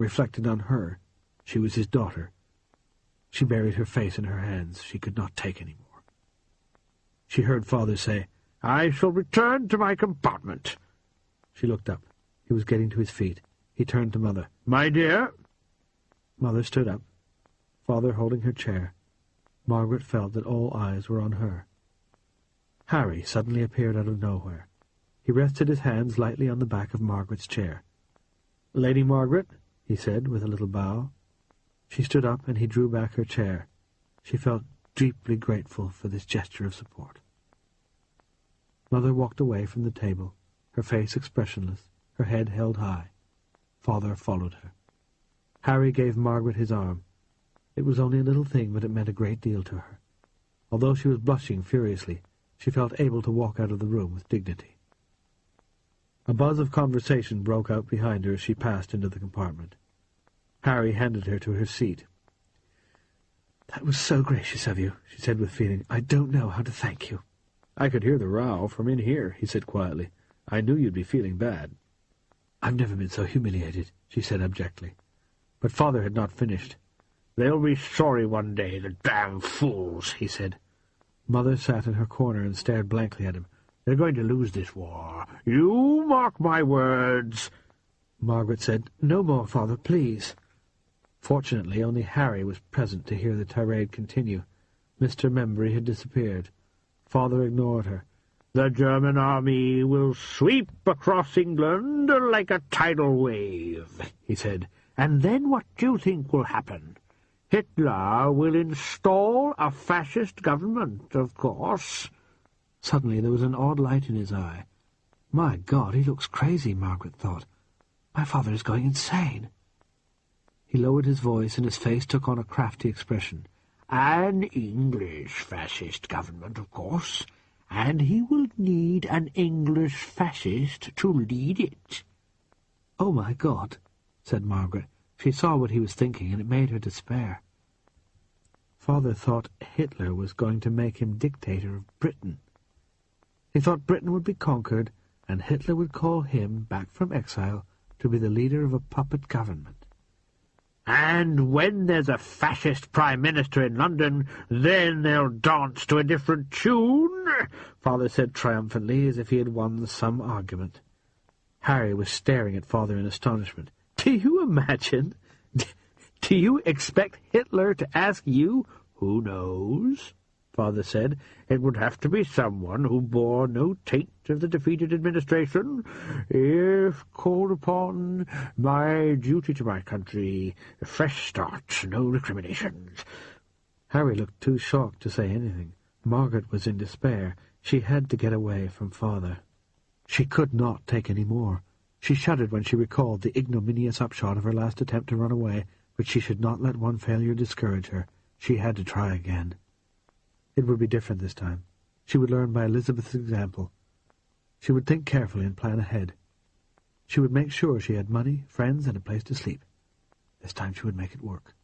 reflected on her. She was his daughter. She buried her face in her hands. She could not take any more. She heard Father say, "I shall return to my compartment." She looked up. He was getting to his feet. He turned to Mother. "My dear." Mother stood up, Father holding her chair. Margaret felt that all eyes were on her. Harry suddenly appeared out of nowhere. He rested his hands lightly on the back of Margaret's chair. "Lady Margaret," he said, with a little bow. She stood up, and he drew back her chair. She felt deeply grateful for this gesture of support. Mother walked away from the table, her face expressionless, her head held high. Father followed her. Harry gave Margaret his arm. It was only a little thing, but it meant a great deal to her. Although she was blushing furiously, she felt able to walk out of the room with dignity. A buzz of conversation broke out behind her as she passed into the compartment. Harry handed her to her seat. "That was so gracious of you," she said with feeling. "I don't know how to thank you." "I could hear the row from in here," he said quietly. "I knew you'd be feeling bad." "I've never been so humiliated," she said abjectly. But Father had not finished. "They'll be sorry one day, the damn fools," he said. Mother sat in her corner and stared blankly at him. "They're going to lose this war. You mark my words." Margaret said, "No more, Father, please." Fortunately, only Harry was present to hear the tirade continue. Mr. Membury had disappeared. Father ignored her. "The German army will sweep across England like a tidal wave," he said. "And then what do you think will happen? Hitler will install a fascist government, of course." Suddenly there was an odd light in his eye. "My God, he looks crazy," Margaret thought. "My father is going insane." He lowered his voice, and his face took on a crafty expression. "An English fascist government, of course, and he will need an English fascist to lead it." "Oh, my God," said Margaret. She saw what he was thinking, and it made her despair. Father thought Hitler was going to make him dictator of Britain. He thought Britain would be conquered, and Hitler would call him, back from exile, to be the leader of a puppet government. "And when there's a fascist prime minister in London, then they'll dance to a different tune," Father said triumphantly, as if he had won some argument. Harry was staring at Father in astonishment. "Do you imagine? Do you expect Hitler to ask you?" "Who knows?" Father said. "It would have to be someone who bore no taint of the defeated administration. If called upon, my duty to my country, a fresh start, no recriminations." Harry looked too shocked to say anything. Margaret was in despair. She had to get away from Father. She could not take any more. She shuddered when she recalled the ignominious upshot of her last attempt to run away, but she should not let one failure discourage her. She had to try again. It would be different this time. She would learn by Elizabeth's example. She would think carefully and plan ahead. She would make sure she had money, friends, and a place to sleep. This time she would make it work.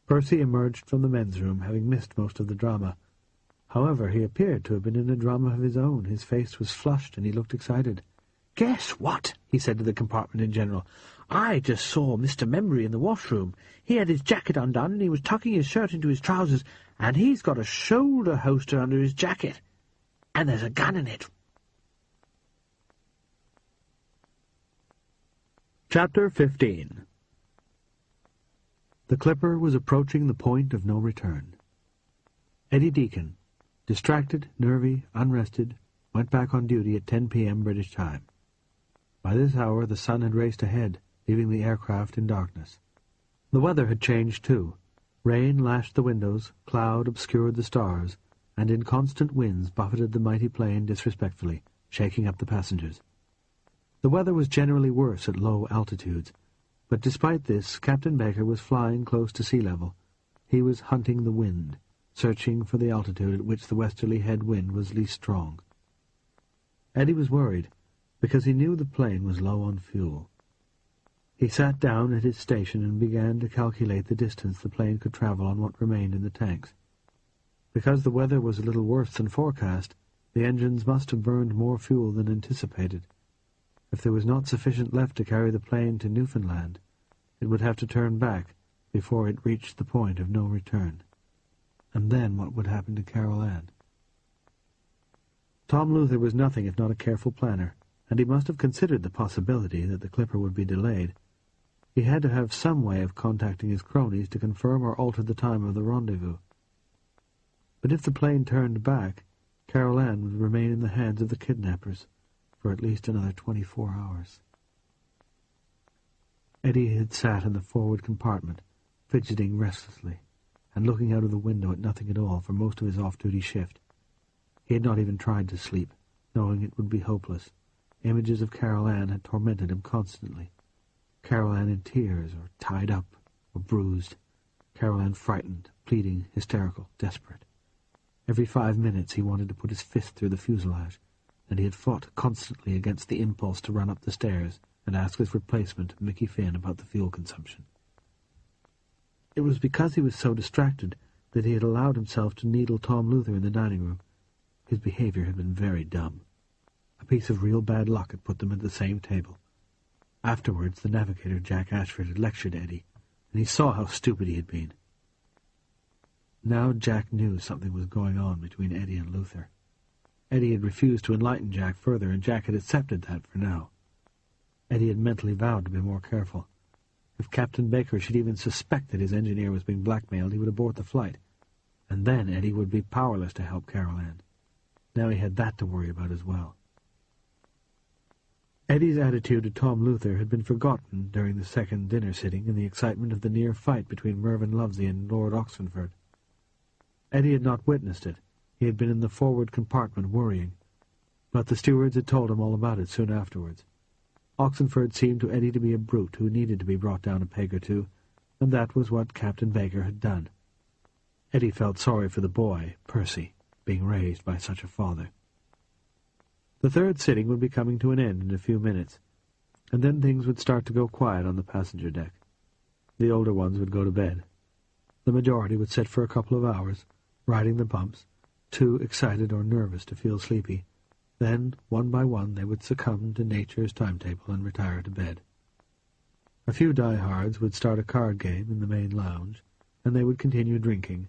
Percy emerged from the men's room, having missed most of the drama. However, he appeared to have been in a drama of his own. His face was flushed, and he looked excited. "Guess what?" he said to the compartment in general. "I just saw Mr. Membury in the washroom. He had his jacket undone, and he was tucking his shirt into his trousers, and he's got a shoulder holster under his jacket. And there's a gun in it." Chapter 15. The Clipper was approaching the point of no return. Eddie Deacon, distracted, nervy, unrested, went back on duty at 10 p.m. British time. By this hour the sun had raced ahead, leaving the aircraft in darkness. The weather had changed, too. Rain lashed the windows, cloud obscured the stars, and in constant winds buffeted the mighty plane disrespectfully, shaking up the passengers. The weather was generally worse at low altitudes, but despite this, Captain Baker was flying close to sea level. He was hunting the wind, searching for the altitude at which the westerly head wind was least strong. Eddie was worried, because he knew the plane was low on fuel. He sat down at his station and began to calculate the distance the plane could travel on what remained in the tanks. Because the weather was a little worse than forecast, the engines must have burned more fuel than anticipated. If there was not sufficient left to carry the plane to Newfoundland, it would have to turn back before it reached the point of no return. And then what would happen to Carol Ann? Tom Luther was nothing if not a careful planner, and he must have considered the possibility that the clipper would be delayed. He had to have some way of contacting his cronies to confirm or alter the time of the rendezvous. But if the plane turned back, Carol Ann would remain in the hands of the kidnappers for at least another 24 hours. Eddie had sat in the forward compartment, fidgeting restlessly, and looking out of the window at nothing at all for most of his off-duty shift. He had not even tried to sleep, knowing it would be hopeless. Images of Carol Ann had tormented him constantly. Carol Ann in tears, or tied up, or bruised. Carol Ann frightened, pleading, hysterical, desperate. Every 5 minutes he wanted to put his fist through the fuselage, and he had fought constantly against the impulse to run up the stairs and ask his replacement, Mickey Finn, about the fuel consumption. It was because he was so distracted that he had allowed himself to needle Tom Luther in the dining room. His behavior had been very dumb. A piece of real bad luck had put them at the same table. Afterwards, the navigator, Jack Ashford, had lectured Eddie, and he saw how stupid he had been. Now Jack knew something was going on between Eddie and Luther. Eddie had refused to enlighten Jack further, and Jack had accepted that for now. Eddie had mentally vowed to be more careful. If Captain Baker should even suspect that his engineer was being blackmailed, he would abort the flight, and then Eddie would be powerless to help Carol Ann. Now he had that to worry about as well. Eddie's attitude to Tom Luther had been forgotten during the second dinner sitting in the excitement of the near fight between Mervyn Lovesey and Lord Oxenford. Eddie had not witnessed it. He had been in the forward compartment worrying, but the stewards had told him all about it soon afterwards. Oxenford seemed to Eddie to be a brute who needed to be brought down a peg or two, and that was what Captain Baker had done. Eddie felt sorry for the boy, Percy, being raised by such a father. The third sitting would be coming to an end in a few minutes, and then things would start to go quiet on the passenger deck. The older ones would go to bed. The majority would sit for a couple of hours, riding the bumps, too excited or nervous to feel sleepy. Then, one by one, they would succumb to nature's timetable and retire to bed. A few diehards would start a card game in the main lounge, and they would continue drinking,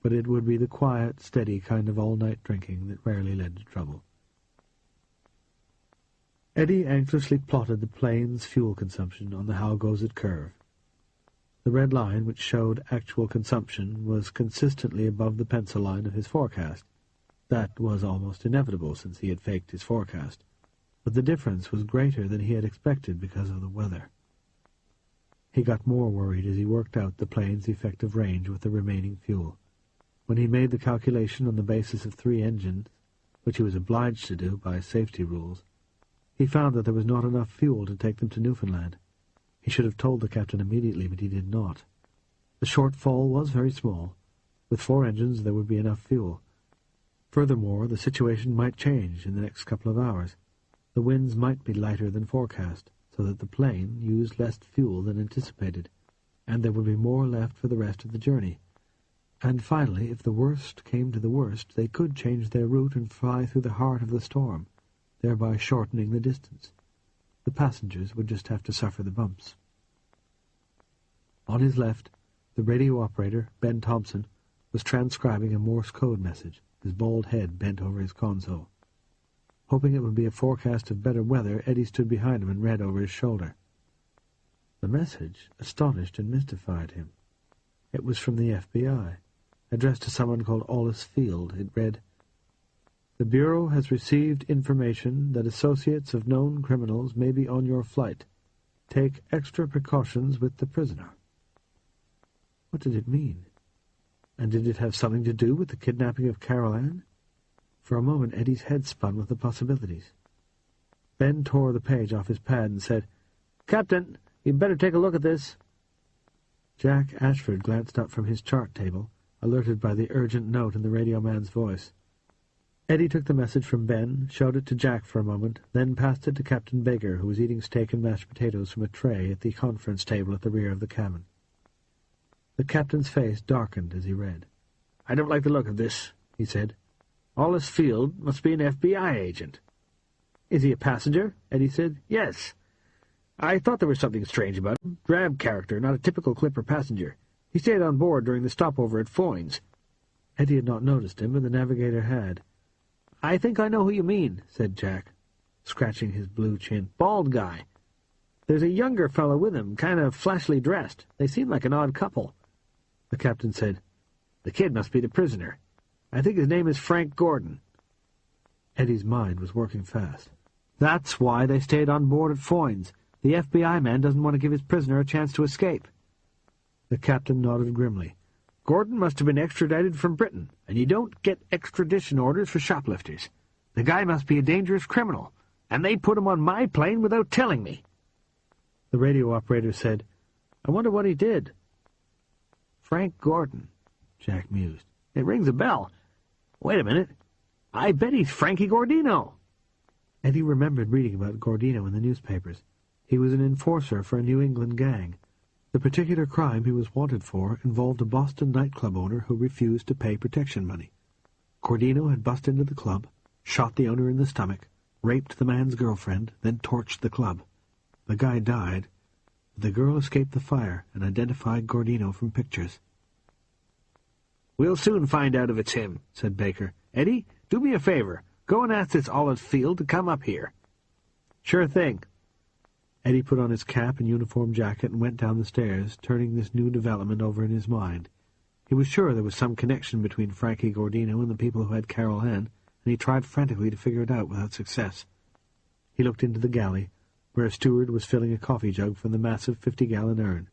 but it would be the quiet, steady kind of all-night drinking that rarely led to trouble. Eddie anxiously plotted the plane's fuel consumption on the How Goes It curve. The red line, which showed actual consumption, was consistently above the pencil line of his forecast. That was almost inevitable, since he had faked his forecast, but the difference was greater than he had expected because of the weather. He got more worried as he worked out the plane's effective range with the remaining fuel. When he made the calculation on the basis of 3 engines, which he was obliged to do by safety rules, he found that there was not enough fuel to take them to Newfoundland. He should have told the captain immediately, but he did not. The shortfall was very small. With 4 engines there would be enough fuel. Furthermore, the situation might change in the next couple of hours. The winds might be lighter than forecast, so that the plane used less fuel than anticipated, and there would be more left for the rest of the journey. And finally, if the worst came to the worst, they could change their route and fly through the heart of the storm, thereby shortening the distance. The passengers would just have to suffer the bumps. On his left, the radio operator, Ben Thompson, was transcribing a Morse code message, his bald head bent over his console. Hoping it would be a forecast of better weather, Eddie stood behind him and read over his shoulder. The message astonished and mystified him. It was from the FBI, addressed to someone called Ollis Field. It read, "The Bureau has received information that associates of known criminals may be on your flight. Take extra precautions with the prisoner." What did it mean? And did it have something to do with the kidnapping of Carol Ann? For a moment Eddie's head spun with the possibilities. Ben tore the page off his pad and said, "Captain, you'd better take a look at this." Jack Ashford glanced up from his chart table, alerted by the urgent note in the radio man's voice. Eddie took the message from Ben, showed it to Jack for a moment, then passed it to Captain Baker, who was eating steak and mashed potatoes from a tray at the conference table at the rear of the cabin. The captain's face darkened as he read. "I don't like the look of this," he said. "Ollis Field must be an FBI agent." "Is he a passenger?" Eddie said. "Yes. I thought there was something strange about him. Drab character, not a typical Clipper passenger. He stayed on board during the stopover at Foynes." Eddie had not noticed him, but the navigator had. "I think I know who you mean," said Jack, scratching his blue chin. "Bald guy. There's a younger fellow with him, kind of flashily dressed. They seem like an odd couple." The captain said, "The kid must be the prisoner. I think his name is Frank Gordon." Eddie's mind was working fast. "That's why they stayed on board at Foynes. The FBI man doesn't want to give his prisoner a chance to escape." The captain nodded grimly. "Gordon must have been extradited from Britain, and you don't get extradition orders for shoplifters. The guy must be a dangerous criminal, and they put him on my plane without telling me." The radio operator said, "I wonder what he did." "Frank Gordon," Jack mused. "It rings a bell. Wait a minute. I bet he's Frankie Gordino." Eddie remembered reading about Gordino in the newspapers. He was an enforcer for a New England gang. The particular crime he was wanted for involved a Boston nightclub owner who refused to pay protection money. Gordino had busted into the club, shot the owner in the stomach, raped the man's girlfriend, then torched the club. The guy died, but the girl escaped the fire and identified Gordino from pictures. "We'll soon find out if it's him," said Baker. "Eddie, do me a favor. Go and ask this Olive Field to come up here." "Sure thing." Eddie put on his cap and uniform jacket and went down the stairs, turning this new development over in his mind. He was sure there was some connection between Frankie Gordino and the people who had Carol Ann, and he tried frantically to figure it out without success. He looked into the galley, where a steward was filling a coffee jug from the massive 50-gallon urn.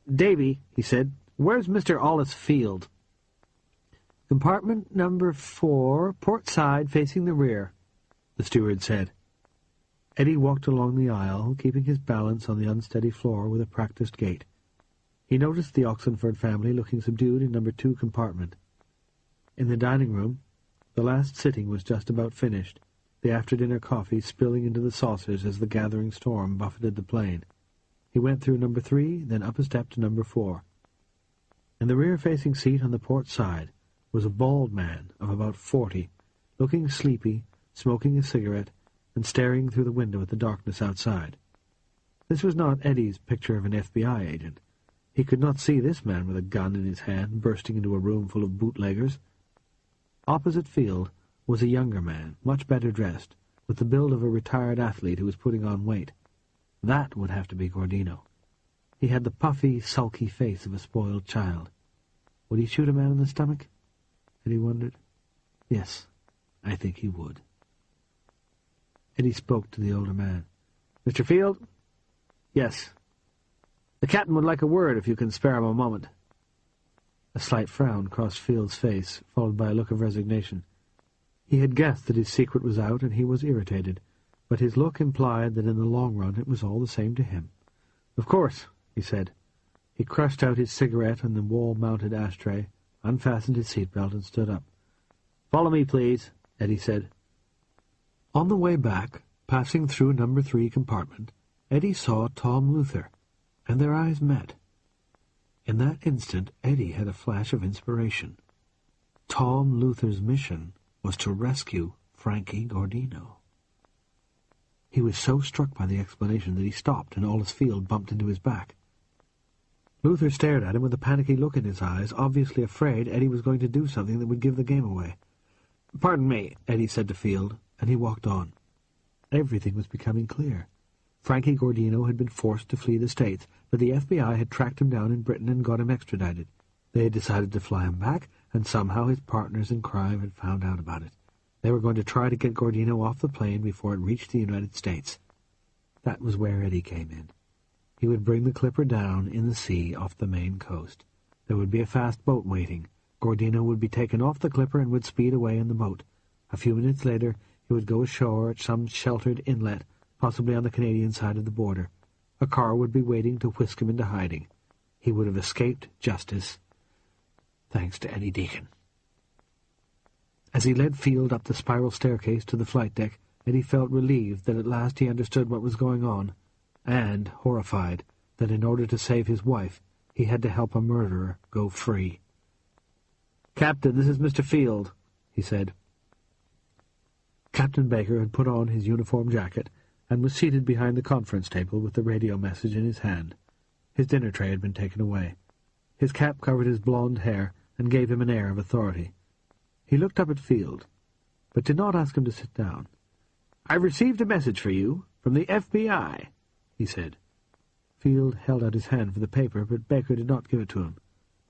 "Davy," he said, "where's Mr. Olive Field?" "Compartment number 4, port side facing the rear," the steward said. Eddie walked along the aisle, keeping his balance on the unsteady floor with a practised gait. He noticed the Oxenford family looking subdued in number 2 compartment. In the dining room, the last sitting was just about finished, the after-dinner coffee spilling into the saucers as the gathering storm buffeted the plane. He went through number 3, then up a step to number 4. In the rear-facing seat on the port side was a bald man of about 40, looking sleepy, smoking a cigarette, and staring through the window at the darkness outside. This was not Eddie's picture of an FBI agent. He could not see this man with a gun in his hand bursting into a room full of bootleggers. Opposite Field was a younger man, much better dressed, with the build of a retired athlete who was putting on weight. That would have to be Gordino. He had the puffy, sulky face of a spoiled child. Would he shoot a man in the stomach? Eddie wondered. Yes, I think he would. Eddie spoke to the older man. "Mr. Field?" "Yes." "The captain would like a word if you can spare him a moment." A slight frown crossed Field's face, followed by a look of resignation. He had guessed that his secret was out, and he was irritated, but his look implied that in the long run it was all the same to him. "Of course," he said. He crushed out his cigarette on the wall-mounted ashtray, unfastened his seatbelt, and stood up. "Follow me, please," Eddie said. On the way back, passing through number 3 compartment, Eddie saw Tom Luther, and their eyes met. In that instant, Eddie had a flash of inspiration. Tom Luther's mission was to rescue Frankie Gordino. He was so struck by the explanation that he stopped, and Olive Field bumped into his back. Luther stared at him with a panicky look in his eyes, obviously afraid Eddie was going to do something that would give the game away. "Pardon me," Eddie said to Field, and he walked on. Everything was becoming clear. Frankie Gordino had been forced to flee the States, but the FBI had tracked him down in Britain and got him extradited. They had decided to fly him back, and somehow his partners in crime had found out about it. They were going to try to get Gordino off the plane before it reached the United States. That was where Eddie came in. He would bring the Clipper down in the sea off the Maine coast. There would be a fast boat waiting. Gordino would be taken off the Clipper and would speed away in the boat. A few minutes later, he would go ashore at some sheltered inlet, possibly on the Canadian side of the border. A car would be waiting to whisk him into hiding. He would have escaped justice, thanks to Eddie Deacon. As he led Field up the spiral staircase to the flight deck, Eddie felt relieved that at last he understood what was going on, and horrified that in order to save his wife, he had to help a murderer go free. "Captain, this is Mr. Field," he said. Captain Baker had put on his uniform jacket and was seated behind the conference table with the radio message in his hand. His dinner tray had been taken away. His cap covered his blond hair and gave him an air of authority. He looked up at Field, but did not ask him to sit down. "I've received a message for you from the FBI," he said. Field held out his hand for the paper, but Baker did not give it to him.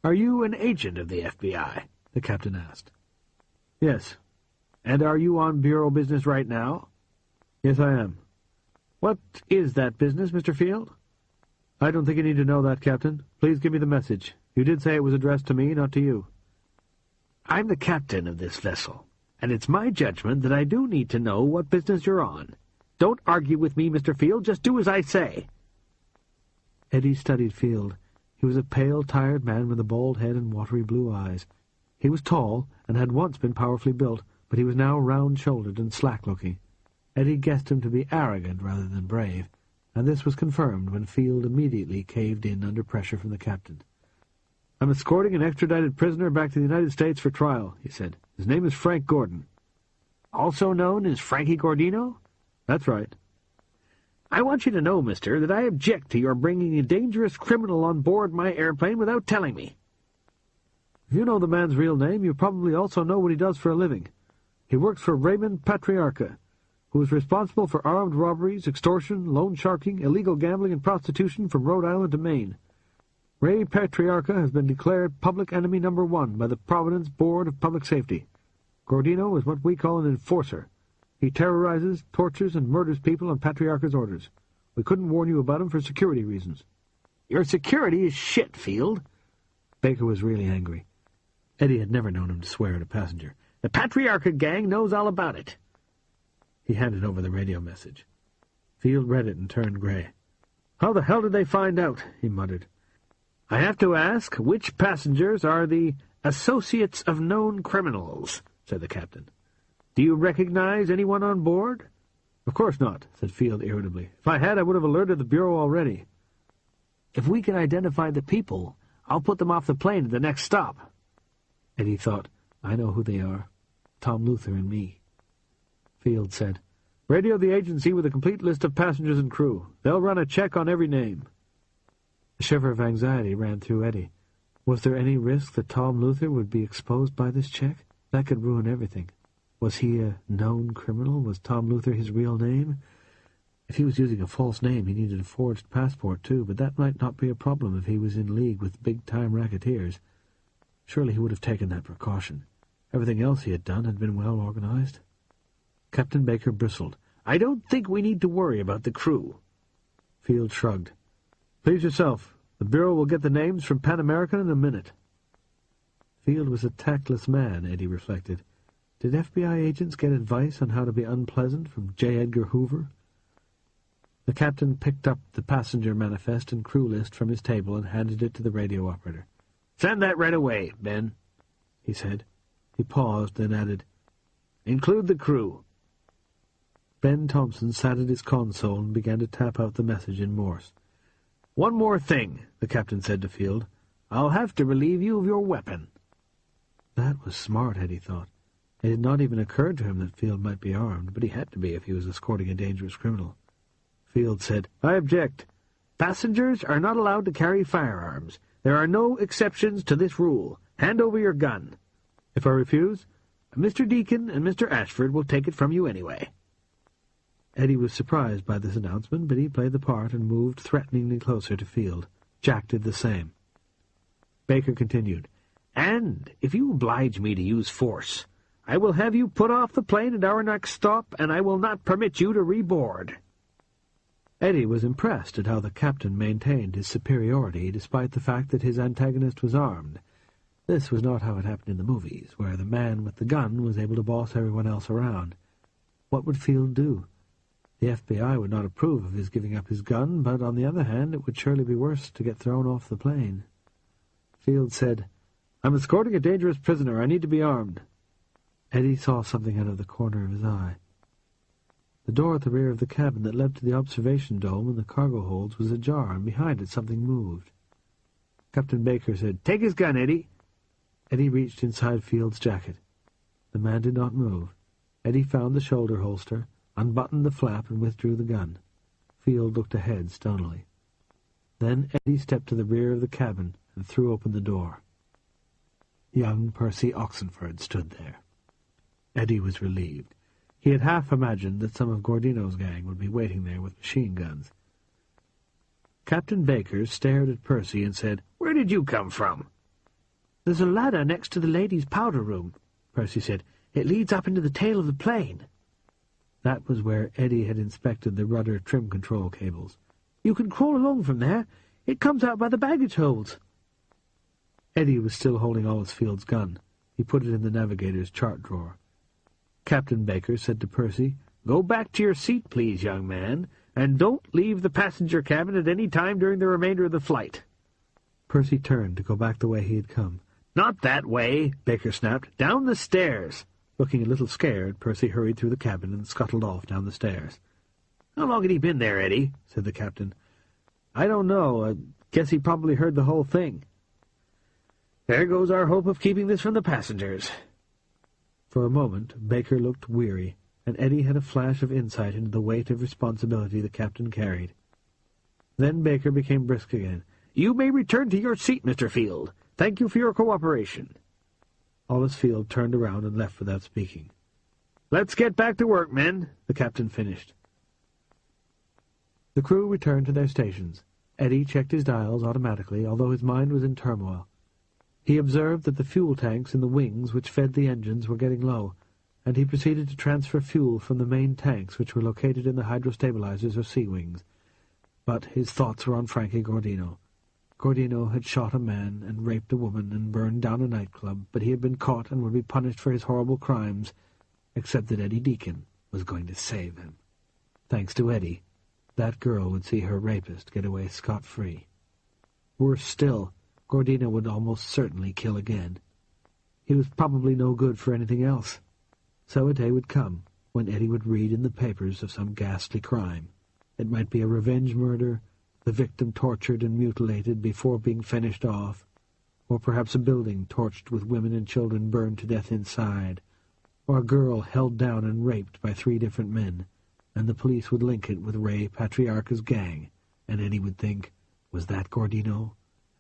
"Are you an agent of the FBI?" the captain asked. "Yes." "And are you on bureau business right now?" "Yes, I am." "What is that business, Mr. Field?" "I don't think you need to know that, Captain. Please give me the message. You did say it was addressed to me, not to you." "I'm the captain of this vessel, and it's my judgment that I do need to know what business you're on. Don't argue with me, Mr. Field. Just do as I say." Eddie studied Field. He was a pale, tired man with a bald head and watery blue eyes. He was tall, and had once been powerfully built, but he was now round-shouldered and slack-looking. Eddie guessed him to be arrogant rather than brave, and this was confirmed when Field immediately caved in under pressure from the captain. "I'm escorting an extradited prisoner back to the United States for trial," he said. "His name is Frank Gordon." "Also known as Frankie Gordino?" "That's right." "I want you to know, mister, that I object to your bringing a dangerous criminal on board my airplane without telling me." "If you know the man's real name, you probably also know what he does for a living. He works for Raymond Patriarca, who is responsible for armed robberies, extortion, loan sharking, illegal gambling, and prostitution from Rhode Island to Maine. Ray Patriarca has been declared public enemy number 1 by the Providence Board of Public Safety. Gordino is what we call an enforcer. He terrorizes, tortures, and murders people on Patriarca's orders. We couldn't warn you about him for security reasons." "Your security is shit, Field." Baker was really angry. Eddie had never known him to swear at a passenger. "The Patriarca gang knows all about it." He handed over the radio message. Field read it and turned gray. "How the hell did they find out?" he muttered. "I have to ask which passengers are the associates of known criminals," said the captain. "Do you recognize anyone on board?" "Of course not," said Field irritably. "If I had, I would have alerted the Bureau already." "If we can identify the people, I'll put them off the plane at the next stop." Eddie thought, "I know who they are. Tom Luther and me." Field said, "Radio the agency with a complete list of passengers and crew. They'll run a check on every name." A shiver of anxiety ran through Eddie. Was there any risk that Tom Luther would be exposed by this check? That could ruin everything. Was he a known criminal? Was Tom Luther his real name? If he was using a false name, he needed a forged passport, too, but that might not be a problem if he was in league with big-time racketeers. Surely he would have taken that precaution. Everything else he had done had been well organized. Captain Baker bristled. "I don't think we need to worry about the crew." Field shrugged. "Please yourself. The Bureau will get the names from Pan American in a minute." Field was a tactless man, Eddie reflected. Did FBI agents get advice on how to be unpleasant from J. Edgar Hoover? The captain picked up the passenger manifest and crew list from his table and handed it to the radio operator. "Send that right away, Ben," he said. He paused, then added, "Include the crew." Ben Thompson sat at his console and began to tap out the message in Morse. "One more thing," the captain said to Field. "I'll have to relieve you of your weapon." That was smart, Eddie thought. It had not even occurred to him that Field might be armed, but he had to be if he was escorting a dangerous criminal. Field said, "I object. Passengers are not allowed to carry firearms. There are no exceptions to this rule. Hand over your gun." "If I refuse?" "Mr. Deacon and Mr. Ashford will take it from you anyway." Eddie was surprised by this announcement, but he played the part and moved threateningly closer to Field. Jack did the same. Baker continued, "And if you oblige me to use force, I will have you put off the plane at our next stop, and I will not permit you to reboard." Eddie was impressed at how the captain maintained his superiority despite the fact that his antagonist was armed. This was not how it happened in the movies, where the man with the gun was able to boss everyone else around. What would Field do? The FBI would not approve of his giving up his gun, but on the other hand it would surely be worse to get thrown off the plane. Field said, "I'm escorting a dangerous prisoner. I need to be armed." Eddie saw something out of the corner of his eye. The door at the rear of the cabin that led to the observation dome and the cargo holds was ajar, and behind it something moved. Captain Baker said, "Take his gun, Eddie." Eddie reached inside Field's jacket. The man did not move. Eddie found the shoulder holster, unbuttoned the flap, and withdrew the gun. Field looked ahead stonily. Then Eddie stepped to the rear of the cabin and threw open the door. Young Percy Oxenford stood there. Eddie was relieved. He had half imagined that some of Gordino's gang would be waiting there with machine guns. Captain Baker stared at Percy and said, "Where did you come from?" "There's a ladder next to the ladies' powder room," Percy said. "It leads up into the tail of the plane." That was where Eddie had inspected the rudder trim control cables. "You can crawl along from there. It comes out by the baggage holds." Eddie was still holding Ollisfield's gun. He put it in the navigator's chart drawer. Captain Baker said to Percy, "Go back to your seat, please, young man, and don't leave the passenger cabin at any time during the remainder of the flight." Percy turned to go back the way he had come. "Not that way," Baker snapped. "Down the stairs." Looking a little scared, Percy hurried through the cabin and scuttled off down the stairs. "How long had he been there, Eddie?" said the captain. "I don't know. I guess he probably heard the whole thing." "There goes our hope of keeping this from the passengers." For a moment, Baker looked weary, and Eddie had a flash of insight into the weight of responsibility the captain carried. Then Baker became brisk again. "You may return to your seat, Mr. Field. Thank you for your cooperation." Ollisfield turned around and left without speaking. "Let's get back to work, men," the captain finished. The crew returned to their stations. Eddie checked his dials automatically, although his mind was in turmoil. He observed that the fuel tanks in the wings which fed the engines were getting low, and he proceeded to transfer fuel from the main tanks which were located in the hydrostabilizers or sea wings. But his thoughts were on Frankie Gordino. Gordino had shot a man and raped a woman and burned down a nightclub, but he had been caught and would be punished for his horrible crimes, except that Eddie Deacon was going to save him. Thanks to Eddie, that girl would see her rapist get away scot-free. Worse still, Gordino would almost certainly kill again. He was probably no good for anything else. So a day would come when Eddie would read in the papers of some ghastly crime. It might be a revenge murder, the victim tortured and mutilated before being finished off, or perhaps a building torched with women and children burned to death inside, or a girl held down and raped by 3 different men, and the police would link it with Ray Patriarca's gang, and Eddie would think, was that Gordino?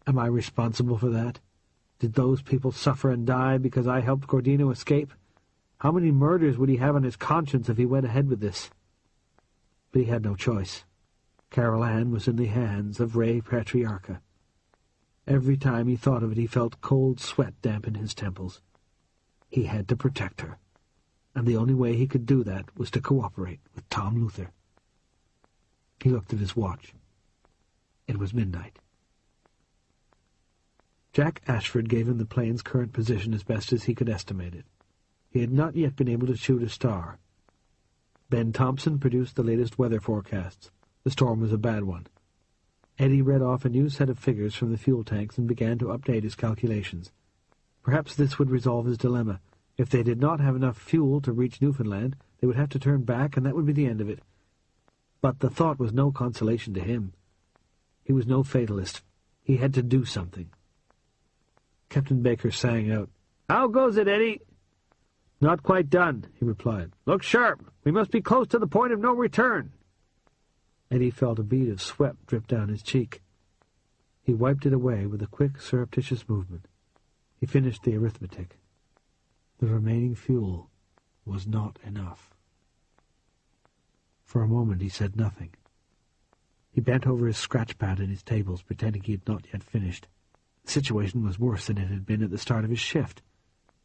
Am I responsible for that? Did those people suffer and die because I helped Gordino escape? How many murders would he have on his conscience if he went ahead with this? But he had no choice. Carol Ann was in the hands of Ray Patriarca. Every time he thought of it, he felt cold sweat dampen his temples. He had to protect her, and the only way he could do that was to cooperate with Tom Luther. He looked at his watch. It was midnight. Jack Ashford gave him the plane's current position as best as he could estimate it. He had not yet been able to shoot a star. Ben Thompson produced the latest weather forecasts. The storm was a bad one. Eddie read off a new set of figures from the fuel tanks and began to update his calculations. Perhaps this would resolve his dilemma. If they did not have enough fuel to reach Newfoundland, they would have to turn back, and that would be the end of it. But the thought was no consolation to him. He was no fatalist. He had to do something. Captain Baker sang out, "How goes it, Eddie?" "Not quite done," he replied. "Look sharp. We must be close to the point of no return." Eddie felt a bead of sweat drip down his cheek. He wiped it away with a quick, surreptitious movement. He finished the arithmetic. The remaining fuel was not enough. For a moment he said nothing. He bent over his scratch-pad and his tables, pretending he had not yet finished. The situation was worse than it had been at the start of his shift.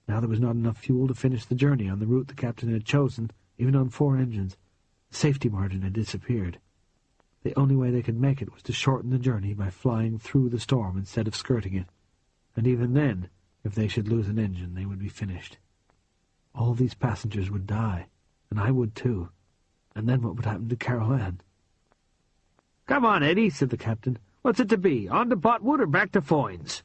Now there was not enough fuel to finish the journey on the route the captain had chosen, even on 4 engines. The safety margin had disappeared. The only way they could make it was to shorten the journey by flying through the storm instead of skirting it, and even then, if they should lose an engine, they would be finished. All these passengers would die, and I would too, and then what would happen to Carol Ann? "Come on, Eddie," said the captain. "What's it to be, on to Botwood or back to Foynes?"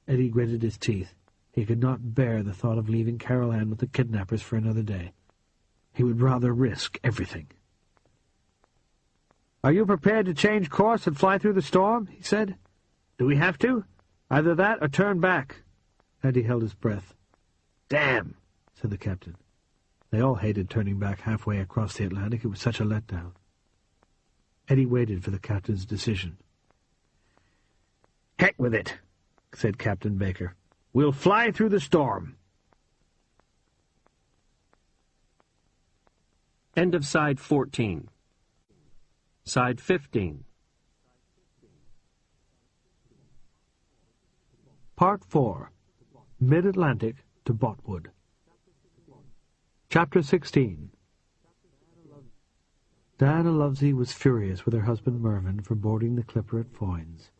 Eddie gritted his teeth. He could not bear the thought of leaving Carol Ann with the kidnappers for another day. He would rather risk everything. "Are you prepared to change course and fly through the storm?" he said. "Do we have to? Either that or turn back." Eddie held his breath. "Damn," said the captain. They all hated turning back halfway across the Atlantic. It was such a letdown. Eddie waited for the captain's decision. "Heck with it," said Captain Baker. "We'll fly through the storm." End of side 14. Side 15. Part 4. Mid-Atlantic to Botwood. Chapter 16. Diana Lovezy was furious with her husband Mervyn for boarding the clipper at Foynes.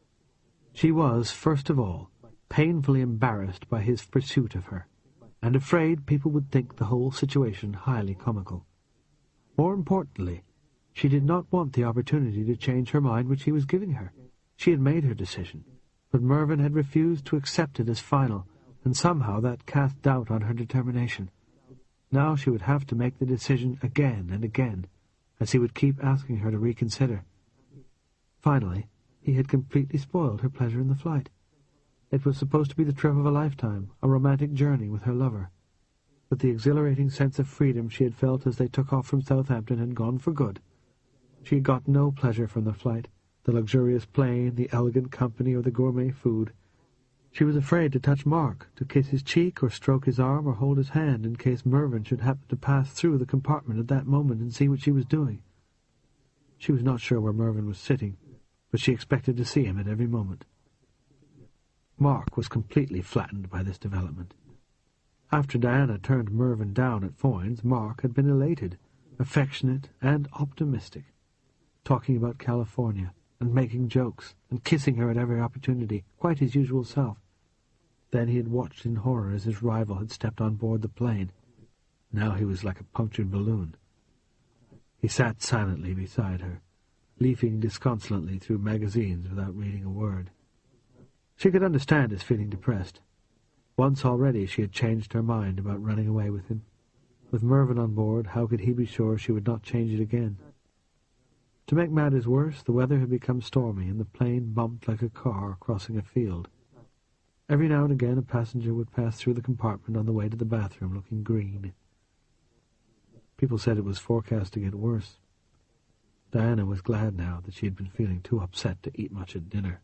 She was, first of all, painfully embarrassed by his pursuit of her, and afraid people would think the whole situation highly comical. More importantly, she did not want the opportunity to change her mind which he was giving her. She had made her decision, but Mervyn had refused to accept it as final, and somehow that cast doubt on her determination. Now she would have to make the decision again and again, as he would keep asking her to reconsider. Finally, he had completely spoiled her pleasure in the flight. It was supposed to be the trip of a lifetime, a romantic journey with her lover. But the exhilarating sense of freedom she had felt as they took off from Southampton had gone for good. She had got no pleasure from the flight, the luxurious plane, the elegant company, or the gourmet food. She was afraid to touch Mark, to kiss his cheek or stroke his arm or hold his hand in case Mervyn should happen to pass through the compartment at that moment and see what she was doing. She was not sure where Mervyn was sitting, but she expected to see him at every moment. Mark was completely flattened by this development. After Diana turned Mervyn down at Foynes, Mark had been elated, affectionate, and optimistic, talking about California, and making jokes, and kissing her at every opportunity, quite his usual self. Then he had watched in horror as his rival had stepped on board the plane. Now he was like a punctured balloon. He sat silently beside her, leafing disconsolately through magazines without reading a word. She could understand his feeling depressed. Once already she had changed her mind about running away with him. With Mervyn on board, how could he be sure she would not change it again? To make matters worse, the weather had become stormy, and the plane bumped like a car crossing a field. Every now and again a passenger would pass through the compartment on the way to the bathroom looking green. People said it was forecast to get worse. Diana was glad now that she had been feeling too upset to eat much at dinner.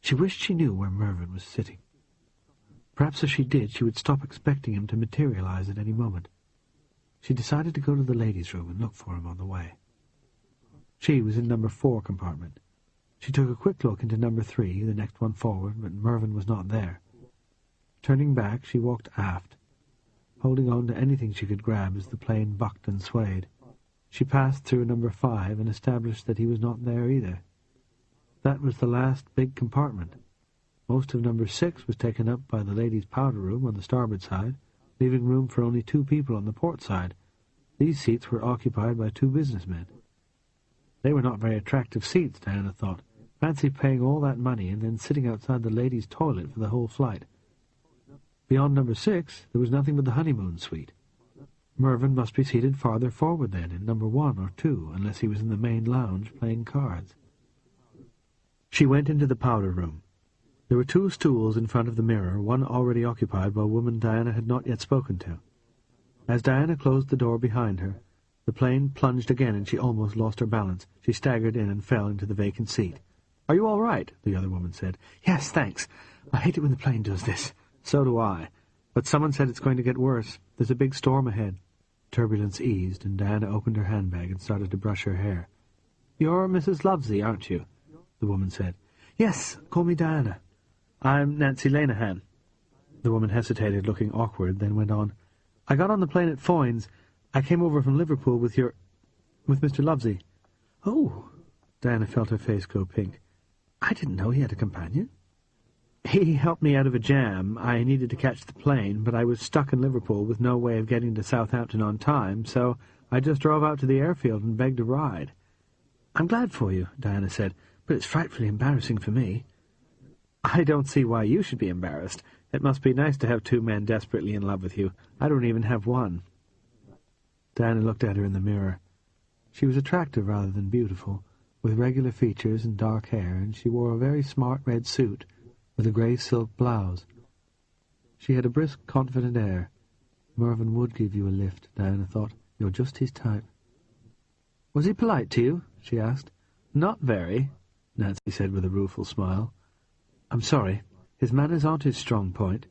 She wished she knew where Mervyn was sitting. Perhaps if she did, she would stop expecting him to materialize at any moment. She decided to go to the ladies' room and look for him on the way. She was in number 4 compartment. She took a quick look into number 3, the next one forward, but Mervyn was not there. Turning back, she walked aft, holding on to anything she could grab as the plane bucked and swayed. She passed through number 5 and established that he was not there either. That was the last big compartment. Most of number 6 was taken up by the ladies' powder room on the starboard side, leaving room for only 2 people on the port side. These seats were occupied by 2 businessmen. They were not very attractive seats, Diana thought. Fancy paying all that money and then sitting outside the ladies' toilet for the whole flight. Beyond number 6, there was nothing but the honeymoon suite. Mervyn must be seated farther forward then, in number 1 or 2, unless he was in the main lounge playing cards. She went into the powder room. There were 2 stools in front of the mirror, one already occupied by a woman Diana had not yet spoken to. As Diana closed the door behind her, the plane plunged again and she almost lost her balance. She staggered in and fell into the vacant seat. "Are you all right?" the other woman said. "Yes, thanks. I hate it when the plane does this." "So do I. But someone said it's going to get worse. There's a big storm ahead." Turbulence eased, and Diana opened her handbag and started to brush her hair. "You're Mrs. Lovezy, aren't you?" the woman said. "Yes, call me Diana." "I'm Nancy Lenihan." The woman hesitated, looking awkward, then went on. "I got on the plane at Foynes. I came over from Liverpool with Mr. Lovezy." "Oh!" Diana felt her face go pink. "I didn't know he had a companion." "He helped me out of a jam. I needed to catch the plane, but I was stuck in Liverpool with no way of getting to Southampton on time, so I just drove out to the airfield and begged a ride." "I'm glad for you," Diana said, "but it's frightfully embarrassing for me." "I don't see why you should be embarrassed. It must be nice to have 2 men desperately in love with you. I don't even have one." Diana looked at her in the mirror. She was attractive rather than beautiful, with regular features and dark hair, and she wore a very smart red suit with a grey silk blouse. She had a brisk, confident air. Mervyn would give you a lift, Diana thought. You're just his type. Was he polite to you? She asked. Not very, Nancy said with a rueful smile. I'm sorry. His manners aren't his strong point.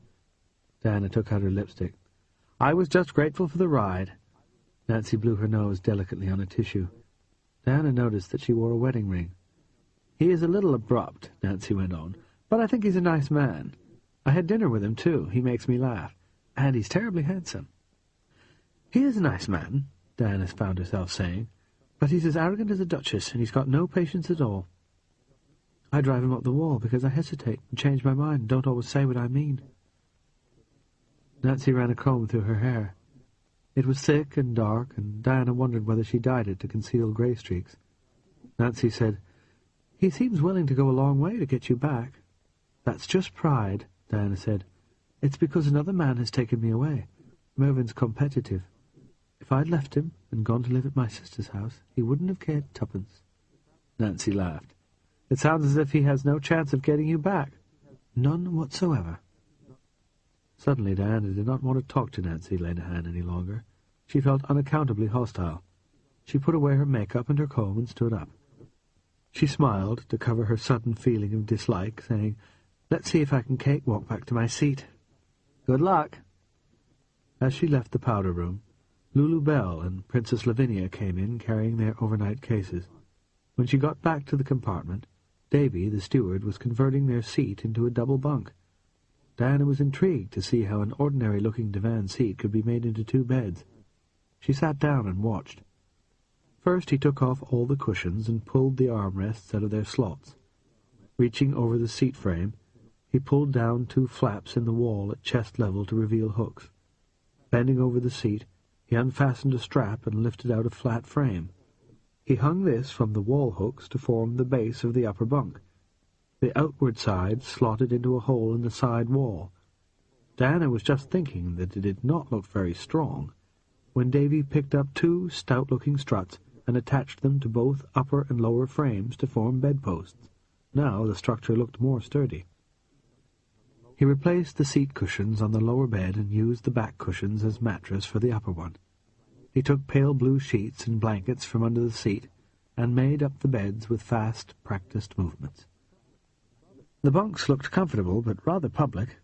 Diana took out her lipstick. I was just grateful for the ride. Nancy blew her nose delicately on a tissue. Diana noticed that she wore a wedding ring. He is a little abrupt, Nancy went on, but I think he's a nice man. I had dinner with him, too. He makes me laugh. And he's terribly handsome. He is a nice man, Diana found herself saying, but he's as arrogant as a duchess, and he's got no patience at all. I drive him up the wall because I hesitate and change my mind and don't always say what I mean. Nancy ran a comb through her hair. It was thick and dark, and Diana wondered whether she dyed it to conceal grey streaks. Nancy said, He seems willing to go a long way to get you back. That's just pride, Diana said. It's because another man has taken me away. Mervyn's competitive. If I'd left him and gone to live at my sister's house, he wouldn't have cared twopence. Nancy laughed. It sounds as if he has no chance of getting you back. None whatsoever. Suddenly Diana did not want to talk to Nancy Lenihan any longer. She felt unaccountably hostile. She put away her makeup and her comb and stood up. She smiled to cover her sudden feeling of dislike, saying, Let's see if I can cakewalk back to my seat. Good luck. As she left the powder room, Lulu Bell and Princess Lavinia came in carrying their overnight cases. When she got back to the compartment, Davy, the steward, was converting their seat into a double bunk. Diana was intrigued to see how an ordinary-looking divan seat could be made into 2 beds. She sat down and watched. First he took off all the cushions and pulled the armrests out of their slots. Reaching over the seat frame, he pulled down 2 flaps in the wall at chest level to reveal hooks. Bending over the seat, he unfastened a strap and lifted out a flat frame. He hung this from the wall hooks to form the base of the upper bunk. The outward side slotted into a hole in the side wall. Diana was just thinking that it did not look very strong, when Davy picked up 2 stout-looking struts and attached them to both upper and lower frames to form bedposts. Now the structure looked more sturdy. He replaced the seat cushions on the lower bed and used the back cushions as mattress for the upper one. He took pale blue sheets and blankets from under the seat and made up the beds with fast, practised movements. The bunks looked comfortable, but rather public.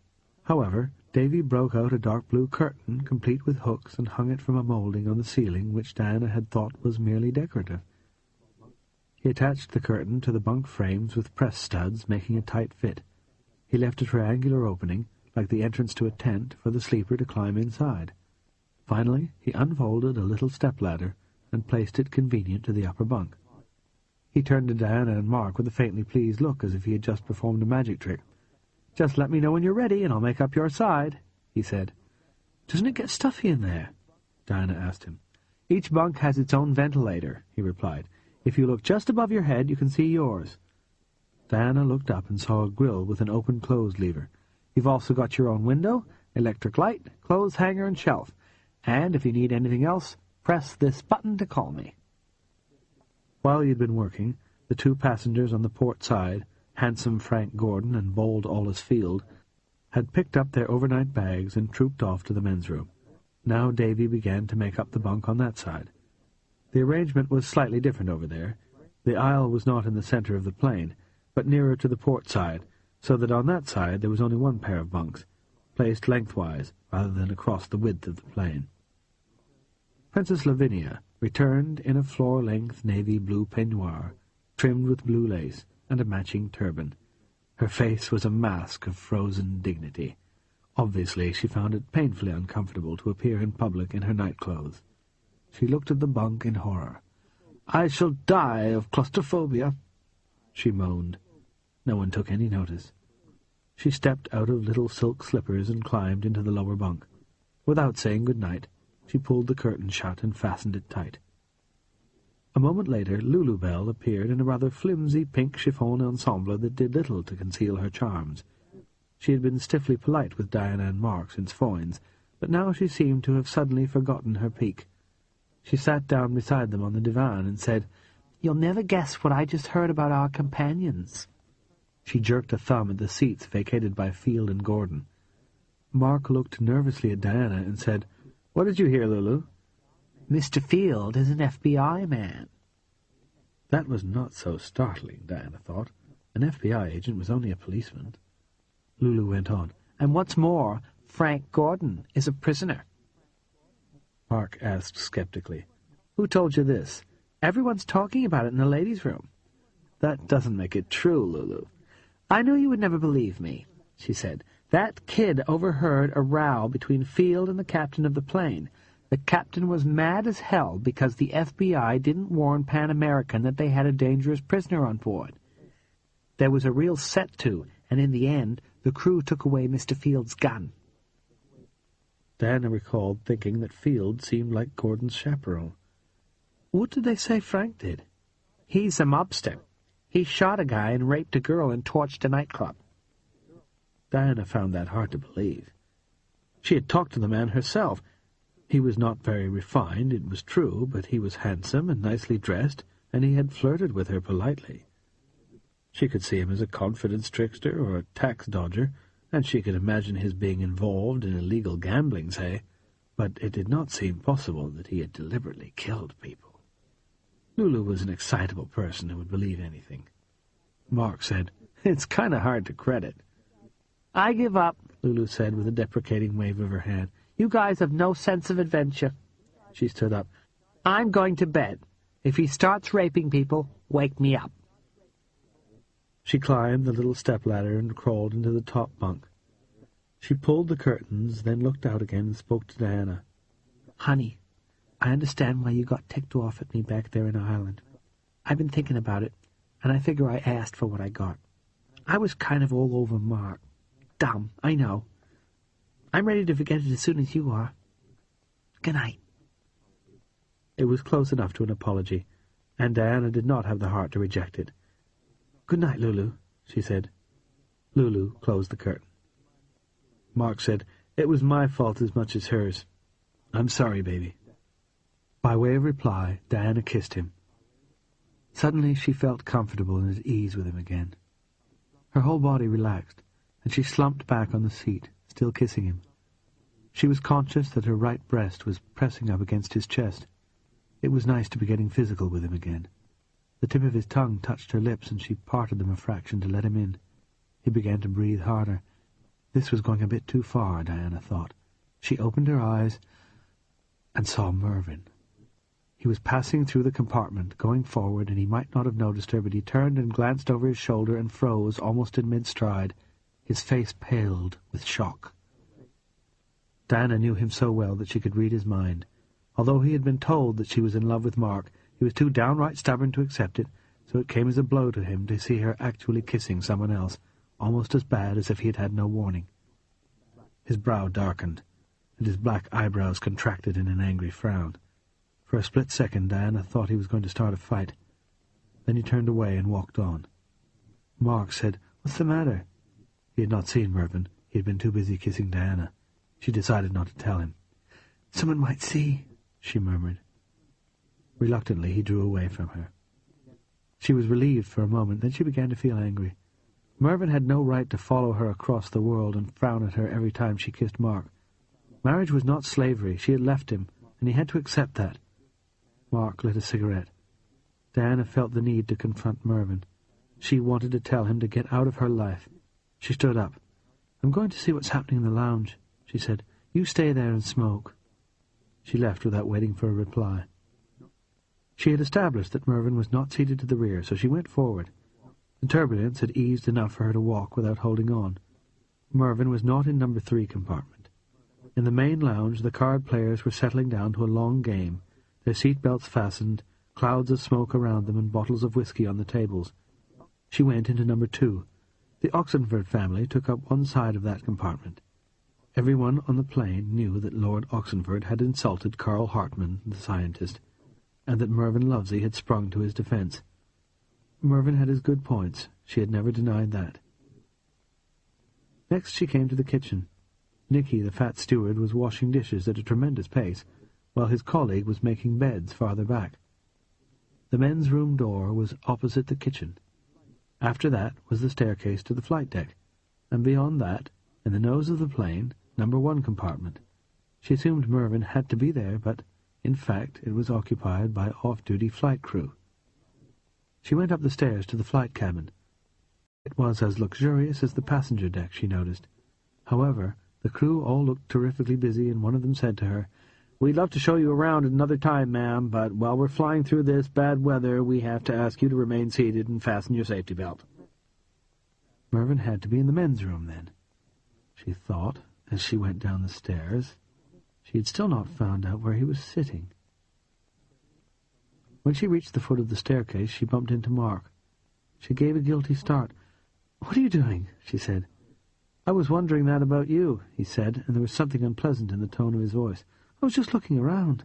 However, Davy broke out a dark blue curtain, complete with hooks, and hung it from a moulding on the ceiling which Diana had thought was merely decorative. He attached the curtain to the bunk frames with press studs, making a tight fit. He left a triangular opening, like the entrance to a tent, for the sleeper to climb inside. Finally, he unfolded a little step-ladder and placed it convenient to the upper bunk. He turned to Diana and Mark with a faintly pleased look, as if he had just performed a magic trick. "Just let me know when you're ready, and I'll make up your side," he said. "Doesn't it get stuffy in there?" Diana asked him. "Each bunk has its own ventilator," he replied. "If you look just above your head, you can see yours." Diana looked up and saw a grill with an open-close lever. "You've also got your own window, electric light, clothes hanger, and shelf. And if you need anything else, press this button to call me." While he had been working, the 2 passengers on the port side, handsome Frank Gordon and bold Ollis Field, had picked up their overnight bags and trooped off to the men's room. Now Davy began to make up the bunk on that side. The arrangement was slightly different over there. The aisle was not in the centre of the plane, but nearer to the port side, so that on that side there was only 1 pair of bunks, placed lengthwise rather than across the width of the plane. Princess Lavinia returned in a floor-length navy-blue peignoir, trimmed with blue lace, and a matching turban. Her face was a mask of frozen dignity. Obviously, she found it painfully uncomfortable to appear in public in her night-clothes. She looked at the bunk in horror. "I shall die of claustrophobia," she moaned. No one took any notice. She stepped out of little silk slippers and climbed into the lower bunk. Without saying good night, she pulled the curtain shut and fastened it tight. A moment later, Lulu Bell appeared in a rather flimsy pink chiffon ensemble that did little to conceal her charms. She had been stiffly polite with Diana and Mark since Foynes, but now she seemed to have suddenly forgotten her pique. She sat down beside them on the divan and said, "You'll never guess what I just heard about our companions." She jerked a thumb at the seats vacated by Field and Gordon. Mark looked nervously at Diana and said, What did you hear, Lulu? Mr. Field is an FBI man. That was not so startling, Diana thought. An FBI agent was only a policeman. Lulu went on. And what's more, Frank Gordon is a prisoner. Mark asked skeptically. Who told you this? Everyone's talking about it in the ladies' room. That doesn't make it true, Lulu. I knew you would never believe me, she said. That kid overheard a row between Field and the captain of the plane. The captain was mad as hell because the FBI didn't warn Pan American that they had a dangerous prisoner on board. There was a real set-to, and in the end, the crew took away Mr. Field's gun. Diana recalled thinking that Field seemed like Gordon's chaperone. What did they say Frank did? He's a mobster. He shot a guy and raped a girl and torched a nightclub. Diana found that hard to believe. She had talked to the man herself. He was not very refined, it was true, but he was handsome and nicely dressed, and he had flirted with her politely. She could see him as a confidence trickster or a tax dodger, and she could imagine his being involved in illegal gambling, say, but it did not seem possible that he had deliberately killed people. Lulu was an excitable person who would believe anything. Mark said, "It's kind of hard to credit." I give up, Lulu said with a deprecating wave of her hand. You guys have no sense of adventure. She stood up. I'm going to bed. If he starts raping people, wake me up. She climbed the little stepladder and crawled into the top bunk. She pulled the curtains, then looked out again and spoke to Diana. Honey, I understand why you got ticked off at me back there in Ireland. I've been thinking about it, and I figure I asked for what I got. I was kind of all over Mark. Dumb, I know. I'm ready to forget it as soon as you are. Good night. It was close enough to an apology, and Diana did not have the heart to reject it. Good night, Lulu, she said. Lulu closed the curtain. Mark said, It was my fault as much as hers. I'm sorry, baby. By way of reply, Diana kissed him. Suddenly she felt comfortable and at ease with him again. Her whole body relaxed, and she slumped back on the seat, still kissing him. She was conscious that her right breast was pressing up against his chest. It was nice to be getting physical with him again. The tip of his tongue touched her lips, and she parted them a fraction to let him in. He began to breathe harder. This was going a bit too far, Diana thought. She opened her eyes and saw Mervyn. He was passing through the compartment, going forward, and he might not have noticed her, but he turned and glanced over his shoulder and froze almost in mid-stride. His face paled with shock. Diana knew him so well that she could read his mind. Although he had been told that she was in love with Mark, he was too downright stubborn to accept it, so it came as a blow to him to see her actually kissing someone else, almost as bad as if he had had no warning. His brow darkened, and his black eyebrows contracted in an angry frown. For a split second Diana thought he was going to start a fight. Then he turned away and walked on. Mark said, "What's the matter?" He had not seen Mervyn. He had been too busy kissing Diana. She decided not to tell him. "Someone might see," she murmured. Reluctantly he drew away from her. She was relieved for a moment, then she began to feel angry. Mervyn had no right to follow her across the world and frown at her every time she kissed Mark. Marriage was not slavery. She had left him, and he had to accept that. Mark lit a cigarette. Diana felt the need to confront Mervyn. She wanted to tell him to get out of her life. She stood up. "I'm going to see what's happening in the lounge," she said. "You stay there and smoke." She left without waiting for a reply. She had established that Mervyn was not seated to the rear, so she went forward. The turbulence had eased enough for her to walk without holding on. Mervyn was not in number 3 compartment. In the main lounge the card players were settling down to a long game, their seat belts fastened, clouds of smoke around them and bottles of whisky on the tables. She went into number 2. The Oxenford family took up one side of that compartment. Everyone on the plane knew that Lord Oxenford had insulted Carl Hartman, the scientist, and that Mervyn Lovesey had sprung to his defence. Mervyn had his good points. She had never denied that. Next she came to the kitchen. Nicky, the fat steward, was washing dishes at a tremendous pace, while his colleague was making beds farther back. The men's room door was opposite the kitchen. After that was the staircase to the flight deck, and beyond that, in the nose of the plane, number 1 compartment. She assumed Mervyn had to be there, but, in fact, it was occupied by off-duty flight crew. She went up the stairs to the flight cabin. It was as luxurious as the passenger deck, she noticed. However, the crew all looked terrifically busy, and one of them said to her, "We'd love to show you around at another time, ma'am, but while we're flying through this bad weather, we have to ask you to remain seated and fasten your safety belt." Mervyn had to be in the men's room, then, she thought, as she went down the stairs. She had still not found out where he was sitting. When she reached the foot of the staircase, she bumped into Mark. She gave a guilty start. "What are you doing?" she said. "I was wondering that about you," he said, and there was something unpleasant in the tone of his voice. "I was just looking around."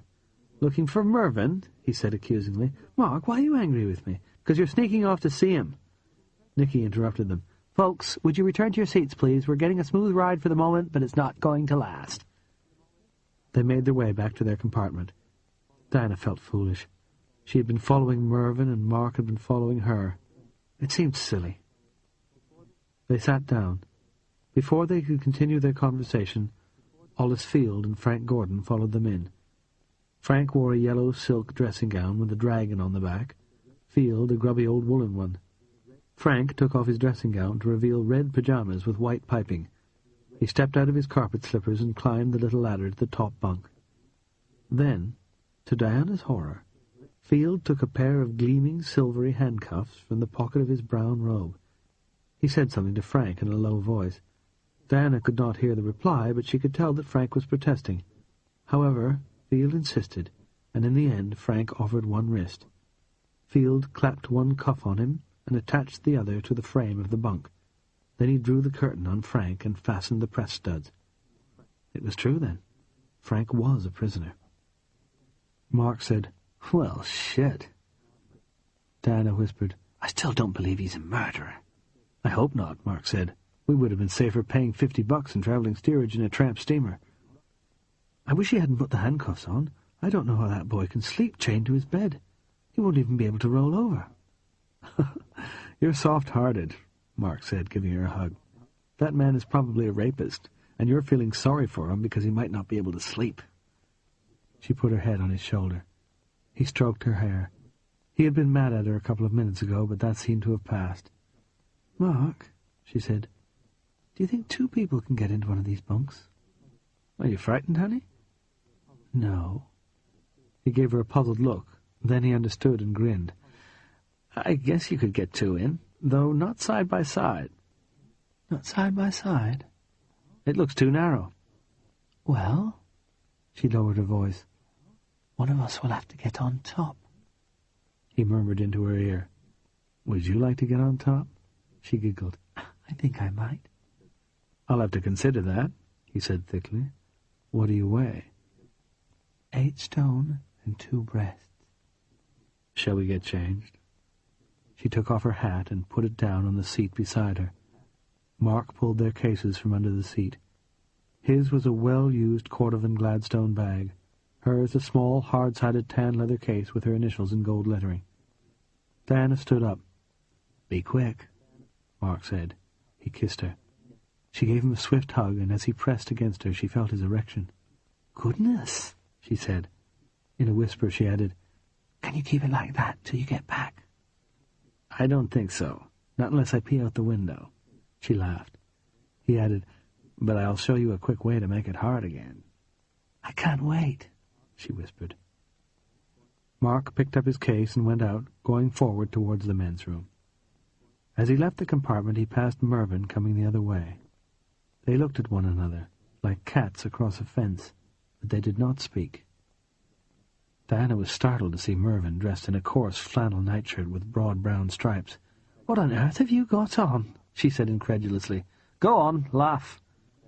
"Looking for Mervyn?" he said accusingly. "Mark, why are you angry with me? Because you're sneaking off to see him." Nicky interrupted them. "Folks, would you return to your seats, please? We're getting a smooth ride for the moment, but it's not going to last." They made their way back to their compartment. Diana felt foolish. She had been following Mervyn, and Mark had been following her. It seemed silly. They sat down. Before they could continue their conversation, Hollis Field and Frank Gordon followed them in. Frank wore a yellow silk dressing gown with a dragon on the back, Field a grubby old woolen one. Frank took off his dressing gown to reveal red pyjamas with white piping. He stepped out of his carpet slippers and climbed the little ladder to the top bunk. Then, to Diana's horror, Field took a pair of gleaming silvery handcuffs from the pocket of his brown robe. He said something to Frank in a low voice. Diana could not hear the reply, but she could tell that Frank was protesting. However, Field insisted, and in the end Frank offered one wrist. Field clapped one cuff on him and attached the other to the frame of the bunk. Then he drew the curtain on Frank and fastened the press studs. It was true, then. Frank was a prisoner. Mark said, "Well, shit." Diana whispered, "I still don't believe he's a murderer." "I hope not," Mark said. "We would have been safer paying $50 and travelling steerage in a tramp steamer." "I wish he hadn't put the handcuffs on. I don't know how that boy can sleep chained to his bed. He won't even be able to roll over." "You're soft-hearted," Mark said, giving her a hug. "That man is probably a rapist, and you're feeling sorry for him because he might not be able to sleep." She put her head on his shoulder. He stroked her hair. He had been mad at her a couple of minutes ago, but that seemed to have passed. "Mark," she said, "do you think two people can get into one of these bunks?" "Are you frightened, honey?" "No." He gave her a puzzled look. Then he understood and grinned. "I guess you could get two in, though not side by side." "Not side by side?" "It looks too narrow." "Well," she lowered her voice, "one of us will have to get on top." He murmured into her ear, "Would you like to get on top?" She giggled. "I think I might." "I'll have to consider that," he said thickly. "What do you weigh?" 8 stone and 2 breasts. "Shall we get changed?" She took off her hat and put it down on the seat beside her. Mark pulled their cases from under the seat. His was a well-used Cordovan Gladstone bag. Hers a small, hard-sided tan leather case with her initials in gold lettering. Diana stood up. "Be quick," Mark said. He kissed her. She gave him a swift hug, and as he pressed against her, she felt his erection. "Goodness," she said. In a whisper she added, "Can you keep it like that till you get back?" "I don't think so. Not unless I pee out the window." She laughed. He added, "But I'll show you a quick way to make it hard again." "I can't wait," she whispered. Mark picked up his case and went out, going forward towards the men's room. As he left the compartment, he passed Mervyn coming the other way. They looked at one another, like cats across a fence, but they did not speak. Diana was startled to see Mervyn dressed in a coarse flannel nightshirt with broad brown stripes. "What on earth have you got on?" she said incredulously. "Go on, laugh,"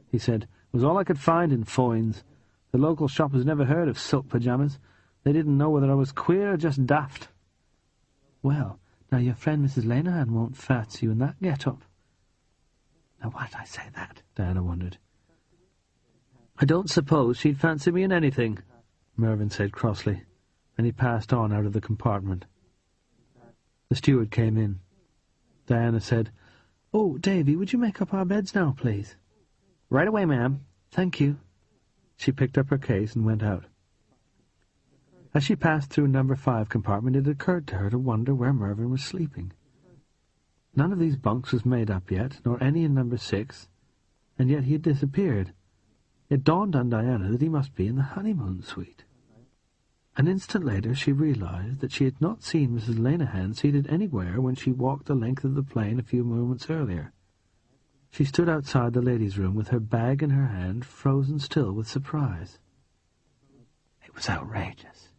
he said. "It was all I could find in Foynes. The local shoppers never heard of silk pyjamas. They didn't know whether I was queer or just daft." "Well, now your friend Mrs. Lenihan won't fancy you in that get-up." Now why did I say that? Diana wondered. "I don't suppose she'd fancy me in anything," Mervyn said crossly, and he passed on out of the compartment. The steward came in. Diana said, "Oh, Davy, would you make up our beds now, please?" "Right away, ma'am. Thank you." She picked up her case and went out. As she passed through number 5 compartment, it occurred to her to wonder where Mervyn was sleeping. None of these bunks was made up yet, nor any in number 6, and yet he had disappeared. It dawned on Diana that he must be in the honeymoon suite. An instant later she realized that she had not seen Mrs. Lenehan seated anywhere when she walked the length of the plane a few moments earlier. She stood outside the ladies' room with her bag in her hand, frozen still with surprise. It was outrageous.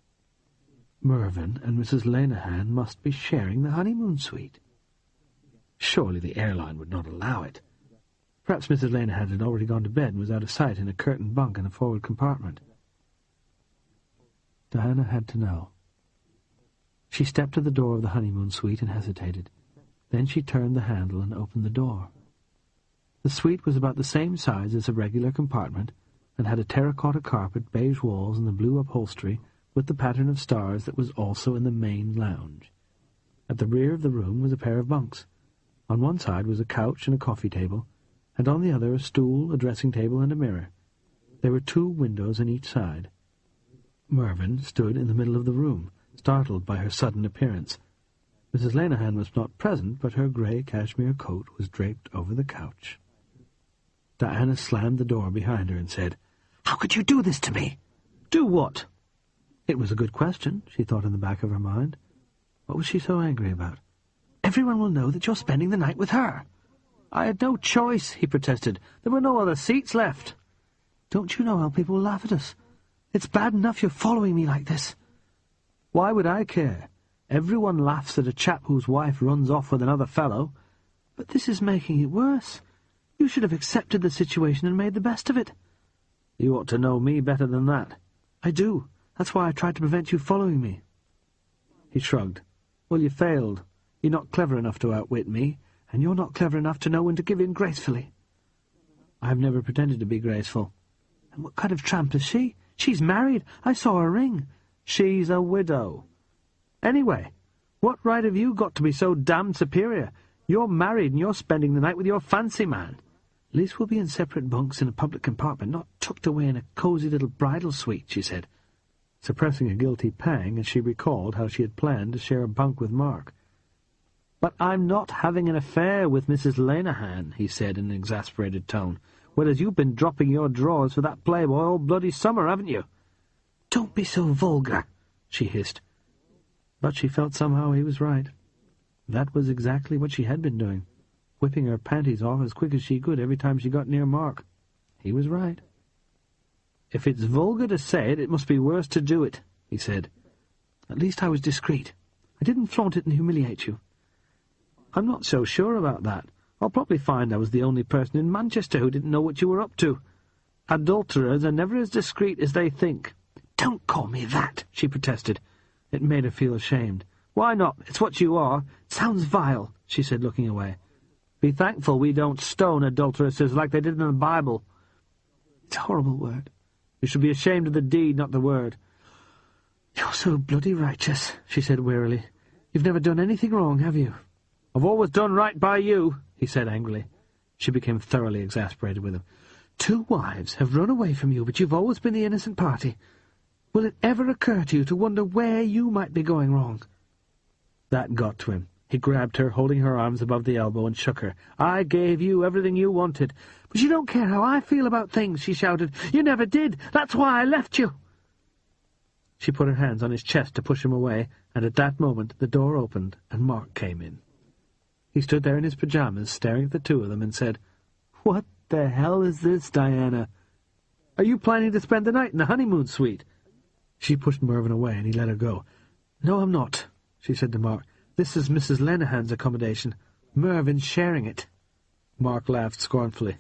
Mervyn and Mrs. Lenehan must be sharing the honeymoon suite. Surely the airline would not allow it. Perhaps Mrs. Lenehan had already gone to bed and was out of sight in a curtained bunk in a forward compartment. Diana had to know. She stepped to the door of the honeymoon suite and hesitated. Then she turned the handle and opened the door. The suite was about the same size as a regular compartment, and had a terracotta carpet, beige walls, and the blue upholstery, with the pattern of stars that was also in the main lounge. At the rear of the room was a pair of bunks. On one side was a couch and a coffee table, and on the other a stool, a dressing table, and a mirror. There were 2 windows on each side. Mervyn stood in the middle of the room, startled by her sudden appearance. Mrs. Lenehan was not present, but her grey cashmere coat was draped over the couch. Diana slammed the door behind her and said, "How could you do this to me?" "Do what?" It was a good question, she thought in the back of her mind. What was she so angry about? "Everyone will know that you're spending the night with her." "I had no choice," he protested. "There were no other seats left." "Don't you know how people will laugh at us? It's bad enough you're following me like this." "Why would I care? Everyone laughs at a chap whose wife runs off with another fellow." "But this is making it worse. You should have accepted the situation and made the best of it." "You ought to know me better than that." "I do. That's why I tried to prevent you following me." He shrugged. "Well, you failed. You're not clever enough to outwit me, and you're not clever enough to know when to give in gracefully." "I've never pretended to be graceful." "And what kind of tramp is she? She's married. I saw her ring." "She's a widow." "Anyway, what right have you got to be so damned superior? You're married and you're spending the night with your fancy man." "At least we'll be in separate bunks in a public compartment, not tucked away in a cosy little bridal suite," she said, suppressing a guilty pang as she recalled how she had planned to share a bunk with Mark. "But I'm not having an affair with Mrs. Lenehan," he said in an exasperated tone, "whereas you've been dropping your drawers for that playboy all bloody summer, haven't you?" "Don't be so vulgar," she hissed. But she felt somehow he was right. That was exactly what she had been doing, whipping her panties off as quick as she could every time she got near Mark. He was right. "If it's vulgar to say it, it must be worse to do it," he said. "At least I was discreet. I didn't flaunt it and humiliate you." "I'm not so sure about that. I'll probably find I was the only person in Manchester who didn't know what you were up to. Adulterers are never as discreet as they think." "Don't call me that," she protested. It made her feel ashamed. "Why not? It's what you are." "It sounds vile," she said, looking away. "Be thankful we don't stone adulteresses like they did in the Bible." "It's a horrible word." "You should be ashamed of the deed, not the word." "You're so bloody righteous," she said wearily. "You've never done anything wrong, have you?" "I've always done right by you," he said angrily. She became thoroughly exasperated with him. "2 wives have run away from you, but you've always been the innocent party. Will it ever occur to you to wonder where you might be going wrong?" That got to him. He grabbed her, holding her arms above the elbow, and shook her. "I gave you everything you wanted." "But you don't care how I feel about things," she shouted. "You never did. That's why I left you." She put her hands on his chest to push him away, and at that moment the door opened and Mark came in. He stood there in his pyjamas, staring at the 2 of them, and said, "What the hell is this, Diana? Are you planning to spend the night in the honeymoon suite?" She pushed Mervyn away, and he let her go. "No, I'm not," she said to Mark. "This is Mrs. Lenehan's accommodation. Mervyn's sharing it." Mark laughed scornfully.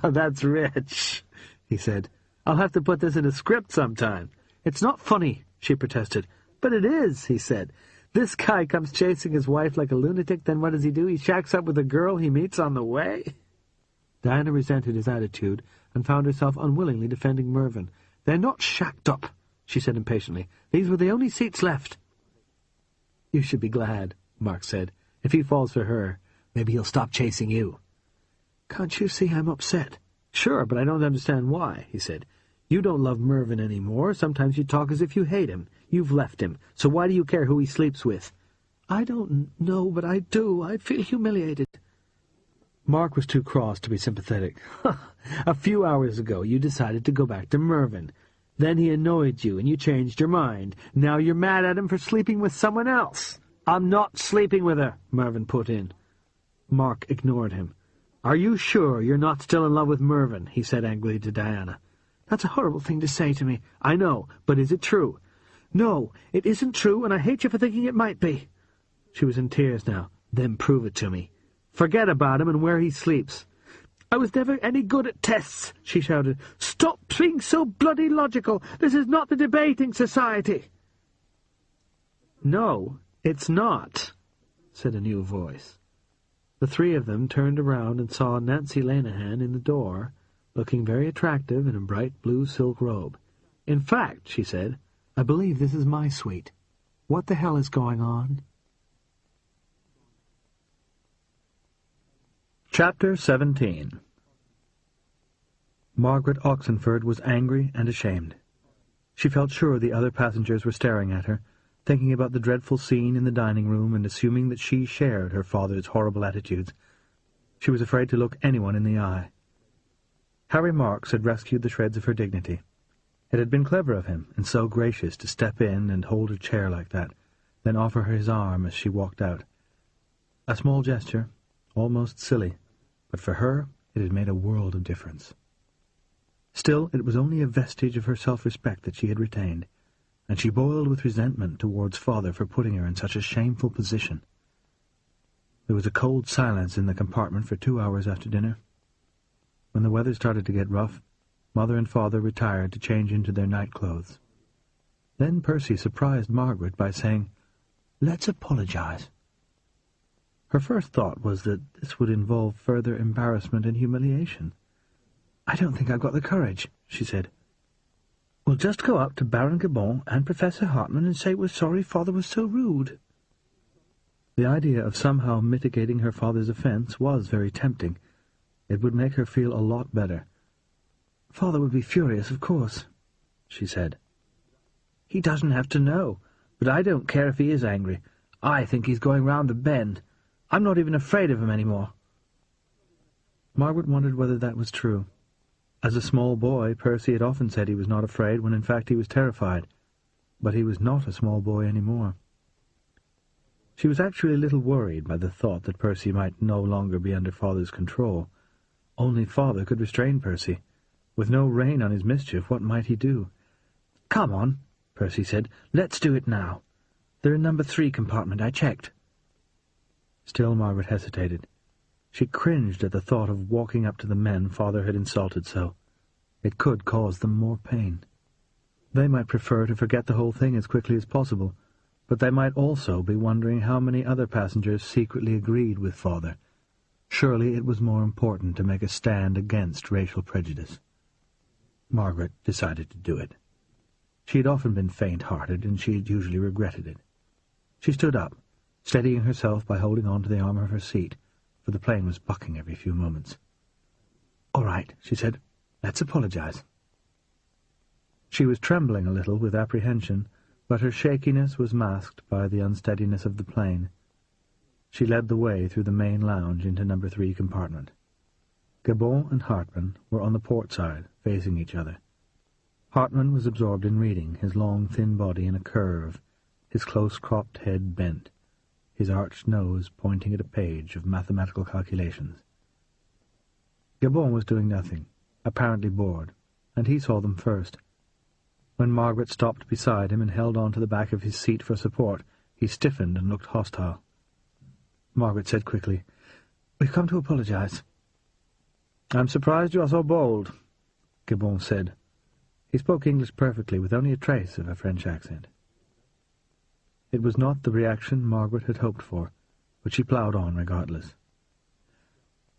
"Oh, that's rich," he said. "I'll have to put this in a script sometime." "It's not funny," she protested. "But it is," he said. "This guy comes chasing his wife like a lunatic, then what does he do? He shacks up with a girl he meets on the way." Diana resented his attitude and found herself unwillingly defending Mervyn. "They're not shacked up," she said impatiently. "These were the only seats left." "You should be glad," Mark said. "If he falls for her, maybe he'll stop chasing you." "Can't you see I'm upset?" "Sure, but I don't understand why," he said. "You don't love Mervyn any more. Sometimes you talk as if you hate him. You've left him, so why do you care who he sleeps with?" "I don't know, but I do. I feel humiliated." Mark was too cross to be sympathetic. "A few hours ago you decided to go back to Mervyn. Then he annoyed you, and you changed your mind. Now you're mad at him for sleeping with someone else." "I'm not sleeping with her," Mervyn put in. Mark ignored him. "Are you sure you're not still in love with Mervyn?" he said angrily to Diana. "That's a horrible thing to say to me." "I know, but is it true?" "No, it isn't true, and I hate you for thinking it might be." She was in tears now. "Then prove it to me. Forget about him and where he sleeps." "I was never any good at tests," she shouted. "Stop being so bloody logical. This is not the debating society." "No, it's not," said a new voice. The three of them turned around and saw Nancy Lenihan in the door, looking very attractive in a bright blue silk robe. "In fact," she said, "I believe this is my suite. What the hell is going on?" Chapter 17. Margaret Oxenford was angry and ashamed. She felt sure the other passengers were staring at her, thinking about the dreadful scene in the dining-room and assuming that she shared her father's horrible attitudes. She was afraid to look anyone in the eye. Harry Marks had rescued the shreds of her dignity. It had been clever of him, and so gracious, to step in and hold her chair like that, then offer her his arm as she walked out. A small gesture, almost silly, but for her it had made a world of difference. Still, it was only a vestige of her self-respect that she had retained, and she boiled with resentment towards father for putting her in such a shameful position. There was a cold silence in the compartment for 2 hours after dinner. When the weather started to get rough, mother and father retired to change into their night clothes. Then Percy surprised Margaret by saying, "Let's apologize." Her first thought was that this would involve further embarrassment and humiliation. "I don't think I've got the courage," she said. "We'll just go up to Baron Gabon and Professor Hartman and say we're sorry father was so rude." The idea of somehow mitigating her father's offence was very tempting. It would make her feel a lot better. "Father would be furious, of course," she said. "He doesn't have to know, but I don't care if he is angry. I think he's going round the bend. I'm not even afraid of him anymore." Margaret wondered whether that was true. As a small boy, Percy had often said he was not afraid when in fact he was terrified. But he was not a small boy any more. She was actually a little worried by the thought that Percy might no longer be under father's control. Only father could restrain Percy. With no rein on his mischief, what might he do? "Come on," Percy said. "Let's do it now. They're in number 3 compartment. I checked." Still Margaret hesitated. She cringed at the thought of walking up to the men father had insulted so. It could cause them more pain. They might prefer to forget the whole thing as quickly as possible, but they might also be wondering how many other passengers secretly agreed with father. Surely it was more important to make a stand against racial prejudice. Margaret decided to do it. She had often been faint-hearted, and she had usually regretted it. She stood up, steadying herself by holding on to the arm of her seat, for the plane was bucking every few moments. "All right," she said. "Let's apologize." She was trembling a little with apprehension, but her shakiness was masked by the unsteadiness of the plane. She led the way through the main lounge into number 3 compartment. Gabon and Hartman were on the port side, facing each other. Hartman was absorbed in reading, his long, thin body in a curve, his close-cropped head bent, his arched nose pointing at a page of mathematical calculations. Gabon was doing nothing, apparently bored, and he saw them first. When Margaret stopped beside him and held on to the back of his seat for support, he stiffened and looked hostile. Margaret said quickly, "We've come to apologize." "I'm surprised you are so bold," Gabon said. He spoke English perfectly, with only a trace of a French accent. It was not the reaction Margaret had hoped for, but she ploughed on regardless.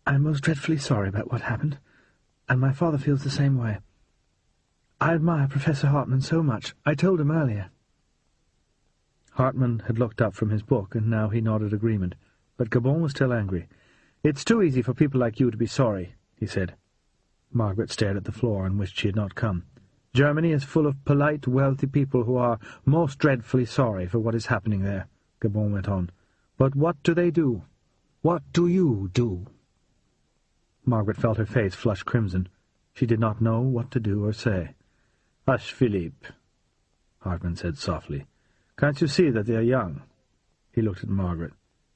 "I'm most dreadfully sorry about what happened, and my father feels the same way. I admire Professor Hartman so much. I told him earlier." Hartman had looked up from his book, and now he nodded agreement, but Gabon was still angry. "It's too easy for people like you to be sorry," he said. Margaret stared at the floor and wished she had not come. "Germany is full of polite, wealthy people who are most dreadfully sorry for what is happening there," Gabon went on. "But what do they do? What do you do?" Margaret felt her face flush crimson. She did not know what to do or say. "Hush, Philippe," Hartmann said softly. "Can't you see that they are young?" He looked at Margaret.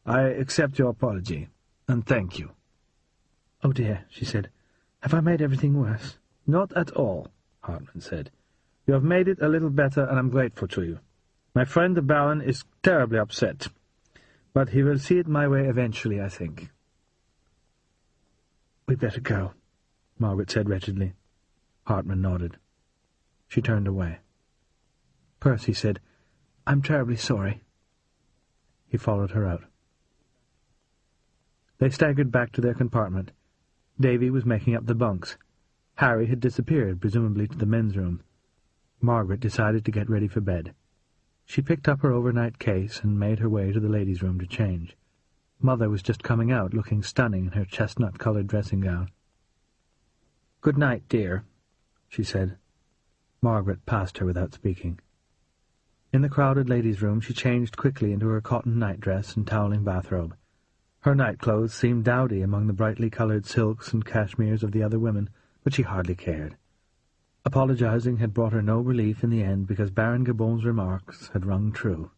"I accept your apology, and thank you." "Oh dear," she said. "Have I made everything worse?" "Not at all," Hartmann said. "You have made it a little better, and I'm grateful to you. My friend the Baron is terribly upset, but he will see it my way eventually, I think." "We'd better go," Margaret said wretchedly. Hartmann nodded. She turned away. "Percy said, 'I'm terribly sorry.'" He followed her out. They staggered back to their compartment. Davy was making up the bunks. Harry had disappeared, presumably to the men's room. Margaret decided to get ready for bed. She picked up her overnight case and made her way to the ladies' room to change. Mother was just coming out, looking stunning in her chestnut-coloured dressing gown. "Good night, dear," she said. Margaret passed her without speaking. In the crowded ladies' room she changed quickly into her cotton nightdress and toweling bathrobe. Her nightclothes seemed dowdy among the brightly coloured silks and cashmeres of the other women, but she hardly cared. Apologizing had brought her no relief in the end because Baron Gabon's remarks had rung true.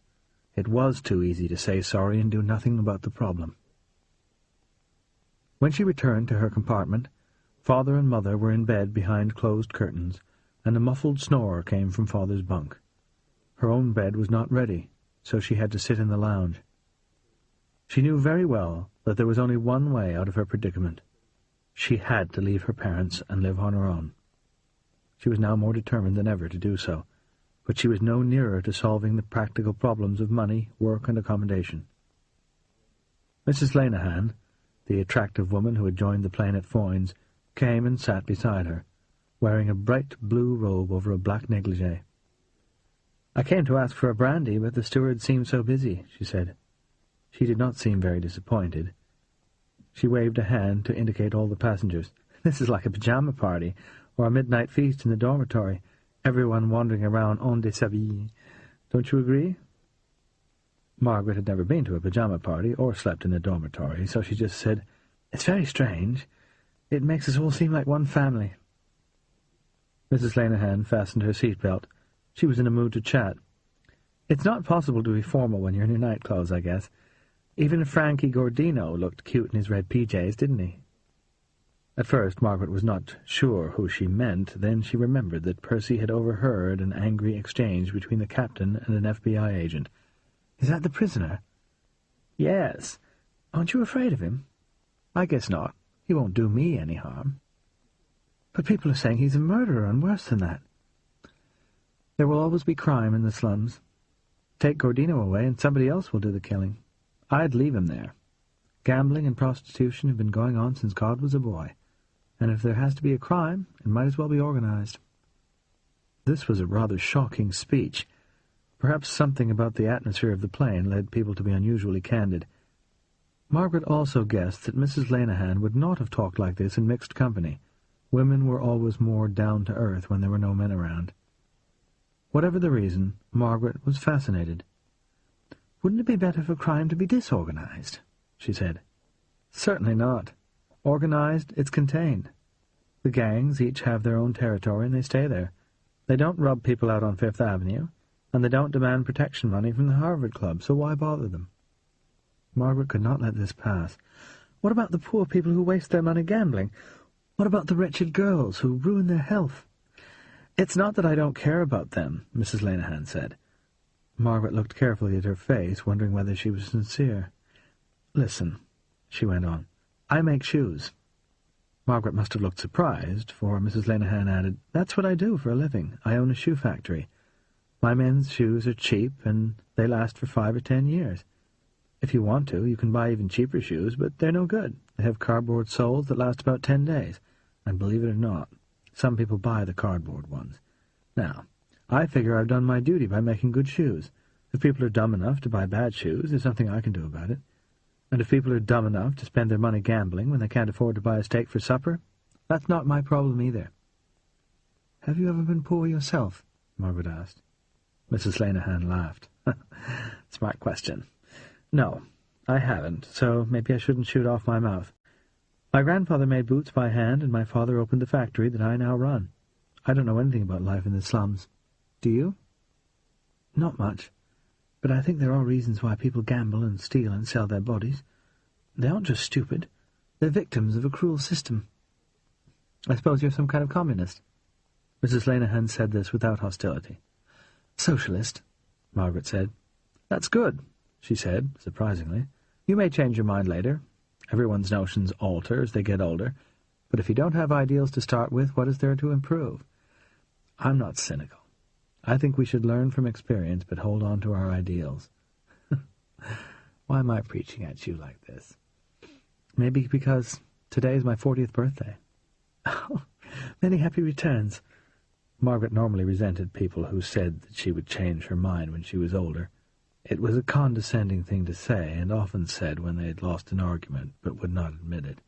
It was too easy to say sorry and do nothing about the problem. When she returned to her compartment, Father and Mother were in bed behind closed curtains, and a muffled snore came from Father's bunk. Her own bed was not ready, so she had to sit in the lounge. She knew very well that there was only one way out of her predicament. She had to leave her parents and live on her own. She was now more determined than ever to do so, but she was no nearer to solving the practical problems of money, work, and accommodation. Mrs. Lenihan, the attractive woman who had joined the plane at Foynes, came and sat beside her, wearing a bright blue robe over a black negligee. "I came to ask for a brandy, but the steward seemed so busy," she said. She did not seem very disappointed. She waved a hand to indicate all the passengers. "This is like a pajama party, or a midnight feast in the dormitory, everyone wandering around en déshabillé. Don't you agree?" Margaret had never been to a pajama party or slept in a dormitory, so she just said, "It's very strange. It makes us all seem like one family." Mrs. Lenihan fastened her seat-belt. She was in a mood to chat. "It's not possible to be formal when you're in your nightclothes, I guess. Even Frankie Gordino looked cute in his red PJs, didn't he?" At first Margaret was not sure who she meant. Then she remembered that Percy had overheard an angry exchange between the captain and an FBI agent. "Is that the prisoner?" "Yes. Aren't you afraid of him?" "I guess not. He won't do me any harm." "But people are saying he's a murderer, and worse than that." "There will always be crime in the slums. Take Gordino away, and somebody else will do the killing. I'd leave him there. Gambling and prostitution have been going on since God was a boy, and if there has to be a crime, it might as well be organized." This was a rather shocking speech. Perhaps something about the atmosphere of the plane led people to be unusually candid. Margaret also guessed that Mrs. Lenihan would not have talked like this in mixed company. Women were always more down-to-earth when there were no men around. Whatever the reason, Margaret was fascinated. "Wouldn't it be better for crime to be disorganized?" she said. "Certainly not. Organized, it's contained. The gangs each have their own territory, and they stay there. They don't rub people out on Fifth Avenue, and they don't demand protection money from the Harvard Club, so why bother them?" Margaret could not let this pass. "What about the poor people who waste their money gambling? What about the wretched girls who ruin their health?" "It's not that I don't care about them," Mrs. Lenihan said. Margaret looked carefully at her face, wondering whether she was sincere. "Listen," she went on, "I make shoes." Margaret must have looked surprised, for Mrs. Lenihan added, "That's what I do for a living. I own a shoe factory. My men's shoes are cheap, and they last for 5 or 10 years. If you want to, you can buy even cheaper shoes, but they're no good. They have cardboard soles that last about 10 days, and believe it or not, some people buy the cardboard ones. Now, I figure I've done my duty by making good shoes. If people are dumb enough to buy bad shoes, there's nothing I can do about it. And if people are dumb enough to spend their money gambling when they can't afford to buy a steak for supper, That's not my problem either. Have you ever been poor yourself? Margaret asked. Mrs. Lenihan laughed. Smart question. No, I haven't, so maybe I shouldn't shoot off my mouth. My grandfather made boots by hand, and my father opened the factory that I now run. I don't know anything about life in the slums. Do you? Not much, but I think there are reasons why people gamble and steal and sell their bodies. They aren't just stupid. They're victims of a cruel system. I suppose you're some kind of communist. Mrs. Lenihan said this without hostility. Socialist, Margaret said. That's good, she said, surprisingly. You may change your mind later. Everyone's notions alter as they get older. But if you don't have ideals to start with, what is there to improve? I'm not cynical. I think we should learn from experience, but hold on to our ideals. Why am I preaching at you like this? Maybe because today is my 40th birthday. Oh, many happy returns. Margaret normally resented people who said that she would change her mind when she was older. It was a condescending thing to say, and often said when they had lost an argument, but would not admit it.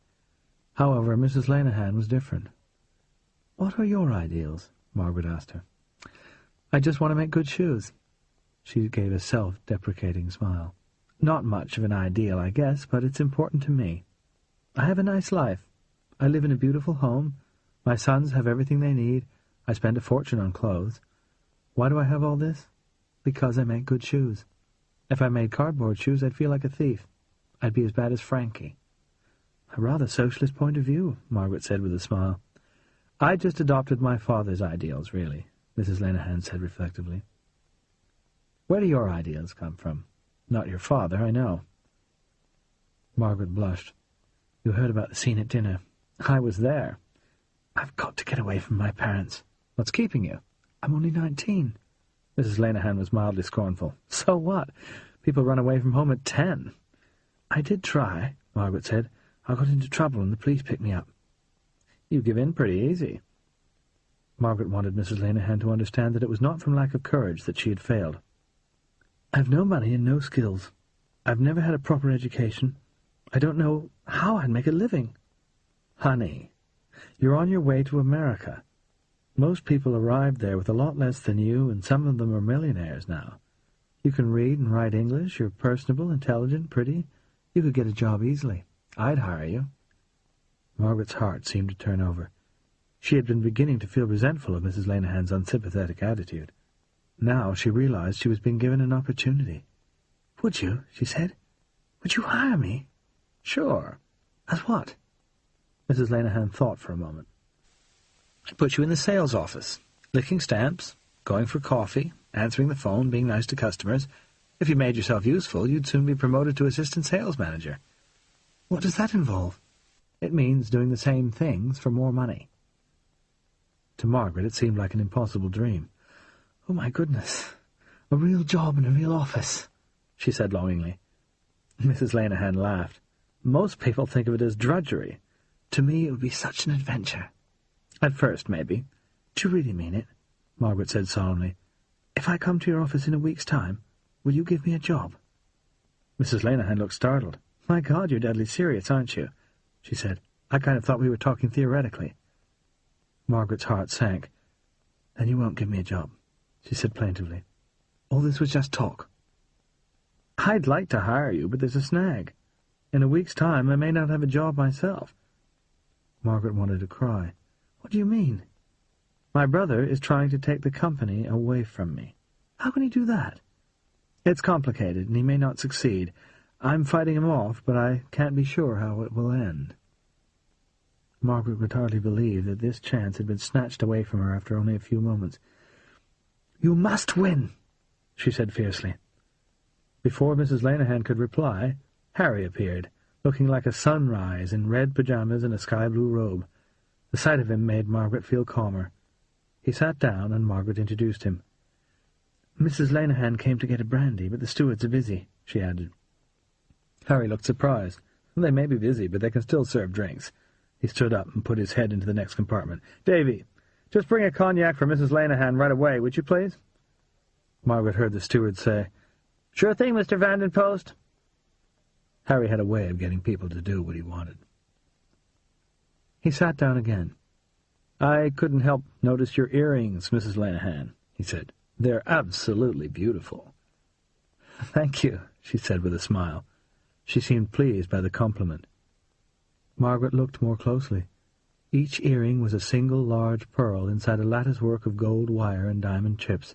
However, Mrs. Lenihan was different. What are your ideals? Margaret asked her. I just want to make good shoes. She gave a self-deprecating smile. Not much of an ideal, I guess, but it's important to me. I have a nice life. I live in a beautiful home. My sons have everything they need. I spend a fortune on clothes. Why do I have all this? Because I make good shoes. If I made cardboard shoes, I'd feel like a thief. I'd be as bad as Frankie. A rather socialist point of view, Margaret said with a smile. I just adopted my father's ideals, really, Mrs. Lenihan said reflectively. Where do your ideals come from? Not your father, I know. Margaret blushed. You heard about the scene at dinner. I was there. I've got to get away from my parents. What's keeping you? I'm only 19. Mrs. Lenihan was mildly scornful. So what? People run away from home at 10. I did try, Margaret said. I got into trouble and the police picked me up. You give in pretty easy. Margaret wanted Mrs. Lenihan to understand that it was not from lack of courage that she had failed. I've no money and no skills. I've never had a proper education. I don't know how I'd make a living. Honey, you're on your way to America. Most people arrived there with a lot less than you, and some of them are millionaires now. You can read and write English, you're personable, intelligent, pretty. You could get a job easily. I'd hire you. Margaret's heart seemed to turn over. She had been beginning to feel resentful of Mrs. Lenihan's unsympathetic attitude. Now she realized she was being given an opportunity. Would you? She said. Would you hire me? Sure. As what? Mrs. Lenihan thought for a moment. I'd put you in the sales office, licking stamps, going for coffee, answering the phone, being nice to customers. If you made yourself useful, you'd soon be promoted to assistant sales manager. What does that involve? It means doing the same things for more money. To Margaret it seemed like an impossible dream. Oh, my goodness, a real job in a real office, she said longingly. Mrs. Lenihan laughed. Most people think of it as drudgery. To me it would be such an adventure. At first, maybe. Do you really mean it? Margaret said solemnly. If I come to your office in a week's time, will you give me a job? Mrs. Lenihan looked startled. My God, you're deadly serious, aren't you? She said. I kind of thought we were talking theoretically. Margaret's heart sank. Then you won't give me a job, she said plaintively. All this was just talk. I'd like to hire you, but there's a snag. In a week's time, I may not have a job myself. Margaret wanted to cry. What do you mean? My brother is trying to take the company away from me. How can he do that? It's complicated, and he may not succeed. I'm fighting him off, but I can't be sure how it will end. Margaret could hardly believe that this chance had been snatched away from her after only a few moments. You must win, she said fiercely. Before Mrs. Lenihan could reply, Harry appeared, looking like a sunrise in red pajamas and a sky-blue robe. The sight of him made Margaret feel calmer. He sat down, and Margaret introduced him. Mrs. Lenihan came to get a brandy, but the stewards are busy, she added. Harry looked surprised. They may be busy, but they can still serve drinks. He stood up and put his head into the next compartment. Davy, just bring a cognac for Mrs. Lenihan right away, would you please? Margaret heard the steward say, Sure thing, Mr. Vandenpost. Harry had a way of getting people to do what he wanted. He sat down again. "I couldn't help notice your earrings, Mrs. Lenehan," he said. "They're absolutely beautiful." "Thank you," she said with a smile. She seemed pleased by the compliment. Margaret looked more closely. Each earring was a single large pearl inside a lattice-work of gold wire and diamond chips.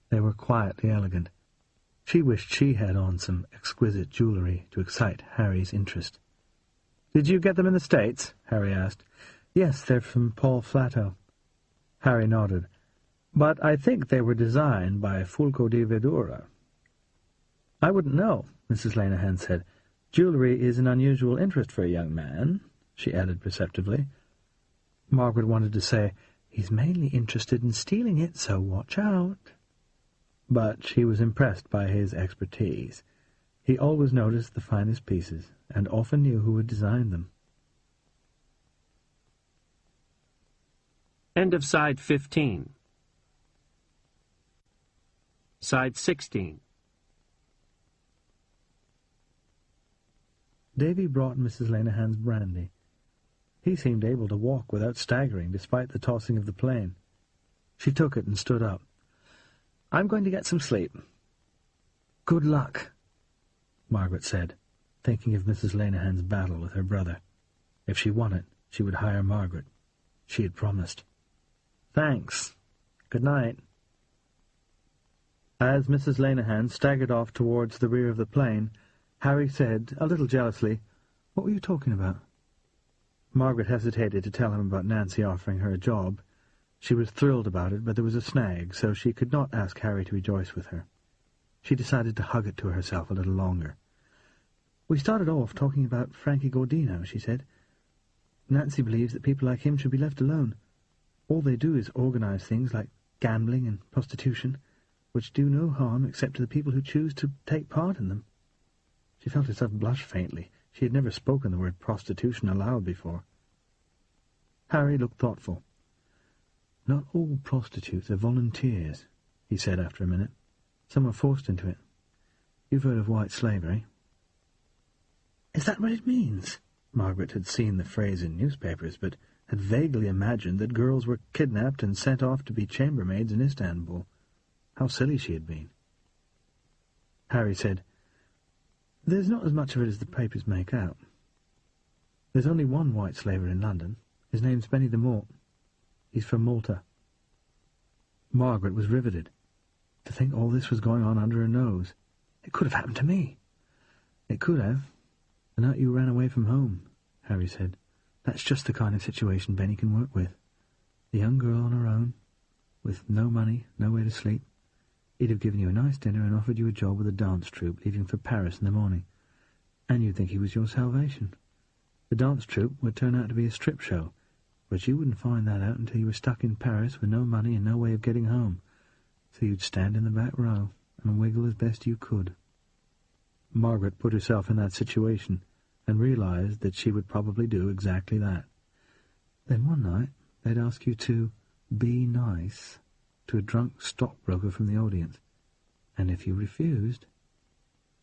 They were quietly elegant. She wished she had on some exquisite jewellery to excite Harry's interest. "Did you get them in the States?" Harry asked. "Yes, they're from Paul Flatto." Harry nodded. "But I think they were designed by Fulco di Vedura." "I wouldn't know," Mrs. Lenehan said. "Jewellery is an unusual interest for a young man," she added perceptively. Margaret wanted to say, "He's mainly interested in stealing it, so watch out." But she was impressed by his expertise. He always noticed the finest pieces, and often knew who had designed them. End of Side 15. Side 16. Davy brought Mrs. Lenehan's brandy. He seemed able to walk without staggering, despite the tossing of the plane. She took it and stood up. "I'm going to get some sleep." "Good luck," Margaret said, thinking of Mrs. Lenehan's battle with her brother. If she won it, she would hire Margaret. She had promised. "Thanks. Good night." As Mrs. Lenehan staggered off towards the rear of the plane, Harry said, a little jealously, "What were you talking about?" Margaret hesitated to tell him about Nancy offering her a job. She was thrilled about it, but there was a snag, so she could not ask Harry to rejoice with her. She decided to hug it to herself a little longer. "We started off talking about Frankie Gordino," she said. "Nancy believes that people like him should be left alone. All they do is organize things like gambling and prostitution, which do no harm except to the people who choose to take part in them." She felt herself blush faintly. She had never spoken the word prostitution aloud before. Harry looked thoughtful. "Not all prostitutes are volunteers," he said after a minute. "Some are forced into it. You've heard of white slavery." "Is that what it means?" Margaret had seen the phrase in newspapers, but had vaguely imagined that girls were kidnapped and sent off to be chambermaids in Istanbul. How silly she had been. Harry said, "There's not as much of it as the papers make out. There's only one white slaver in London. His name's Benny de Mort. He's from Malta." Margaret was riveted. To think all this was going on under her nose. "It could have happened to me." "It could have. The night you ran away from home," Harry said. "That's just the kind of situation Benny can work with. A young girl on her own, with no money, nowhere to sleep. He'd have given you a nice dinner and offered you a job with a dance troupe, leaving for Paris in the morning. And you'd think he was your salvation. The dance troupe would turn out to be a strip show, but you wouldn't find that out until you were stuck in Paris with no money and no way of getting home. So you'd stand in the back row and wiggle as best you could." Margaret put herself in that situation and realized that she would probably do exactly that. Then one night they'd ask you to be nice to a drunk stockbroker from the audience, and if you refused,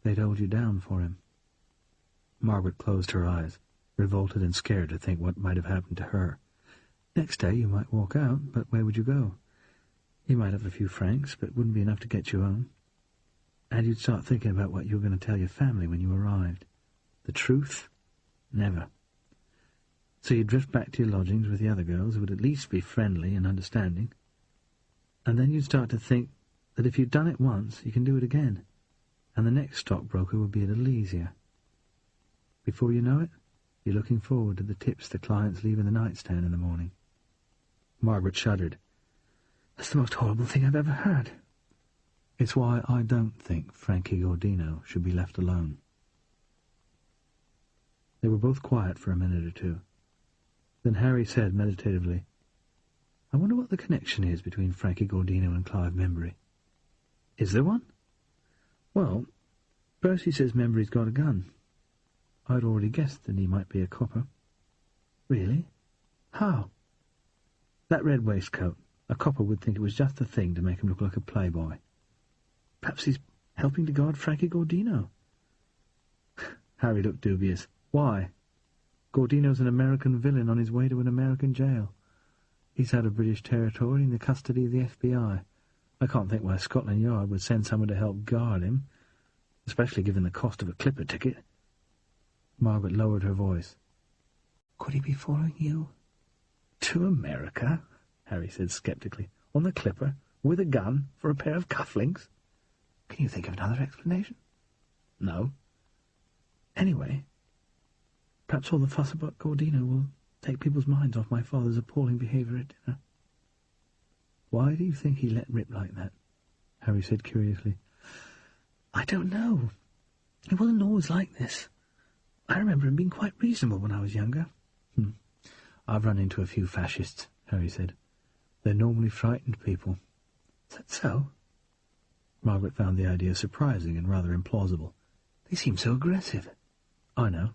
they'd hold you down for him. Margaret closed her eyes, revolted and scared to think what might have happened to her. Next day you might walk out, but where would you go? You might have a few francs, but it wouldn't be enough to get you home. And you'd start thinking about what you were going to tell your family when you arrived. The truth? Never. So you'd drift back to your lodgings with the other girls, who would at least be friendly and understanding. And then you'd start to think that if you'd done it once, you can do it again, and the next stockbroker would be a little easier. Before you know it, you're looking forward to the tips the clients leave in the nightstand in the morning. Margaret shuddered. "That's the most horrible thing I've ever heard." "It's why I don't think Frankie Gordino should be left alone." They were both quiet for a minute or two. Then Harry said meditatively, "I wonder what the connection is between Frankie Gordino and Clive Membry." "Is there one?" "Well, Percy says Membry's got a gun. I'd already guessed that he might be a copper." "Really? How?" "That red waistcoat. A copper would think it was just the thing to make him look like a playboy." "Perhaps he's helping to guard Frankie Gordino." Harry looked dubious. "Why?" Gordino's an American villain on his way to an American jail. He's out of British territory in the custody of the FBI. I can't think why Scotland Yard would send someone to help guard him, especially given the cost of a Clipper ticket. Margaret lowered her voice. Could he be following you? To America? Harry said sceptically. On the Clipper? With a gun? For a pair of cufflinks? Can you think of another explanation? No. Anyway, perhaps all the fuss about Gordino will take people's minds off my father's appalling behaviour at dinner. Why do you think he let rip like that? Harry said curiously. I don't know. He wasn't always like this. I remember him being quite reasonable when I was younger. I've run into a few fascists, Harry said. They're normally frightened people. Is that so? Margaret found the idea surprising and rather implausible. They seem so aggressive. I know.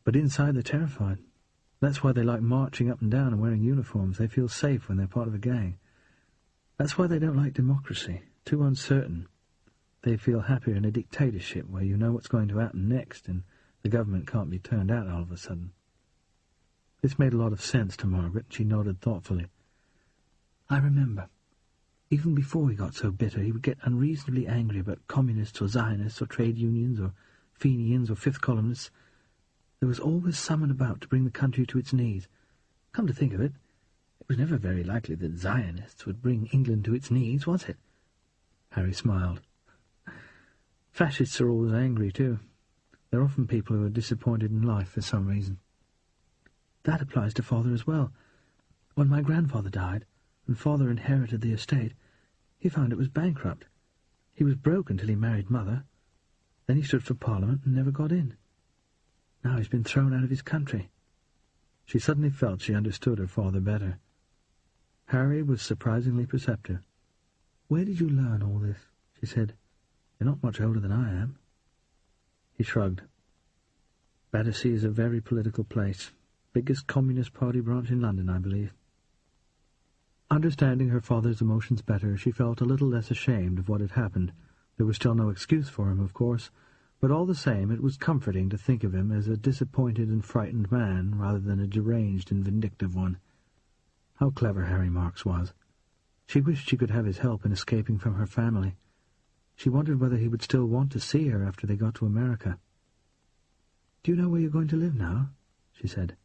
But inside they're terrified. That's why they like marching up and down and wearing uniforms. They feel safe when they're part of a gang. That's why they don't like democracy. Too uncertain. They feel happier in a dictatorship where you know what's going to happen next and the government can't be turned out all of a sudden. This made a lot of sense to Margaret, and she nodded thoughtfully. I remember. Even before he got so bitter, he would get unreasonably angry about communists or Zionists or trade unions or Fenians or fifth columnists. There was always someone about to bring the country to its knees. Come to think of it, it was never very likely that Zionists would bring England to its knees, was it? Harry smiled. Fascists are always angry, too. They're often people who are disappointed in life for some reason. That applies to Father as well. When my grandfather died, and Father inherited the estate, he found it was bankrupt. He was broke until he married Mother. Then he stood for Parliament and never got in. Now he's been thrown out of his country. She suddenly felt she understood her father better. Harry was surprisingly perceptive. Where did you learn all this? She said. You're not much older than I am. He shrugged. Battersea is a very political place. Biggest Communist Party branch in London, I believe. Understanding her father's emotions better, she felt a little less ashamed of what had happened. There was still no excuse for him, of course, but all the same it was comforting to think of him as a disappointed and frightened man rather than a deranged and vindictive one. How clever Harry Marks was. She wished she could have his help in escaping from her family. She wondered whether he would still want to see her after they got to America. Do you know where you're going to live now? She said.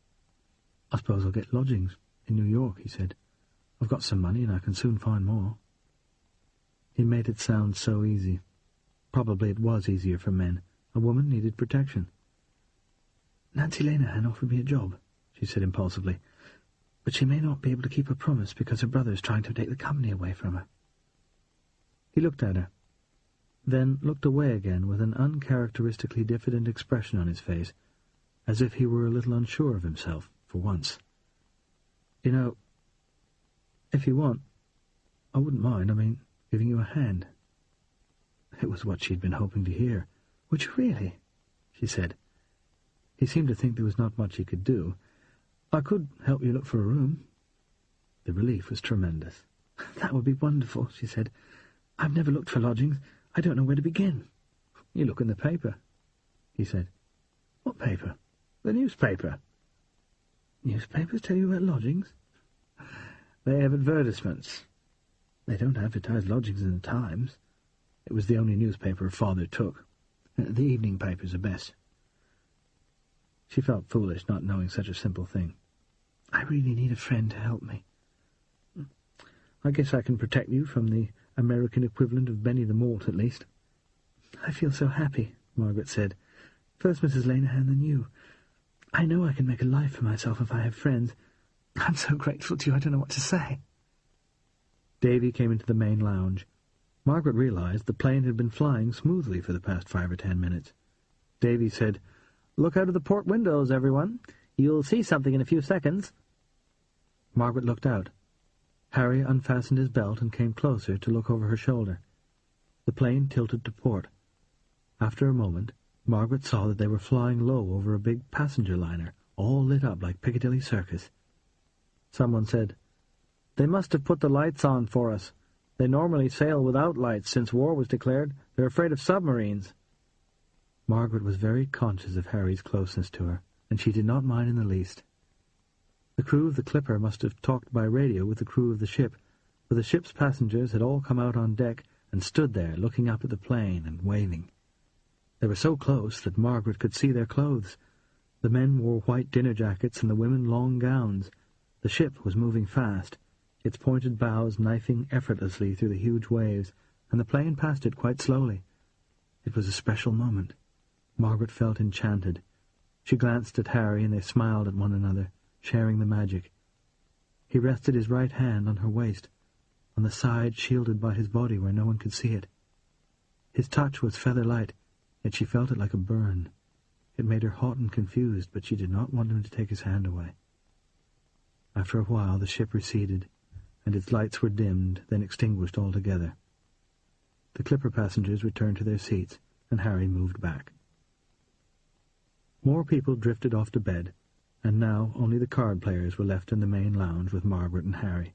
I suppose I'll get lodgings in New York, he said. I've got some money and I can soon find more. He made it sound so easy. Probably it was easier for men. A woman needed protection. Nancy Lenihan offered me a job, she said impulsively, but she may not be able to keep her promise because her brother is trying to take the company away from her. He looked at her, then looked away again with an uncharacteristically diffident expression on his face, as if he were a little unsure of himself, for once. You know, if you want, I wouldn't mind, giving you a hand. It was what she'd been hoping to hear. Would you really? She said. He seemed to think there was not much he could do. I could help you look for a room. The relief was tremendous. That would be wonderful, she said. I've never looked for lodgings. I don't know where to begin. You look in the paper, he said. What paper? The newspaper. Newspapers tell you about lodgings? They have advertisements. They don't advertise lodgings in the Times. It was the only newspaper Father took. The evening papers are best. She felt foolish not knowing such a simple thing. I really need a friend to help me. I guess I can protect you from the American equivalent of Benny the Malt, at least. I feel so happy, Margaret said. First Mrs. Lenihan, then you. I know I can make a life for myself if I have friends. I'm so grateful to you, I don't know what to say. Davy came into the main lounge. Margaret realized the plane had been flying smoothly for the past 5 or 10 minutes. Davy said, Look out of the port windows, everyone. You'll see something in a few seconds. Margaret looked out. Harry unfastened his belt and came closer to look over her shoulder. The plane tilted to port. After a moment, Margaret saw that they were flying low over a big passenger liner, all lit up like Piccadilly Circus. Someone said, They must have put the lights on for us. They normally sail without lights since war was declared. They're afraid of submarines. Margaret was very conscious of Harry's closeness to her. and she did not mind in the least. The crew of the Clipper must have talked by radio with the crew of the ship, for the ship's passengers had all come out on deck and stood there looking up at the plane and waving. They were so close that Margaret could see their clothes. The men wore white dinner jackets and the women long gowns. The ship was moving fast, its pointed bows knifing effortlessly through the huge waves, and the plane passed it quite slowly. It was a special moment. Margaret felt enchanted. She glanced at Harry, and they smiled at one another, sharing the magic. He rested his right hand on her waist, on the side shielded by his body where no one could see it. His touch was feather-light, yet she felt it like a burn. It made her hot and confused, but she did not want him to take his hand away. After a while the ship receded, and its lights were dimmed, then extinguished altogether. The Clipper passengers returned to their seats, and Harry moved back. More people drifted off to bed, and now only the card players were left in the main lounge with Margaret and Harry.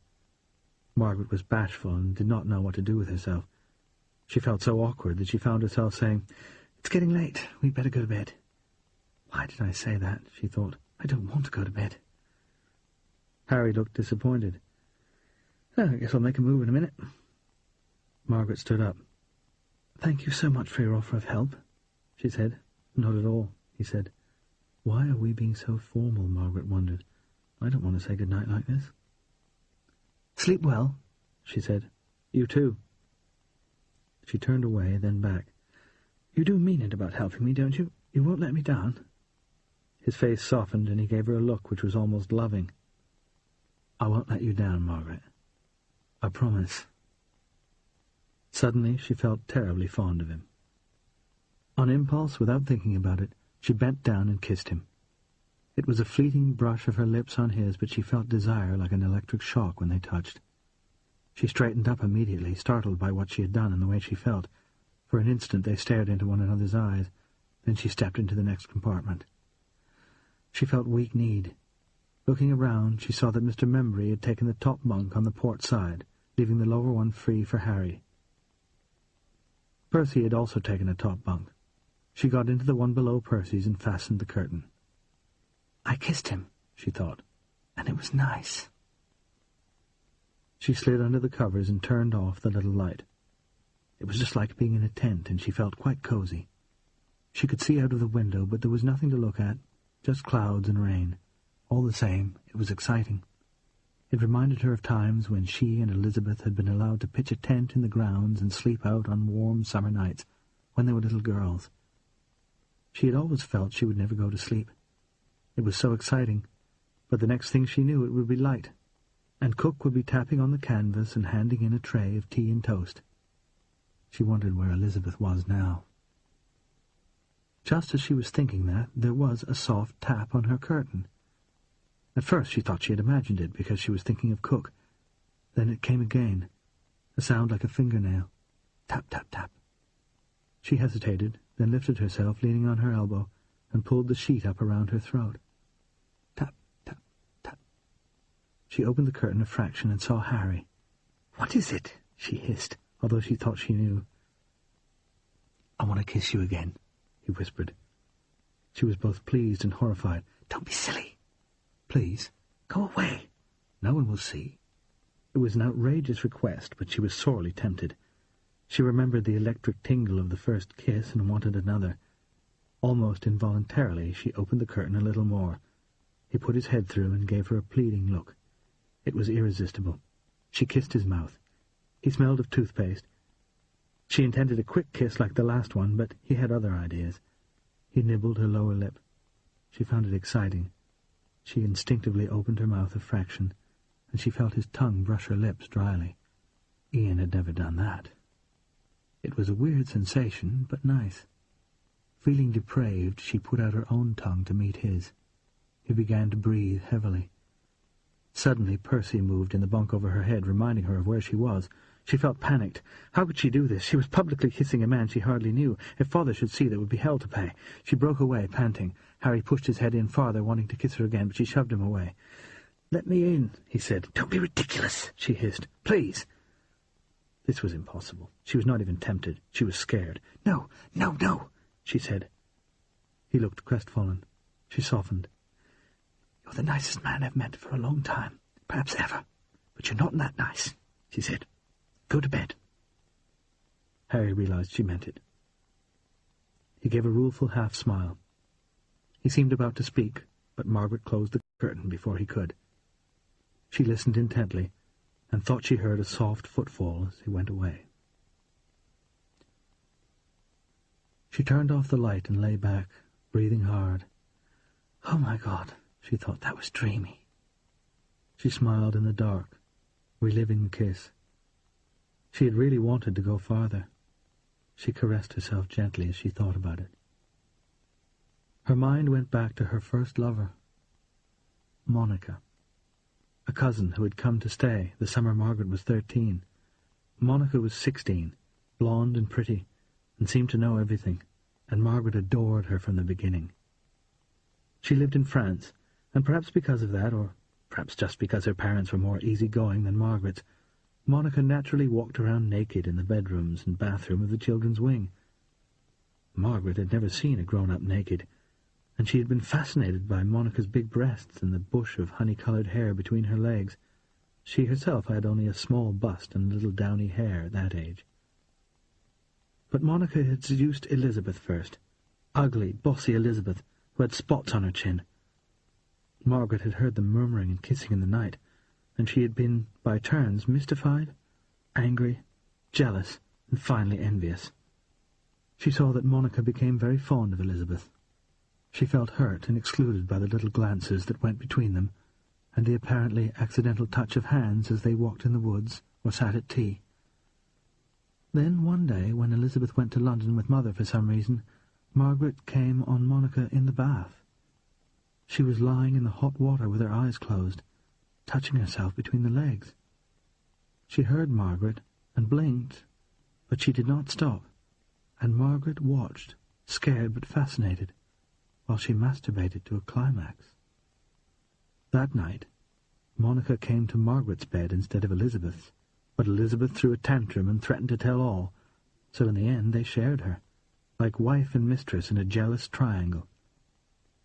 Margaret was bashful and did not know what to do with herself. She felt so awkward that she found herself saying, "It's getting late. We'd better go to bed." "Why did I say that?" she thought. "I don't want to go to bed." Harry looked disappointed. "I guess I'll make a move in a minute." Margaret stood up. "Thank you so much for your offer of help," she said. "Not at all," he said. "Why are we being so formal?" Margaret wondered. "I don't want to say good night like this." "Sleep well," she said. "You too." She turned away, then back. "You do mean it about helping me, don't you? You won't let me down?" His face softened, and he gave her a look which was almost loving. "I won't let you down, Margaret. I promise." Suddenly she felt terribly fond of him. On impulse, without thinking about it, she bent down and kissed him. It was a fleeting brush of her lips on his, but she felt desire like an electric shock when they touched. She straightened up immediately, startled by what she had done and the way she felt. For an instant they stared into one another's eyes. Then she stepped into the next compartment. She felt weak-kneed. Looking around, she saw that Mr. Membury had taken the top bunk on the port side, leaving the lower one free for Harry. Percy had also taken a top bunk. She got into the one below Percy's and fastened the curtain. "I kissed him," she thought, "and it was nice." She slid under the covers and turned off the little light. It was just like being in a tent, and she felt quite cozy. She could see out of the window, but there was nothing to look at, just clouds and rain. All the same, it was exciting. It reminded her of times when she and Elizabeth had been allowed to pitch a tent in the grounds and sleep out on warm summer nights, when they were little girls. She had always felt she would never go to sleep. It was so exciting, but the next thing she knew it would be light, and Cook would be tapping on the canvas and handing in a tray of tea and toast. She wondered where Elizabeth was now. Just as she was thinking that, there was a soft tap on her curtain. At first she thought she had imagined it because she was thinking of Cook. Then it came again, a sound like a fingernail. Tap, tap, tap. She hesitated, then lifted herself, leaning on her elbow, and pulled the sheet up around her throat. Tap, tap, tap. She opened the curtain a fraction and saw Harry. "What is it?" she hissed, although she thought she knew. "I want to kiss you again," he whispered. She was both pleased and horrified. "Don't be silly." "Please, go away. No one will see." It was an outrageous request, but she was sorely tempted. She remembered the electric tingle of the first kiss and wanted another. Almost involuntarily she opened the curtain a little more. He put his head through and gave her a pleading look. It was irresistible. She kissed his mouth. He smelled of toothpaste. She intended a quick kiss like the last one, but he had other ideas. He nibbled her lower lip. She found it exciting. She instinctively opened her mouth a fraction, and she felt his tongue brush her lips dryly. Ian had never done that. It was a weird sensation, but nice. Feeling depraved, she put out her own tongue to meet his. He began to breathe heavily. Suddenly Percy moved in the bunk over her head, reminding her of where she was. She felt panicked. How could she do this? She was publicly kissing a man she hardly knew. If Father should see, there would be hell to pay. She broke away, panting. Harry pushed his head in farther, wanting to kiss her again, but she shoved him away. "Let me in," he said. "Don't be ridiculous," she hissed. "Please." This was impossible. She was not even tempted. She was scared. "No, no, no," she said. He looked crestfallen. She softened. "You're the nicest man I've met for a long time, perhaps ever. But you're not that nice," she said. "Go to bed." Harry realized she meant it. He gave a rueful half-smile. He seemed about to speak, but Margaret closed the curtain before he could. She listened intently, and thought she heard a soft footfall as he went away. She turned off the light and lay back, breathing hard. "Oh, my God," she thought, "that was dreamy." She smiled in the dark, reliving the kiss. She had really wanted to go farther. She caressed herself gently as she thought about it. Her mind went back to her first lover, Monica, a cousin who had come to stay the summer Margaret was 13. Monica was 16, blonde and pretty, and seemed to know everything, and Margaret adored her from the beginning. She lived in France, and perhaps because of that, or perhaps just because her parents were more easygoing than Margaret's, Monica naturally walked around naked in the bedrooms and bathroom of the children's wing. Margaret had never seen a grown-up naked, and she had been fascinated by Monica's big breasts and the bush of honey-coloured hair between her legs. She herself had only a small bust and little downy hair at that age. But Monica had seduced Elizabeth first, ugly, bossy Elizabeth, who had spots on her chin. Margaret had heard them murmuring and kissing in the night, and she had been, by turns, mystified, angry, jealous, and finally envious. She saw that Monica became very fond of Elizabeth. She felt hurt and excluded by the little glances that went between them, and the apparently accidental touch of hands as they walked in the woods or sat at tea. Then one day, when Elizabeth went to London with Mother for some reason, Margaret came on Monica in the bath. She was lying in the hot water with her eyes closed, touching herself between the legs. She heard Margaret and blinked, but she did not stop, and Margaret watched, scared but fascinated, while she masturbated to a climax. That night, Monica came to Margaret's bed instead of Elizabeth's, but Elizabeth threw a tantrum and threatened to tell all, so in the end they shared her, like wife and mistress in a jealous triangle.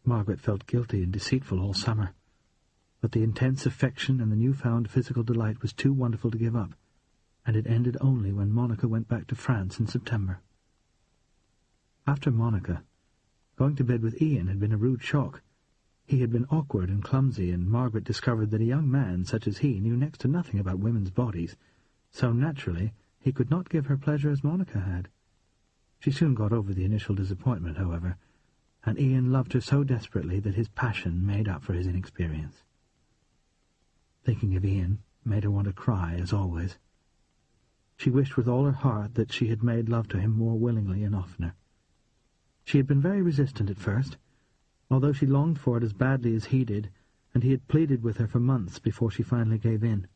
Margaret felt guilty and deceitful all summer, but the intense affection and the newfound physical delight was too wonderful to give up, and it ended only when Monica went back to France in September. After Monica, going to bed with Ian had been a rude shock. He had been awkward and clumsy, and Margaret discovered that a young man such as he knew next to nothing about women's bodies, so naturally he could not give her pleasure as Monica had. She soon got over the initial disappointment, however, and Ian loved her so desperately that his passion made up for his inexperience. Thinking of Ian made her want to cry, as always. She wished with all her heart that she had made love to him more willingly and oftener. She had been very resistant at first, although she longed for it as badly as he did, and he had pleaded with her for months before she finally gave in.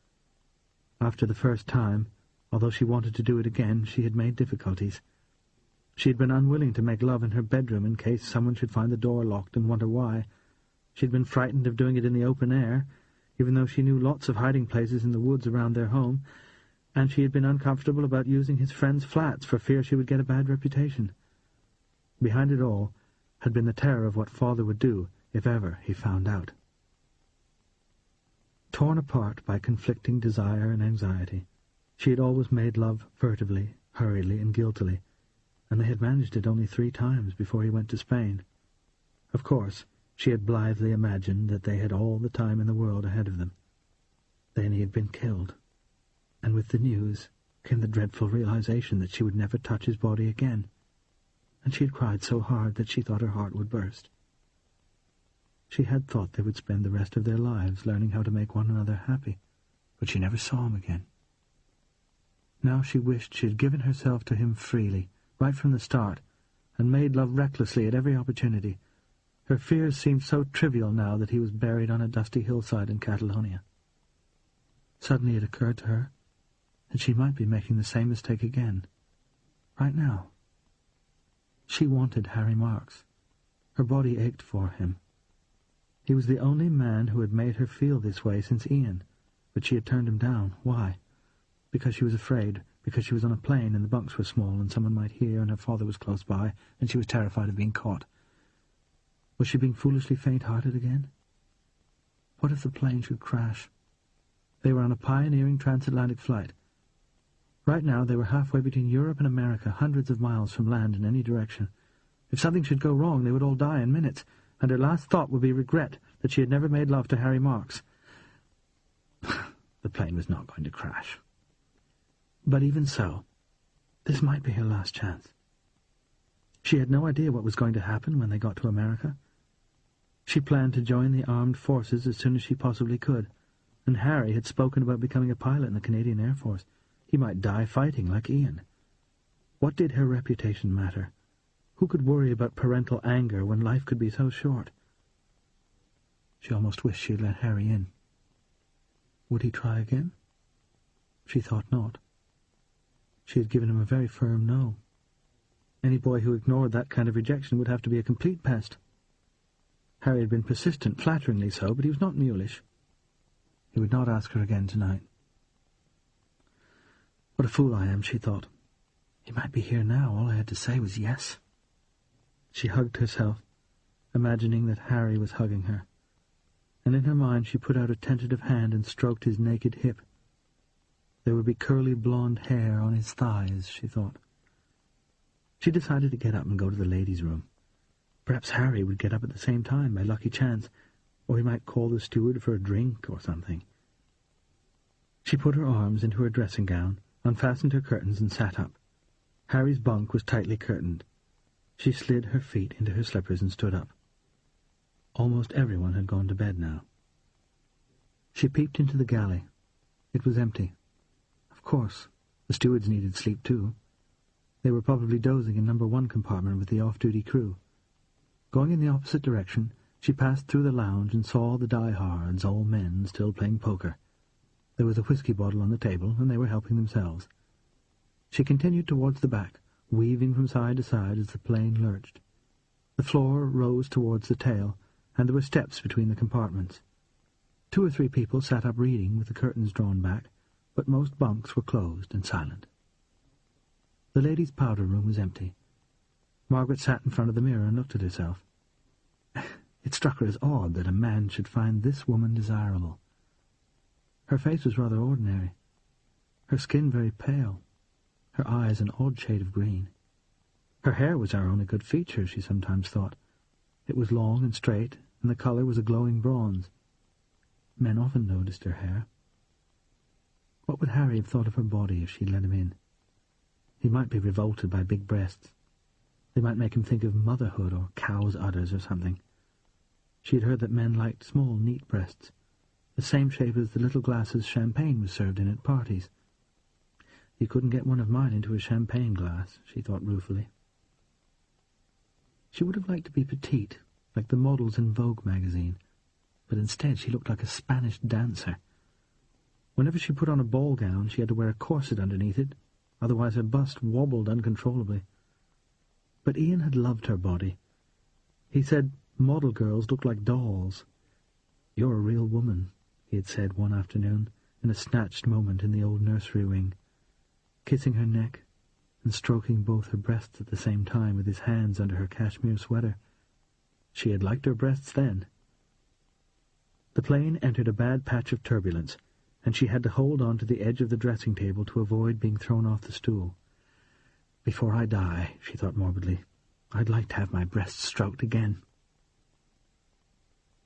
After the first time, although she wanted to do it again, she had made difficulties. She had been unwilling to make love in her bedroom in case someone should find the door locked and wonder why. She had been frightened of doing it in the open air, even though she knew lots of hiding places in the woods around their home, and she had been uncomfortable about using his friends' flats for fear she would get a bad reputation. Behind it all had been the terror of what Father would do if ever he found out. Torn apart by conflicting desire and anxiety, she had always made love furtively, hurriedly, and guiltily, and they had managed it only 3 times before he went to Spain. Of course, she had blithely imagined that they had all the time in the world ahead of them. Then he had been killed, and with the news came the dreadful realization that she would never touch his body again, and she had cried so hard that she thought her heart would burst. She had thought they would spend the rest of their lives learning how to make one another happy, but she never saw him again. Now she wished she had given herself to him freely, right from the start, and made love recklessly at every opportunity. Her fears seemed so trivial now that he was buried on a dusty hillside in Catalonia. Suddenly it occurred to her that she might be making the same mistake again, right now. She wanted Harry Marks. Her body ached for him. He was the only man who had made her feel this way since Ian, but she had turned him down. Why? Because she was afraid, because she was on a plane and the bunks were small and someone might hear and her father was close by and she was terrified of being caught. Was she being foolishly faint-hearted again? What if the plane should crash? They were on a pioneering transatlantic flight. Right now they were halfway between Europe and America, hundreds of miles from land in any direction. If something should go wrong, they would all die in minutes, and her last thought would be regret that she had never made love to Harry Marks. The plane was not going to crash. But even so, this might be her last chance. She had no idea what was going to happen when they got to America. She planned to join the armed forces as soon as she possibly could, and Harry had spoken about becoming a pilot in the Canadian Air Force. He might die fighting like Ian. What did her reputation matter? Who could worry about parental anger when life could be so short? She almost wished she had let Harry in. Would he try again? She thought not. She had given him a very firm no. Any boy who ignored that kind of rejection would have to be a complete pest. Harry had been persistent, flatteringly so, but he was not mulish. He would not ask her again tonight. What a fool I am, she thought. He might be here now. All I had to say was yes. She hugged herself, imagining that Harry was hugging her, and in her mind she put out a tentative hand and stroked his naked hip. There would be curly blonde hair on his thighs, she thought. She decided to get up and go to the ladies' room. Perhaps Harry would get up at the same time, by lucky chance, or he might call the steward for a drink or something. She put her arms into her dressing gown, unfastened her curtains, and sat up. Harry's bunk was tightly curtained. She slid her feet into her slippers and stood up. Almost everyone had gone to bed now. She peeped into the galley. It was empty. Of course, the stewards needed sleep too. They were probably dozing in number 1 compartment with the off-duty crew. Going in the opposite direction, she passed through the lounge and saw the diehards, all men, still playing poker. There was a whiskey bottle on the table, and they were helping themselves. She continued towards the back, weaving from side to side as the plane lurched. The floor rose towards the tail, and there were steps between the compartments. 2 or 3 people sat up reading with the curtains drawn back, but most bunks were closed and silent. The ladies' powder room was empty. Margaret sat in front of the mirror and looked at herself. It struck her as odd that a man should find this woman desirable. Her face was rather ordinary, her skin very pale, her eyes an odd shade of green. Her hair was her only good feature, she sometimes thought. It was long and straight, and the colour was a glowing bronze. Men often noticed her hair. What would Harry have thought of her body if she'd let him in? He might be revolted by big breasts. They might make him think of motherhood or cow's udders or something. She had heard that men liked small, neat breasts, the same shape as the little glasses champagne was served in at parties. You couldn't get one of mine into a champagne glass, she thought ruefully. She would have liked to be petite, like the models in Vogue magazine, but instead she looked like a Spanish dancer. Whenever she put on a ball gown, she had to wear a corset underneath it, otherwise her bust wobbled uncontrollably. But Ian had loved her body. He said model girls looked like dolls. "You're a real woman," he had said one afternoon, in a snatched moment in the old nursery wing, kissing her neck and stroking both her breasts at the same time with his hands under her cashmere sweater. She had liked her breasts then. The plane entered a bad patch of turbulence, and she had to hold on to the edge of the dressing table to avoid being thrown off the stool. Before I die, she thought morbidly, I'd like to have my breasts stroked again.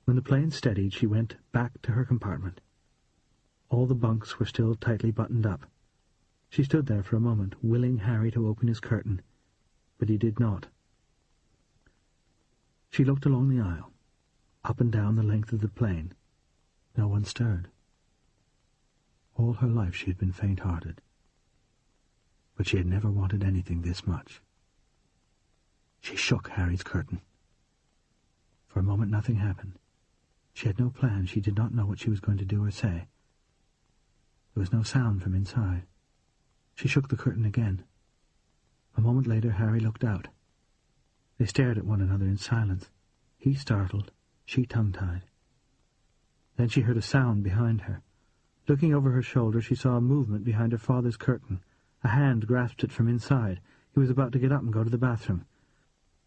When the plane steadied, she went back to her compartment. All the bunks were still tightly buttoned up. She stood there for a moment, willing Harry to open his curtain, but he did not. She looked along the aisle, up and down the length of the plane. No one stirred. All her life she had been faint-hearted, but she had never wanted anything this much. She shook Harry's curtain. For a moment nothing happened. She had no plan. She did not know what she was going to do or say. There was no sound from inside. She shook the curtain again. A moment later Harry looked out. They stared at one another in silence. He startled, she tongue-tied. Then she heard a sound behind her. Looking over her shoulder, she saw a movement behind her father's curtain. A hand grasped it from inside. He was about to get up and go to the bathroom.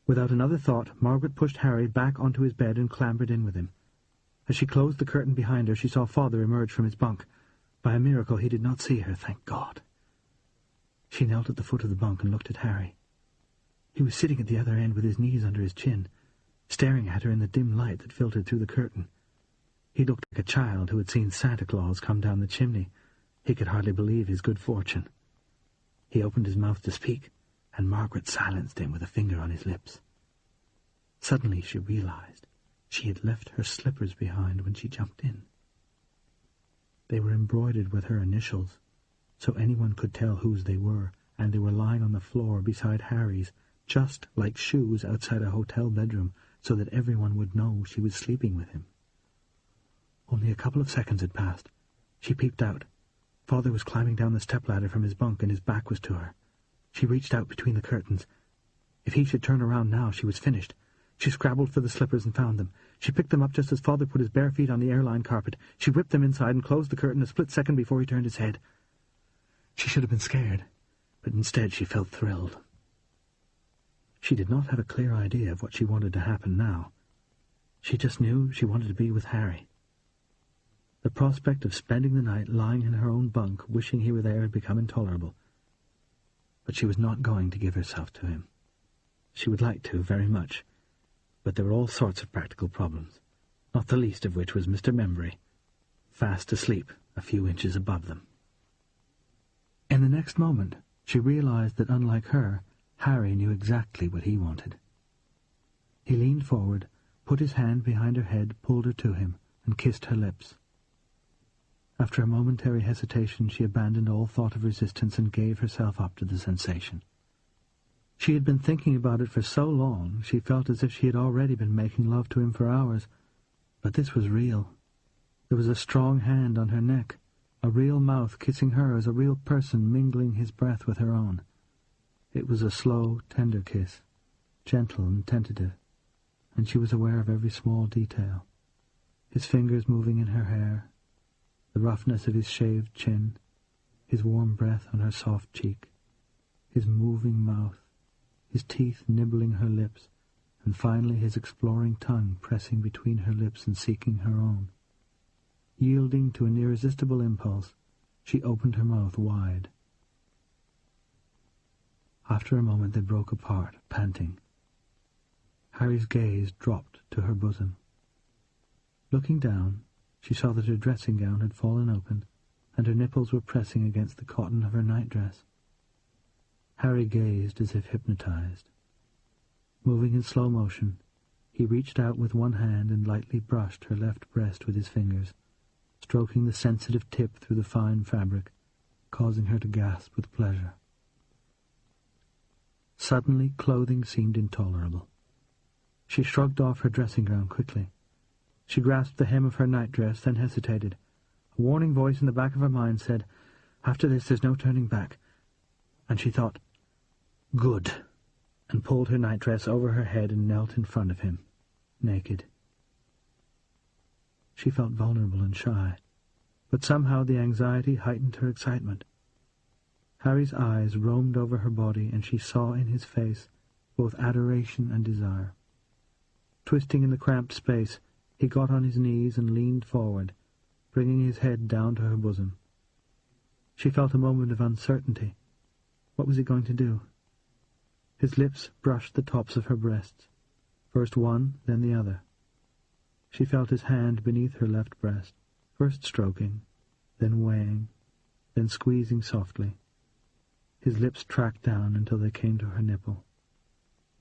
Without another thought, Margaret pushed Harry back onto his bed and clambered in with him. As she closed the curtain behind her, she saw Father emerge from his bunk. By a miracle, he did not see her, thank God. She knelt at the foot of the bunk and looked at Harry. He was sitting at the other end with his knees under his chin, staring at her in the dim light that filtered through the curtain. He looked like a child who had seen Santa Claus come down the chimney. He could hardly believe his good fortune. He opened his mouth to speak, and Margaret silenced him with a finger on his lips. Suddenly she realized she had left her slippers behind when she jumped in. They were embroidered with her initials, so anyone could tell whose they were, and they were lying on the floor beside Harry's, just like shoes outside a hotel bedroom, so that everyone would know she was sleeping with him. Only a couple of seconds had passed. She peeped out. Father was climbing down the stepladder from his bunk, and his back was to her. She reached out between the curtains. If he should turn around now, she was finished. She scrabbled for the slippers and found them. She picked them up just as Father put his bare feet on the airline carpet. She whipped them inside and closed the curtain a split second before he turned his head. She should have been scared, but instead she felt thrilled. She did not have a clear idea of what she wanted to happen now. She just knew she wanted to be with Harry. The prospect of spending the night lying in her own bunk, wishing he were there, had become intolerable. But she was not going to give herself to him. She would like to, very much, but there were all sorts of practical problems, not the least of which was Mr. Membury, fast asleep a few inches above them. In the next moment, she realized that, unlike her, Harry knew exactly what he wanted. He leaned forward, put his hand behind her head, pulled her to him, and kissed her lips. After a momentary hesitation, she abandoned all thought of resistance and gave herself up to the sensation. She had been thinking about it for so long, she felt as if she had already been making love to him for hours. But this was real. There was a strong hand on her neck, a real mouth kissing her as a real person, mingling his breath with her own. It was a slow, tender kiss, gentle and tentative, and she was aware of every small detail. His fingers moving in her hair, the roughness of his shaved chin, his warm breath on her soft cheek, his moving mouth, his teeth nibbling her lips, and finally his exploring tongue pressing between her lips and seeking her own. Yielding to an irresistible impulse, she opened her mouth wide. After a moment they broke apart, panting. Harry's gaze dropped to her bosom. Looking down, she saw that her dressing gown had fallen open, and her nipples were pressing against the cotton of her nightdress. Harry gazed as if hypnotized. Moving in slow motion, he reached out with one hand and lightly brushed her left breast with his fingers, stroking the sensitive tip through the fine fabric, causing her to gasp with pleasure. Suddenly, clothing seemed intolerable. She shrugged off her dressing gown quickly. She grasped the hem of her nightdress, then hesitated. A warning voice in the back of her mind said, "After this, there's no turning back." And she thought, "Good," and pulled her nightdress over her head and knelt in front of him, naked. She felt vulnerable and shy, but somehow the anxiety heightened her excitement. Harry's eyes roamed over her body, and she saw in his face both adoration and desire. Twisting in the cramped space, he got on his knees and leaned forward, bringing his head down to her bosom. She felt a moment of uncertainty. What was he going to do? His lips brushed the tops of her breasts, first one, then the other. She felt his hand beneath her left breast, first stroking, then weighing, then squeezing softly. His lips tracked down until they came to her nipple.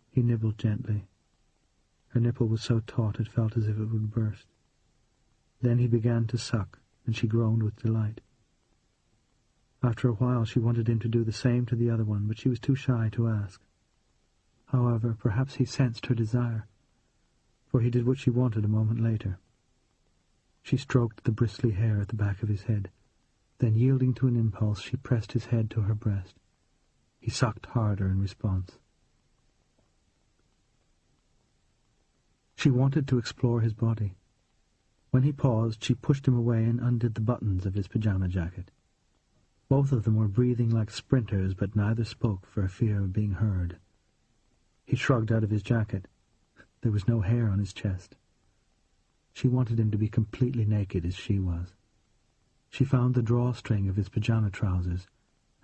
He nibbled gently. Her nipple was so taut it felt as if it would burst. Then he began to suck, and she groaned with delight. After a while she wanted him to do the same to the other one, but she was too shy to ask. However, perhaps he sensed her desire, for he did what she wanted a moment later. She stroked the bristly hair at the back of his head. Then, yielding to an impulse, she pressed his head to her breast. He sucked harder in response. She wanted to explore his body. When he paused, she pushed him away and undid the buttons of his pajama jacket. Both of them were breathing like sprinters, but neither spoke for fear of being heard. He shrugged out of his jacket. There was no hair on his chest. She wanted him to be completely naked as she was. She found the drawstring of his pyjama trousers,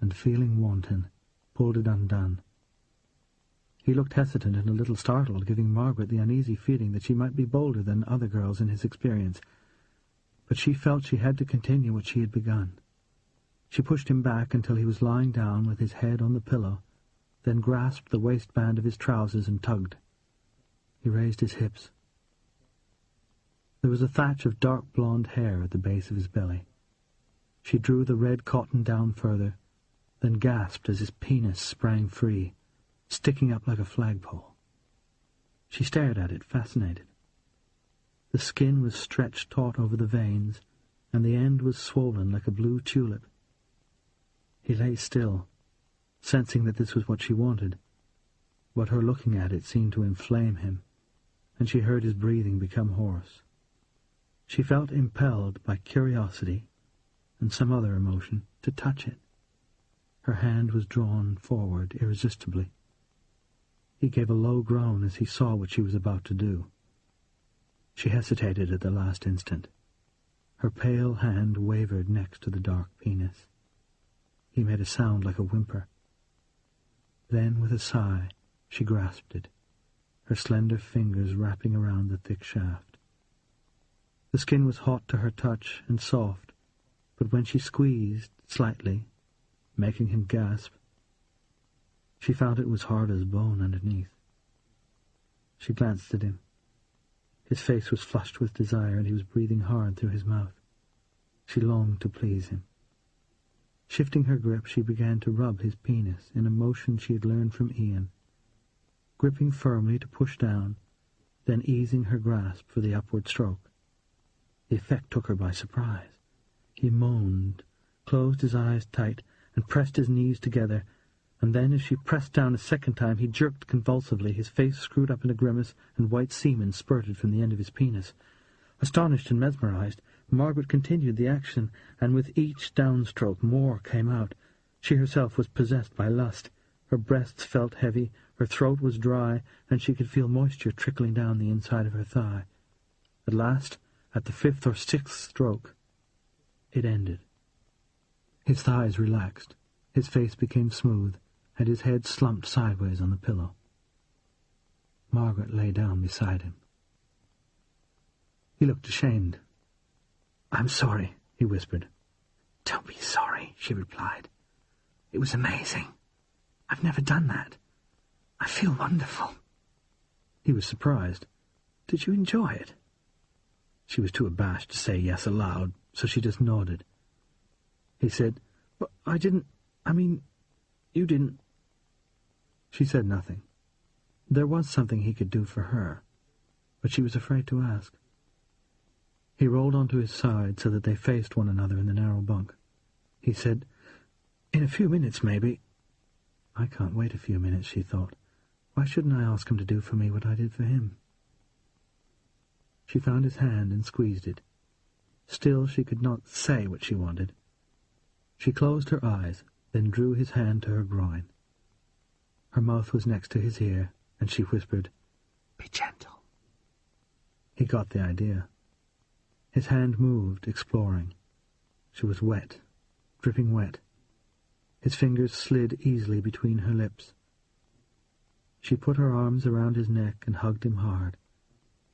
and, feeling wanton, pulled it undone. He looked hesitant and a little startled, giving Margaret the uneasy feeling that she might be bolder than other girls in his experience. But she felt she had to continue what she had begun. She pushed him back until he was lying down with his head on the pillow, then grasped the waistband of his trousers and tugged. He raised his hips. There was a thatch of dark blonde hair at the base of his belly. She drew the red cotton down further, then gasped as his penis sprang free, sticking up like a flagpole. She stared at it, fascinated. The skin was stretched taut over the veins, and the end was swollen like a blue tulip. He lay still, sensing that this was what she wanted, but her looking at it seemed to inflame him, and she heard his breathing become hoarse. She felt impelled by curiosity and some other emotion to touch it. Her hand was drawn forward irresistibly. He gave a low groan as he saw what she was about to do. She hesitated at the last instant. Her pale hand wavered next to the dark penis. He made a sound like a whimper. Then, with a sigh, she grasped it, her slender fingers wrapping around the thick shaft. The skin was hot to her touch and soft, but when she squeezed slightly, making him gasp, she found it was hard as bone underneath. She glanced at him. His face was flushed with desire, and he was breathing hard through his mouth. She longed to please him. Shifting her grip, she began to rub his penis in a motion she had learned from Ian, gripping firmly to push down, then easing her grasp for the upward stroke. The effect took her by surprise. He moaned, closed his eyes tight, and pressed his knees together, and then, as she pressed down a second time, he jerked convulsively, his face screwed up in a grimace, and white semen spurted from the end of his penis. Astonished and mesmerized, Margaret continued the action, and with each downstroke more came out. She herself was possessed by lust. Her breasts felt heavy, her throat was dry, and she could feel moisture trickling down the inside of her thigh. At last, at the 5th or 6th stroke, it ended. His thighs relaxed, his face became smooth, and his head slumped sideways on the pillow. Margaret lay down beside him. He looked ashamed. "I'm sorry," he whispered. "Don't be sorry," she replied. "It was amazing. I've never done that. I feel wonderful." He was surprised. "Did you enjoy it?" She was too abashed to say yes aloud, so she just nodded. He said, "But I didn't... you didn't..." She said nothing. There was something he could do for her, but she was afraid to ask. He rolled onto his side so that they faced one another in the narrow bunk. He said, "In a few minutes, maybe." "I can't wait a few minutes," she thought. "Why shouldn't I ask him to do for me what I did for him?" She found his hand and squeezed it. Still she could not say what she wanted. She closed her eyes, then drew his hand to her groin. Her mouth was next to his ear, and she whispered, "Be gentle." He got the idea. His hand moved, exploring. She was wet, dripping wet. His fingers slid easily between her lips. She put her arms around his neck and hugged him hard.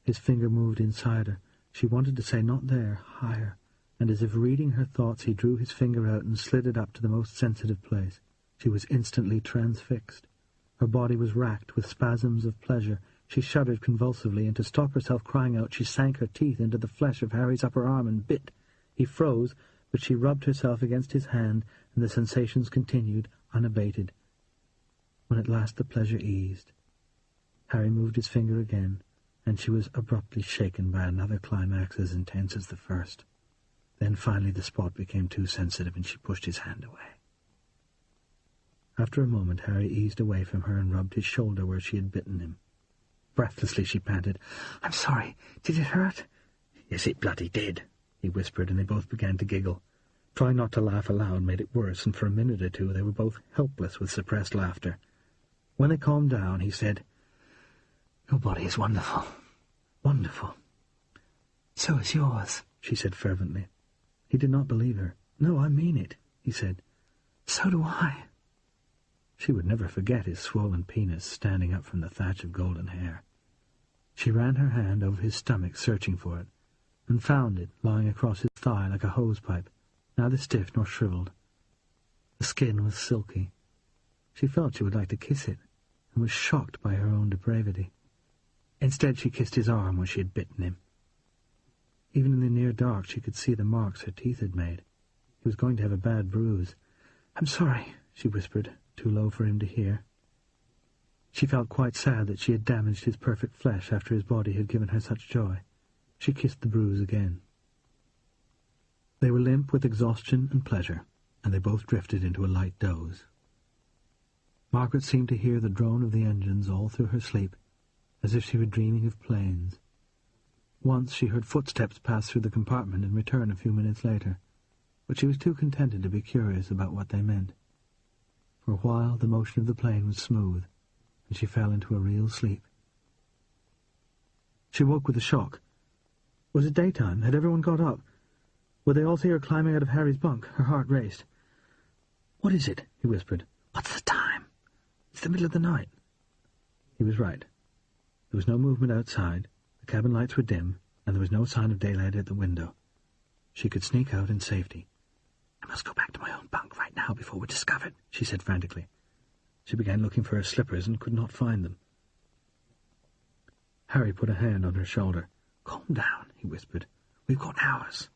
His finger moved inside her. She wanted to say, "Not there, higher," and as if reading her thoughts he drew his finger out and slid it up to the most sensitive place. She was instantly transfixed. Her body was racked with spasms of pleasure. She shuddered convulsively, and to stop herself crying out she sank her teeth into the flesh of Harry's upper arm and bit. He froze, but she rubbed herself against his hand, and the sensations continued, unabated. When at last the pleasure eased, Harry moved his finger again, and she was abruptly shaken by another climax as intense as the first. Then finally the spot became too sensitive, and she pushed his hand away. After a moment Harry eased away from her and rubbed his shoulder where she had bitten him. Breathlessly she panted, "I'm sorry. Did it hurt?" "Yes, it bloody did," he whispered, and they both began to giggle. Trying not to laugh aloud made it worse, and for a minute or two they were both helpless with suppressed laughter. When they calmed down, he said, Your body is wonderful. Wonderful. So is yours, she said fervently. He did not believe her. No, I mean it, he said. So do I. She would never forget his swollen penis standing up from the thatch of golden hair. She ran her hand over his stomach, searching for it, and found it lying across his thigh like a hose-pipe, neither stiff nor shriveled. The skin was silky. She felt she would like to kiss it, and was shocked by her own depravity. Instead, she kissed his arm where she had bitten him. Even in the near dark, she could see the marks her teeth had made. He was going to have a bad bruise. "I'm sorry," she whispered, too low for him to hear. She felt quite sad that she had damaged his perfect flesh after his body had given her such joy. She kissed the bruise again. They were limp with exhaustion and pleasure, and they both drifted into a light doze. Margaret seemed to hear the drone of the engines all through her sleep, as if she were dreaming of planes. Once she heard footsteps pass through the compartment and return a few minutes later, but she was too contented to be curious about what they meant. For a while the motion of the plane was smooth, and she fell into a real sleep. She woke with a shock. Was it daytime? Had everyone got up? Would they all see her climbing out of Harry's bunk? Her heart raced. "What is it?" he whispered. "What's the time?" "It's the middle of the night." He was right. There was no movement outside, the cabin lights were dim, and there was no sign of daylight at the window. She could sneak out in safety. "I must go back to my own bunk right now before we're discovered," she said frantically. She began looking for her slippers and could not find them. Harry put a hand on her shoulder. "Calm down," he whispered. "We've got hours."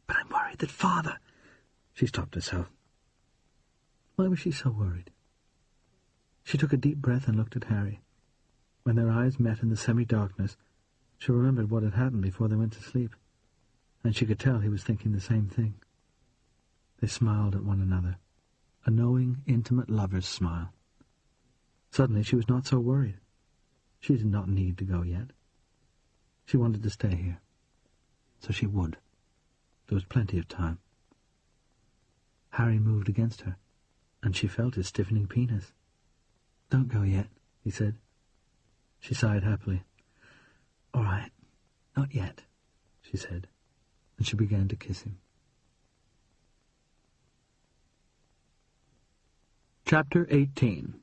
"But I'm worried that Father—" She stopped herself. Why was she so worried? She took a deep breath and looked at Harry. When their eyes met in the semi-darkness, she remembered what had happened before they went to sleep, and she could tell he was thinking the same thing. They smiled at one another, a knowing, intimate lover's smile. Suddenly she was not so worried. She did not need to go yet. She wanted to stay here. So she would. There was plenty of time. Harry moved against her, and she felt his stiffening penis. "Don't go yet," he said. She sighed happily. "All right, not yet," she said, and she began to kiss him. Chapter 18.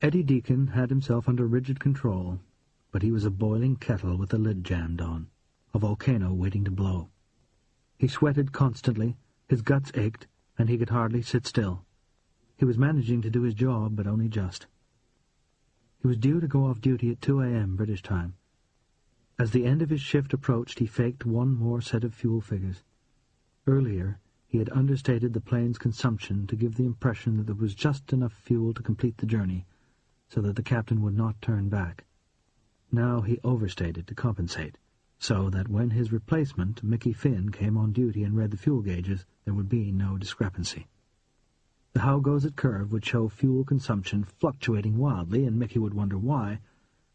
Eddie Deacon had himself under rigid control, but he was a boiling kettle with the lid jammed on, a volcano waiting to blow. He sweated constantly, his guts ached, and he could hardly sit still. He was managing to do his job, but only just. He was due to go off duty at 2 a.m. British time. As the end of his shift approached, he faked one more set of fuel figures. Earlier, he had understated the plane's consumption to give the impression that there was just enough fuel to complete the journey, so that the captain would not turn back. Now he overstated to compensate, so that when his replacement, Mickey Finn, came on duty and read the fuel gauges, there would be no discrepancy. The how-goes-it curve would show fuel consumption fluctuating wildly, and Mickey would wonder why,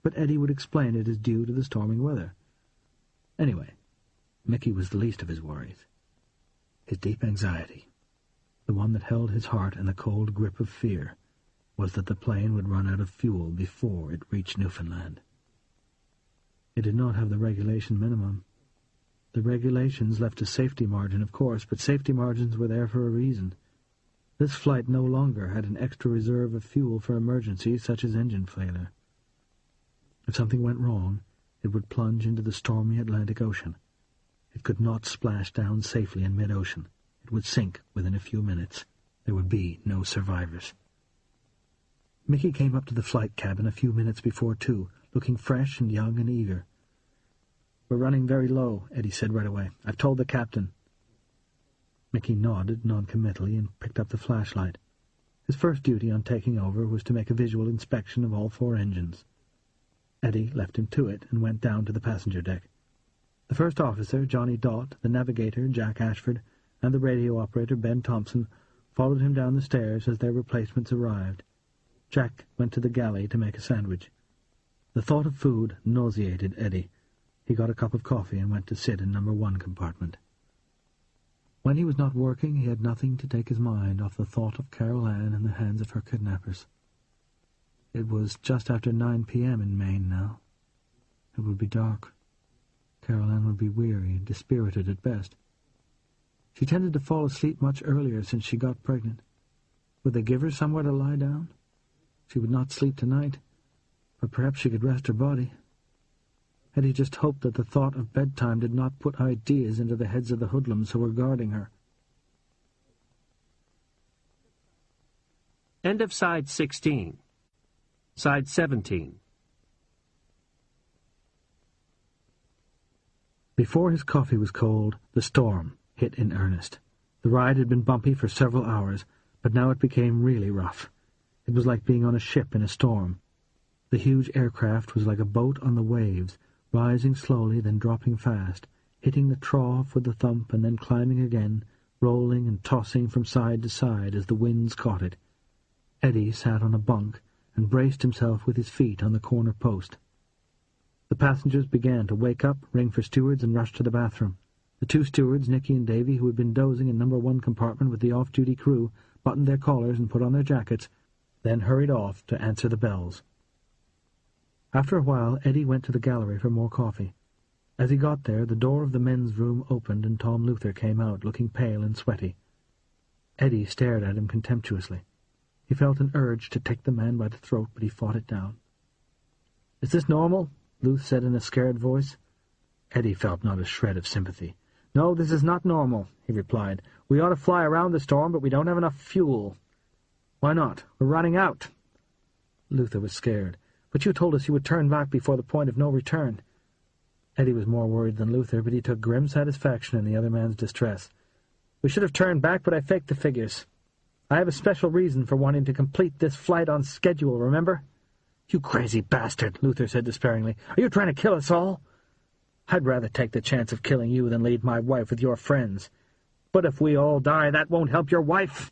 but Eddie would explain it as due to the storming weather. Anyway, Mickey was the least of his worries. His deep anxiety, the one that held his heart in the cold grip of fear, was that the plane would run out of fuel before it reached Newfoundland. It did not have the regulation minimum. The regulations left a safety margin, of course, but safety margins were there for a reason. This flight no longer had an extra reserve of fuel for emergencies such as engine failure. If something went wrong, it would plunge into the stormy Atlantic Ocean. It could not splash down safely in mid-ocean. It would sink within a few minutes. There would be no survivors. Mickey came up to the flight cabin a few minutes before 2, looking fresh and young and eager. "We're running very low," Eddie said right away. "I've told the captain." Mickey nodded noncommittally and picked up the flashlight. His first duty on taking over was to make a visual inspection of all 4 engines. Eddie left him to it and went down to the passenger deck. The first officer, Johnny Dot, the navigator, Jack Ashford, and the radio operator, Ben Thompson, followed him down the stairs as their replacements arrived. Jack went to the galley to make a sandwich. The thought of food nauseated Eddie. He got a cup of coffee and went to sit in number 1 compartment. When he was not working, he had nothing to take his mind off the thought of Carol Ann in the hands of her kidnappers. It was just after 9 p.m. in Maine now. It would be dark. Carol Ann would be weary and dispirited at best. She tended to fall asleep much earlier since she got pregnant. Would they give her somewhere to lie down? She would not sleep tonight, but perhaps she could rest her body. Eddie just hoped that the thought of bedtime did not put ideas into the heads of the hoodlums who were guarding her. End of side 16. Side 17. Before his coffee was cold, the storm hit in earnest. The ride had been bumpy for several hours, but now it became really rough. It was like being on a ship in a storm. The huge aircraft was like a boat on the waves, rising slowly, then dropping fast, hitting the trough with a thump and then climbing again, rolling and tossing from side to side as the winds caught it. Eddie sat on a bunk and braced himself with his feet on the corner post. The passengers began to wake up, ring for stewards, and rush to the bathroom. The two stewards, Nicky and Davy, who had been dozing in number 1 compartment with the off-duty crew, buttoned their collars and put on their jackets, then hurried off to answer the bells. After a while, Eddie went to the gallery for more coffee. As he got there, the door of the men's room opened and Tom Luther came out, looking pale and sweaty. Eddie stared at him contemptuously. He felt an urge to take the man by the throat, but he fought it down. "Is this normal?" Luth said in a scared voice. Eddie felt not a shred of sympathy. "No, this is not normal," he replied. "We ought to fly around the storm, but we don't have enough fuel." "Why not? We're running out." Luther was scared. "But you told us you would turn back before the point of no return." Eddie was more worried than Luther, but he took grim satisfaction in the other man's distress. "We should have turned back, but I faked the figures. I have a special reason for wanting to complete this flight on schedule, remember?" "You crazy bastard," Luther said despairingly. "Are you trying to kill us all?" "I'd rather take the chance of killing you than leave my wife with your friends. But if we all die, that won't help your wife."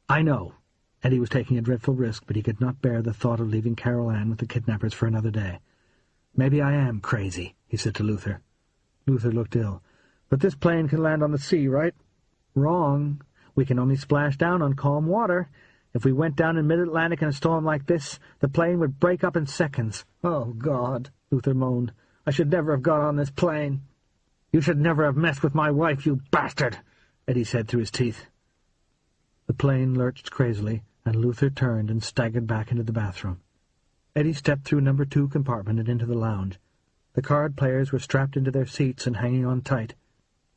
"I know." Eddie was taking a dreadful risk, but he could not bear the thought of leaving Carol Ann with the kidnappers for another day. "Maybe I am crazy," he said to Luther. Luther looked ill. "But this plane can land on the sea, right?" "Wrong. We can only splash down on calm water. If we went down in mid-Atlantic in a storm like this, the plane would break up in seconds." "Oh, God," Luther moaned. "I should never have got on this plane." "You should never have messed with my wife, you bastard," Eddie said through his teeth. The plane lurched crazily, and Luther turned and staggered back into the bathroom. Eddie stepped through number 2 compartment and into the lounge. The card players were strapped into their seats and hanging on tight.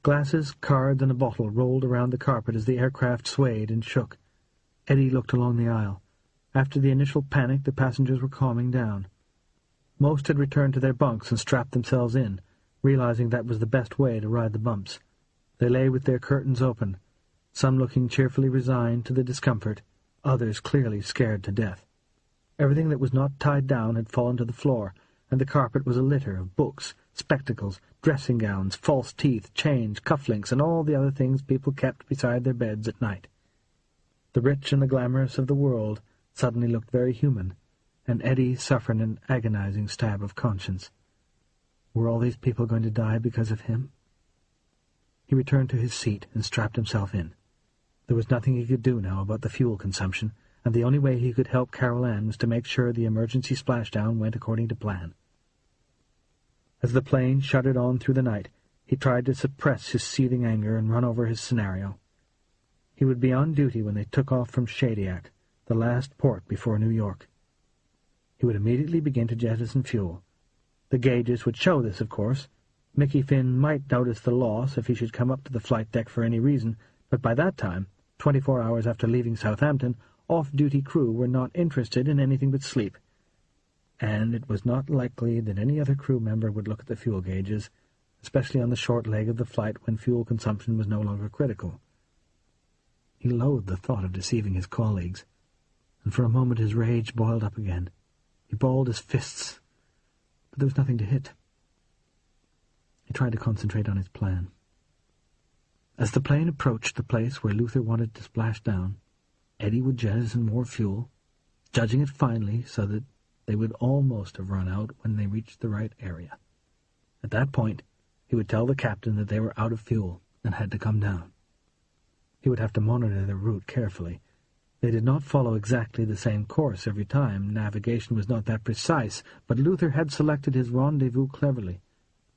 Glasses, cards, and a bottle rolled around the carpet as the aircraft swayed and shook. Eddie looked along the aisle. After the initial panic, the passengers were calming down. Most had returned to their bunks and strapped themselves in, realizing that was the best way to ride the bumps. They lay with their curtains open, some looking cheerfully resigned to the discomfort, others clearly scared to death. Everything that was not tied down had fallen to the floor, and the carpet was a litter of books, spectacles, dressing gowns, false teeth, change, cufflinks, and all the other things people kept beside their beds at night. The rich and the glamorous of the world suddenly looked very human, and Eddie suffered an agonizing stab of conscience. Were all these people going to die because of him? He returned to his seat and strapped himself in. There was nothing he could do now about the fuel consumption, and the only way he could help Carol Ann was to make sure the emergency splashdown went according to plan. As the plane shuddered on through the night, he tried to suppress his seething anger and run over his scenario. He would be on duty when they took off from Shadiac, the last port before New York. He would immediately begin to jettison fuel. The gauges would show this, of course. Mickey Finn might notice the loss if he should come up to the flight deck for any reason, but by that time, 24 hours after leaving Southampton, off-duty crew were not interested in anything but sleep. And it was not likely that any other crew member would look at the fuel gauges, especially on the short leg of the flight when fuel consumption was no longer critical. He loathed the thought of deceiving his colleagues, and for a moment his rage boiled up again. He balled his fists, but there was nothing to hit. He tried to concentrate on his plan. As the plane approached the place where Luther wanted to splash down, Eddie would jettison more fuel, judging it finely so that they would almost have run out when they reached the right area. At that point, he would tell the captain that they were out of fuel and had to come down. He would have to monitor their route carefully. They did not follow exactly the same course every time. Navigation was not that precise, but Luther had selected his rendezvous cleverly.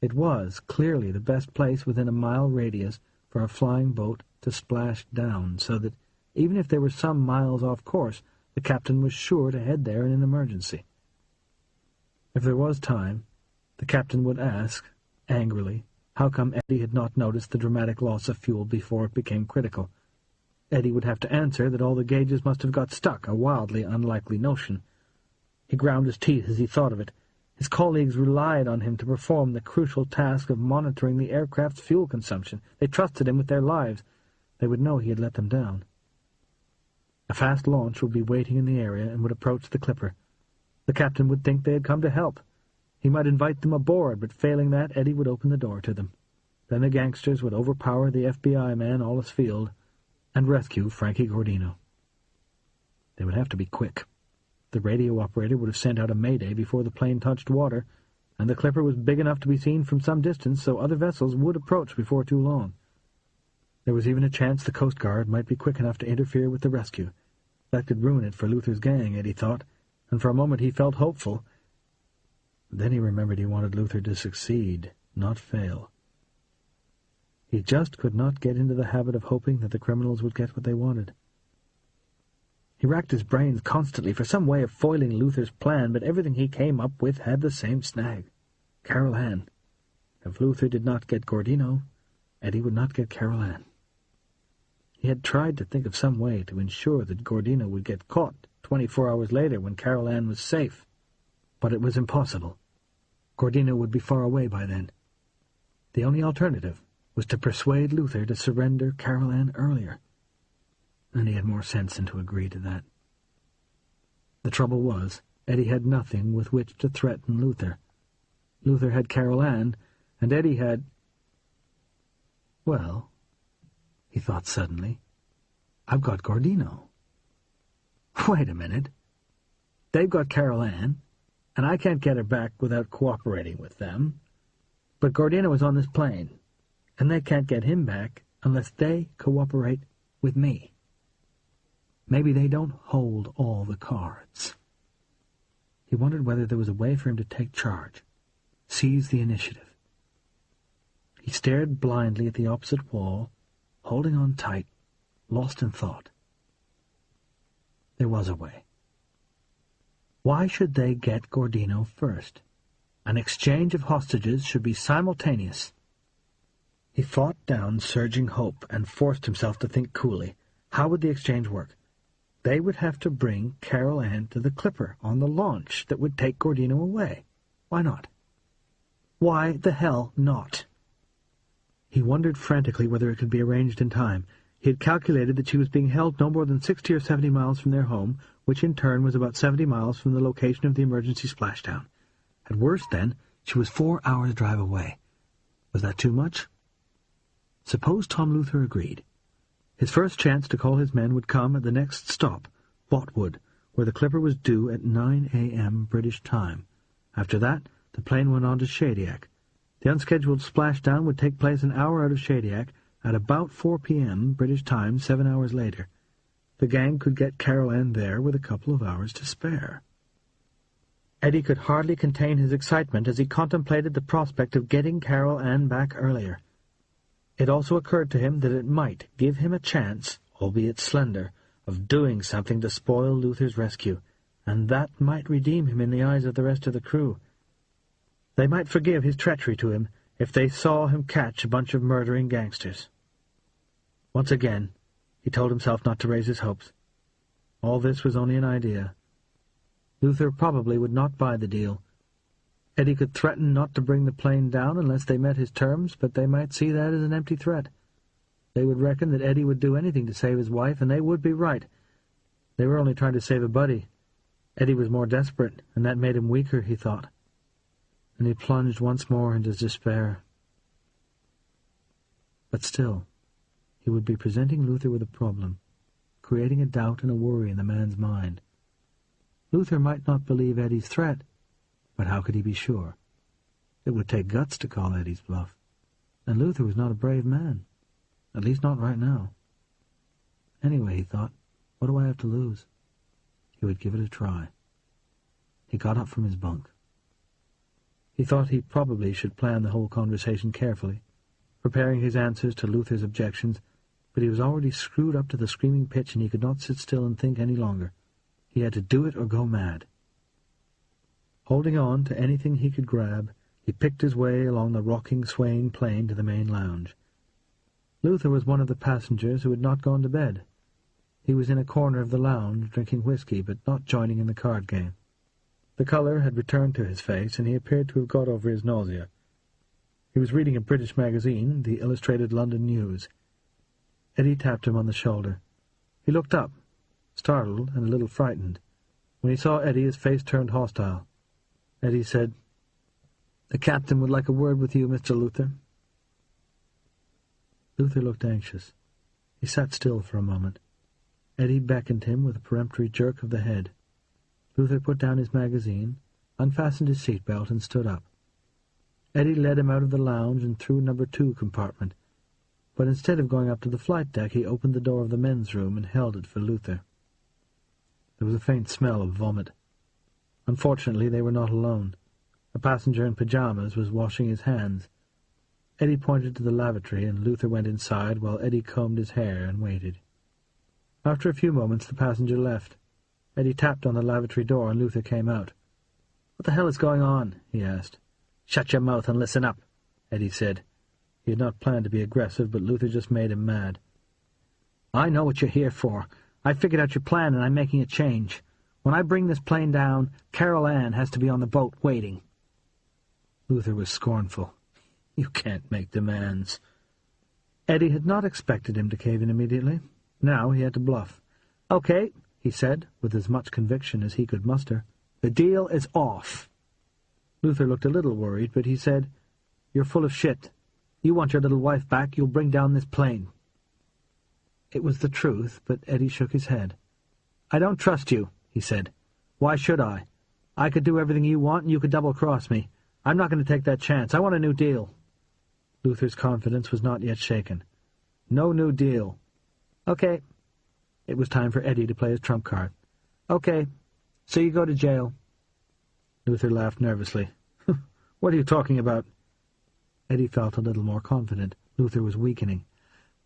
It was clearly the best place within a mile radius for a flying boat to splash down, so that even if they were some miles off course, the captain was sure to head there in an emergency. If there was time, the captain would ask, angrily, how come Eddie had not noticed the dramatic loss of fuel before it became critical. Eddie would have to answer that all the gauges must have got stuck, a wildly unlikely notion. He ground his teeth as he thought of it. His colleagues relied on him to perform the crucial task of monitoring the aircraft's fuel consumption. They trusted him with their lives. They would know he had let them down. A fast launch would be waiting in the area and would approach the clipper. The captain would think they had come to help. He might invite them aboard, but failing that, Eddie would open the door to them. Then the gangsters would overpower the FBI man, Ollis Field, and rescue Frankie Gordino. They would have to be quick. The radio operator would have sent out a mayday before the plane touched water, and the clipper was big enough to be seen from some distance, so other vessels would approach before too long. There was even a chance the Coast Guard might be quick enough to interfere with the rescue. That could ruin it for Luther's gang, Eddie thought, and for a moment he felt hopeful. Then he remembered he wanted Luther to succeed, not fail. He just could not get into the habit of hoping that the criminals would get what they wanted. He racked his brains constantly for some way of foiling Luther's plan, but everything he came up with had the same snag. Carol Ann. If Luther did not get Gordino, Eddie would not get Carol Ann. He had tried to think of some way to ensure that Gordino would get caught 24 hours later when Carol Ann was safe, but it was impossible. Gordino would be far away by then. The only alternative was to persuade Luther to surrender Carol Ann earlier, and he had more sense than to agree to that. The trouble was, Eddie had nothing with which to threaten Luther. Luther had Carol Ann, and Eddie had... Well, he thought suddenly, I've got Gordino. Wait a minute. They've got Carol Ann, and I can't get her back without cooperating with them. But Gordino is on this plane, and they can't get him back unless they cooperate with me. Maybe they don't hold all the cards. He wondered whether there was a way for him to take charge, seize the initiative. He stared blindly at the opposite wall, holding on tight, lost in thought. There was a way. Why should they get Gordino first? An exchange of hostages should be simultaneous. He fought down surging hope and forced himself to think coolly. How would the exchange work? They would have to bring Carol Ann to the clipper on the launch that would take Gordino away. Why not? Why the hell not? He wondered frantically whether it could be arranged in time. He had calculated that she was being held no more than 60 or 70 miles from their home, which in turn was about 70 miles from the location of the emergency splashdown. At worst, then, she was 4 hours' drive away. Was that too much? Suppose Tom Luther agreed. His first chance to call his men would come at the next stop, Botwood, where the clipper was due at 9 a.m. British time. After that, the plane went on to Shadiac. The unscheduled splashdown would take place an hour out of Shadiac at about 4 p.m. British time, 7 hours later. The gang could get Carol Ann there with a couple of hours to spare. Eddie could hardly contain his excitement as he contemplated the prospect of getting Carol Ann back earlier. It also occurred to him that it might give him a chance, albeit slender, of doing something to spoil Luther's rescue, and that might redeem him in the eyes of the rest of the crew. They might forgive his treachery to him if they saw him catch a bunch of murdering gangsters. Once again, he told himself not to raise his hopes. All this was only an idea. Luther probably would not buy the deal. Eddie could threaten not to bring the plane down unless they met his terms, but they might see that as an empty threat. They would reckon that Eddie would do anything to save his wife, and they would be right. They were only trying to save a buddy. Eddie was more desperate, and that made him weaker, he thought. And he plunged once more into despair. But still, he would be presenting Luther with a problem, creating a doubt and a worry in the man's mind. Luther might not believe Eddie's threat, but how could he be sure? It would take guts to call Eddie's bluff, and Luther was not a brave man, at least not right now. Anyway, he thought, What do I have to lose? He would give it a try. He got up from his bunk. He thought he probably should plan the whole conversation carefully, preparing his answers to Luther's objections, but he was already screwed up to the screaming pitch, and he could not sit still and think any longer. He had to do it or go mad. Holding on to anything he could grab, he picked his way along the rocking, swaying plane to the main lounge. Luther was one of the passengers who had not gone to bed. He was in a corner of the lounge, drinking whiskey, but not joining in the card game. The colour had returned to his face, and he appeared to have got over his nausea. He was reading a British magazine, the Illustrated London News. Eddie tapped him on the shoulder. He looked up, startled and a little frightened. When he saw Eddie, his face turned hostile. Eddie said, "The captain would like a word with you, Mr. Luther." Luther looked anxious. He sat still for a moment. Eddie beckoned him with a peremptory jerk of the head. Luther put down his magazine, unfastened his seat-belt, and stood up. Eddie led him out of the lounge and through No. 2 compartment, but instead of going up to the flight deck, he opened the door of the men's room and held it for Luther. There was a faint smell of vomit. Unfortunately, they were not alone. A passenger in pyjamas was washing his hands. Eddie pointed to the lavatory, and Luther went inside while Eddie combed his hair and waited. After a few moments, the passenger left. Eddie tapped on the lavatory door, and Luther came out. "What the hell is going on?" he asked. "Shut your mouth and listen up," Eddie said. He had not planned to be aggressive, but Luther just made him mad. "I know what you're here for. I figured out your plan, and I'm making a change. When I bring this plane down, Carol Ann has to be on the boat waiting." Luther was scornful. "You can't make demands." Eddie had not expected him to cave in immediately. Now he had to bluff. "Okay," he said, with as much conviction as he could muster. "The deal is off." Luther looked a little worried, but he said, "You're full of shit. You want your little wife back, you'll bring down this plane." It was the truth, but Eddie shook his head. "I don't trust you," he said. "Why should I? I could do everything you want, and you could double-cross me. I'm not going to take that chance. I want a new deal." Luther's confidence was not yet shaken. "No new deal." "Okay." It was time for Eddie to play his trump card. "Okay, so you go to jail." Luther laughed nervously. "What are you talking about?" Eddie felt a little more confident. Luther was weakening.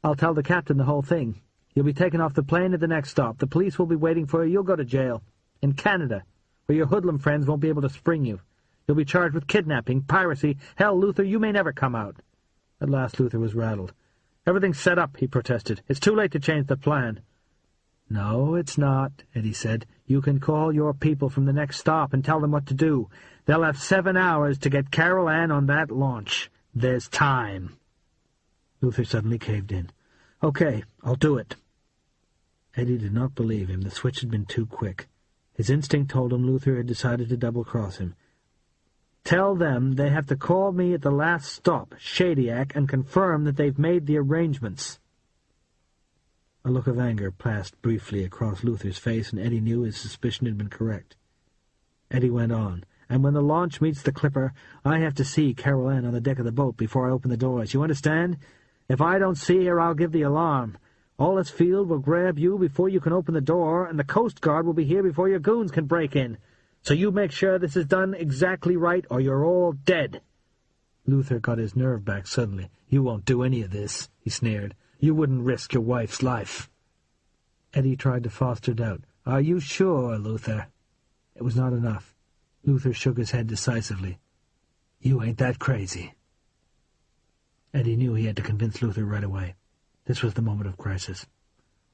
"I'll tell the captain the whole thing. You'll be taken off the plane at the next stop. The police will be waiting for you. You'll go to jail. In Canada, where your hoodlum friends won't be able to spring you. You'll be charged with kidnapping, piracy. Hell, Luther, you may never come out." At last Luther was rattled. "Everything's set up," he protested. "It's too late to change the plan." "No, it's not," Eddie said. "You can call your people from the next stop and tell them what to do. They'll have 7 hours to get Carol Ann on that launch. There's time." Luther suddenly caved in. "Okay, I'll do it." Eddie did not believe him. The switch had been too quick. His instinct told him Luther had decided to double-cross him. "Tell them they have to call me at the last stop, Shadyac, and confirm that they've made the arrangements." A look of anger passed briefly across Luther's face, and Eddie knew his suspicion had been correct. Eddie went on. "And when the launch meets the clipper, I have to see Carol Ann on the deck of the boat before I open the doors. You understand? If I don't see her, I'll give the alarm. Aulus Field will grab you before you can open the door, and the Coast Guard will be here before your goons can break in. So you make sure this is done exactly right, or you're all dead." Luther got his nerve back suddenly. "You won't do any of this," he sneered. "You wouldn't risk your wife's life." Eddie tried to foster doubt. "Are you sure, Luther?" It was not enough. Luther shook his head decisively. "You ain't that crazy." Eddie knew he had to convince Luther right away. This was the moment of crisis.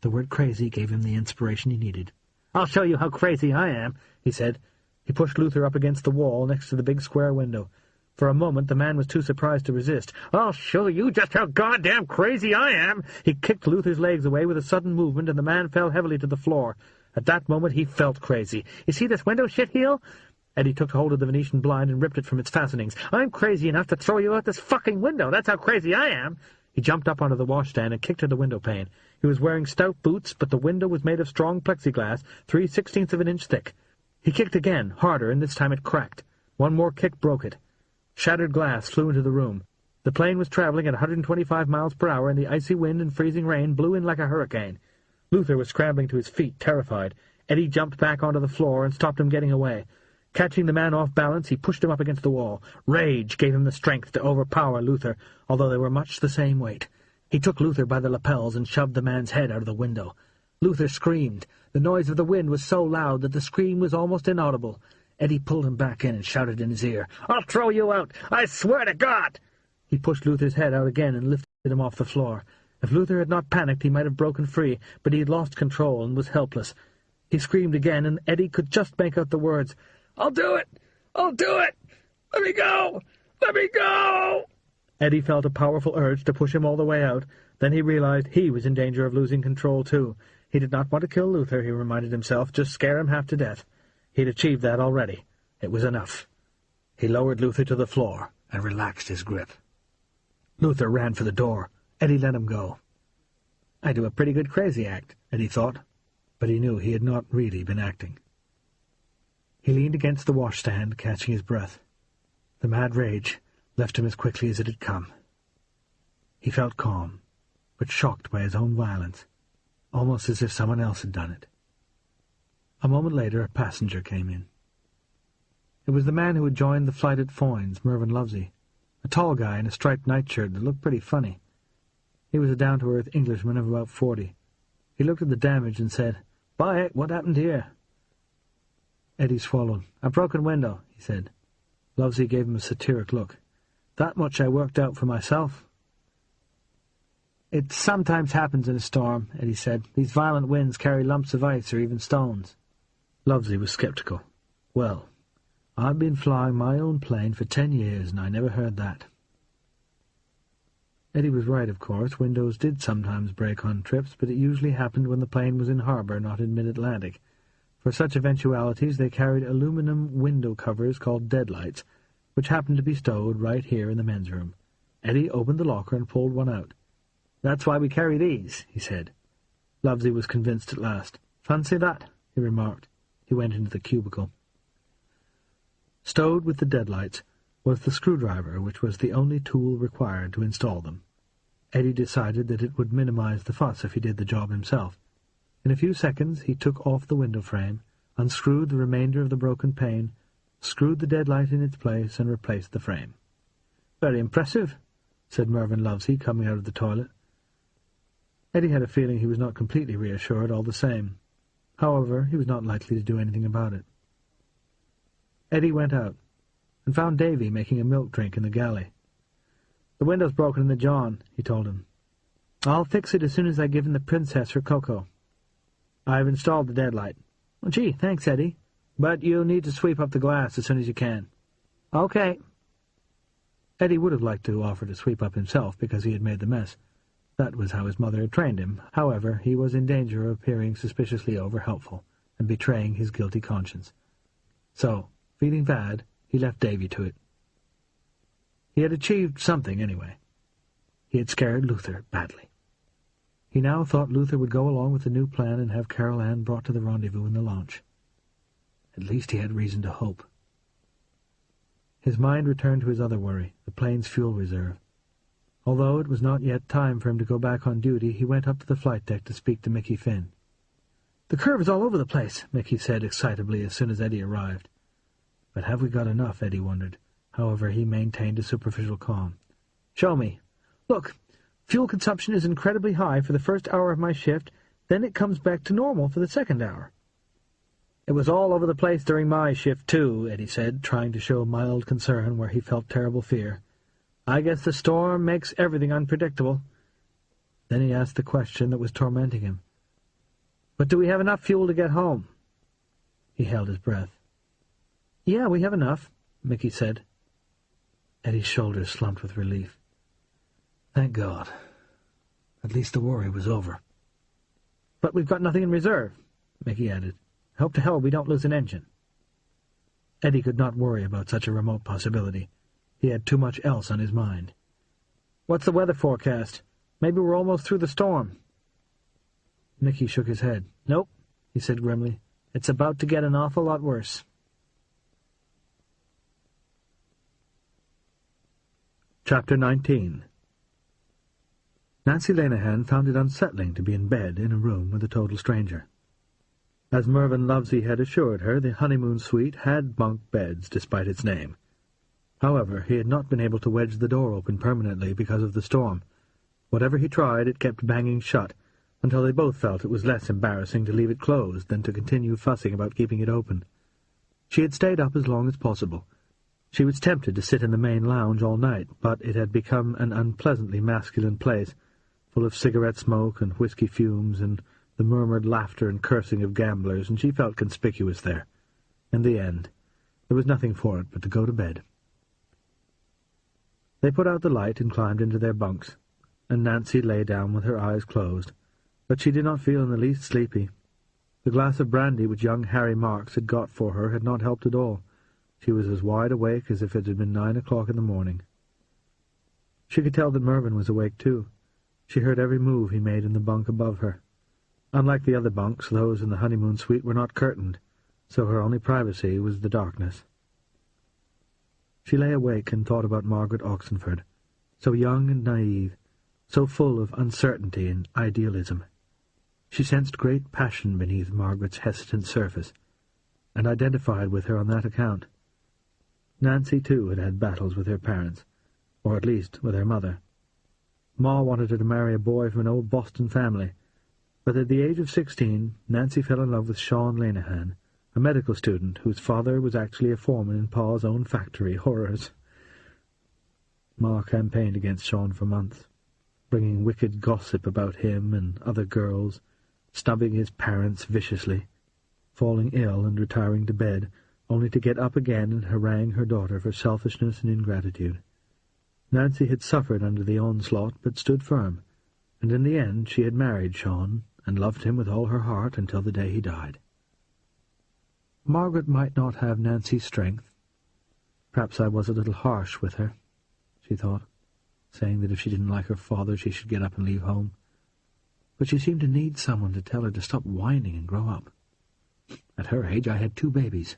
The word crazy gave him the inspiration he needed. "I'll show you how crazy I am," he said. He pushed Luther up against the wall next to the big square window. For a moment the man was too surprised to resist. "I'll show you just how goddamn crazy I am!" He kicked Luther's legs away with a sudden movement, and the man fell heavily to the floor. At that moment he felt crazy. "You see this window, shitheel?" Eddie took hold of the Venetian blind and ripped it from its fastenings. "I'm crazy enough to throw you out this fucking window. That's how crazy I am." He jumped up onto the washstand and kicked at the window pane. He was wearing stout boots, but the window was made of strong plexiglass, 3/16 of an inch thick. He kicked again, harder, and this time it cracked. One more kick broke it. Shattered glass flew into the room. The plane was traveling at 125 miles per hour, and the icy wind and freezing rain blew in like a hurricane. Luther was scrambling to his feet, terrified. Eddie jumped back onto the floor and stopped him getting away. Catching the man off balance, he pushed him up against the wall. Rage gave him the strength to overpower Luther, although they were much the same weight. He took Luther by the lapels and shoved the man's head out of the window. Luther screamed. The noise of the wind was so loud that the scream was almost inaudible. Eddie pulled him back in and shouted in his ear, "I'll throw you out! I swear to God!" He pushed Luther's head out again and lifted him off the floor. If Luther had not panicked, he might have broken free, but he had lost control and was helpless. He screamed again, and Eddie could just make out the words, "I'll do it! I'll do it! Let me go! Let me go!" Eddie felt a powerful urge to push him all the way out. Then he realized he was in danger of losing control, too. He did not want to kill Luther, he reminded himself, just scare him half to death. He'd achieved that already. It was enough. He lowered Luther to the floor and relaxed his grip. Luther ran for the door. Eddie let him go. "I do a pretty good crazy act," Eddie thought, but he knew he had not really been acting. He leaned against the washstand, catching his breath. The mad rage left him as quickly as it had come. He felt calm, but shocked by his own violence, almost as if someone else had done it. A moment later, a passenger came in. It was the man who had joined the flight at Foynes, Mervyn Lovesey, a tall guy in a striped nightshirt that looked pretty funny. He was a down-to-earth Englishman of about 40. He looked at the damage and said, "By it, what happened here?" Eddie swallowed. "A broken window," he said. Lovesey gave him a satiric look. "That much I worked out for myself." "It sometimes happens in a storm," Eddie said. "These violent winds carry lumps of ice or even stones." Lovesey was sceptical. "Well, I've been flying my own plane for 10 years, and I never heard that." Eddie was right, of course. Windows did sometimes break on trips, but it usually happened when the plane was in harbour, not in mid-Atlantic. For such eventualities they carried aluminum window covers called deadlights, which happened to be stowed right here in the men's room. Eddie opened the locker and pulled one out. "That's why we carry these," he said. Lovesey was convinced at last. "Fancy that," he remarked. He went into the cubicle. Stowed with the deadlights was the screwdriver, which was the only tool required to install them. Eddie decided that it would minimize the fuss if he did the job himself. In a few seconds he took off the window frame, unscrewed the remainder of the broken pane, screwed the deadlight in its place, and replaced the frame. "Very impressive," said Mervyn Lovesey, coming out of the toilet. Eddie had a feeling he was not completely reassured all the same. However, he was not likely to do anything about it. Eddie went out and found Davy making a milk drink in the galley. "The window's broken in the John," he told him. "I'll fix it as soon as I give in the Princess her cocoa. I've installed the deadlight." "Oh, gee, thanks, Eddie. But you'll need to sweep up the glass as soon as you can." "Okay." Eddie would have liked to offer to sweep up himself because he had made the mess. That was how his mother had trained him. However, he was in danger of appearing suspiciously over-helpful and betraying his guilty conscience. So, feeling bad, he left Davy to it. He had achieved something, anyway. He had scared Luther badly. He now thought Luther would go along with the new plan and have Carol Ann brought to the rendezvous in the launch. At least he had reason to hope. His mind returned to his other worry, the plane's fuel reserve. Although it was not yet time for him to go back on duty, he went up to the flight deck to speak to Mickey Finn. "The curve is all over the place," Mickey said excitably as soon as Eddie arrived. But have we got enough, Eddie wondered. However, he maintained a superficial calm. "Show me. Look, fuel consumption is incredibly high for the first hour of my shift, then it comes back to normal for the second hour." "It was all over the place during my shift, too," Eddie said, trying to show mild concern where he felt terrible fear. "I guess the storm makes everything unpredictable." Then he asked the question that was tormenting him. "But do we have enough fuel to get home?" He held his breath. "Yeah, we have enough," Mickey said. Eddie's shoulders slumped with relief. Thank God. At least the worry was over. "But we've got nothing in reserve," Mickey added. "Hope to hell we don't lose an engine." Eddie could not worry about such a remote possibility. He had too much else on his mind. "What's the weather forecast? Maybe we're almost through the storm." Mickey shook his head. "Nope," he said grimly. "It's about to get an awful lot worse." Chapter 19. Nancy Lenihan found it unsettling to be in bed in a room with a total stranger. As Mervyn Lovesey had assured her, the honeymoon suite had bunk beds despite its name. However, he had not been able to wedge the door open permanently because of the storm. Whatever he tried, it kept banging shut, until they both felt it was less embarrassing to leave it closed than to continue fussing about keeping it open. She had stayed up as long as possible. She was tempted to sit in the main lounge all night, but it had become an unpleasantly masculine place, full of cigarette smoke and whiskey fumes and the murmured laughter and cursing of gamblers, and she felt conspicuous there. In the end, there was nothing for it but to go to bed. They put out the light and climbed into their bunks, and Nancy lay down with her eyes closed, but she did not feel in the least sleepy. The glass of brandy which young Harry Marks had got for her had not helped at all. She was as wide awake as if it had been 9 o'clock in the morning. She could tell that Mervyn was awake too. She heard every move he made in the bunk above her. Unlike the other bunks, those in the honeymoon suite were not curtained, so her only privacy was the darkness. She lay awake and thought about Margaret Oxenford, so young and naive, so full of uncertainty and idealism. She sensed great passion beneath Margaret's hesitant surface, and identified with her on that account. Nancy, too, had had battles with her parents, or at least with her mother. Ma wanted her to marry a boy from an old Boston family, but at the age of 16, Nancy fell in love with Sean Lenihan, a medical student whose father was actually a foreman in Pa's own factory. Horrors. Ma campaigned against Sean for months, bringing wicked gossip about him and other girls, snubbing his parents viciously, falling ill and retiring to bed, only to get up again and harangue her daughter for selfishness and ingratitude. Nancy had suffered under the onslaught, but stood firm, and in the end she had married Sean, and loved him with all her heart until the day he died. Margaret might not have Nancy's strength. Perhaps I was a little harsh with her, she thought, saying that if she didn't like her father she should get up and leave home. But she seemed to need someone to tell her to stop whining and grow up. At her age I had 2 babies.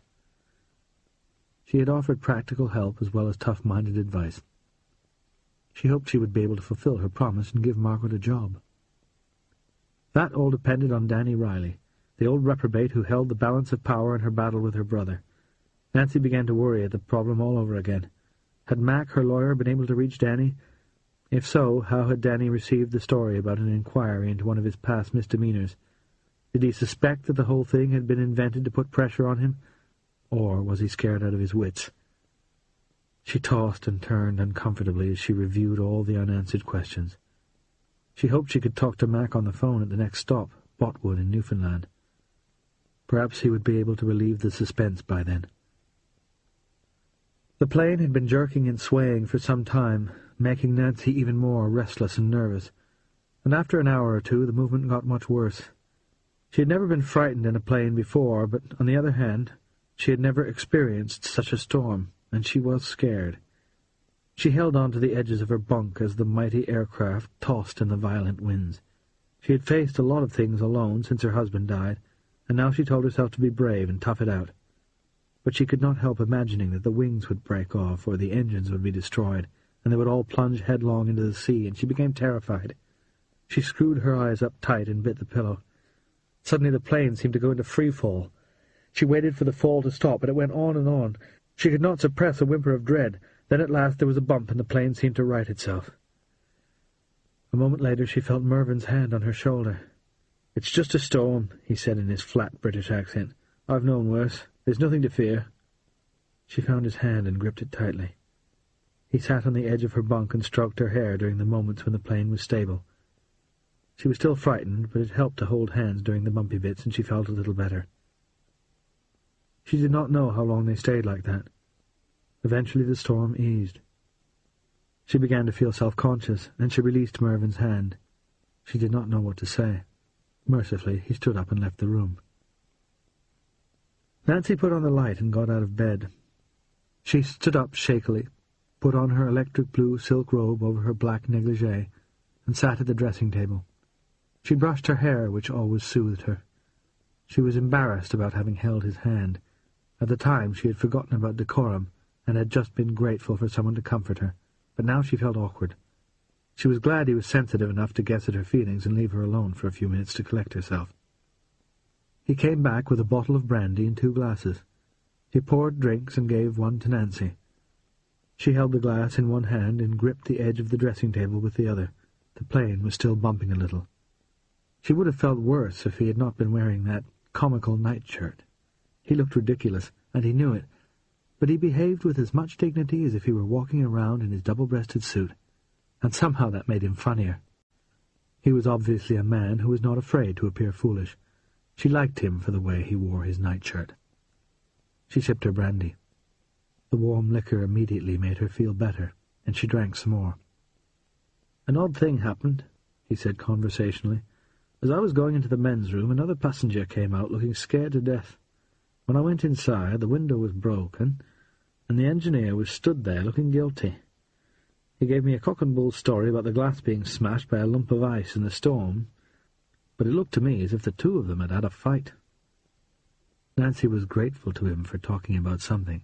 She had offered practical help as well as tough-minded advice. She hoped she would be able to fulfill her promise and give Margaret a job. That all depended on Danny Riley, the old reprobate who held the balance of power in her battle with her brother. Nancy began to worry at the problem all over again. Had Mac, her lawyer, been able to reach Danny? If so, how had Danny received the story about an inquiry into one of his past misdemeanors? Did he suspect that the whole thing had been invented to put pressure on him? Or was he scared out of his wits? She tossed and turned uncomfortably as she reviewed all the unanswered questions. She hoped she could talk to Mac on the phone at the next stop, Botwood in Newfoundland. Perhaps he would be able to relieve the suspense by then. The plane had been jerking and swaying for some time, making Nancy even more restless and nervous, and after an hour or two the movement got much worse. She had never been frightened in a plane before, but on the other hand, she had never experienced such a storm, and she was scared. She held on to the edges of her bunk as the mighty aircraft tossed in the violent winds. She had faced a lot of things alone since her husband died, and now she told herself to be brave and tough it out. But she could not help imagining that the wings would break off, or the engines would be destroyed, and they would all plunge headlong into the sea, and she became terrified. She screwed her eyes up tight and bit the pillow. Suddenly the plane seemed to go into free fall. She waited for the fall to stop, but it went on and on. She could not suppress a whimper of dread. Then at last there was a bump, and the plane seemed to right itself. A moment later she felt Mervyn's hand on her shoulder. "It's just a storm," he said in his flat British accent. "I've known worse. There's nothing to fear." She found his hand and gripped it tightly. He sat on the edge of her bunk and stroked her hair during the moments when the plane was stable. She was still frightened, but it helped to hold hands during the bumpy bits, and she felt a little better. She did not know how long they stayed like that. Eventually the storm eased. She began to feel self-conscious, and she released Mervyn's hand. She did not know what to say. Mercifully, he stood up and left the room. Nancy put on the light and got out of bed. She stood up shakily, put on her electric blue silk robe over her black negligée, and sat at the dressing table. She brushed her hair, which always soothed her. She was embarrassed about having held his hand. At the time she had forgotten about decorum, and had just been grateful for someone to comfort her, but now she felt awkward. She was glad he was sensitive enough to guess at her feelings and leave her alone for a few minutes to collect herself. He came back with a bottle of brandy and 2 glasses. He poured drinks and gave one to Nancy. She held the glass in one hand and gripped the edge of the dressing-table with the other. The plane was still bumping a little. She would have felt worse if he had not been wearing that comical nightshirt. He looked ridiculous, and he knew it, but he behaved with as much dignity as if he were walking around in his double-breasted suit, and somehow that made him funnier. He was obviously a man who was not afraid to appear foolish. She liked him for the way he wore his nightshirt. She sipped her brandy. The warm liquor immediately made her feel better, and she drank some more. "An odd thing happened," he said conversationally. "As I was going into the men's room, another passenger came out looking scared to death. When I went inside, the window was broken, and the engineer was stood there looking guilty. He gave me a cock-and-bull story about the glass being smashed by a lump of ice in the storm, but it looked to me as if the 2 of them had had a fight." Nancy was grateful to him for talking about something,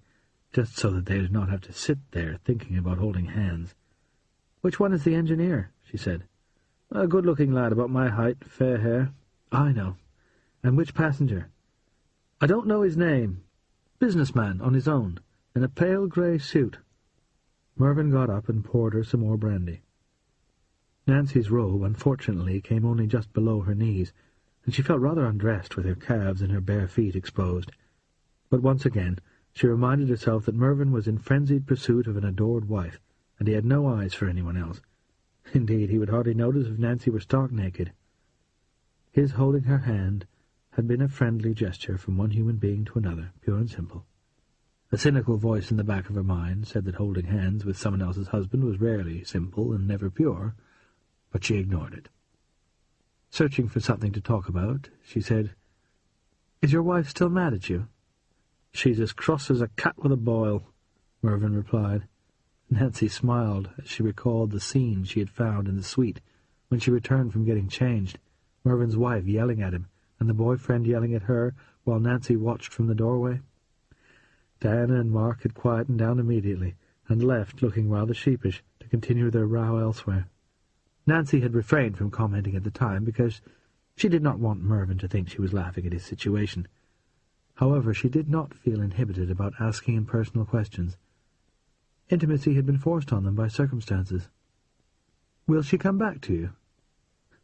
just so that they did not have to sit there thinking about holding hands. "Which one is the engineer?" she said. "A good-looking lad about my height, fair hair." "I know. And which passenger?" "I don't know his name. Businessman on his own, in a pale grey suit." Mervyn got up and poured her some more brandy. Nancy's robe, unfortunately, came only just below her knees, and she felt rather undressed with her calves and her bare feet exposed. But once again she reminded herself that Mervyn was in frenzied pursuit of an adored wife, and he had no eyes for anyone else. Indeed, he would hardly notice if Nancy were stark naked. His holding her hand had been a friendly gesture from one human being to another, pure and simple. A cynical voice in the back of her mind said that holding hands with someone else's husband was rarely simple and never pure, but she ignored it. Searching for something to talk about, she said, "Is your wife still mad at you?" "She's as cross as a cat with a boil," Mervyn replied. Nancy smiled as she recalled the scene she had found in the suite when she returned from getting changed, Mervyn's wife yelling at him, and the boyfriend yelling at her while Nancy watched from the doorway. Diana and Mark had quietened down immediately, and left looking rather sheepish to continue their row elsewhere. Nancy had refrained from commenting at the time because she did not want Mervyn to think she was laughing at his situation. However, she did not feel inhibited about asking him personal questions. Intimacy had been forced on them by circumstances. "Will she come back to you?"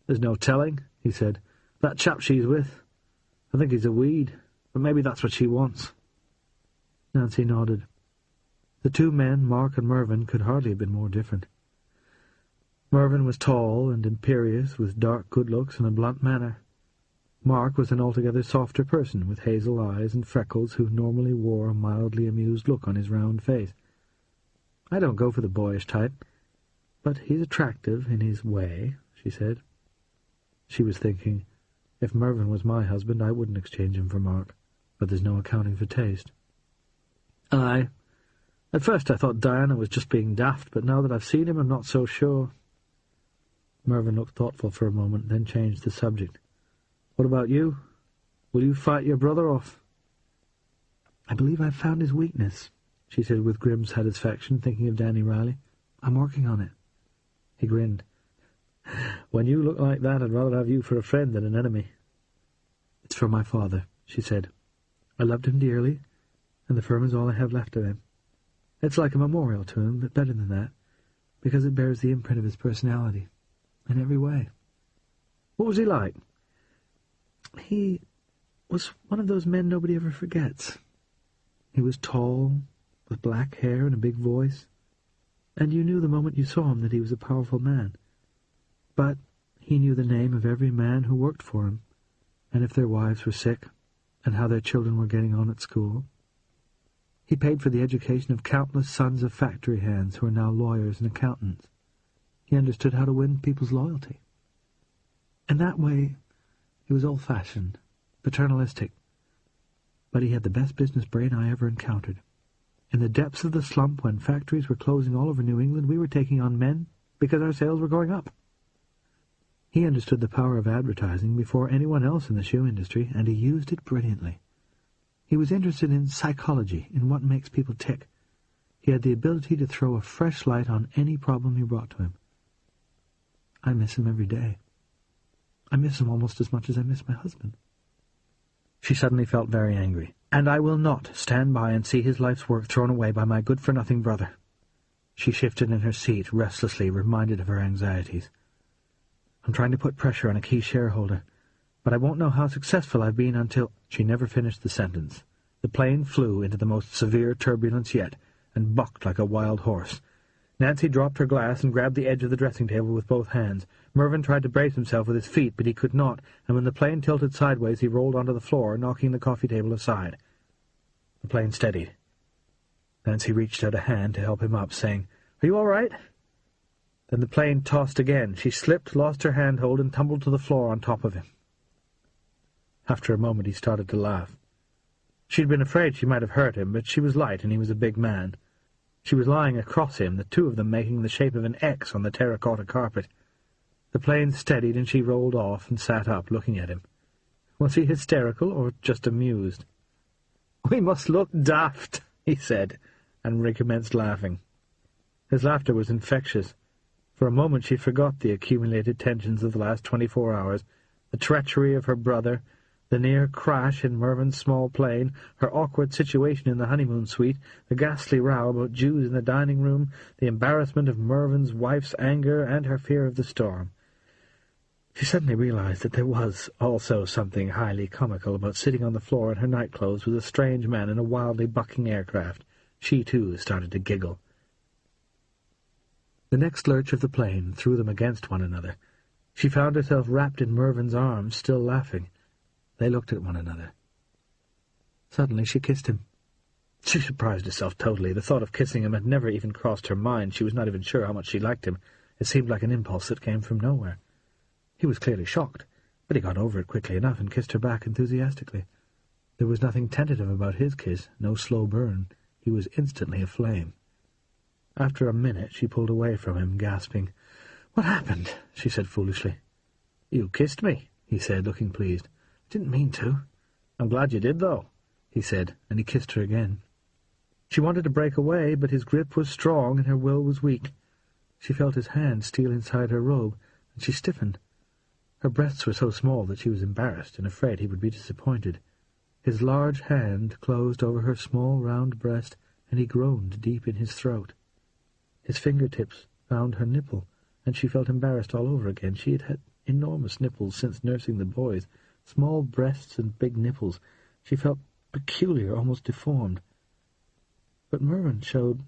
"There's no telling," he said. "That chap she's with, I think he's a weed, but maybe that's what she wants." Nancy nodded. The 2 men, Mark and Mervyn, could hardly have been more different. Mervyn was tall and imperious, with dark good looks and a blunt manner. Mark was an altogether softer person, with hazel eyes and freckles, who normally wore a mildly amused look on his round face. "I don't go for the boyish type, but he's attractive in his way," she said. She was thinking, if Mervyn was my husband, I wouldn't exchange him for Mark, but there's no accounting for taste. "Aye. At first I thought Diana was just being daft, but now that I've seen him I'm not so sure." Mervyn looked thoughtful for a moment, then changed the subject. "What about you? Will you fight your brother off?" "I believe I've found his weakness," she said with grim satisfaction, thinking of Danny Riley. "I'm working on it." He grinned. "When you look like that, I'd rather have you for a friend than an enemy." "It's for my father," she said. "I loved him dearly, and the firm is all I have left of him. It's like a memorial to him, but better than that, because it bears the imprint of his personality, in every way." "What was he like?" "He was one of those men nobody ever forgets. He was tall, with black hair and a big voice, and you knew the moment you saw him that he was a powerful man. But he knew the name of every man who worked for him, and if their wives were sick, and how their children were getting on at school. He paid for the education of countless sons of factory hands who are now lawyers and accountants. He understood how to win people's loyalty. In that way, he was old-fashioned, paternalistic, but he had the best business brain I ever encountered. In the depths of the slump, when factories were closing all over New England, we were taking on men because our sales were going up. He understood the power of advertising before anyone else in the shoe industry, and he used it brilliantly. He was interested in psychology, in what makes people tick. He had the ability to throw a fresh light on any problem you brought to him. I miss him every day. I miss him almost as much as I miss my husband." She suddenly felt very angry. "And I will not stand by and see his life's work thrown away by my good-for-nothing brother." She shifted in her seat, restlessly, reminded of her anxieties. "I'm trying to put pressure on a key shareholder, but I won't know how successful I've been until—" She never finished the sentence. The plane flew into the most severe turbulence yet, and bucked like a wild horse. Nancy dropped her glass and grabbed the edge of the dressing-table with both hands. Mervyn tried to brace himself with his feet, but he could not, and when the plane tilted sideways he rolled onto the floor, knocking the coffee-table aside. The plane steadied. Nancy reached out a hand to help him up, saying, "Are you all right?" Then the plane tossed again. She slipped, lost her handhold, and tumbled to the floor on top of him. After a moment he started to laugh. She'd been afraid she might have hurt him, but she was light and he was a big man. She was lying across him, the two of them making the shape of an X on the terracotta carpet. The plane steadied and she rolled off and sat up, looking at him. Was he hysterical or just amused? "We must look daft," he said, and recommenced laughing. His laughter was infectious. For a moment she forgot the accumulated tensions of the last 24 hours, the treachery of her brother, the near crash in Mervyn's small plane, her awkward situation in the honeymoon suite, the ghastly row about Jews in the dining-room, the embarrassment of Mervyn's wife's anger, and her fear of the storm. She suddenly realized that there was also something highly comical about sitting on the floor in her nightclothes with a strange man in a wildly bucking aircraft. She, too, started to giggle. The next lurch of the plane threw them against one another. She found herself wrapped in Mervyn's arms, still laughing. They looked at one another. Suddenly she kissed him. She surprised herself totally. The thought of kissing him had never even crossed her mind. She was not even sure how much she liked him. It seemed like an impulse that came from nowhere. He was clearly shocked, but he got over it quickly enough and kissed her back enthusiastically. There was nothing tentative about his kiss, no slow burn. He was instantly aflame. After a minute she pulled away from him, gasping. "What happened?" she said foolishly. "You kissed me," he said, looking pleased. "I didn't mean to." "I'm glad you did, though," he said, and he kissed her again. She wanted to break away, but his grip was strong and her will was weak. She felt his hand steal inside her robe, and she stiffened. Her breasts were so small that she was embarrassed and afraid he would be disappointed. His large hand closed over her small round breast, and he groaned deep in his throat. His fingertips found her nipple, and she felt embarrassed all over again. She had had enormous nipples since nursing the boys, small breasts and big nipples. She felt peculiar, almost deformed. But Mervyn showed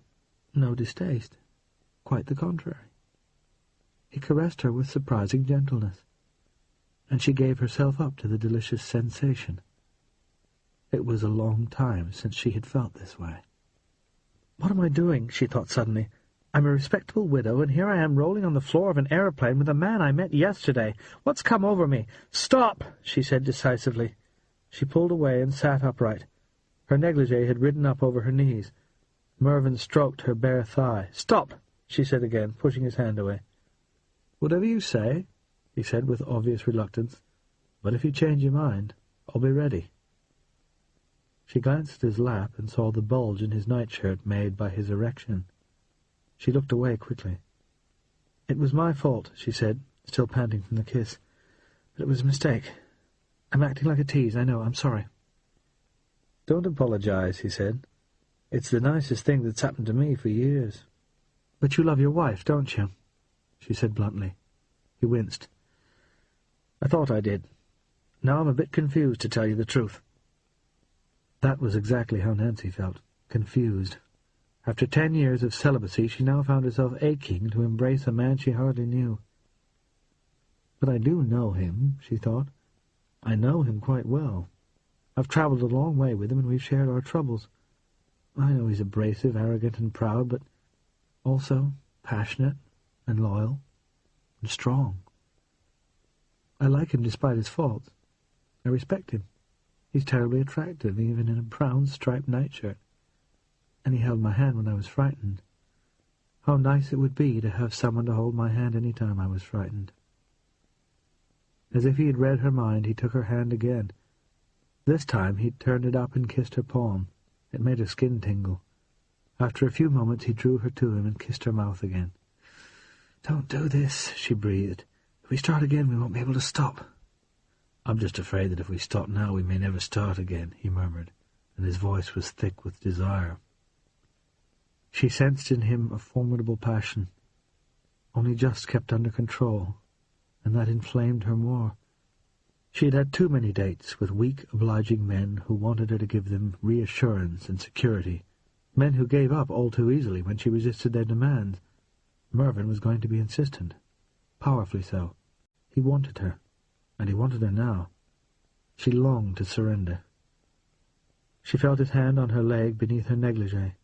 no distaste. Quite the contrary. He caressed her with surprising gentleness, and she gave herself up to the delicious sensation. It was a long time since she had felt this way. "What am I doing?" she thought suddenly. "I'm a respectable widow, and here I am rolling on the floor of an aeroplane with a man I met yesterday. What's come over me?" "Stop!" she said decisively. She pulled away and sat upright. Her negligee had ridden up over her knees. Mervyn stroked her bare thigh. "Stop!" she said again, pushing his hand away. "Whatever you say," he said with obvious reluctance. "But if you change your mind, I'll be ready." She glanced at his lap and saw the bulge in his nightshirt made by his erection. She looked away quickly. "It was my fault," she said, still panting from the kiss. "But it was a mistake. I'm acting like a tease, I know. I'm sorry." "Don't apologize," he said. "It's the nicest thing that's happened to me for years." "But you love your wife, don't you?" she said bluntly. He winced. "I thought I did. Now I'm a bit confused, to tell you the truth." That was exactly how Nancy felt, confused. After 10 years of celibacy, she now found herself aching to embrace a man she hardly knew. "But I do know him," she thought. "I know him quite well. I've travelled a long way with him, and we've shared our troubles. I know he's abrasive, arrogant, and proud, but also passionate and loyal and strong. I like him despite his faults. I respect him. He's terribly attractive, even in a brown striped nightshirt. And he held my hand when I was frightened. How nice it would be to have someone to hold my hand any time I was frightened." As if he had read her mind, he took her hand again. This time he turned it up and kissed her palm. It made her skin tingle. After a few moments he drew her to him and kissed her mouth again. "Don't do this," she breathed. "If we start again, we won't be able to stop." "I'm just afraid that if we stop now, we may never start again," he murmured, and his voice was thick with desire. She sensed in him a formidable passion, only just kept under control, and that inflamed her more. She had had too many dates with weak, obliging men who wanted her to give them reassurance and security, men who gave up all too easily when she resisted their demands. Mervyn was going to be insistent, powerfully so. He wanted her, and he wanted her now. She longed to surrender. She felt his hand on her leg beneath her negligee,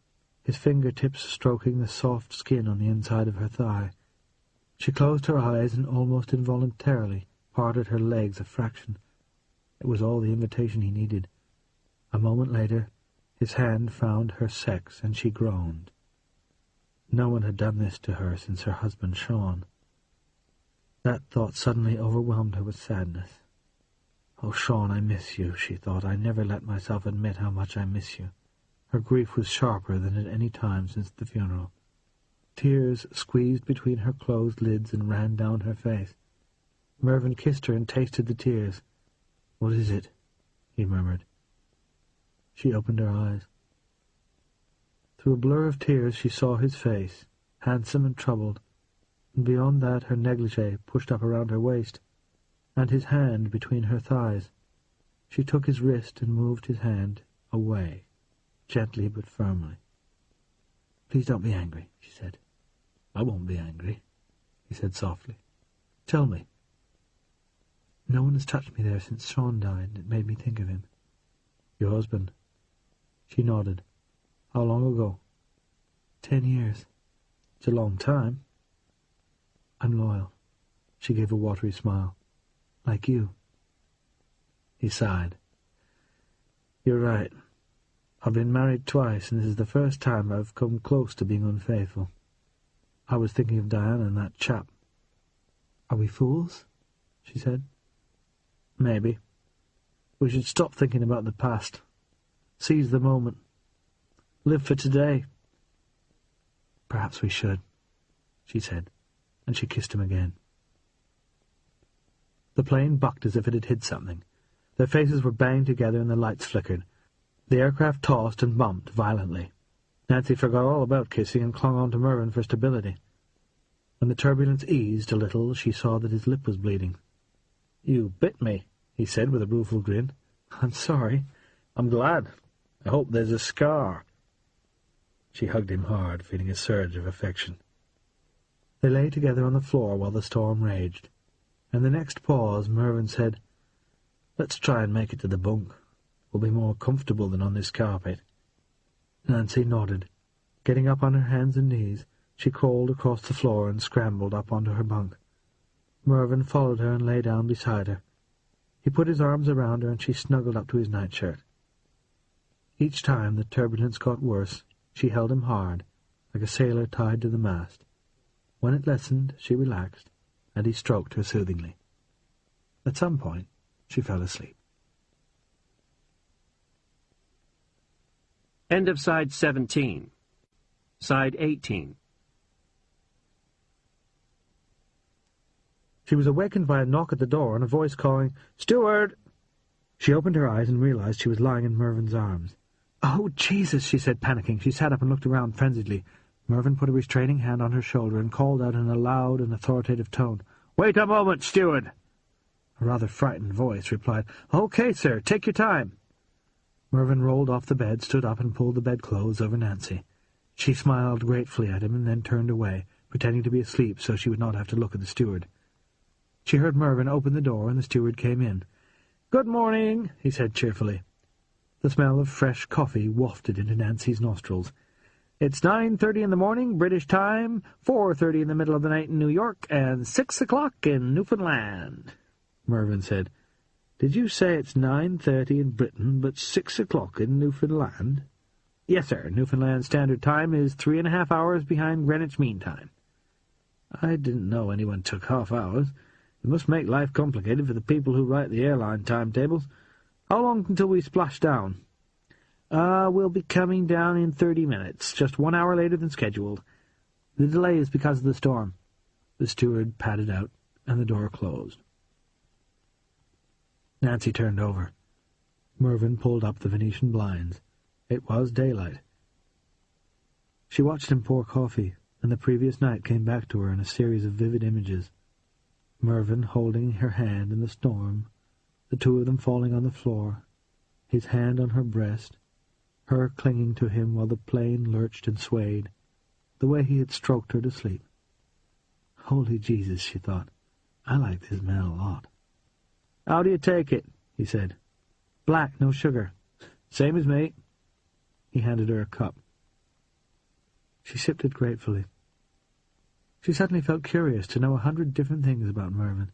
his fingertips stroking the soft skin on the inside of her thigh. She closed her eyes and almost involuntarily parted her legs a fraction. It was all the invitation he needed. A moment later, his hand found her sex, and she groaned. No one had done this to her since her husband Sean. That thought suddenly overwhelmed her with sadness. "Oh, Sean, I miss you," she thought. "I never let myself admit how much I miss you." Her grief was sharper than at any time since the funeral. Tears squeezed between her closed lids and ran down her face. Mervyn kissed her and tasted the tears. "What is it?" he murmured. She opened her eyes. Through a blur of tears she saw his face, handsome and troubled, and beyond that her negligee pushed up around her waist, and his hand between her thighs. She took his wrist and moved his hand away, gently but firmly. "Please don't be angry," she said. "I won't be angry," he said softly. "Tell me." "No one has touched me there since Sean died, and it made me think of him." "Your husband?" She nodded. "How long ago?" 10 years. "It's a long time." "I'm loyal." She gave a watery smile. "Like you." He sighed. "You're right. I've been married twice, and this is the first time I've come close to being unfaithful. I was thinking of Diana and that chap." "Are we fools?" she said. "Maybe. We should stop thinking about the past. Seize the moment. Live for today." "Perhaps we should," she said, and she kissed him again. The plane bucked as if it had hit something. Their faces were banged together and the lights flickered. The aircraft tossed and bumped violently. Nancy forgot all about kissing and clung on to Mervyn for stability. When the turbulence eased a little, she saw that his lip was bleeding. "You bit me," he said with a rueful grin. "I'm sorry." "I'm glad. I hope there's a scar." She hugged him hard, feeling a surge of affection. They lay together on the floor while the storm raged. In the next pause, Mervyn said, "Let's try and make it to the bunk. We'll be more comfortable than on this carpet." Nancy nodded. Getting up on her hands and knees, she crawled across the floor and scrambled up onto her bunk. Mervyn followed her and lay down beside her. He put his arms around her and she snuggled up to his nightshirt. Each time the turbulence got worse, she held him hard, like a sailor tied to the mast. When it lessened, she relaxed, and he stroked her soothingly. At some point, she fell asleep. End of side 17. Side 18. She was awakened by a knock at the door and a voice calling, "Steward!" She opened her eyes and realized she was lying in Mervyn's arms. "Oh, Jesus!" she said, panicking. She sat up and looked around frenziedly. Mervyn put a restraining hand on her shoulder and called out in a loud and authoritative tone, "Wait a moment, steward!" A rather frightened voice replied, "Okay, sir, take your time." Mervyn rolled off the bed, stood up, and pulled the bedclothes over Nancy. She smiled gratefully at him and then turned away, pretending to be asleep so she would not have to look at the steward. She heard Mervyn open the door, and the steward came in. "Good morning," he said cheerfully. The smell of fresh coffee wafted into Nancy's nostrils. "It's 9:30 in the morning, British time, 4:30 in the middle of the night in New York, and 6 o'clock in Newfoundland," Mervyn said. "Did you say it's 9:30 in Britain, but 6 o'clock in Newfoundland?" "Yes, sir. Newfoundland Standard Time is 3.5 hours behind Greenwich Mean Time." "I didn't know anyone took half hours. It must make life complicated for the people who write the airline timetables. How long until we splash down?" We'll be coming down in 30 minutes, just 1 hour later than scheduled. The delay is because of the storm." The steward padded out, and the door closed. Nancy turned over. Mervyn pulled up the Venetian blinds. It was daylight. She watched him pour coffee, and the previous night came back to her in a series of vivid images. Mervyn holding her hand in the storm, the two of them falling on the floor, his hand on her breast, her clinging to him while the plane lurched and swayed, the way he had stroked her to sleep. Holy Jesus, she thought, I like this man a lot. How do you take it? He said. Black, no sugar. Same as me. He handed her a cup. She sipped it gratefully. She suddenly felt curious to know 100 different things about Mervyn.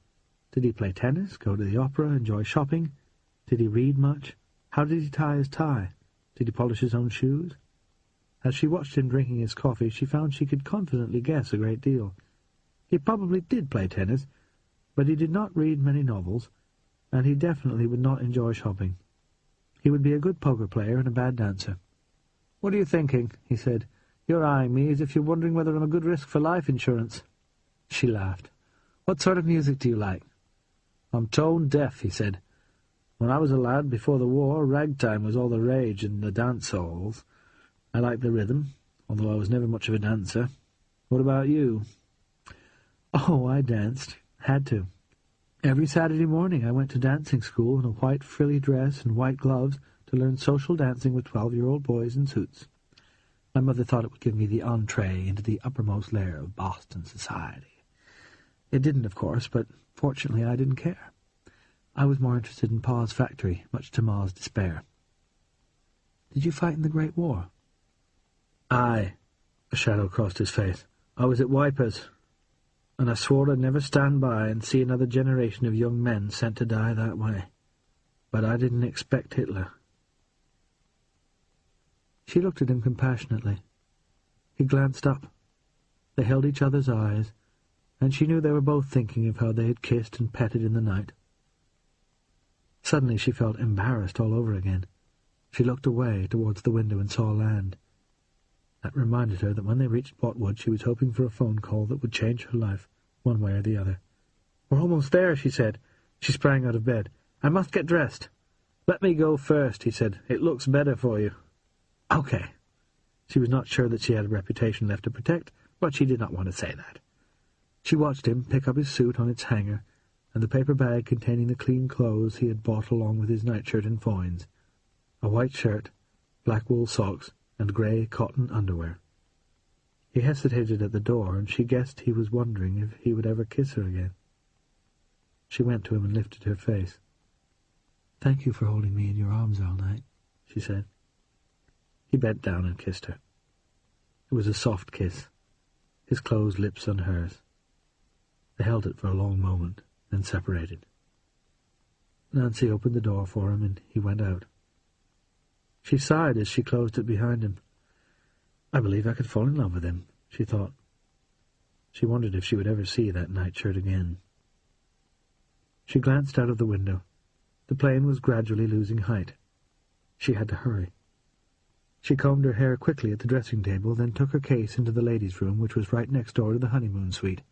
Did he play tennis, go to the opera, enjoy shopping? Did he read much? How did he tie his tie? Did he polish his own shoes? As she watched him drinking his coffee, she found she could confidently guess a great deal. He probably did play tennis, but he did not read many novels, and he definitely would not enjoy shopping. He would be a good poker player and a bad dancer. "What are you thinking?" he said. "You're eyeing me as if you're wondering whether I'm a good risk for life insurance." She laughed. "What sort of music do you like?" "I'm tone deaf," he said. "When I was a lad before the war, ragtime was all the rage in the dance-halls. I liked the rhythm, although I was never much of a dancer. What about you?" "Oh, I danced. Had to. Every Saturday morning I went to dancing school in a white frilly dress and white gloves to learn social dancing with 12-year-old boys in suits. My mother thought it would give me the entree into the uppermost layer of Boston society. It didn't, of course, but fortunately I didn't care. I was more interested in Pa's factory, much to Ma's despair." "Did you fight in the Great War?" "Aye." A shadow crossed his face. "I was at Wipers, and I swore I'd never stand by and see another generation of young men sent to die that way. But I didn't expect Hitler." She looked at him compassionately. He glanced up. They held each other's eyes, and she knew they were both thinking of how they had kissed and petted in the night. Suddenly she felt embarrassed all over again. She looked away towards the window and saw land. That reminded her that when they reached Botwood she was hoping for a phone call that would change her life, one way or the other. "We're almost there," she said. She sprang out of bed. "I must get dressed." "Let me go first," he said. "It looks better for you." "Okay." She was not sure that she had a reputation left to protect, but she did not want to say that. She watched him pick up his suit on its hanger, and the paper bag containing the clean clothes he had bought along with his nightshirt and foins. A white shirt, black wool socks, and grey cotton underwear. He hesitated at the door, and she guessed he was wondering if he would ever kiss her again. She went to him and lifted her face. "Thank you for holding me in your arms all night," she said. He bent down and kissed her. It was a soft kiss, his closed lips on hers. They held it for a long moment, then separated. Nancy opened the door for him, and he went out. She sighed as she closed it behind him. "I believe I could fall in love with him," she thought. She wondered if she would ever see that nightshirt again. She glanced out of the window. The plane was gradually losing height. She had to hurry. She combed her hair quickly at the dressing-table, then took her case into the ladies' room, which was right next door to the honeymoon suite.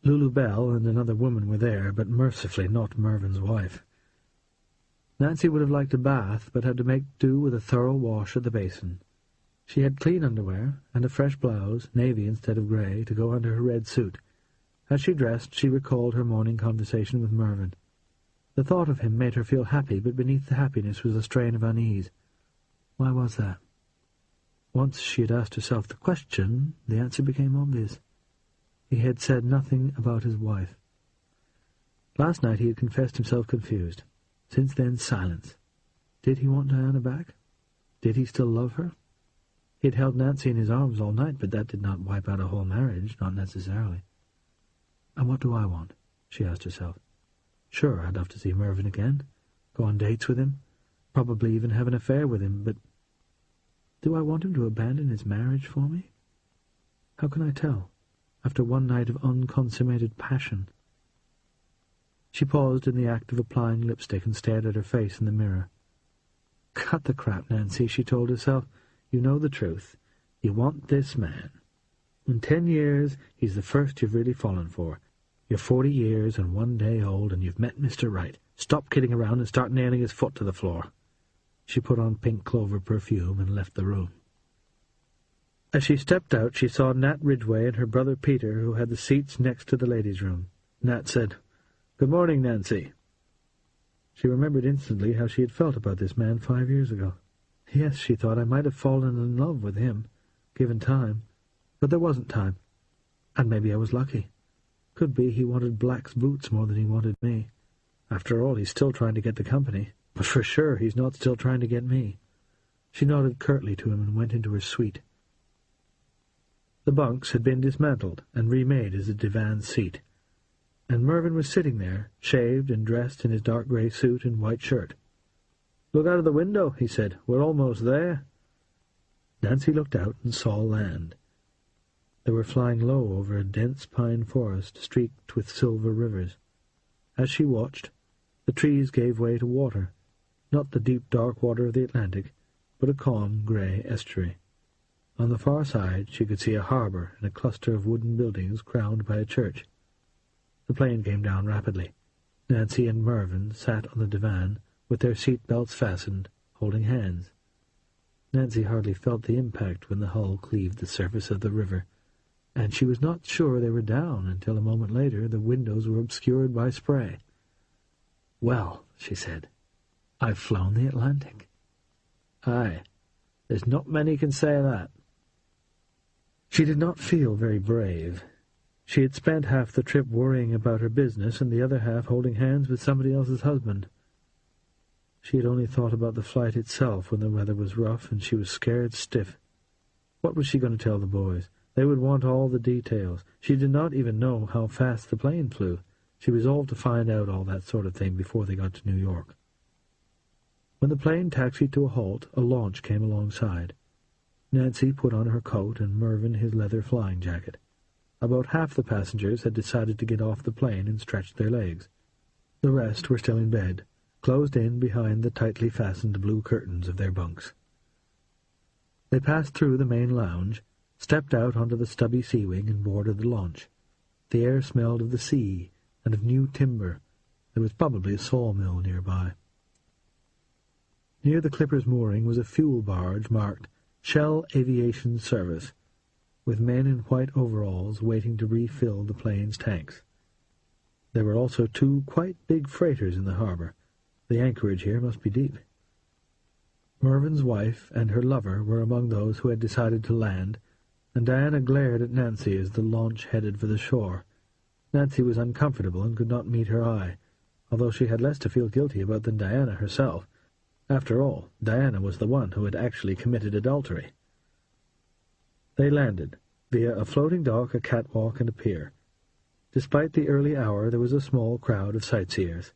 Lulu Bell and another woman were there, but mercifully not Mervyn's wife. Nancy would have liked a bath, but had to make do with a thorough wash at the basin. She had clean underwear, and a fresh blouse, navy instead of grey, to go under her red suit. As she dressed, she recalled her morning conversation with Mervyn. The thought of him made her feel happy, but beneath the happiness was a strain of unease. Why was that? Once she had asked herself the question, the answer became obvious. He had said nothing about his wife. Last night he had confessed himself confused. Since then, silence. Did he want Diana back? Did he still love her? He had held Nancy in his arms all night, but that did not wipe out a whole marriage, not necessarily. And what do I want? She asked herself. Sure, I'd love to see Mervyn again, go on dates with him, probably even have an affair with him, but do I want him to abandon his marriage for me? How can I tell, after one night of unconsummated passion? She paused in the act of applying lipstick and stared at her face in the mirror. Cut the crap, Nancy, she told herself. You know the truth. You want this man. In 10 years, he's the first you've really fallen for. You're 40 years and 1 day old, and you've met Mr. Right. Stop kidding around and start nailing his foot to the floor." She put on pink clover perfume and left the room. As she stepped out, she saw Nat Ridgway and her brother Peter, who had the seats next to the ladies' room. Nat said, "Good morning, Nancy." She remembered instantly how she had felt about this man 5 years ago. Yes, she thought, I might have fallen in love with him, given time. But there wasn't time. And maybe I was lucky. Could be he wanted Black's boots more than he wanted me. After all, he's still trying to get the company. But for sure he's not still trying to get me. She nodded curtly to him and went into her suite. The bunks had been dismantled and remade as a divan seat, and Mervyn was sitting there, shaved and dressed in his dark grey suit and white shirt. "Look out of the window," he said. "We're almost there." Nancy looked out and saw land. They were flying low over a dense pine forest streaked with silver rivers. As she watched, the trees gave way to water, not the deep dark water of the Atlantic, but a calm grey estuary. On the far side she could see a harbour and a cluster of wooden buildings crowned by a church. The plane came down rapidly. Nancy and Mervyn sat on the divan, with their seat belts fastened, holding hands. Nancy hardly felt the impact when the hull cleaved the surface of the river, and she was not sure they were down until a moment later the windows were obscured by spray. "Well," she said, "I've flown the Atlantic." "Aye, there's not many can say that." She did not feel very brave. She had spent half the trip worrying about her business and the other half holding hands with somebody else's husband. She had only thought about the flight itself when the weather was rough and she was scared stiff. What was she going to tell the boys? They would want all the details. She did not even know how fast the plane flew. She resolved to find out all that sort of thing before they got to New York. When the plane taxied to a halt, a launch came alongside. Nancy put on her coat and Mervyn his leather flying jacket. About half the passengers had decided to get off the plane and stretch their legs. The rest were still in bed, closed in behind the tightly fastened blue curtains of their bunks. They passed through the main lounge, stepped out onto the stubby sea wing and boarded the launch. The air smelled of the sea and of new timber. There was probably a sawmill nearby. Near the clipper's mooring was a fuel barge marked Shell Aviation Service, with men in white overalls waiting to refill the plane's tanks. There were also 2 quite big freighters in the harbour. The anchorage here must be deep. Mervyn's wife and her lover were among those who had decided to land, and Diana glared at Nancy as the launch headed for the shore. Nancy was uncomfortable and could not meet her eye, although she had less to feel guilty about than Diana herself. After all, Diana was the one who had actually committed adultery. They landed, via a floating dock, a catwalk, and a pier. Despite the early hour, there was a small crowd of sightseers.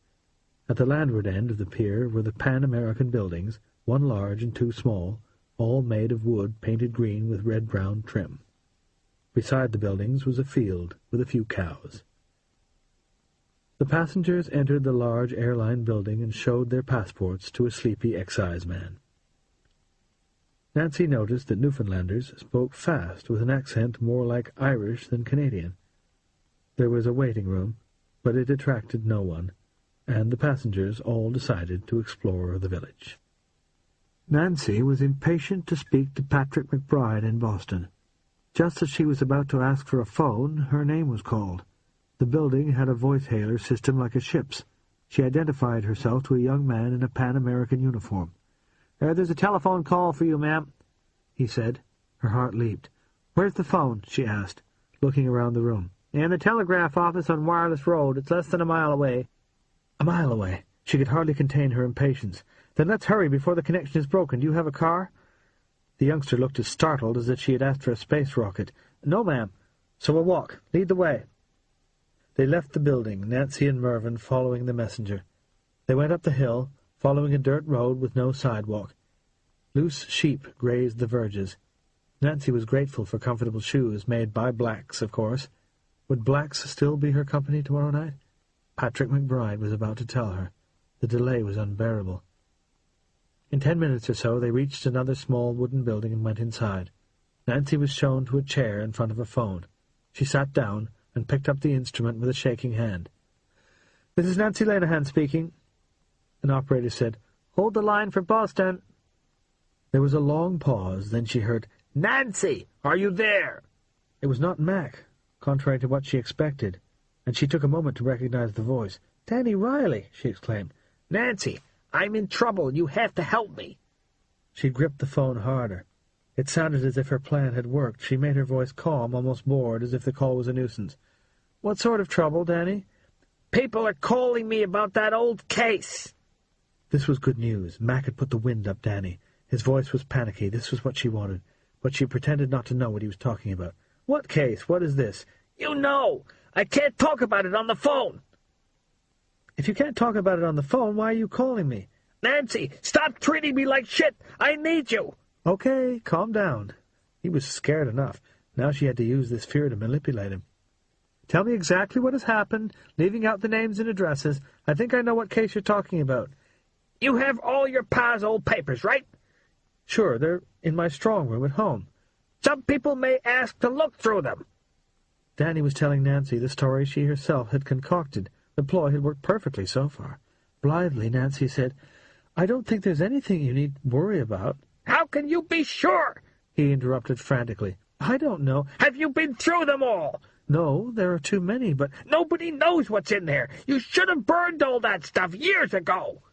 At the landward end of the pier were the Pan-American buildings, 1 large and 2 small, all made of wood painted green with red-brown trim. Beside the buildings was a field with a few cows. The passengers entered the large airline building and showed their passports to a sleepy exciseman. Nancy noticed that Newfoundlanders spoke fast with an accent more like Irish than Canadian. There was a waiting room, but it attracted no one, and the passengers all decided to explore the village. Nancy was impatient to speak to Patrick McBride in Boston. Just as she was about to ask for a phone, her name was called. The building had a voice-hailer system like a ship's. She identified herself to a young man in a Pan-American uniform. "There's a telephone call for you, ma'am," he said. Her heart leaped. "Where's the phone?" she asked, looking around the room. "In the telegraph office on Wireless Road. It's less than a mile away." A mile away! She could hardly contain her impatience. "Then let's hurry before the connection is broken. Do you have a car?" The youngster looked as startled as if she had asked for a space rocket. "No, ma'am." "So we'll walk. Lead the way." They left the building, Nancy and Mervyn following the messenger. They went up the hill, following a dirt road with no sidewalk. Loose sheep grazed the verges. Nancy was grateful for comfortable shoes, made by blacks, of course. Would blacks still be her company tomorrow night? Patrick McBride was about to tell her. The delay was unbearable. In 10 minutes or so they reached another small wooden building and went inside. Nancy was shown to a chair in front of a phone. She sat down and picked up the instrument with a shaking hand. "This is Nancy Lenihan speaking." An operator said, "Hold the line for Boston." There was a long pause, then she heard, "Nancy, are you there?" It was not Mac, contrary to what she expected, and she took a moment to recognize the voice. "Danny Riley!" she exclaimed. "Nancy, I'm in trouble. You have to help me." She gripped the phone harder. It sounded as if her plan had worked. She made her voice calm, almost bored, as if the call was a nuisance. "What sort of trouble, Danny?" "People are calling me about that old case." This was good news. Mac had put the wind up Danny. His voice was panicky. This was what she wanted, but she pretended not to know what he was talking about. "What case? What is this?" "You know. I can't talk about it on the phone." "If you can't talk about it on the phone, why are you calling me?" "Nancy, stop treating me like shit. I need you." "Okay, calm down." He was scared enough. Now she had to use this fear to manipulate him. "Tell me exactly what has happened, leaving out the names and addresses. I think I know what case you're talking about." "You have all your pa's old papers, right?" "Sure, they're in my strong room at home." "Some people may ask to look through them." Danny was telling Nancy the story she herself had concocted. The ploy had worked perfectly so far. Blithely, Nancy said, "I don't think there's anything you need worry about." "How can you be sure?" he interrupted frantically. "I don't know." "Have you been through them all?" "No, there are too many, but—" "Nobody knows what's in there. You should have burned all that stuff years ago."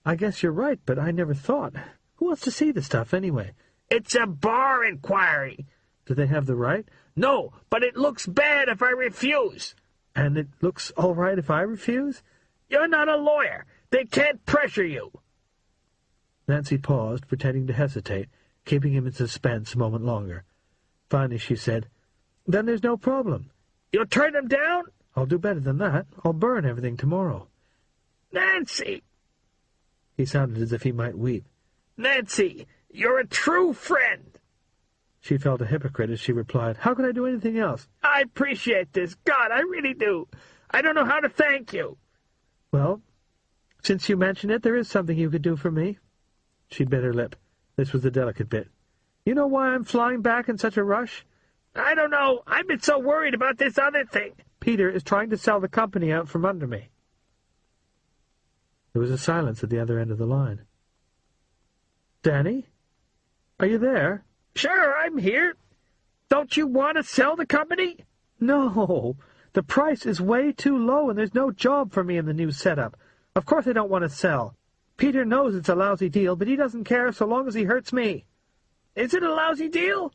"I guess you're right, but I never thought. Who wants to see the stuff, anyway?" "It's a bar inquiry." "Do they have the right?" "No, but it looks bad if I refuse." "And it looks all right if I refuse?" "You're not a lawyer. They can't pressure you." Nancy paused, pretending to hesitate, keeping him in suspense a moment longer. Finally she said, "Then there's no problem." "You'll turn them down?" "I'll do better than that. I'll burn everything tomorrow." "Nancy!" He sounded as if he might weep. "Nancy, you're a true friend." She felt a hypocrite as she replied, "How could I do anything else?" "I appreciate this. God, I really do. I don't know how to thank you." "Well, since you mention it, there is something you could do for me." She bit her lip. This was the delicate bit. "You know why I'm flying back in such a rush?" "I don't know. I've been so worried about this other thing." "Peter is trying to sell the company out from under me." There was a silence at the other end of the line. "Danny? Are you there?" "Sure, I'm here. Don't you want to sell the company?" "No. The price is way too low, and there's no job for me in the new setup. Of course I don't want to sell. Peter knows it's a lousy deal, but he doesn't care so long as he hurts me." "Is it a lousy deal?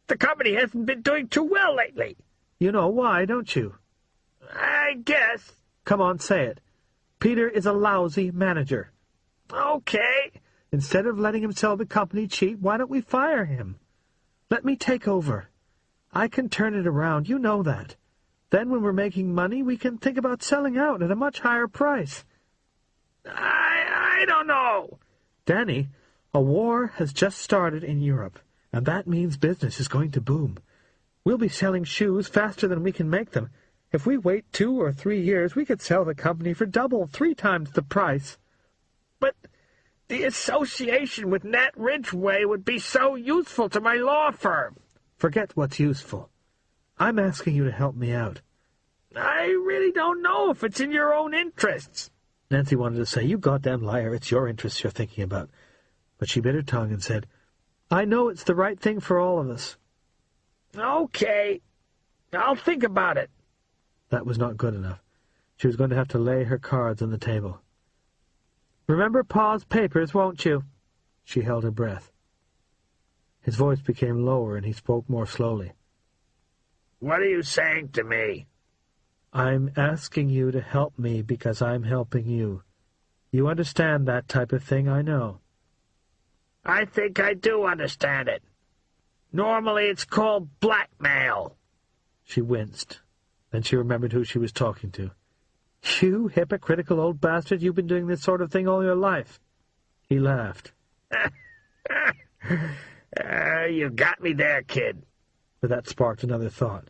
The company hasn't been doing too well lately." "You know why, don't you?" "I guess." "Come on, say it. Peter is a lousy manager." "Okay." "Instead of letting him sell the company cheap, why don't we fire him? Let me take over. I can turn it around, you know that. Then when we're making money, we can think about selling out at a much higher price." I don't know." "Danny, a war has just started in Europe, and that means business is going to boom. We'll be selling shoes faster than we can make them. If we wait 2 or 3 years, we could sell the company for double, 3 times the price." "But the association with Nat Ridgway would be so useful to my law firm." "Forget what's useful. I'm asking you to help me out." I really don't know if it's in your own interests. Nancy wanted to say, "You goddamn liar, it's your interests you're thinking about." But she bit her tongue and said, "I know it's the right thing for all of us." Okay, I'll think about it. That was not good enough. She was going to have to lay her cards on the table. "Remember Pa's papers, won't you?" She held her breath. His voice became lower, and he spoke more slowly. What are you saying to me? I'm asking you to help me because I'm helping you. You understand that type of thing, I know. I think I do understand it. Normally it's called blackmail. She winced. Then she remembered who she was talking to. You hypocritical old bastard, you've been doing this sort of thing all your life. He laughed. You got me there, kid. But that sparked another thought.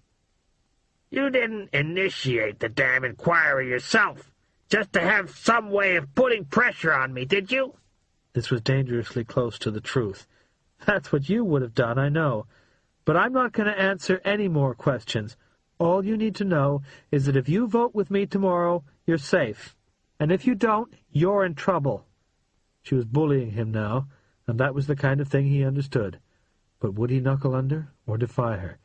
You didn't initiate the damn inquiry yourself, just to have some way of putting pressure on me, did you? This was dangerously close to the truth. That's what you would have done, I know. But I'm not going to answer any more questions. All you need to know is that if you vote with me tomorrow, you're safe. And if you don't, you're in trouble. She was bullying him now, and that was the kind of thing he understood. But would he knuckle under or defy her?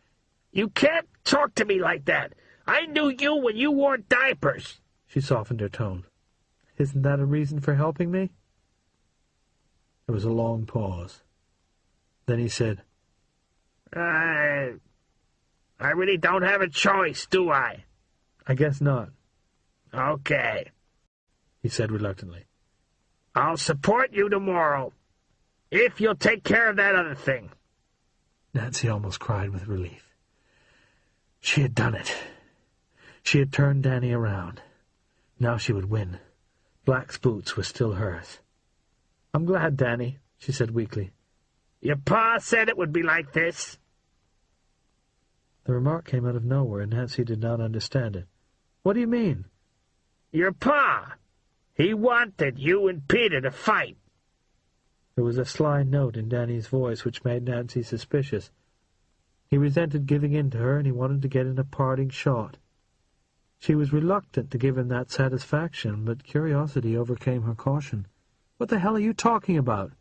You can't talk to me like that. I knew you when you wore diapers. She softened her tone. Isn't that a reason for helping me? There was a long pause. Then he said, I really don't have a choice, do I? I guess not. Okay, he said reluctantly. I'll support you tomorrow, if you'll take care of that other thing. Nancy almost cried with relief. She had done it. She had turned Danny around. Now she would win. Black's boots were still hers. I'm glad, Danny, she said weakly. Your pa said it would be like this. The remark came out of nowhere, and Nancy did not understand it. What do you mean? Your pa. He wanted you and Peter to fight. There was a sly note in Danny's voice which made Nancy suspicious. He resented giving in to her, and he wanted to get in a parting shot. She was reluctant to give him that satisfaction, but curiosity overcame her caution. What the hell are you talking about?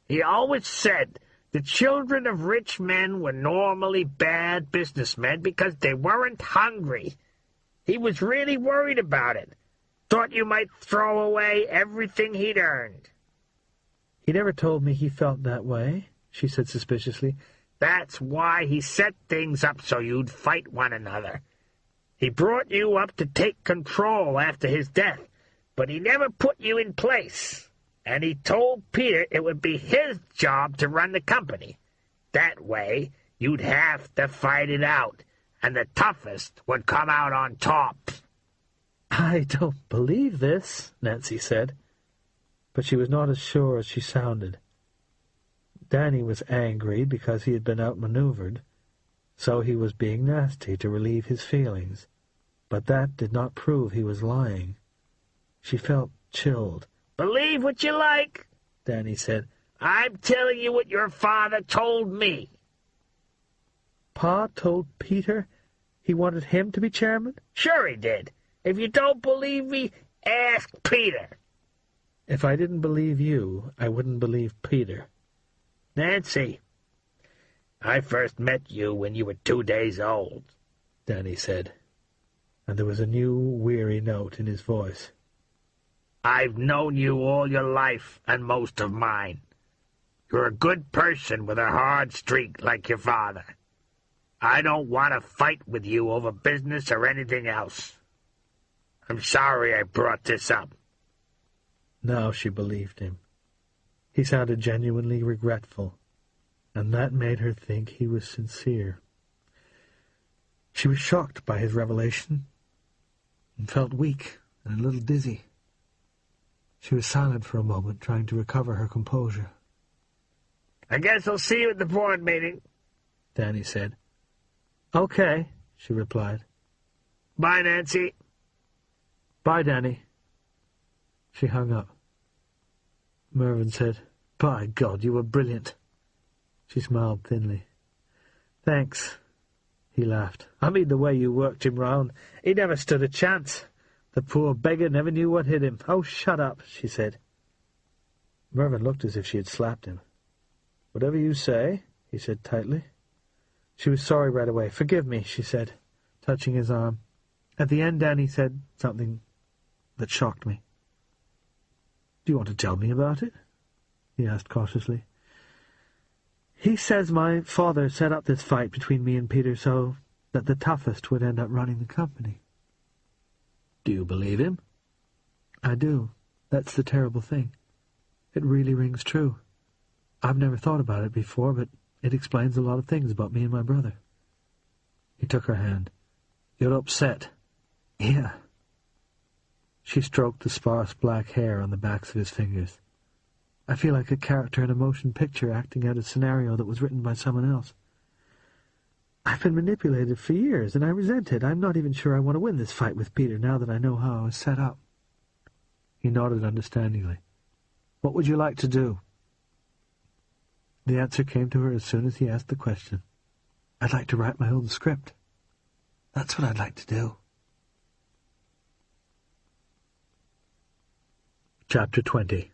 He always said the children of rich men were normally bad businessmen because they weren't hungry. He was really worried about it. Thought you might throw away everything he'd earned. He never told me he felt that way, she said suspiciously. That's why he set things up so you'd fight one another. He brought you up to take control after his death, but he never put you in place. And he told Peter it would be his job to run the company. That way, you'd have to fight it out, and the toughest would come out on top. I don't believe this, Nancy said, but she was not as sure as she sounded. Danny was angry because he had been outmaneuvered, so he was being nasty to relieve his feelings. But that did not prove he was lying. She felt chilled. Believe what you like, Danny said. I'm telling you what your father told me. Pa told Peter he wanted him to be chairman? Sure he did. If you don't believe me, ask Peter. If I didn't believe you, I wouldn't believe Peter. Nancy, I first met you when you were 2 days old, Danny said, and there was a new, weary note in his voice. I've known you all your life and most of mine. You're a good person with a hard streak like your father. I don't want to fight with you over business or anything else. I'm sorry I brought this up. Now she believed him. He sounded genuinely regretful, and that made her think he was sincere. She was shocked by his revelation and felt weak and a little dizzy. She was silent for a moment, trying to recover her composure. I guess I'll see you at the board meeting, Danny said. Okay, she replied. Bye, Nancy. Bye, Danny. She hung up. Mervyn said, By God, you were brilliant. She smiled thinly. Thanks, he laughed. I mean the way you worked him round. He never stood a chance. The poor beggar never knew what hit him. Oh, shut up, she said. Mervyn looked as if she had slapped him. Whatever you say, he said tightly. She was sorry right away. Forgive me, she said, touching his arm. At the end, Danny said something that shocked me. Do you want to tell me about it? He asked cautiously. He says my father set up this fight between me and Peter so that the toughest would end up running the company. Do you believe him? I do. That's the terrible thing. It really rings true. I've never thought about it before, but it explains a lot of things about me and my brother. He took her hand. You're upset. Yeah. She stroked the sparse black hair on the backs of his fingers. I feel like a character in a motion picture acting out a scenario that was written by someone else. I've been manipulated for years, and I resent it. I'm not even sure I want to win this fight with Peter now that I know how I was set up. He nodded understandingly. What would you like to do? The answer came to her as soon as he asked the question. "I'd like to write my own script. That's what I'd like to do." Chapter 20.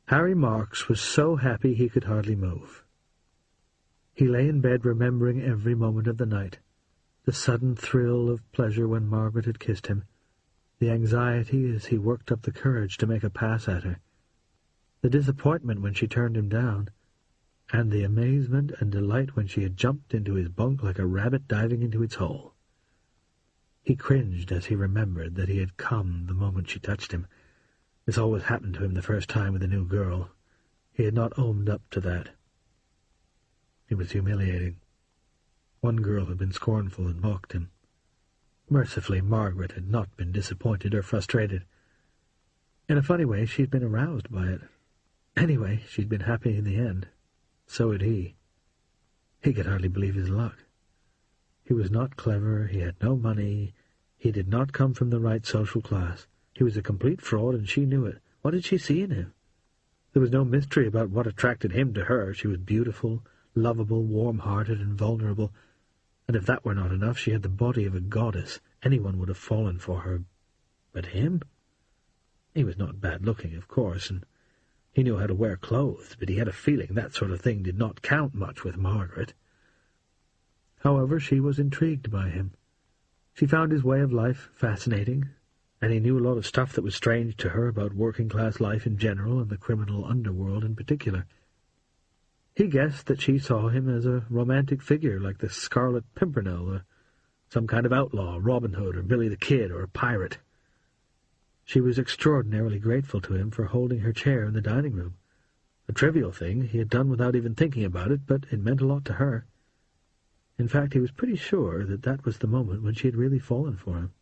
Harry Marks was so happy he could hardly move. He lay in bed remembering every moment of the night, the sudden thrill of pleasure when Margaret had kissed him, the anxiety as he worked up the courage to make a pass at her, the disappointment when she turned him down, and the amazement and delight when she had jumped into his bunk like a rabbit diving into its hole. He cringed as he remembered that he had come the moment she touched him. This always happened to him the first time with a new girl. He had not owned up to that. It was humiliating. One girl had been scornful and mocked him. Mercifully, Margaret had not been disappointed or frustrated. In a funny way, she had been aroused by it. Anyway, she'd been happy in the end. So had he. He could hardly believe his luck. He was not clever, he had no money, he did not come from the right social class. He was a complete fraud, and she knew it. What did she see in him? There was no mystery about what attracted him to her. She was beautiful, lovable, warm-hearted, and vulnerable, and if that were not enough, she had the body of a goddess. Anyone would have fallen for her. But him? He was not bad-looking, of course, and he knew how to wear clothes, but he had a feeling that sort of thing did not count much with Margaret. However, she was intrigued by him. She found his way of life fascinating, and he knew a lot of stuff that was strange to her about working-class life in general and the criminal underworld in particular. He guessed that she saw him as a romantic figure like the Scarlet Pimpernel, or some kind of outlaw, Robin Hood, or Billy the Kid, or a pirate. She was extraordinarily grateful to him for holding her chair in the dining room. A trivial thing he had done without even thinking about it, but it meant a lot to her. In fact, he was pretty sure that that was the moment when she had really fallen for him.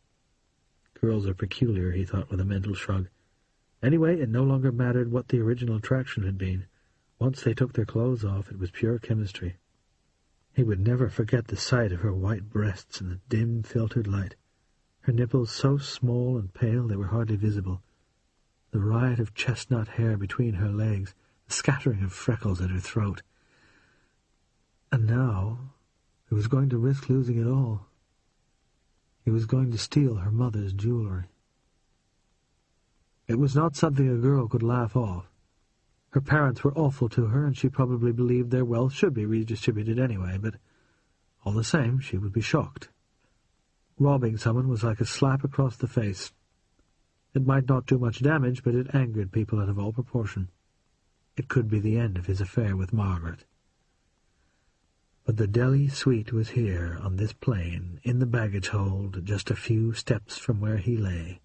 Girls are peculiar, he thought with a mental shrug. Anyway, it no longer mattered what the original attraction had been. Once they took their clothes off, it was pure chemistry. He would never forget the sight of her white breasts in the dim, filtered light, her nipples so small and pale they were hardly visible, the riot of chestnut hair between her legs, the scattering of freckles at her throat. And now he was going to risk losing it all. He was going to steal her mother's jewelry. It was not something a girl could laugh off. Her parents were awful to her, and she probably believed their wealth should be redistributed anyway, but all the same, she would be shocked. Robbing someone was like a slap across the face. It might not do much damage, but it angered people out of all proportion. It could be the end of his affair with Margaret. But the Delhi suite was here, on this plain, in the baggage hold, just a few steps from where he lay,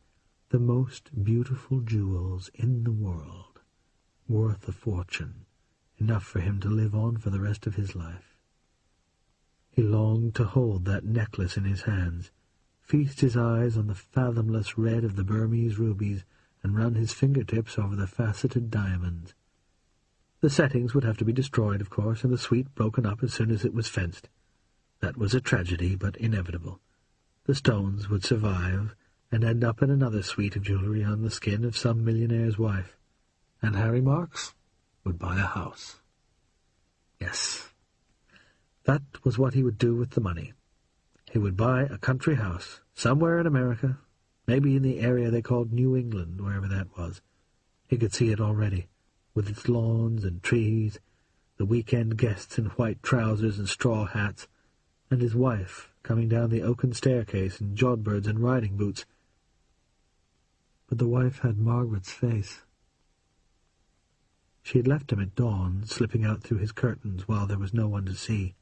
the most beautiful jewels in the world, worth a fortune, enough for him to live on for the rest of his life. He longed to hold that necklace in his hands, feast his eyes on the fathomless red of the Burmese rubies, and run his fingertips over the faceted diamonds. The settings would have to be destroyed, of course, and the suite broken up as soon as it was fenced. That was a tragedy, but inevitable. The stones would survive, and end up in another suite of jewellery on the skin of some millionaire's wife. And Harry Marks would buy a house. Yes, that was what he would do with the money. He would buy a country house, somewhere in America, maybe in the area they called New England, wherever that was. He could see it already, with its lawns and trees, the weekend guests in white trousers and straw hats, and his wife coming down the oaken staircase in jodhpurs and riding boots. But the wife had Margaret's face. She had left him at dawn, slipping out through his curtains while there was no one to see.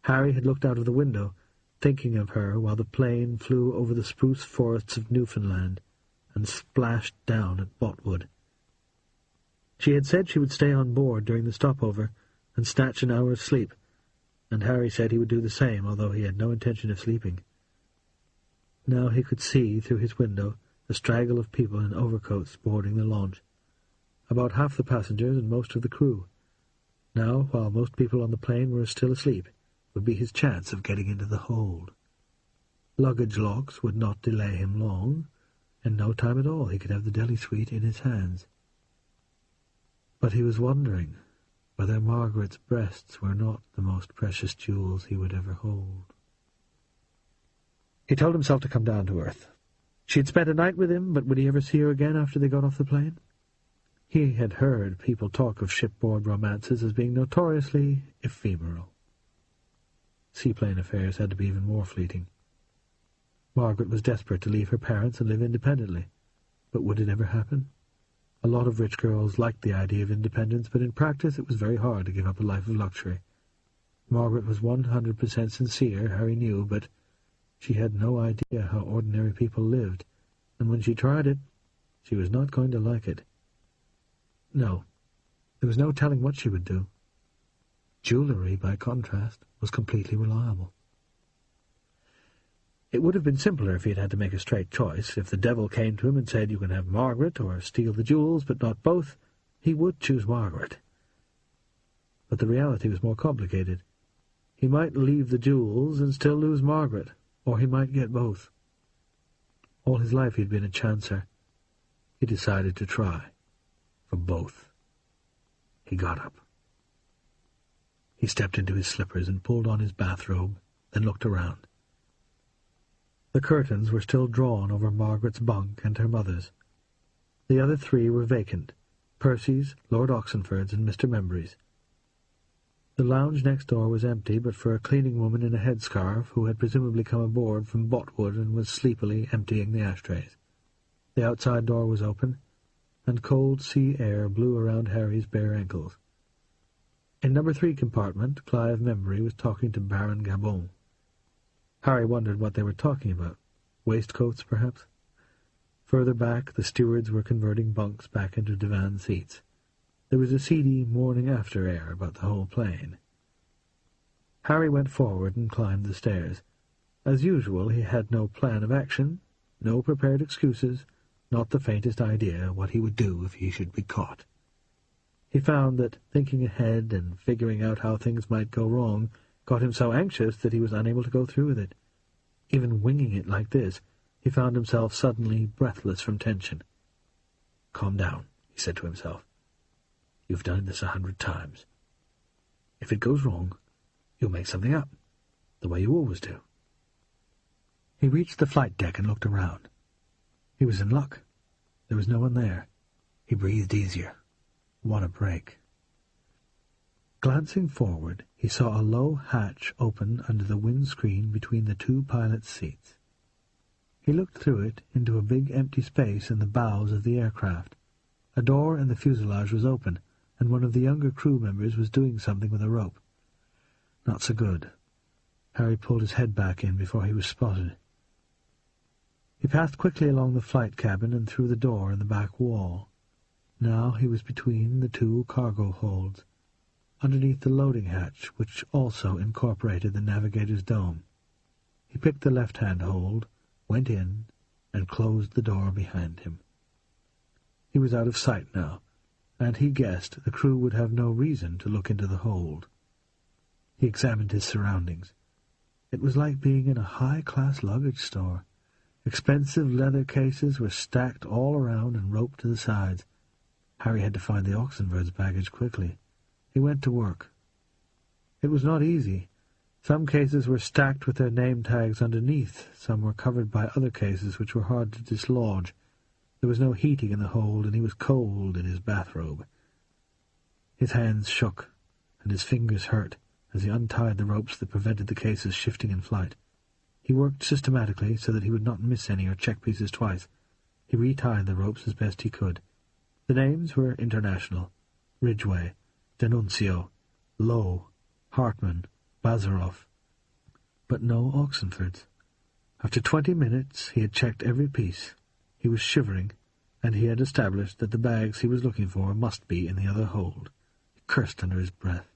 Harry had looked out of the window, thinking of her while the plane flew over the spruce forests of Newfoundland and splashed down at Botwood. She had said she would stay on board during the stopover and snatch an hour's sleep, and Harry said he would do the same, although he had no intention of sleeping. Now he could see, through his window, a straggle of people in overcoats boarding the launch. About half the passengers and most of the crew. Now, while most people on the plane were still asleep, would be his chance of getting into the hold. Luggage locks would not delay him long. In no time at all he could have the Delhi suite in his hands. But he was wondering whether Margaret's breasts were not the most precious jewels he would ever hold. He told himself to come down to earth. She had spent a night with him, but would he ever see her again after they got off the plane? He had heard people talk of shipboard romances as being notoriously ephemeral. Seaplane affairs had to be even more fleeting. Margaret was desperate to leave her parents and live independently. But would it ever happen? A lot of rich girls liked the idea of independence, but in practice it was very hard to give up a life of luxury. Margaret was 100% sincere, Harry knew, but she had no idea how ordinary people lived, and when she tried it, she was not going to like it. No, there was no telling what she would do. Jewellery, by contrast, was completely reliable. It would have been simpler if he had had to make a straight choice. If the devil came to him and said, "You can have Margaret or steal the jewels, but not both," he would choose Margaret. But the reality was more complicated. He might leave the jewels and still lose Margaret, or he might get both. All his life he had been a chancer. He decided to try for both. He got up. He stepped into his slippers and pulled on his bathrobe, then looked around. The curtains were still drawn over Margaret's bunk and her mother's. The other three were vacant: Percy's, Lord Oxenford's, and Mr. Membry's. The lounge next door was empty but for a cleaning woman in a headscarf who had presumably come aboard from Botwood and was sleepily emptying the ashtrays. The outside door was open, and cold sea air blew around Harry's bare ankles. In number 3 compartment, Clive Membry was talking to Baron Gabon. Harry wondered what they were talking about. Waistcoats, perhaps? Further back, the stewards were converting bunks back into divan seats. There was a seedy morning-after air about the whole plane. Harry went forward and climbed the stairs. As usual, he had no plan of action, no prepared excuses, not the faintest idea what he would do if he should be caught. He found that thinking ahead and figuring out how things might go wrong got him so anxious that he was unable to go through with it. Even winging it like this, he found himself suddenly breathless from tension. "Calm down," he said to himself. "You've done this 100 times. If it goes wrong, you'll make something up, the way you always do." He reached the flight deck and looked around. He was in luck. There was no one there. He breathed easier. What a break. Glancing forward, he saw a low hatch open under the windscreen between the 2 pilots' seats. He looked through it into a big empty space in the bows of the aircraft. A door in the fuselage was open, and one of the younger crew members was doing something with a rope. Not so good. Harry pulled his head back in before he was spotted. He passed quickly along the flight cabin and through the door in the back wall. Now he was between the 2 cargo holds, underneath the loading hatch, which also incorporated the navigator's dome. He picked the left-hand hold, went in, and closed the door behind him. He was out of sight now, and he guessed the crew would have no reason to look into the hold. He examined his surroundings. It was like being in a high-class luggage store. Expensive leather cases were stacked all around and roped to the sides. Harry had to find the Oxenford's baggage quickly. He went to work. It was not easy. Some cases were stacked with their name tags underneath. Some were covered by other cases which were hard to dislodge. There was no heating in the hold, and he was cold in his bathrobe. His hands shook, and his fingers hurt as he untied the ropes that prevented the cases shifting in flight. He worked systematically so that he would not miss any or check pieces twice. He retied the ropes as best he could. The names were international: Ridgway, D'Annunzio, Lowe, Hartmann, Bazaroff. But no Oxenfords. After 20 minutes he had checked every piece. He was shivering, and he had established that the bags he was looking for must be in the other hold. He cursed under his breath.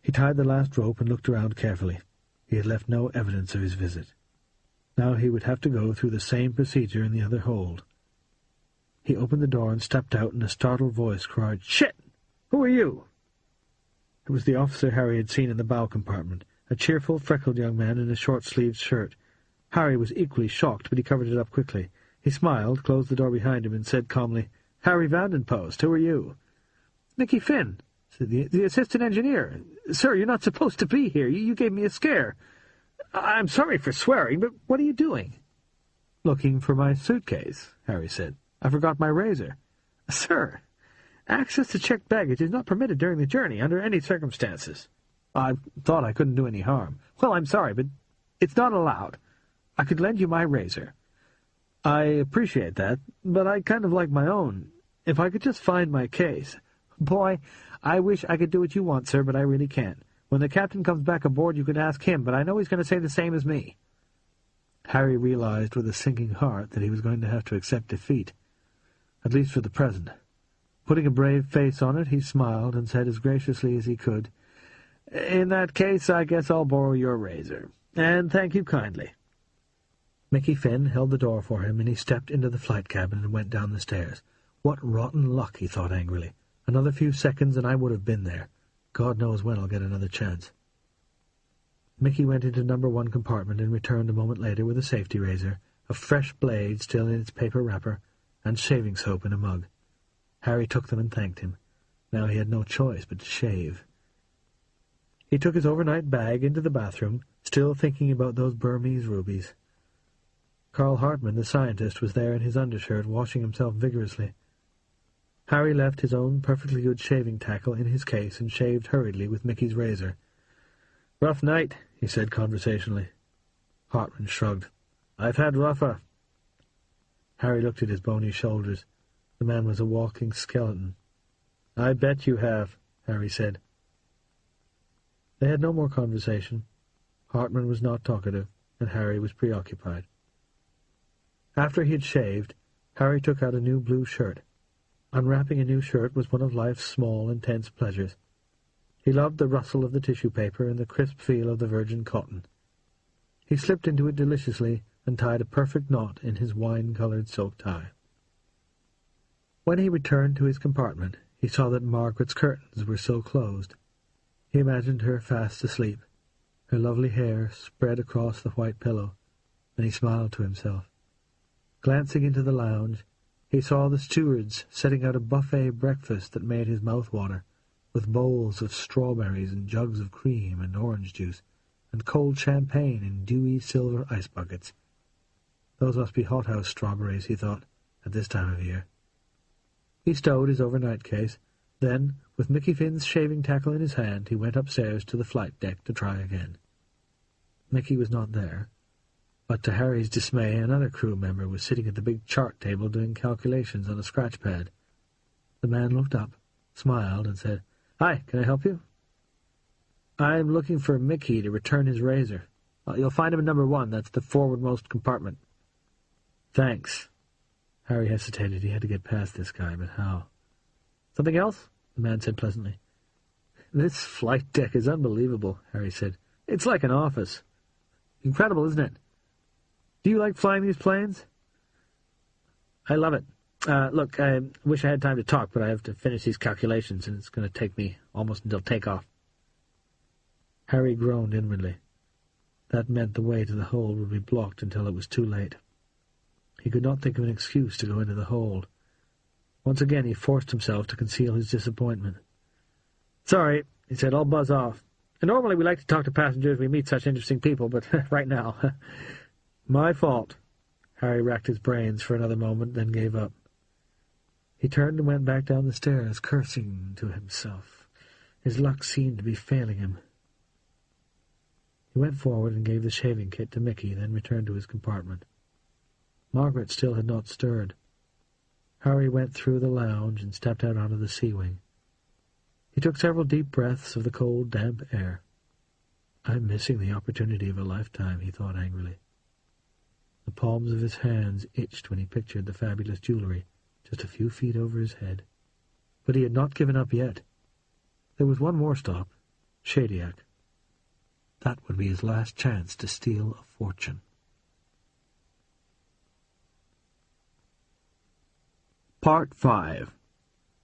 He tied the last rope and looked around carefully. He had left no evidence of his visit. Now he would have to go through the same procedure in the other hold. He opened the door and stepped out, and a startled voice cried, "Shit! Who are you?" It was the officer Harry had seen in the bow compartment, a cheerful, freckled young man in a short-sleeved shirt. Harry was equally shocked, but he covered it up quickly. He smiled, closed the door behind him, and said calmly, "Harry Vandenpost, who are you?" Mickey Finn, said the assistant engineer. Sir, you're not supposed to be here. You gave me a scare. I'm sorry for swearing, but what are you doing? Looking for my suitcase, Harry said. I forgot my razor. Sir, access to checked baggage is not permitted during the journey under any circumstances. I thought I couldn't do any harm. Well, I'm sorry, but it's not allowed. I could lend you my razor. I appreciate that, but I kind of like my own. If I could just find my case. Boy, I wish I could do what you want, sir, but I really can't. When the captain comes back aboard, you could ask him, but I know he's going to say the same as me. Harry realized with a sinking heart that he was going to have to accept defeat, at least for the present. Putting a brave face on it, he smiled and said as graciously as he could, "In that case, I guess I'll borrow your razor, and thank you kindly." Mickey Finn held the door for him, and he stepped into the flight cabin and went down the stairs. What rotten luck, he thought angrily. Another few seconds and I would have been there. God knows when I'll get another chance. Mickey went into number 1 compartment and returned a moment later with a safety razor, a fresh blade still in its paper wrapper, and shaving soap in a mug. Harry took them and thanked him. Now he had no choice but to shave. He took his overnight bag into the bathroom, still thinking about those Burmese rubies. Carl Hartman, the scientist, was there in his undershirt, washing himself vigorously. Harry left his own perfectly good shaving tackle in his case and shaved hurriedly with Mickey's razor. "Rough night," he said conversationally. Hartman shrugged. "I've had rougher." Harry looked at his bony shoulders. The man was a walking skeleton. "I bet you have," Harry said. They had no more conversation. Hartman was not talkative, and Harry was preoccupied. After he had shaved, Harry took out a new blue shirt. Unwrapping a new shirt was one of life's small, intense pleasures. He loved the rustle of the tissue paper and the crisp feel of the virgin cotton. He slipped into it deliciously and tied a perfect knot in his wine-coloured silk tie. When he returned to his compartment, he saw that Margaret's curtains were still closed. He imagined her fast asleep, her lovely hair spread across the white pillow, and he smiled to himself. Glancing into the lounge, he saw the stewards setting out a buffet breakfast that made his mouth water, with bowls of strawberries and jugs of cream and orange juice, and cold champagne in dewy silver ice buckets. Those must be hothouse strawberries, he thought, at this time of year. He stowed his overnight case. Then, with Mickey Finn's shaving tackle in his hand, he went upstairs to the flight deck to try again. Mickey was not there, but to Harry's dismay another crew member was sitting at the big chart table doing calculations on a scratch pad. The man looked up, smiled, and said, "Hi, can I help you?" "I'm looking for Mickey to return his razor. You'll find him in number 1, that's the forwardmost compartment." "Thanks." Harry hesitated. He had to get past this guy, but how? "Something else?" the man said pleasantly. "This flight deck is unbelievable," Harry said. "It's like an office. Incredible, isn't it? Do you like flying these planes?" "I love it. Look, I wish I had time to talk, but I have to finish these calculations, and it's going to take me almost until takeoff." Harry groaned inwardly. That meant the way to the hold would be blocked until it was too late. He could not think of an excuse to go into the hold. Once again he forced himself to conceal his disappointment. "Sorry," he said, "I'll buzz off. And normally we like to talk to passengers, we meet such interesting people, but right now..." "My fault." Harry racked his brains for another moment, then gave up. He turned and went back down the stairs, cursing to himself. His luck seemed to be failing him. He went forward and gave the shaving kit to Mickey, then returned to his compartment. Margaret still had not stirred. Harry went through the lounge and stepped out onto the sea wing. He took several deep breaths of the cold, damp air. "I'm missing the opportunity of a lifetime," he thought angrily. The palms of his hands itched when he pictured the fabulous jewellery just a few feet over his head. But he had not given up yet. There was one more stop, Shadiac. That would be his last chance to steal a fortune. Part 5.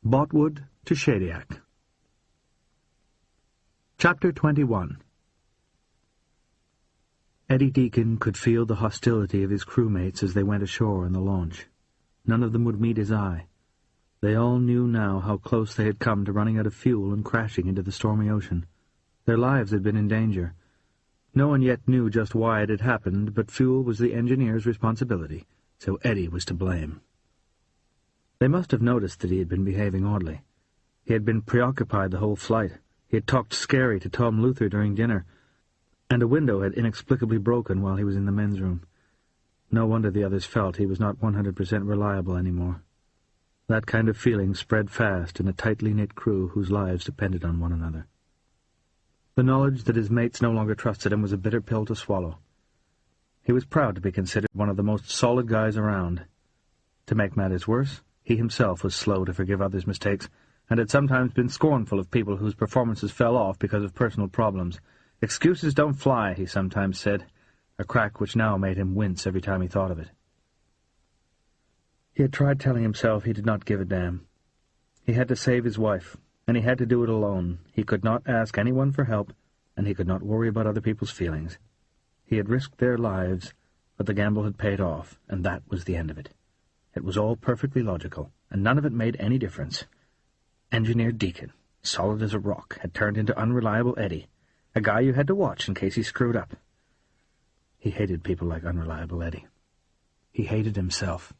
Botwood to Shadiac. Chapter 21. Eddie Deacon could feel the hostility of his crewmates as they went ashore in the launch. None of them would meet his eye. They all knew now how close they had come to running out of fuel and crashing into the stormy ocean. Their lives had been in danger. No one yet knew just why it had happened, but fuel was the engineer's responsibility, so Eddie was to blame. They must have noticed that he had been behaving oddly. He had been preoccupied the whole flight. He had talked scary to Tom Luther during dinner, and a window had inexplicably broken while he was in the men's room. No wonder the others felt he was not 100% reliable anymore. That kind of feeling spread fast in a tightly knit crew whose lives depended on one another. The knowledge that his mates no longer trusted him was a bitter pill to swallow. He was proud to be considered one of the most solid guys around. To make matters worse, he himself was slow to forgive others' mistakes, and had sometimes been scornful of people whose performances fell off because of personal problems. "Excuses don't fly," he sometimes said, a crack which now made him wince every time he thought of it. He had tried telling himself he did not give a damn. He had to save his wife, and he had to do it alone. He could not ask anyone for help, and he could not worry about other people's feelings. He had risked their lives, but the gamble had paid off, and that was the end of it. It was all perfectly logical, and none of it made any difference. Engineer Deacon, solid as a rock, had turned into Unreliable Eddie, a guy you had to watch in case he screwed up. He hated people like Unreliable Eddie. He hated himself.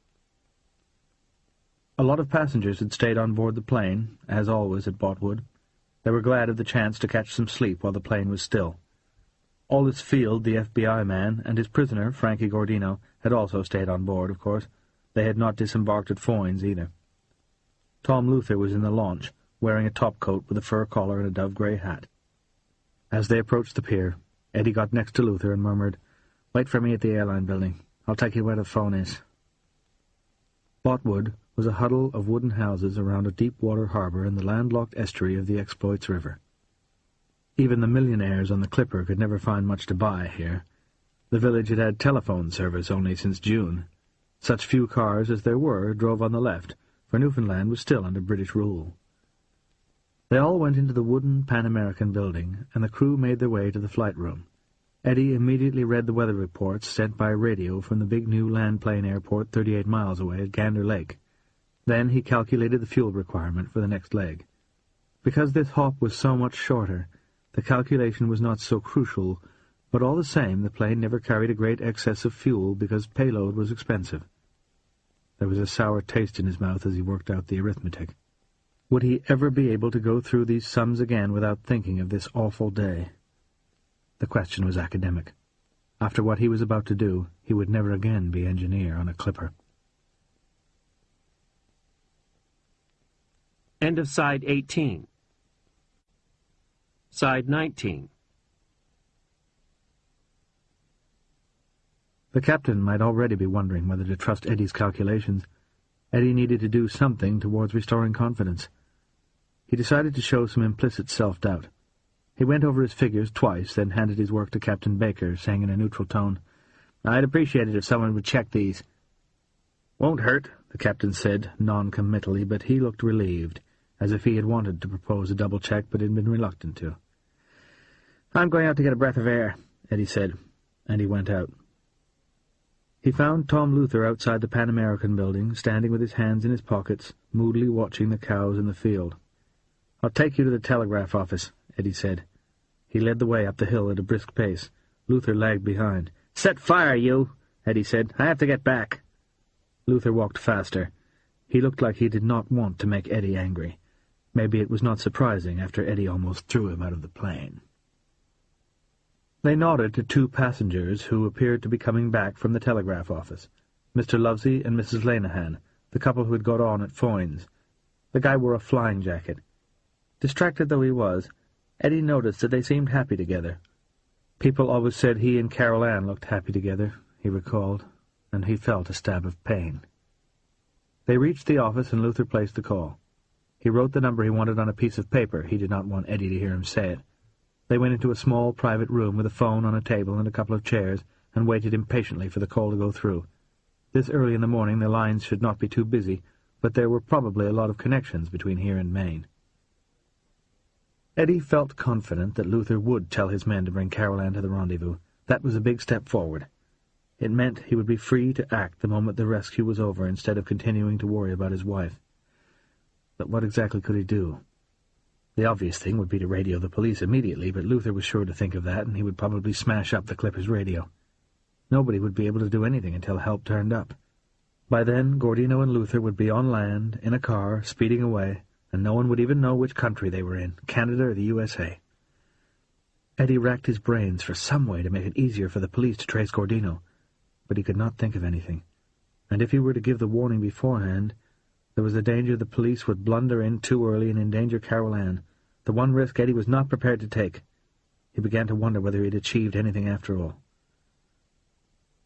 A lot of passengers had stayed on board the plane, as always at Botwood. They were glad of the chance to catch some sleep while the plane was still. Aldous Field, the FBI man, and his prisoner, Frankie Gordino, had also stayed on board, of course. They had not disembarked at Foynes, either. Tom Luther was in the launch, wearing a topcoat with a fur collar and a dove-grey hat. As they approached the pier, Eddie got next to Luther and murmured, "Wait for me at the airline building. I'll take you where the phone is." Botwood was a huddle of wooden houses around a deep-water harbour in the landlocked estuary of the Exploits River. Even the millionaires on the Clipper could never find much to buy here. The village had had telephone service only since June. Such few cars as there were drove on the left, for Newfoundland was still under British rule. They all went into the wooden Pan-American building, and the crew made their way to the flight room. Eddie immediately read the weather reports sent by radio from the big new land-plane airport 38 miles away at Gander Lake. Then he calculated the fuel requirement for the next leg. Because this hop was so much shorter, the calculation was not so crucial, but all the same the plane never carried a great excess of fuel because payload was expensive. There was a sour taste in his mouth as he worked out the arithmetic. Would he ever be able to go through these sums again without thinking of this awful day? The question was academic. After what he was about to do, he would never again be engineer on a Clipper. End of Side 18. Side 19. The captain might already be wondering whether to trust Eddie's calculations. Eddie needed to do something towards restoring confidence. He decided to show some implicit self-doubt. He went over his figures twice, then handed his work to Captain Baker, saying in a neutral tone, "I'd appreciate it if someone would check these." "Won't hurt," the captain said, non-committally, but he looked relieved, as if he had wanted to propose a double check but had been reluctant to. "I'm going out to get a breath of air," Eddie said, and he went out. He found Tom Luther outside the Pan-American building, standing with his hands in his pockets, moodily watching the cows in the field. "I'll take you to the telegraph office," Eddie said. He led the way up the hill at a brisk pace. Luther lagged behind. "Set fire, you!" Eddie said. "I have to get back." Luther walked faster. He looked like he did not want to make Eddie angry. Maybe it was not surprising after Eddie almost threw him out of the plane. They nodded to two passengers who appeared to be coming back from the telegraph office, Mr. Lovesey and Mrs. Lenihan, the couple who had got on at Foynes. The guy wore a flying jacket. Distracted though he was, Eddie noticed that they seemed happy together. People always said he and Carol Ann looked happy together, he recalled, and he felt a stab of pain. They reached the office and Luther placed the call. He wrote the number he wanted on a piece of paper. He did not want Eddie to hear him say it. They went into a small private room with a phone on a table and a couple of chairs, and waited impatiently for the call to go through. This early in the morning the lines should not be too busy, but there were probably a lot of connections between here and Maine. Eddie felt confident that Luther would tell his men to bring Carol Ann to the rendezvous. That was a big step forward. It meant he would be free to act the moment the rescue was over instead of continuing to worry about his wife. But what exactly could he do? The obvious thing would be to radio the police immediately, but Luther was sure to think of that, and he would probably smash up the Clipper's radio. Nobody would be able to do anything until help turned up. By then, Gordino and Luther would be on land, in a car, speeding away, and no one would even know which country they were in, Canada or the USA. Eddie racked his brains for some way to make it easier for the police to trace Gordino, but he could not think of anything. And if he were to give the warning beforehand, there was the danger the police would blunder in too early and endanger Carol Ann, the one risk Eddie was not prepared to take. He began to wonder whether he had achieved anything after all.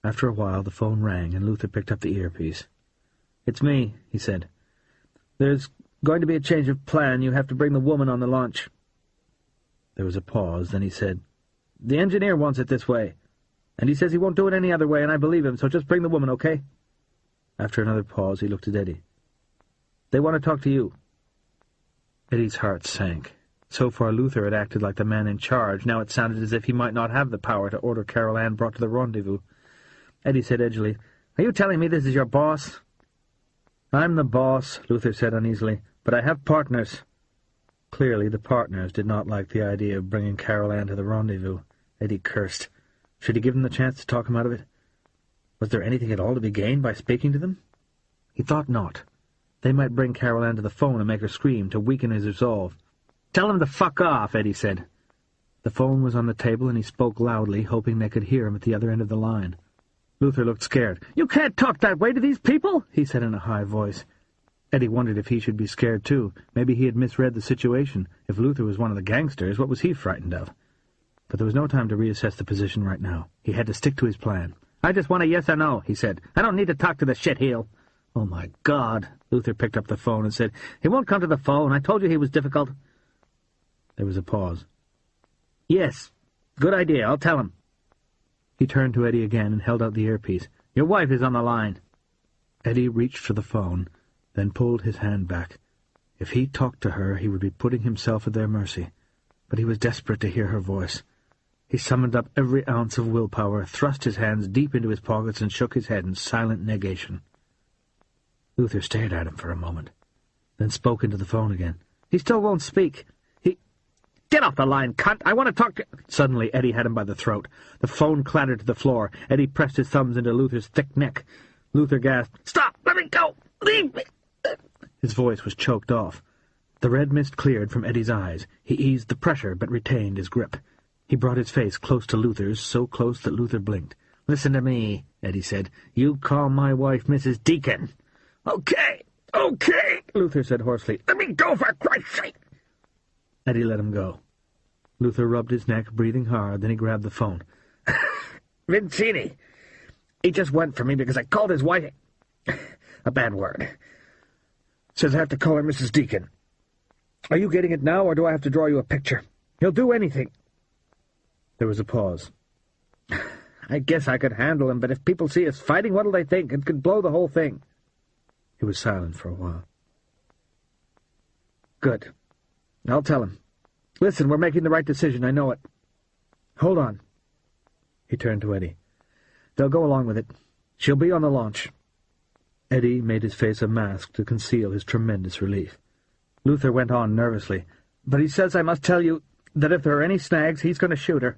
After a while, the phone rang, and Luther picked up the earpiece. "It's me," he said. "There's going to be a change of plan. You have to bring the woman on the launch." There was a pause, then he said, "The engineer wants it this way, and he says he won't do it any other way, and I believe him, so just bring the woman, okay?" After another pause, he looked at Eddie. "They want to talk to you." Eddie's heart sank. So far, Luther had acted like the man in charge. Now it sounded as if he might not have the power to order Carol Ann brought to the rendezvous. Eddie said edgily, "Are you telling me this is your boss?" "I'm the boss," Luther said uneasily, "but I have partners." Clearly, the partners did not like the idea of bringing Carol Ann to the rendezvous. Eddie cursed. Should he give them the chance to talk him out of it? Was there anything at all to be gained by speaking to them? He thought not. They might bring Carol Ann to the phone and make her scream, to weaken his resolve. "Tell them to fuck off," Eddie said. The phone was on the table, and he spoke loudly, hoping they could hear him at the other end of the line. Luther looked scared. "You can't talk that way to these people," he said in a high voice. Eddie wondered if he should be scared too. Maybe he had misread the situation. If Luther was one of the gangsters, what was he frightened of? But there was no time to reassess the position right now. He had to stick to his plan. "I just want a yes or no," he said. "I don't need to talk to the shitheel." "Oh, my God." Luther picked up the phone and said, "He won't come to the phone. I told you he was difficult." There was a pause. "Yes, good idea. I'll tell him." He turned to Eddie again and held out the earpiece. "Your wife is on the line." Eddie reached for the phone, then pulled his hand back. If he talked to her, he would be putting himself at their mercy. But he was desperate to hear her voice. He summoned up every ounce of willpower, thrust his hands deep into his pockets, and shook his head in silent negation. Luther stared at him for a moment, then spoke into the phone again. "He still won't speak. Get off the line, cunt! I want to talk to—" Suddenly, Eddie had him by the throat. The phone clattered to the floor. Eddie pressed his thumbs into Luther's thick neck. Luther gasped, "Stop! Let me go! Leave me!" His voice was choked off. The red mist cleared from Eddie's eyes. He eased the pressure, but retained his grip. He brought his face close to Luther's, so close that Luther blinked. "Listen to me," Eddie said. "You call my wife Mrs. Deacon." "Okay, okay," Luther said hoarsely. "Let me go, for Christ's sake!" Eddie let him go. Luther rubbed his neck, breathing hard, then he grabbed the phone. "Vincini. He just went for me because I called his wife a bad word. Says I have to call her Mrs. Deacon. Are you getting it now, or do I have to draw you a picture? He'll do anything." There was a pause. "I guess I could handle him, but if people see us fighting, what'll they think? It could blow the whole thing." He was silent for a while. "Good. I'll tell him. Listen, we're making the right decision, I know it. Hold on." He turned to Eddie. "They'll go along with it. She'll be on the launch." Eddie made his face a mask to conceal his tremendous relief. Luther went on nervously. "But he says I must tell you that if there are any snags, he's going to shoot her."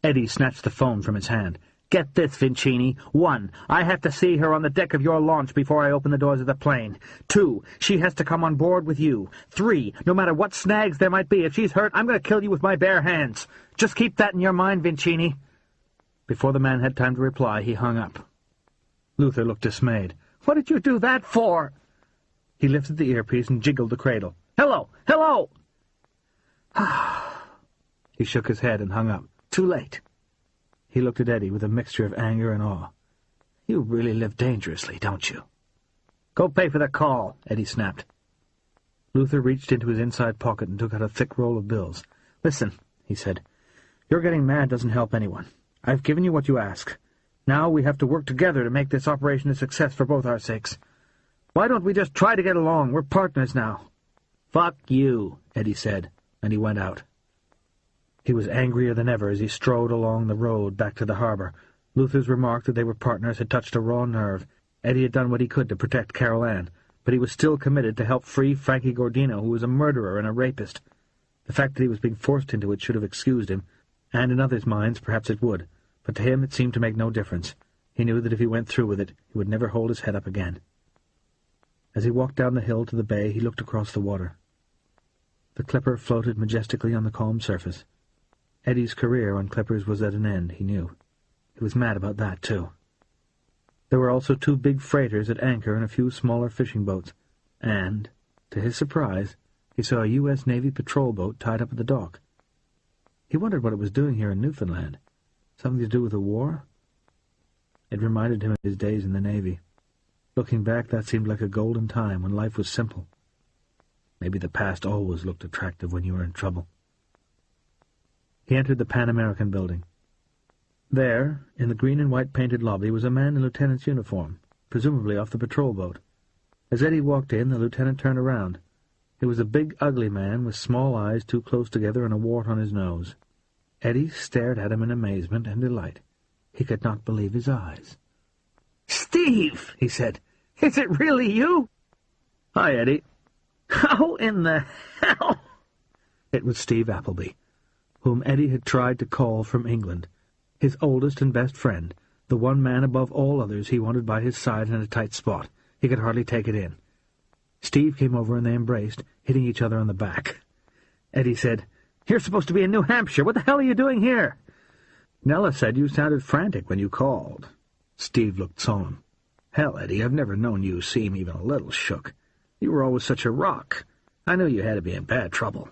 Eddie snatched the phone from his hand. "Get this, Vincini. 1, I have to see her on the deck of your launch before I open the doors of the plane. 2, she has to come on board with you. 3, no matter what snags there might be, if she's hurt, I'm going to kill you with my bare hands. Just keep that in your mind, Vincini." Before the man had time to reply, he hung up. Luther looked dismayed. "What did you do that for?" He lifted the earpiece and jiggled the cradle. "Hello! Hello!" He shook his head and hung up. "Too late." He looked at Eddie with a mixture of anger and awe. "You really live dangerously, don't you?" "Go pay for the call," Eddie snapped. Luther reached into his inside pocket and took out a thick roll of bills. "Listen," he said. "Your getting mad doesn't help anyone. I've given you what you ask. Now we have to work together to make this operation a success for both our sakes. Why don't we just try to get along? We're partners now." "Fuck you," Eddie said, and he went out. He was angrier than ever as he strode along the road back to the harbor. Luther's remark that they were partners had touched a raw nerve. Eddie had done what he could to protect Carol Ann, but he was still committed to help free Frankie Gordino, who was a murderer and a rapist. The fact that he was being forced into it should have excused him, and in others' minds perhaps it would, but to him it seemed to make no difference. He knew that if he went through with it, he would never hold his head up again. As he walked down the hill to the bay, he looked across the water. The Clipper floated majestically on the calm surface. Eddie's career on clippers was at an end, he knew. He was mad about that, too. There were also 2 big freighters at anchor and a few smaller fishing boats, and, to his surprise, he saw a U.S. Navy patrol boat tied up at the dock. He wondered what it was doing here in Newfoundland. Something to do with the war? It reminded him of his days in the Navy. Looking back, that seemed like a golden time when life was simple. Maybe the past always looked attractive when you were in trouble. He entered the Pan American building. There, in the green and white painted lobby, was a man in lieutenant's uniform, presumably off the patrol boat. As Eddie walked in, the lieutenant turned around. He was a big, ugly man with small eyes too close together and a wart on his nose. Eddie stared at him in amazement and delight. He could not believe his eyes. "Steve," he said, "is it really you?" "Hi, Eddie." "How in the hell—" It was Steve Appleby, whom Eddie had tried to call from England, his oldest and best friend, the one man above all others he wanted by his side in a tight spot. He could hardly take it in. Steve came over and they embraced, hitting each other on the back. Eddie said, "You're supposed to be in New Hampshire. What the hell are you doing here?" "Nella said you sounded frantic when you called." Steve looked solemn. "Hell, Eddie, I've never known you seem even a little shook. You were always such a rock. I knew you had to be in bad trouble."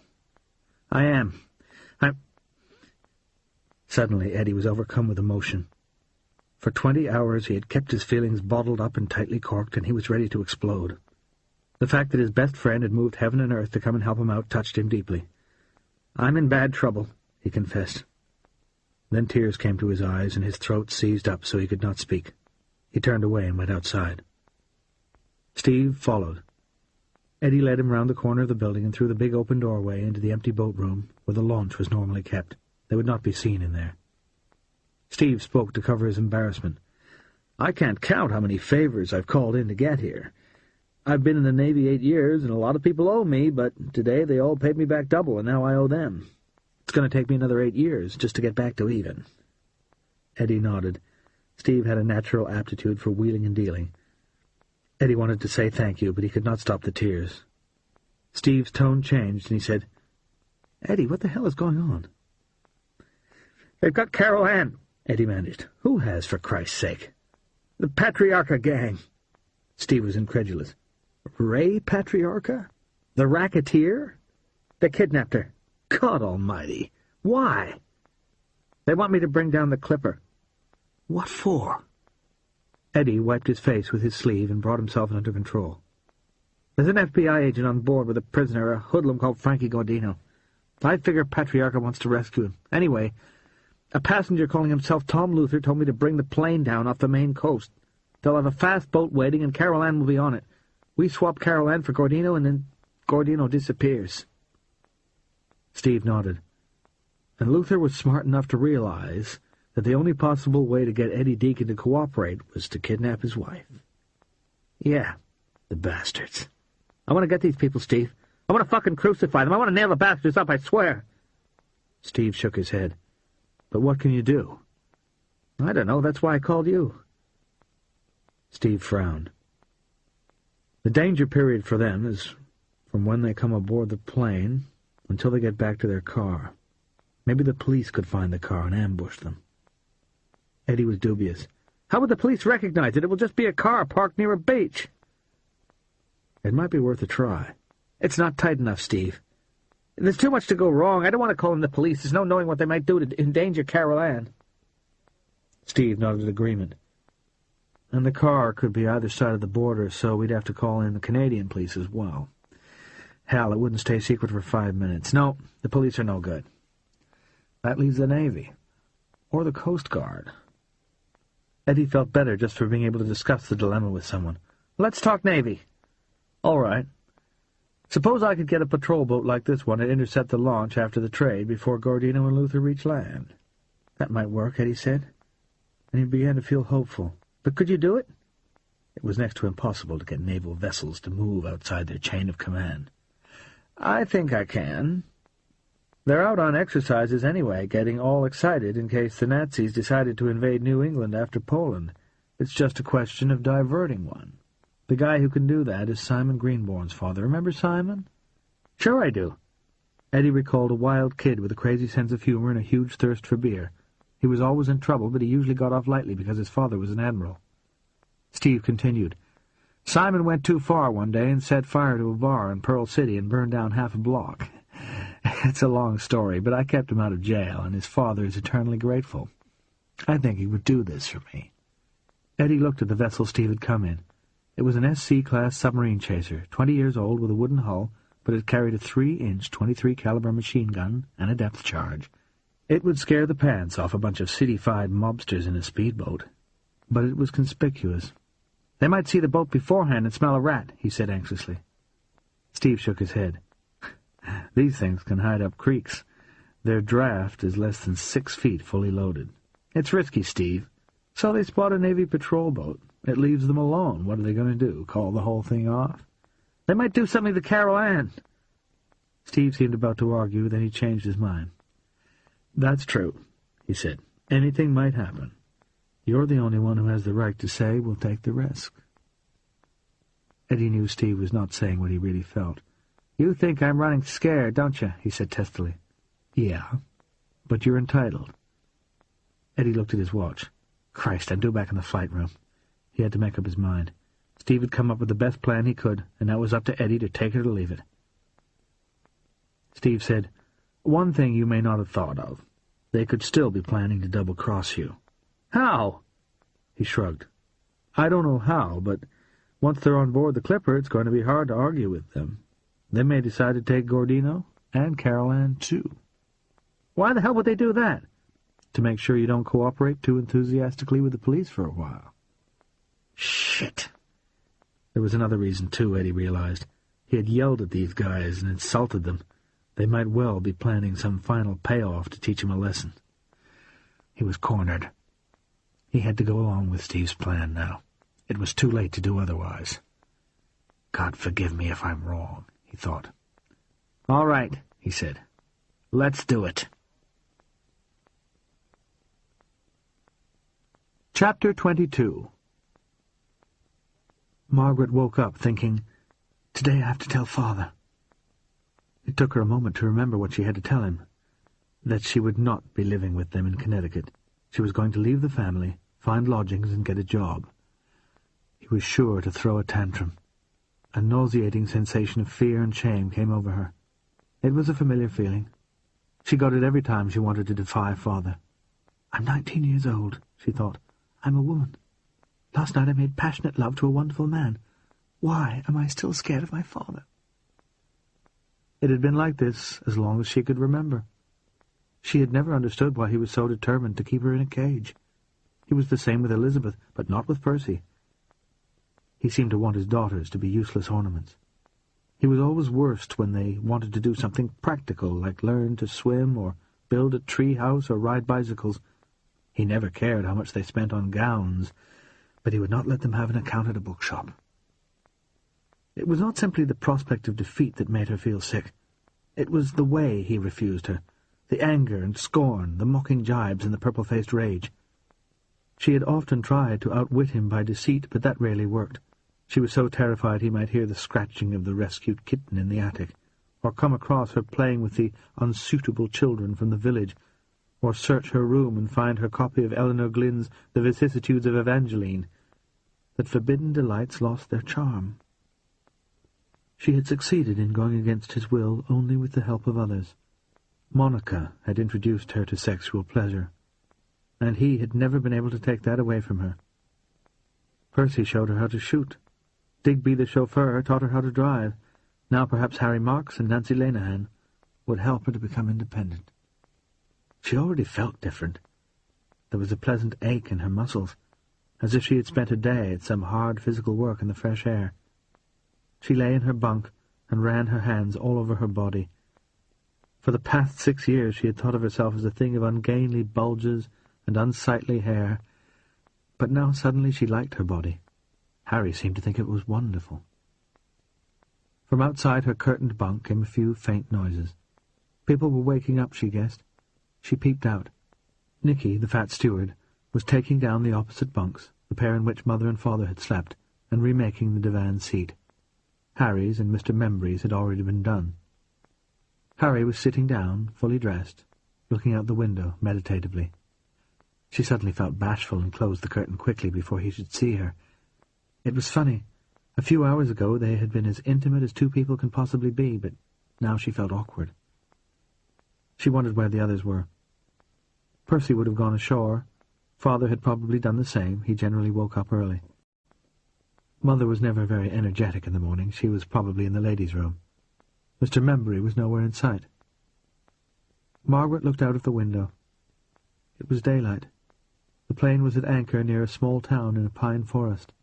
I'm... Suddenly, Eddie was overcome with emotion. For 20 hours he had kept his feelings bottled up and tightly corked, and he was ready to explode. The fact that his best friend had moved heaven and earth to come and help him out touched him deeply. "I'm in bad trouble," he confessed. Then tears came to his eyes, and his throat seized up so he could not speak. He turned away and went outside. Steve followed. Eddie led him round the corner of the building and through the big open doorway into the empty boat room where the launch was normally kept. They would not be seen in there. Steve spoke to cover his embarrassment. "I can't count how many favors I've called in to get here. I've been in the Navy 8 years, and a lot of people owe me, but today they all paid me back double, and now I owe them. It's going to take me another 8 years just to get back to even." Eddie nodded. Steve had a natural aptitude for wheeling and dealing. Eddie wanted to say thank you, but he could not stop the tears. Steve's tone changed, and he said, "Eddie, what the hell is going on?" "They've got Carol Ann," Eddie managed. "Who has, for Christ's sake?" "The Patriarcha gang." Steve was incredulous. "Ray Patriarcha? The racketeer? They kidnapped her. God almighty! Why?" "They want me to bring down the Clipper." "What for?" Eddie wiped his face with his sleeve and brought himself under control. "There's an FBI agent on board with a prisoner, a hoodlum called Frankie Gordino. I figure Patriarcha wants to rescue him. Anyway, a passenger calling himself Tom Luther told me to bring the plane down off the Maine coast. They'll have a fast boat waiting, and Carol Ann will be on it. We swap Carol Ann for Gordino, and then Gordino disappears." Steve nodded. And Luther was smart enough to realize that the only possible way to get Eddie Deacon to cooperate was to kidnap his wife. "Yeah, the bastards. I want to get these people, Steve. I want to fucking crucify them. I want to nail the bastards up, I swear." Steve shook his head. "But what can you do?" "I don't know. That's why I called you." Steve frowned. "The danger period for them is from when they come aboard the plane until they get back to their car. Maybe the police could find the car and ambush them." Eddie was dubious. "How would the police recognize it? It will just be a car parked near a beach." "It might be worth a try." "It's not tight enough, Steve. There's too much to go wrong. I don't want to call in the police. There's no knowing what they might do to endanger Carol Ann." Steve nodded agreement. "And the car could be either side of the border, so we'd have to call in the Canadian police as well. Hell, it wouldn't stay secret for 5 minutes. No, the police are no good. That leaves the Navy. Or the Coast Guard." Eddie felt better just for being able to discuss the dilemma with someone. "Let's talk Navy." "All right. Suppose I could get a patrol boat like this one and intercept the launch after the trade before Gordino and Luther reach land." "That might work," Eddie said, and he began to feel hopeful. "But could you do it?" It was next to impossible to get naval vessels to move outside their chain of command. "I think I can. They're out on exercises anyway, getting all excited in case the Nazis decided to invade New England after Poland. It's just a question of diverting one. The guy who can do that is Simon Greenbourne's father. Remember Simon?" "Sure I do." Eddie recalled a wild kid with a crazy sense of humor and a huge thirst for beer. He was always in trouble, but he usually got off lightly because his father was an admiral. Steve continued. "Simon went too far one day and set fire to a bar in Pearl City and burned down half a block. It's a long story, but I kept him out of jail, and his father is eternally grateful. I think he would do this for me." Eddie looked at the vessel Steve had come in. It was an SC-class submarine chaser, 20 years old, with a wooden hull, but it carried a 3-inch .23 caliber machine gun and a depth charge. It would scare the pants off a bunch of city-fied mobsters in a speedboat, but it was conspicuous. "They might see the boat beforehand and smell a rat," he said anxiously. Steve shook his head. "These things can hide up creeks. Their draft is less than 6 feet fully loaded. It's risky, Steve. So they spot a Navy patrol boat. It leaves them alone. What are they going to do, call the whole thing off? They might do something to Carol Ann." Steve seemed about to argue, then he changed his mind. "That's true," he said. "Anything might happen. You're the only one who has the right to say we'll take the risk." Eddie knew Steve was not saying what he really felt. "You think I'm running scared, don't you?" he said testily. "Yeah, but you're entitled." Eddie looked at his watch. Christ, I'm due back in the flight room. He had to make up his mind. Steve had come up with the best plan he could, and now it was up to Eddie to take it or leave it. Steve said, "One thing you may not have thought of. They could still be planning to double-cross you." "How?" He shrugged. "I don't know how, but once they're on board the Clipper, it's going to be hard to argue with them. They may decide to take Gordino, and Carol Ann, too." "Why the hell would they do that?" "To make sure you don't cooperate too enthusiastically with the police for a while." Shit. There was another reason, too, Eddie realized. He had yelled at these guys and insulted them. They might well be planning some final payoff to teach him a lesson. He was cornered. He had to go along with Steve's plan now. It was too late to do otherwise. God forgive me if I'm wrong, he thought. "All right," he said. "Let's do it." Chapter 22. Margaret woke up thinking, "Today I have to tell Father." It took her a moment to remember what she had to tell him, that she would not be living with them in Connecticut. She was going to leave the family, find lodgings, and get a job. He was sure to throw a tantrum. A nauseating sensation of fear and shame came over her. It was a familiar feeling. She got it every time she wanted to defy Father. "I'm 19 years old," she thought. "I'm a woman. Last night I made passionate love to a wonderful man. Why am I still scared of my father?" It had been like this as long as she could remember. She had never understood why he was so determined to keep her in a cage. He was the same with Elizabeth, but not with Percy. He seemed to want his daughters to be useless ornaments. He was always worst when they wanted to do something practical, like learn to swim or build a tree house or ride bicycles. He never cared how much they spent on gowns, but he would not let them have an account at a bookshop. It was not simply the prospect of defeat that made her feel sick. It was the way he refused her, the anger and scorn, the mocking jibes and the purple-faced rage. She had often tried to outwit him by deceit, but that rarely worked. She was so terrified he might hear the scratching of the rescued kitten in the attic, or come across her playing with the unsuitable children from the village, or search her room and find her copy of Eleanor Glyn's The Vicissitudes of Evangeline, that forbidden delights lost their charm. She had succeeded in going against his will only with the help of others. Monica had introduced her to sexual pleasure, and he had never been able to take that away from her. Percy showed her how to shoot. Digby the chauffeur taught her how to drive. Now perhaps Harry Marks and Nancy Lenihan would help her to become independent. She already felt different. There was a pleasant ache in her muscles, as if she had spent a day at some hard physical work in the fresh air. She lay in her bunk and ran her hands all over her body. For the past 6 years she had thought of herself as a thing of ungainly bulges and unsightly hair, but now suddenly she liked her body. Harry seemed to think it was wonderful. From outside her curtained bunk came a few faint noises. People were waking up, she guessed. She peeped out. Nicky, the fat steward, was taking down the opposite bunks, the pair in which Mother and Father had slept, and remaking the divan seat. Harry's and Mr. Membry's had already been done. Harry was sitting down, fully dressed, looking out the window meditatively. She suddenly felt bashful and closed the curtain quickly before he should see her. It was funny. A few hours ago they had been as intimate as two people can possibly be, but now she felt awkward. She wondered where the others were. Percy would have gone ashore. Father had probably done the same. He generally woke up early. Mother was never very energetic in the morning. She was probably in the ladies' room. Mr. Membry was nowhere in sight. Margaret looked out of the window. It was daylight. The plane was at anchor near a small town in a pine forest.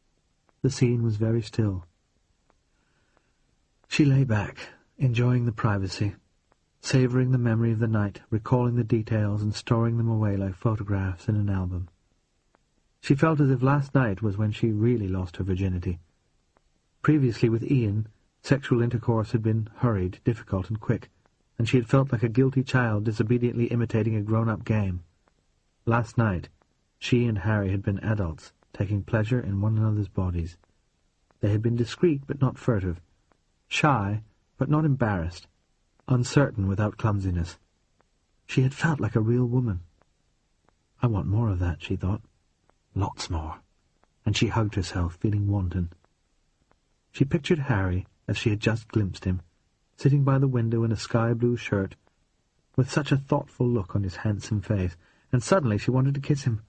The scene was very still. She lay back, enjoying the privacy, savouring the memory of the night, recalling the details and storing them away like photographs in an album. She felt as if last night was when she really lost her virginity. Previously with Ian, sexual intercourse had been hurried, difficult and quick, and she had felt like a guilty child disobediently imitating a grown-up game. Last night, she and Harry had been adults, taking pleasure in one another's bodies. They had been discreet but not furtive, shy but not embarrassed, uncertain without clumsiness. She had felt like a real woman. I want more of that, she thought. Lots more. And she hugged herself, feeling wanton. She pictured Harry, as she had just glimpsed him, sitting by the window in a sky-blue shirt, with such a thoughtful look on his handsome face, and suddenly she wanted to kiss him.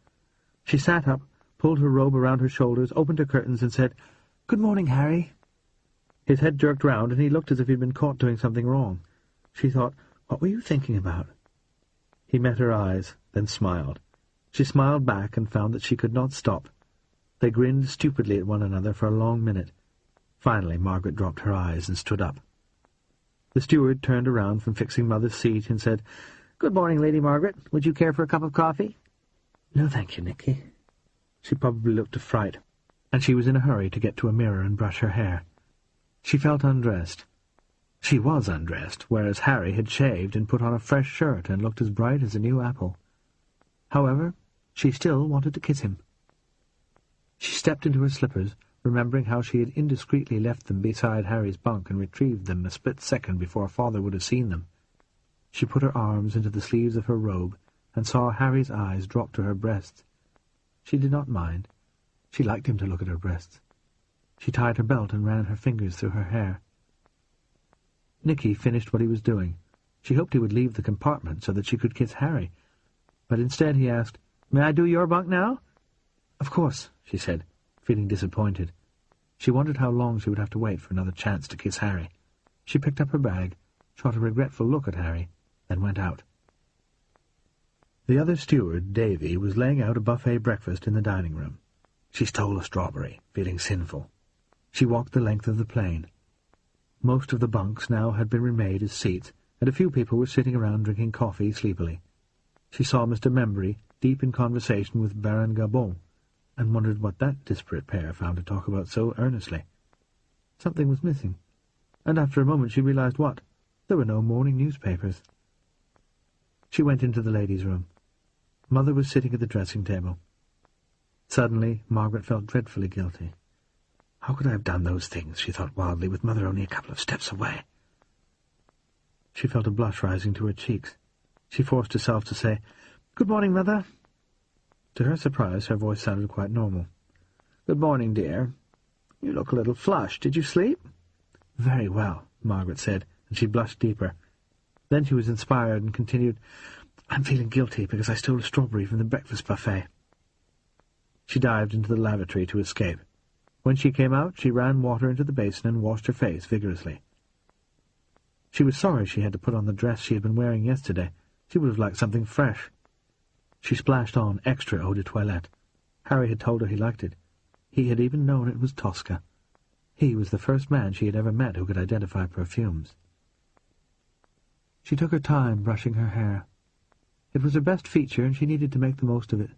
She sat up, pulled her robe around her shoulders, opened her curtains, and said, "Good morning, Harry." His head jerked round, and he looked as if he'd been caught doing something wrong. She thought, what were you thinking about? He met her eyes, then smiled. She smiled back and found that she could not stop. They grinned stupidly at one another for a long minute. Finally, Margaret dropped her eyes and stood up. The steward turned around from fixing Mother's seat and said, "Good morning, Lady Margaret. Would you care for a cup of coffee?" "No, thank you, Nicky." She probably looked a fright, and she was in a hurry to get to a mirror and brush her hair. She felt undressed. She was undressed, whereas Harry had shaved and put on a fresh shirt and looked as bright as a new apple. However, she still wanted to kiss him. She stepped into her slippers, remembering how she had indiscreetly left them beside Harry's bunk and retrieved them a split second before Father would have seen them. She put her arms into the sleeves of her robe and saw Harry's eyes drop to her breasts. She did not mind. She liked him to look at her breasts. She tied her belt and ran her fingers through her hair. Nicky finished what he was doing. She hoped he would leave the compartment so that she could kiss Harry. But instead he asked, "May I do your bunk now?" "Of course," she said, feeling disappointed. She wondered how long she would have to wait for another chance to kiss Harry. She picked up her bag, shot a regretful look at Harry, then went out. The other steward, Davy, was laying out a buffet breakfast in the dining room. She stole a strawberry, feeling sinful. She walked the length of the plane. Most of the bunks now had been remade as seats, and a few people were sitting around drinking coffee sleepily. She saw Mr. Membry deep in conversation with Baron Gabon, and wondered what that disparate pair found to talk about so earnestly. Something was missing, and after a moment she realized what. There were no morning newspapers. She went into the ladies' room. Mother was sitting at the dressing-table. Suddenly, Margaret felt dreadfully guilty. How could I have done those things, she thought wildly, with Mother only a couple of steps away? She felt a blush rising to her cheeks. She forced herself to say, "Good morning, Mother." To her surprise, her voice sounded quite normal. "Good morning, dear. You look a little flushed. Did you sleep?" "Very well," Margaret said, and she blushed deeper. Then she was inspired and continued, "I'm feeling guilty because I stole a strawberry from the breakfast buffet." She dived into the lavatory to escape. When she came out, she ran water into the basin and washed her face vigorously. She was sorry she had to put on the dress she had been wearing yesterday. She would have liked something fresh. She splashed on extra eau de toilette. Harry had told her he liked it. He had even known it was Tosca. He was the first man she had ever met who could identify perfumes. She took her time brushing her hair. It was her best feature, and she needed to make the most of it.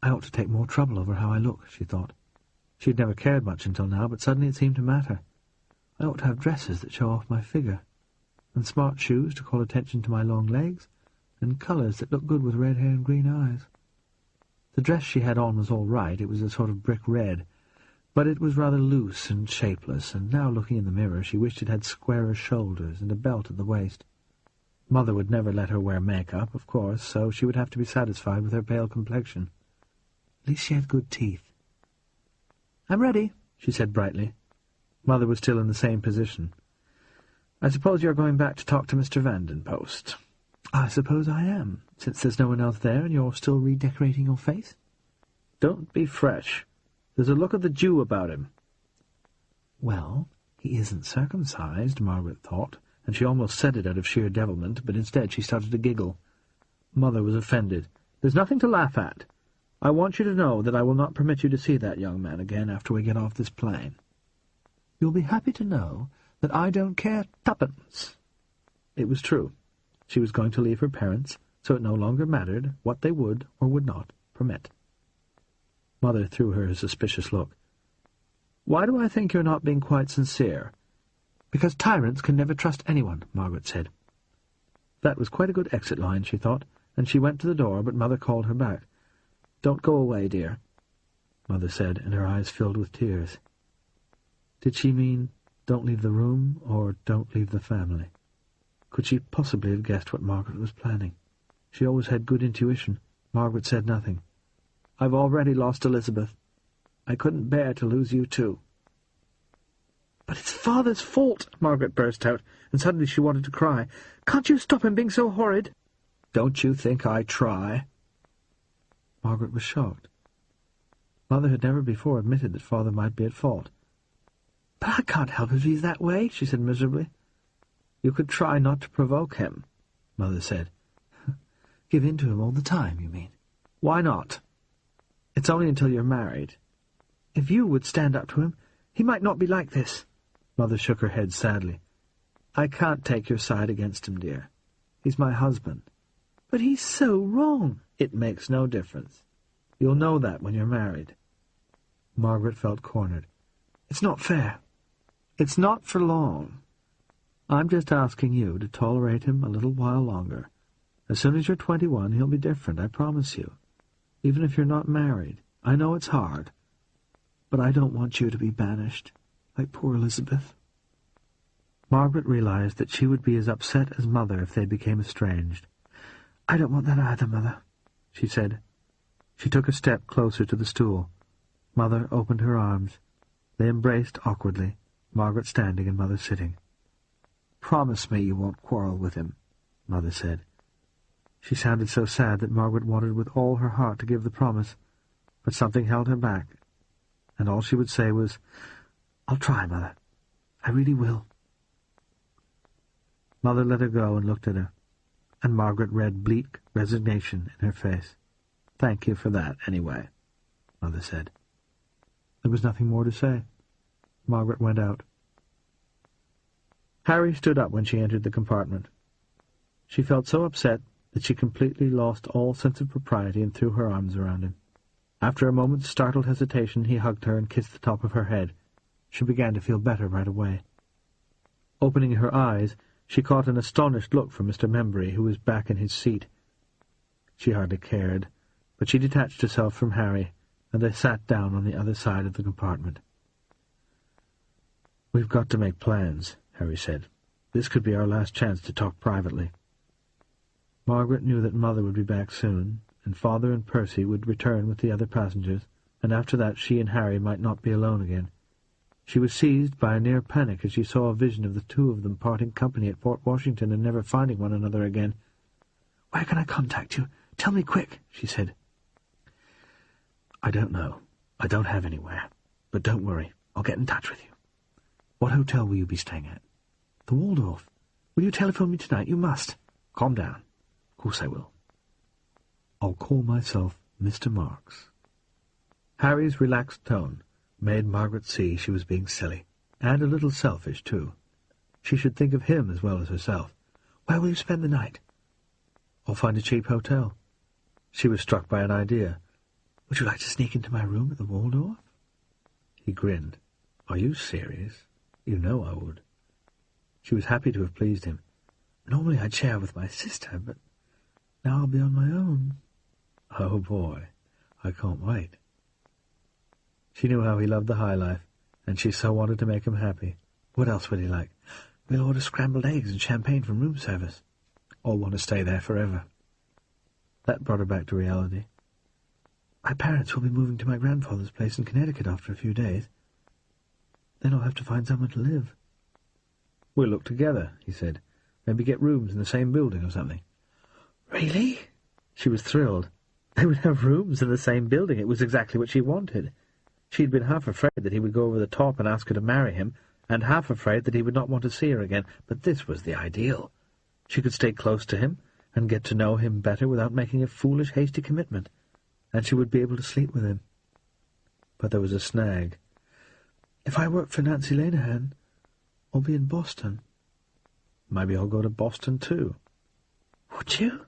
I ought to take more trouble over how I look, she thought. She'd never cared much until now, but suddenly it seemed to matter. I ought to have dresses that show off my figure, and smart shoes to call attention to my long legs, and colours that look good with red hair and green eyes. The dress she had on was all right. It was a sort of brick red, but it was rather loose and shapeless, and now, looking in the mirror, she wished it had squarer shoulders and a belt at the waist. Mother would never let her wear makeup, of course, so she would have to be satisfied with her pale complexion. At least she had good teeth. "I'm ready," she said brightly. Mother was still in the same position. "I suppose you're going back to talk to Mr. Vandenpost." "I suppose I am, since there's no one else there and you're still redecorating your face." "Don't be fresh. There's a look of the Jew about him." Well, he isn't circumcised, Margaret thought, and she almost said it out of sheer devilment, but instead she started to giggle. Mother was offended. "There's nothing to laugh at. I want you to know that I will not permit you to see that young man again after we get off this plane." "You'll be happy to know that I don't care tuppence." It was true. She was going to leave her parents, so it no longer mattered what they would or would not permit. Mother threw her a suspicious look. "Why do I think you're not being quite sincere?" "Because tyrants can never trust anyone," Margaret said. That was quite a good exit line, she thought, and she went to the door, but Mother called her back. "Don't go away, dear," Mother said, and her eyes filled with tears. Did she mean, don't leave the room, or don't leave the family? Could she possibly have guessed what Margaret was planning? She always had good intuition. Margaret said nothing. "I've already lost Elizabeth. I couldn't bear to lose you too." "But it's Father's fault," Margaret burst out, and suddenly she wanted to cry. "Can't you stop him being so horrid?" "Don't you think I try?" Margaret was shocked. Mother had never before admitted that Father might be at fault. "But I can't help it if he's that way," she said miserably. "You could try not to provoke him," Mother said. "Give in to him all the time, you mean?" "Why not? It's only until you're married." "If you would stand up to him, he might not be like this." Mother shook her head sadly. "I can't take your side against him, dear. He's my husband." "But he's so wrong." "It makes no difference. You'll know that when you're married." Margaret felt cornered. "It's not fair." "It's not for long. I'm just asking you to tolerate him a little while longer. As soon as you're 21, he'll be different, I promise you. Even if you're not married. I know it's hard. But I don't want you to be banished, like poor Elizabeth." Margaret realized that she would be as upset as Mother if they became estranged. "I don't want that either, Mother," she said. She took a step closer to the stool. Mother opened her arms. They embraced awkwardly, Margaret standing and Mother sitting. "Promise me you won't quarrel with him," Mother said. She sounded so sad that Margaret wanted with all her heart to give the promise, but something held her back, and all she would say was, "I'll try, Mother. I really will." Mother let her go and looked at her, and Margaret read bleak resignation in her face. "Thank you for that, anyway," Mother said. There was nothing more to say. Margaret went out. Harry stood up when she entered the compartment. She felt so upset that she completely lost all sense of propriety and threw her arms around him. After a moment's startled hesitation, he hugged her and kissed the top of her head. She began to feel better right away. Opening her eyes, she caught an astonished look from Mr. Membury, who was back in his seat. She hardly cared, but she detached herself from Harry, and they sat down on the other side of the compartment. "We've got to make plans," Harry said. "This could be our last chance to talk privately." Margaret knew that Mother would be back soon, and Father and Percy would return with the other passengers, and after that she and Harry might not be alone again. She was seized by a near panic as she saw a vision of the two of them parting company at Port Washington and never finding one another again. "Where can I contact you? Tell me quick," she said. "I don't know. I don't have anywhere. But don't worry. I'll get in touch with you. What hotel will you be staying at?" "The Waldorf. Will you telephone me tonight? You must." "Calm down. Of course I will. I'll call myself Mr. Marks." Harry's relaxed tone made Margaret see she was being silly, and a little selfish, too. She should think of him as well as herself. "Where will you spend the night?" "I'll find a cheap hotel." She was struck by an idea. "Would you like to sneak into my room at the Waldorf?" He grinned. "Are you serious? You know I would." She was happy to have pleased him. "Normally I'd share with my sister, but now I'll be on my own." "Oh, boy, I can't wait." She knew how he loved the high life, and she so wanted to make him happy. What else would he like? "We'll order scrambled eggs and champagne from room service." All want to stay there forever. That brought her back to reality. "My parents will be moving to my grandfather's place in Connecticut after a few days. Then I'll have to find somewhere to live." "We'll look together," he said. "Maybe get rooms in the same building or something." "Really?" She was thrilled. They would have rooms in the same building. It was exactly what she wanted. She'd been half afraid that he would go over the top and ask her to marry him, and half afraid that he would not want to see her again. But this was the ideal. She could stay close to him and get to know him better without making a foolish, hasty commitment, and she would be able to sleep with him. But there was a snag. "If I work for Nancy Lenihan, I'll be in Boston." "Maybe I'll go to Boston, too." "Would you?"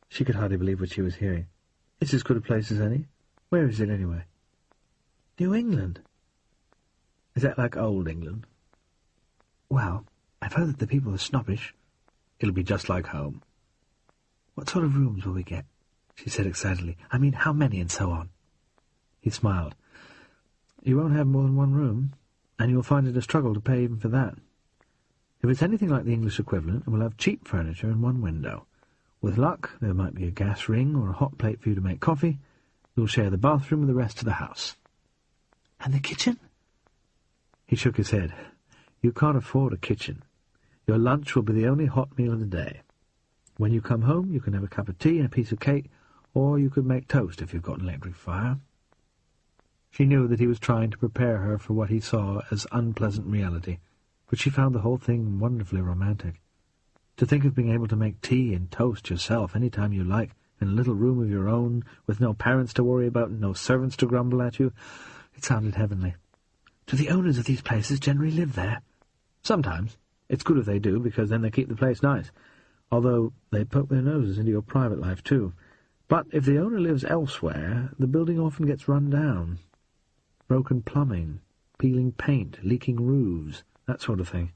She could hardly believe what she was hearing. "It's as good a place as any. Where is it, anyway?" "New England." "Is that like old England?" "Well, I've heard that the people are snobbish." "It'll be just like home." "What sort of rooms will we get?" she said excitedly. "I mean, how many and so on?" He smiled. "You won't have more than one room, and you'll find it a struggle to pay even for that. If it's anything like the English equivalent, we'll have cheap furniture and one window. With luck, there might be a gas ring or a hot plate for you to make coffee. You'll share the bathroom with the rest of the house." "And the kitchen?" He shook his head. "You can't afford a kitchen. Your lunch will be the only hot meal of the day. When you come home, you can have a cup of tea and a piece of cake, or you could make toast if you've got an electric fire." She knew that he was trying to prepare her for what he saw as unpleasant reality, but she found the whole thing wonderfully romantic. To think of being able to make tea and toast yourself any time you like, in a little room of your own, with no parents to worry about and no servants to grumble at you, it sounded heavenly. "Do the owners of these places generally live there?" "Sometimes. It's good if they do, because then they keep the place nice, although they poke their noses into your private life, too. But if the owner lives elsewhere, the building often gets run down. Broken plumbing, peeling paint, leaking roofs, that sort of thing."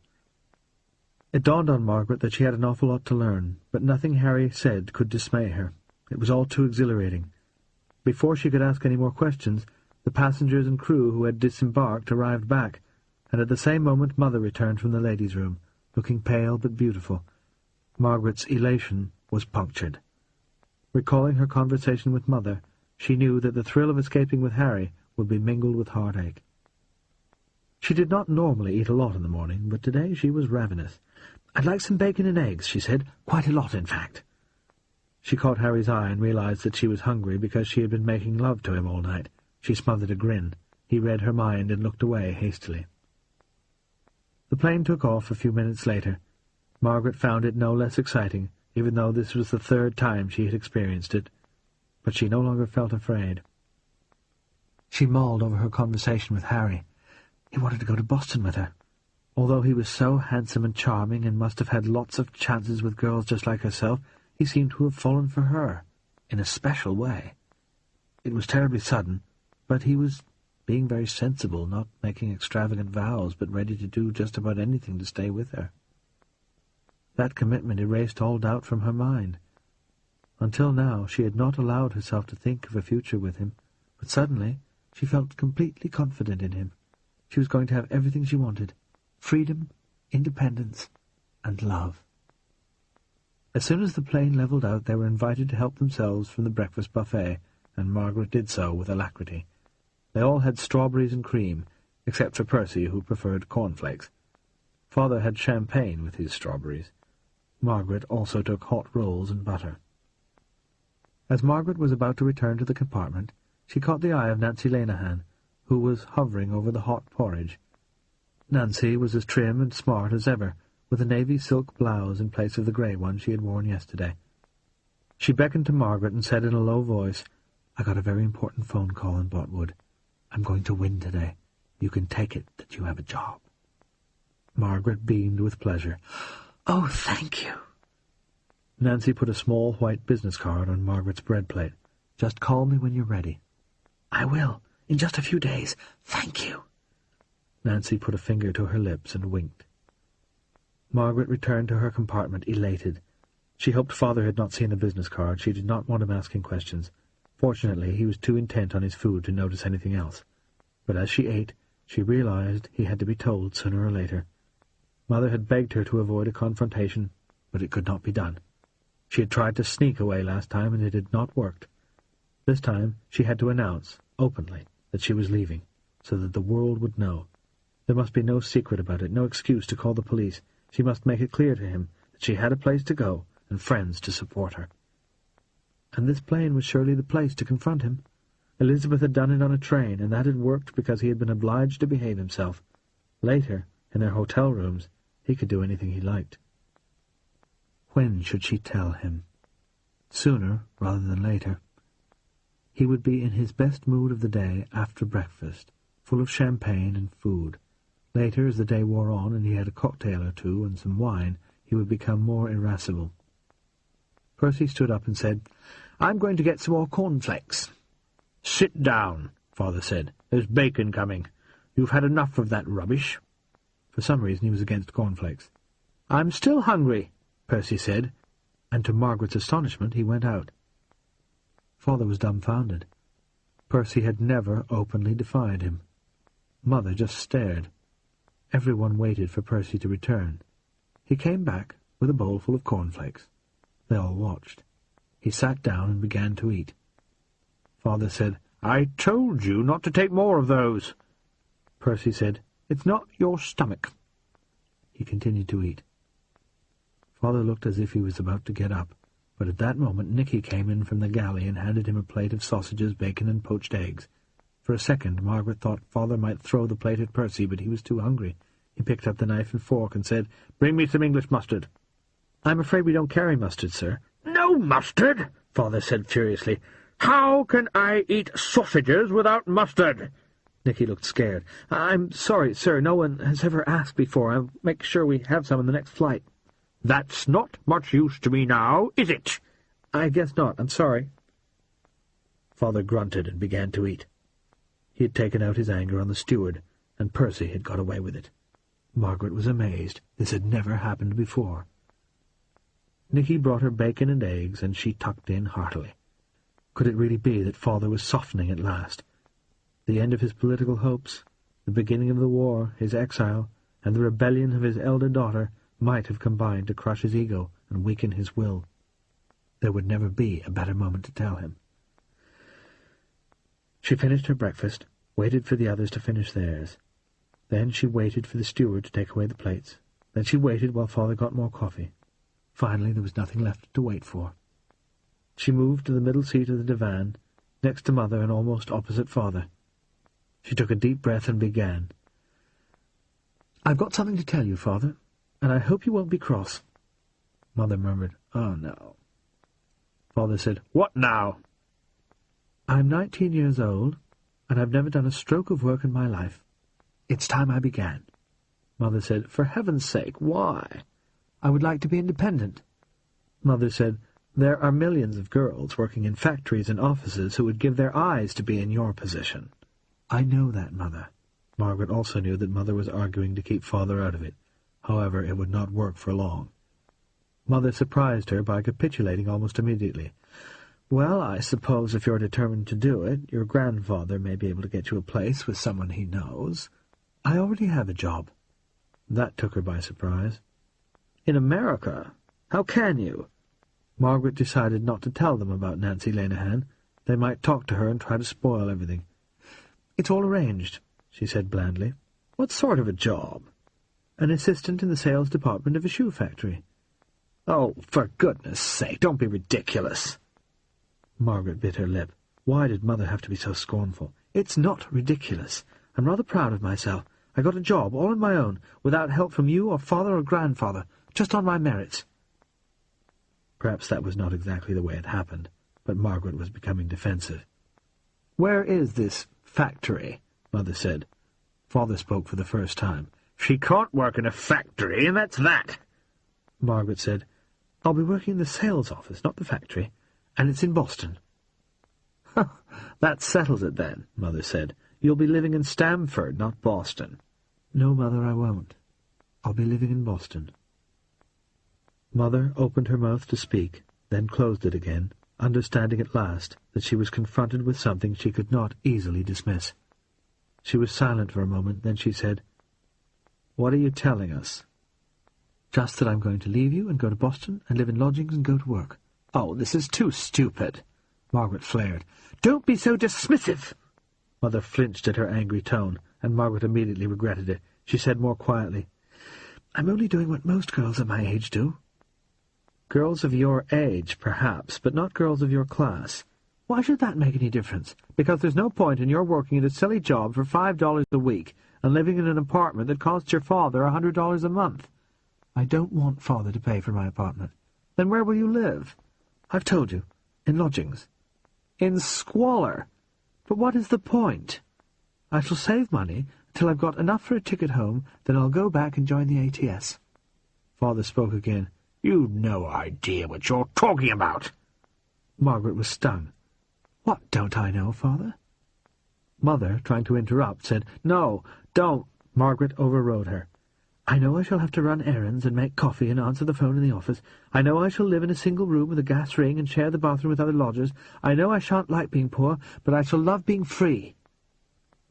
It dawned on Margaret that she had an awful lot to learn, but nothing Harry said could dismay her. It was all too exhilarating. Before she could ask any more questions, the passengers and crew who had disembarked arrived back, and at the same moment Mother returned from the ladies' room, looking pale but beautiful. Margaret's elation was punctured. Recalling her conversation with Mother, she knew that the thrill of escaping with Harry would be mingled with heartache. She did not normally eat a lot in the morning, but today she was ravenous. "I'd like some bacon and eggs," she said. "Quite a lot, in fact." She caught Harry's eye and realized that she was hungry because she had been making love to him all night. She smothered a grin. He read her mind and looked away hastily. The plane took off a few minutes later. Margaret found it no less exciting, even though this was the third time she had experienced it. But she no longer felt afraid. She mulled over her conversation with Harry. He wanted to go to Boston with her. Although he was so handsome and charming and must have had lots of chances with girls just like herself, he seemed to have fallen for her, in a special way. It was terribly sudden, but he was being very sensible, not making extravagant vows, but ready to do just about anything to stay with her. That commitment erased all doubt from her mind. Until now she had not allowed herself to think of a future with him, but suddenly she felt completely confident in him. She was going to have everything she wanted: freedom, independence, and love. As soon as the plane levelled out, they were invited to help themselves from the breakfast buffet, and Margaret did so with alacrity. They all had strawberries and cream, except for Percy, who preferred cornflakes. Father had champagne with his strawberries. Margaret also took hot rolls and butter. As Margaret was about to return to the compartment, she caught the eye of Nancy Lenihan, who was hovering over the hot porridge. Nancy was as trim and smart as ever, with a navy silk blouse in place of the grey one she had worn yesterday. She beckoned to Margaret and said in a low voice, "I got a very important phone call in Botwood. I'm going to win today. You can take it that you have a job." Margaret beamed with pleasure. "Oh, thank you." Nancy put a small white business card on Margaret's bread plate. "Just call me when you're ready." "I will. In just a few days. Thank you." Nancy put a finger to her lips and winked. Margaret returned to her compartment elated. She hoped Father had not seen the business card. She did not want him asking questions. Fortunately, he was too intent on his food to notice anything else. But as she ate, she realized he had to be told sooner or later. Mother had begged her to avoid a confrontation, but it could not be done. She had tried to sneak away last time, and it had not worked. This time she had to announce, openly, that she was leaving, so that the world would know. There must be no secret about it, no excuse to call the police. She must make it clear to him that she had a place to go and friends to support her. And this plane was surely the place to confront him. Elizabeth had done it on a train, and that had worked because he had been obliged to behave himself. Later, in their hotel rooms, he could do anything he liked. When should she tell him? Sooner rather than later. He would be in his best mood of the day after breakfast, full of champagne and food. Later, as the day wore on and he had a cocktail or two and some wine, he would become more irascible. Percy stood up and said, "I'm going to get some more cornflakes." "Sit down," Father said. "There's bacon coming. You've had enough of that rubbish." For some reason he was against cornflakes. "I'm still hungry," Percy said, and to Margaret's astonishment he went out. Father was dumbfounded. Percy had never openly defied him. Mother just stared. Everyone waited for Percy to return. He came back with a bowl full of cornflakes. They all watched. He sat down and began to eat. Father said, "I told you not to take more of those." Percy said, "It's not your stomach." He continued to eat. Father looked as if he was about to get up, but at that moment Nicky came in from the galley and handed him a plate of sausages, bacon, and poached eggs. For a second Margaret thought Father might throw the plate at Percy, but he was too hungry. He picked up the knife and fork and said, "Bring me some English mustard." "I'm afraid we don't carry mustard, sir." "No mustard?" Father said furiously. "How can I eat sausages without mustard?" Nicky looked scared. "I'm sorry, sir. No one has ever asked before. I'll make sure we have some on the next flight." "That's not much use to me now, is it?" "I guess not. I'm sorry." Father grunted and began to eat. He had taken out his anger on the steward, and Percy had got away with it. Margaret was amazed. This had never happened before. Nicky brought her bacon and eggs, and she tucked in heartily. Could it really be that Father was softening at last? The end of his political hopes, the beginning of the war, his exile, and the rebellion of his elder daughter might have combined to crush his ego and weaken his will. There would never be a better moment to tell him. She finished her breakfast, waited for the others to finish theirs. Then she waited for the steward to take away the plates. Then she waited while Father got more coffee. Finally, there was nothing left to wait for. She moved to the middle seat of the divan, next to Mother and almost opposite Father. She took a deep breath and began. "I've got something to tell you, Father, and I hope you won't be cross." Mother murmured, "Oh, no." Father said, "What now?" "I'm 19 years old, and I've never done a stroke of work in my life. It's time I began." Mother said, "For heaven's sake, why?" "I would like to be independent." Mother said, "There are millions of girls working in factories and offices who would give their eyes to be in your position." "I know that, Mother." Margaret also knew that Mother was arguing to keep Father out of it. However, it would not work for long. Mother surprised her by capitulating almost immediately. "Well, I suppose if you're determined to do it, your grandfather may be able to get you a place with someone he knows. I already have a job." That took her by surprise. "In America? How can you?" Margaret decided not to tell them about Nancy Lenihan. They might talk to her and try to spoil everything. "It's all arranged," she said blandly. "What sort of a job?" "An assistant in the sales department of a shoe factory." "Oh, for goodness' sake, don't be ridiculous." Margaret bit her lip. Why did Mother have to be so scornful? "It's not ridiculous. I'm rather proud of myself. I got a job all on my own, without help from you or Father or Grandfather, just on my merits." Perhaps that was not exactly the way it happened, but Margaret was becoming defensive. "Where is this factory?" Mother said. Father spoke for the first time. "She can't work in a factory, and that's that." Margaret said, "I'll be working in the sales office, not the factory, and it's in Boston." That settles it, then, Mother said. You'll be living in Stamford, not Boston. No, Mother, I won't. I'll be living in Boston. Mother opened her mouth to speak, then closed it again, understanding at last that she was confronted with something she could not easily dismiss. She was silent for a moment, then she said, "What are you telling us?" "Just that I'm going to leave you and go to Boston and live in lodgings and go to work." "Oh, this is too stupid," Margaret flared. "Don't be so dismissive." Mother flinched at her angry tone, and Margaret immediately regretted it. She said more quietly, "I'm only doing what most girls of my age do." "Girls of your age, perhaps, but not girls of your class." "Why should that make any difference?" "Because there's no point in your working at a silly job for $5 a week and living in an apartment that costs your father $100 a month." "I don't want Father to pay for my apartment." "Then where will you live?" "I've told you. In lodgings." "In squalor? But what is the point?" "I shall save money till I've got enough for a ticket home, then I'll go back and join the ATS. Father spoke again. "You've no idea what you're talking about." Margaret was stung. "What don't I know, Father?" Mother, trying to interrupt, said, "No, don't." Margaret overrode her. "I know I shall have to run errands and make coffee and answer the phone in the office. I know I shall live in a single room with a gas ring and share the bathroom with other lodgers. I know I shan't like being poor, but I shall love being free."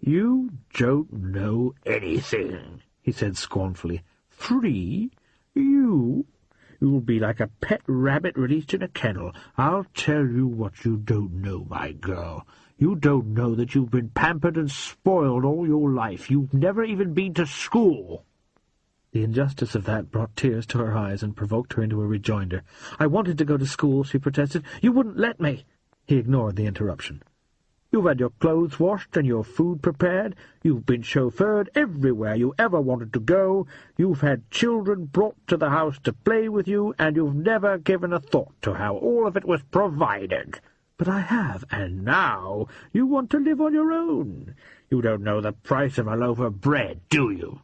"You don't know anything," he said scornfully. "Free? You'll be like a pet rabbit released in a kennel. I'll tell you what you don't know, my girl. You don't know that you've been pampered and spoiled all your life. You've never even been to school." The injustice of that brought tears to her eyes and provoked her into a rejoinder. "I wanted to go to school," she protested. "You wouldn't let me." He ignored the interruption. "You've had your clothes washed and your food prepared. You've been chauffeured everywhere you ever wanted to go. You've had children brought to the house to play with you, and you've never given a thought to how all of it was provided. But I have, and now you want to live on your own. You don't know the price of a loaf of bread, do you?"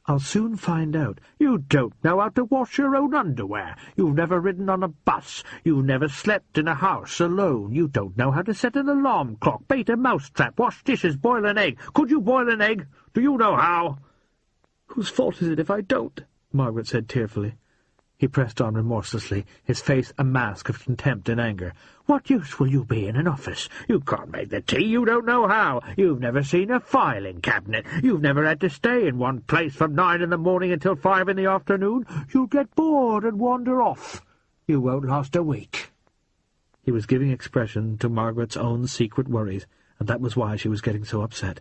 "I'll soon find out." "You don't know how to wash your own underwear. You've never ridden on a bus. You've never slept in a house alone. You don't know how to set an alarm clock, bait a mousetrap, wash dishes, boil an egg. Could you boil an egg? Do you know how?" "Whose fault is it if I don't?" Margaret said tearfully. He pressed on remorselessly, his face a mask of contempt and anger. "What use will you be in an office? You can't make the tea. You don't know how. You've never seen a filing cabinet. You've never had to stay in one place from 9 in the morning until 5 in the afternoon. You'll get bored and wander off. You won't last a week." He was giving expression to Margaret's own secret worries, and that was why she was getting so upset.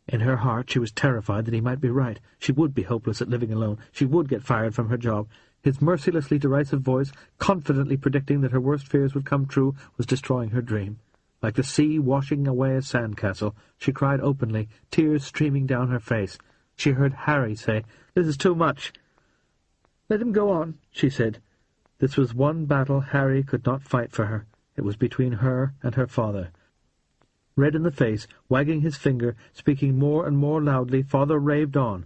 In her heart she was terrified that he might be right. She would be hopeless at living alone. She would get fired from her job. His mercilessly derisive voice, confidently predicting that her worst fears would come true, was destroying her dream. Like the sea washing away a sandcastle, she cried openly, tears streaming down her face. She heard Harry say, "This is too much." "Let him go on," she said. This was one battle Harry could not fight for her. It was between her and her father. Red in the face, wagging his finger, speaking more and more loudly, Father raved on.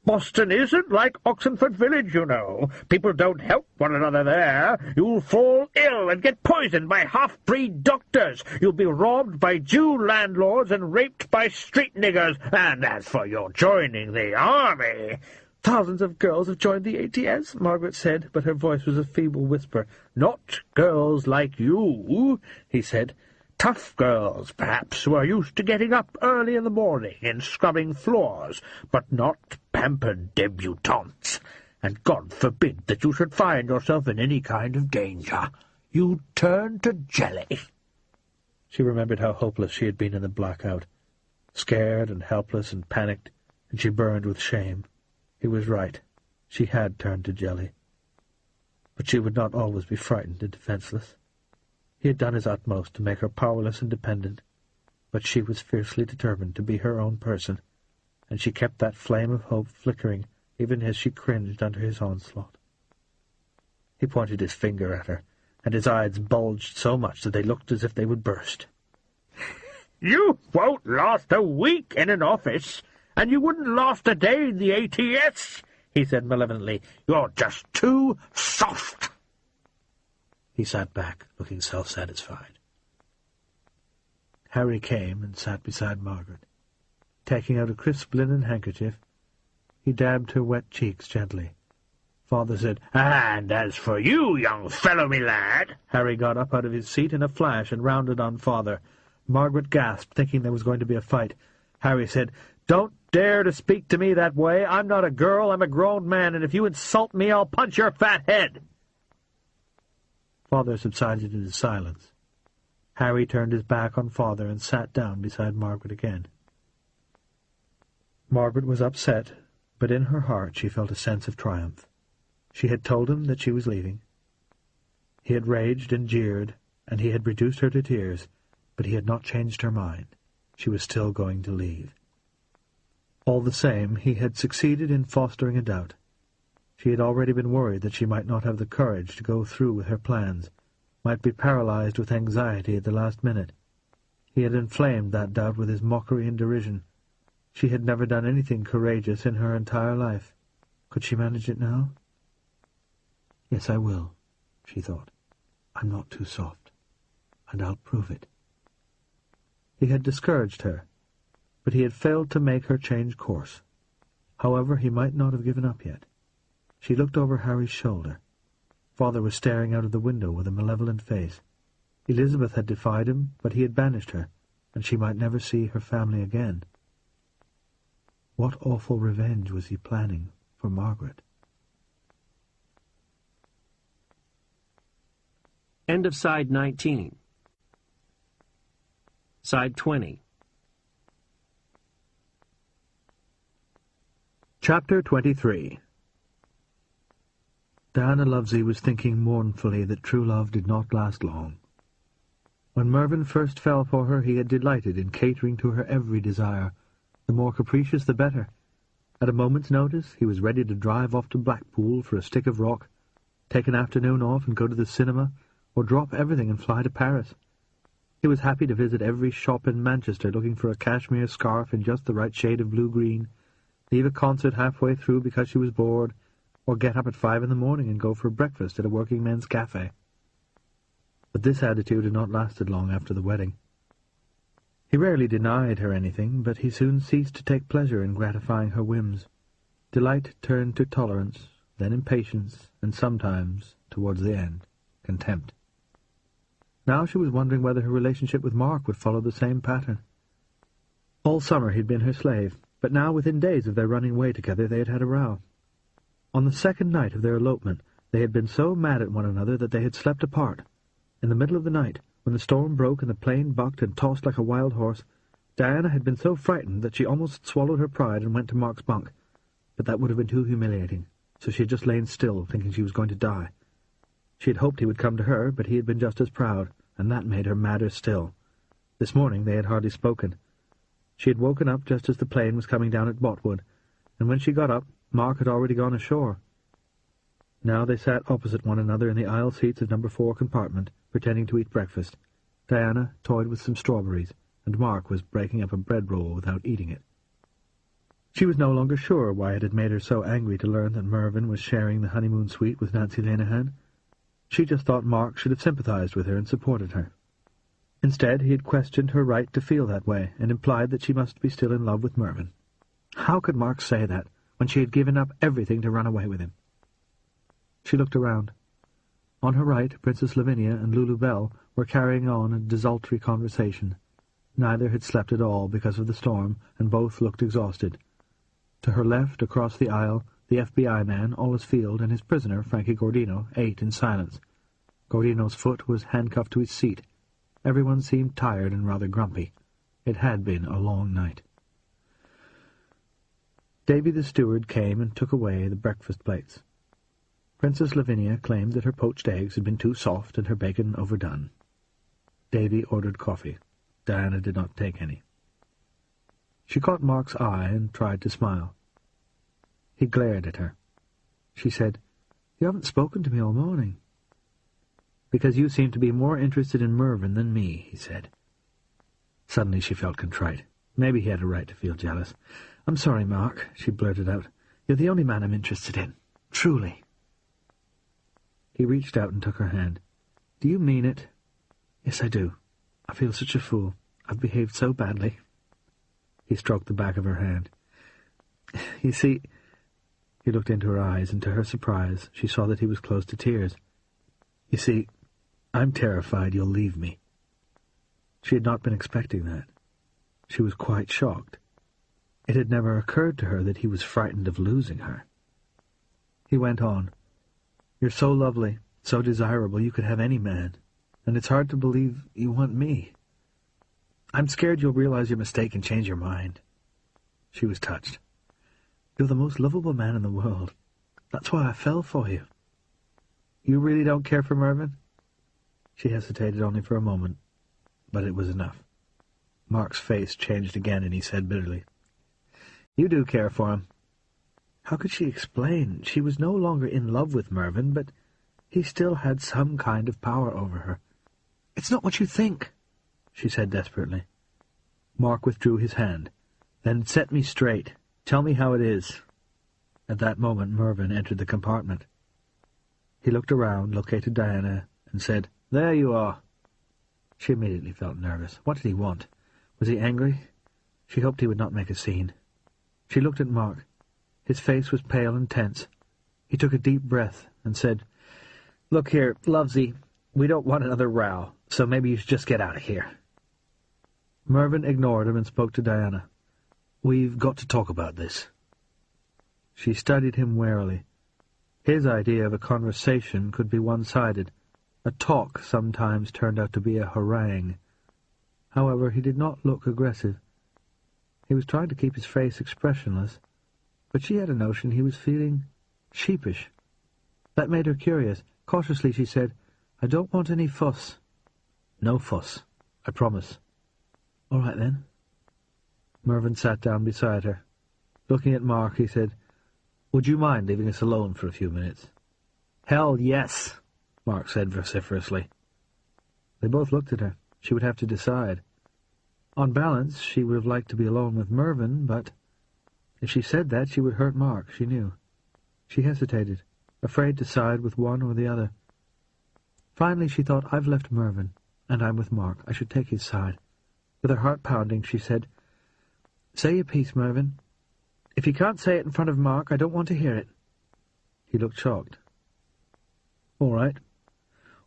"Boston isn't like Oxenford Village, you know. People don't help one another there. You'll fall ill and get poisoned by half-breed doctors. You'll be robbed by Jew landlords and raped by street niggers. And as for your joining the army—" "Thousands of girls have joined the ATS," Margaret said, but her voice was a feeble whisper. "Not girls like you," he said. "Tough girls, perhaps, who are used to getting up early in the morning and scrubbing floors, but not pampered debutantes. And God forbid that you should find yourself in any kind of danger. You'd turn to jelly." She remembered how hopeless she had been in the blackout, scared and helpless and panicked, and she burned with shame. He was right. She had turned to jelly. But she would not always be frightened and defenseless. He had done his utmost to make her powerless and dependent, but she was fiercely determined to be her own person, and she kept that flame of hope flickering even as she cringed under his onslaught. He pointed his finger at her, and his eyes bulged so much that they looked as if they would burst. "You won't last a week in an office, and you wouldn't last a day in the ATS," he said malevolently. "You're just too soft." He sat back, looking self-satisfied. Harry came and sat beside Margaret. Taking out a crisp linen handkerchief, he dabbed her wet cheeks gently. Father said, "And as for you, young fellow, me lad—" Harry got up out of his seat in a flash and rounded on Father. Margaret gasped, thinking there was going to be a fight. Harry said, "Don't dare to speak to me that way. I'm not a girl, I'm a grown man, and if you insult me, I'll punch your fat head." Father subsided into silence. Harry turned his back on Father and sat down beside Margaret again. Margaret was upset, but in her heart she felt a sense of triumph. She had told him that she was leaving. He had raged and jeered, and he had reduced her to tears, but he had not changed her mind. She was still going to leave. All the same, he had succeeded in fostering a doubt. She had already been worried that she might not have the courage to go through with her plans, might be paralyzed with anxiety at the last minute. He had inflamed that doubt with his mockery and derision. She had never done anything courageous in her entire life. Could she manage it now? "Yes, I will," she thought. "I'm not too soft, and I'll prove it." He had discouraged her, but he had failed to make her change course. However, he might not have given up yet. She looked over Harry's shoulder. Father was staring out of the window with a malevolent face. Elizabeth had defied him, but he had banished her, and she might never see her family again. What awful revenge was he planning for Margaret? End of side 19. Side 20. Chapter 23. Diana Lovesley was thinking mournfully that true love did not last long. When Mervyn first fell for her, he had delighted in catering to her every desire, the more capricious the better. At a moment's notice, he was ready to drive off to Blackpool for a stick of rock, take an afternoon off and go to the cinema, or drop everything and fly to Paris. He was happy to visit every shop in Manchester looking for a cashmere scarf in just the right shade of blue-green, leave a concert halfway through because she was bored, or get up at 5 in the morning and go for breakfast at a working men's cafe. But this attitude had not lasted long after the wedding. He rarely denied her anything, but he soon ceased to take pleasure in gratifying her whims. Delight turned to tolerance, then impatience, and sometimes, towards the end, contempt. Now she was wondering whether her relationship with Mark would follow the same pattern. All summer he'd been her slave, but now within days of their running away together they had had a row. On the second night of their elopement they had been so mad at one another that they had slept apart. In the middle of the night, when the storm broke and the plane bucked and tossed like a wild horse, Diana had been so frightened that she almost swallowed her pride and went to Mark's bunk. But that would have been too humiliating, so she had just lain still, thinking she was going to die. She had hoped he would come to her, but he had been just as proud, and that made her madder still. This morning they had hardly spoken. She had woken up just as the plane was coming down at Botwood, and when she got up, Mark had already gone ashore. Now they sat opposite one another in the aisle seats of No. 4 compartment, pretending to eat breakfast. Diana toyed with some strawberries, and Mark was breaking up a bread roll without eating it. She was no longer sure why it had made her so angry to learn that Mervyn was sharing the honeymoon suite with Nancy Lenehan. She just thought Mark should have sympathized with her and supported her. Instead, he had questioned her right to feel that way, and implied that she must be still in love with Mervyn. How could Mark say that, when she had given up everything to run away with him? She looked around. On her right, Princess Lavinia and Lulu Bell were carrying on a desultory conversation. Neither had slept at all because of the storm, and both looked exhausted. To her left, across the aisle, the FBI man, Ollis Field, and his prisoner, Frankie Gordino, ate in silence. Gordino's foot was handcuffed to his seat. Everyone seemed tired and rather grumpy. It had been a long night. Davy the steward came and took away the breakfast plates. Princess Lavinia claimed that her poached eggs had been too soft and her bacon overdone. Davy ordered coffee. Diana did not take any. She caught Mark's eye and tried to smile. He glared at her. She said, "You haven't spoken to me all morning." "Because you seem to be more interested in Mervyn than me," he said. Suddenly she felt contrite. Maybe he had a right to feel jealous. "I'm sorry, Mark," she blurted out. "You're the only man I'm interested in. Truly." He reached out and took her hand. "Do you mean it?" "Yes, I do. I feel such a fool. I've behaved so badly." He stroked the back of her hand. "You see—" He looked into her eyes, and to her surprise she saw that he was close to tears. "You see, I'm terrified you'll leave me." She had not been expecting that. She was quite shocked. It had never occurred to her that he was frightened of losing her. He went on. "You're so lovely, so desirable, you could have any man, and it's hard to believe you want me. I'm scared you'll realize your mistake and change your mind." She was touched. "You're the most lovable man in the world. That's why I fell for you." "You really don't care for Mervyn?" She hesitated only for a moment, but it was enough. Mark's face changed again, and he said bitterly, "You do care for him." How could she explain? She was no longer in love with Mervyn, but he still had some kind of power over her. "It's not what you think," she said desperately. Mark withdrew his hand. "Then set me straight. Tell me how it is." At that moment Mervyn entered the compartment. He looked around, located Diana, and said, "There you are." She immediately felt nervous. What did he want? Was he angry? She hoped he would not make a scene. She looked at Mark. His face was pale and tense. He took a deep breath and said, "Look here, Lovesy, we don't want another row, so maybe you should just get out of here." Mervyn ignored him and spoke to Diana. "We've got to talk about this." She studied him warily. His idea of a conversation could be one-sided. A talk sometimes turned out to be a harangue. However, he did not look aggressive. He was trying to keep his face expressionless, but she had a notion he was feeling sheepish. That made her curious. Cautiously she said, "I don't want any fuss." "No fuss, I promise." "All right, then." Mervyn sat down beside her. Looking at Mark, he said, "Would you mind leaving us alone for a few minutes?" "Hell, yes," Mark said vociferously. They both looked at her. She would have to decide. On balance, she would have liked to be alone with Mervyn, but if she said that, she would hurt Mark, she knew. She hesitated, afraid to side with one or the other. Finally she thought, "I've left Mervyn, and I'm with Mark. I should take his side." With her heart pounding, she said, "Say your piece, Mervyn. If you can't say it in front of Mark, I don't want to hear it." He looked shocked. "All right.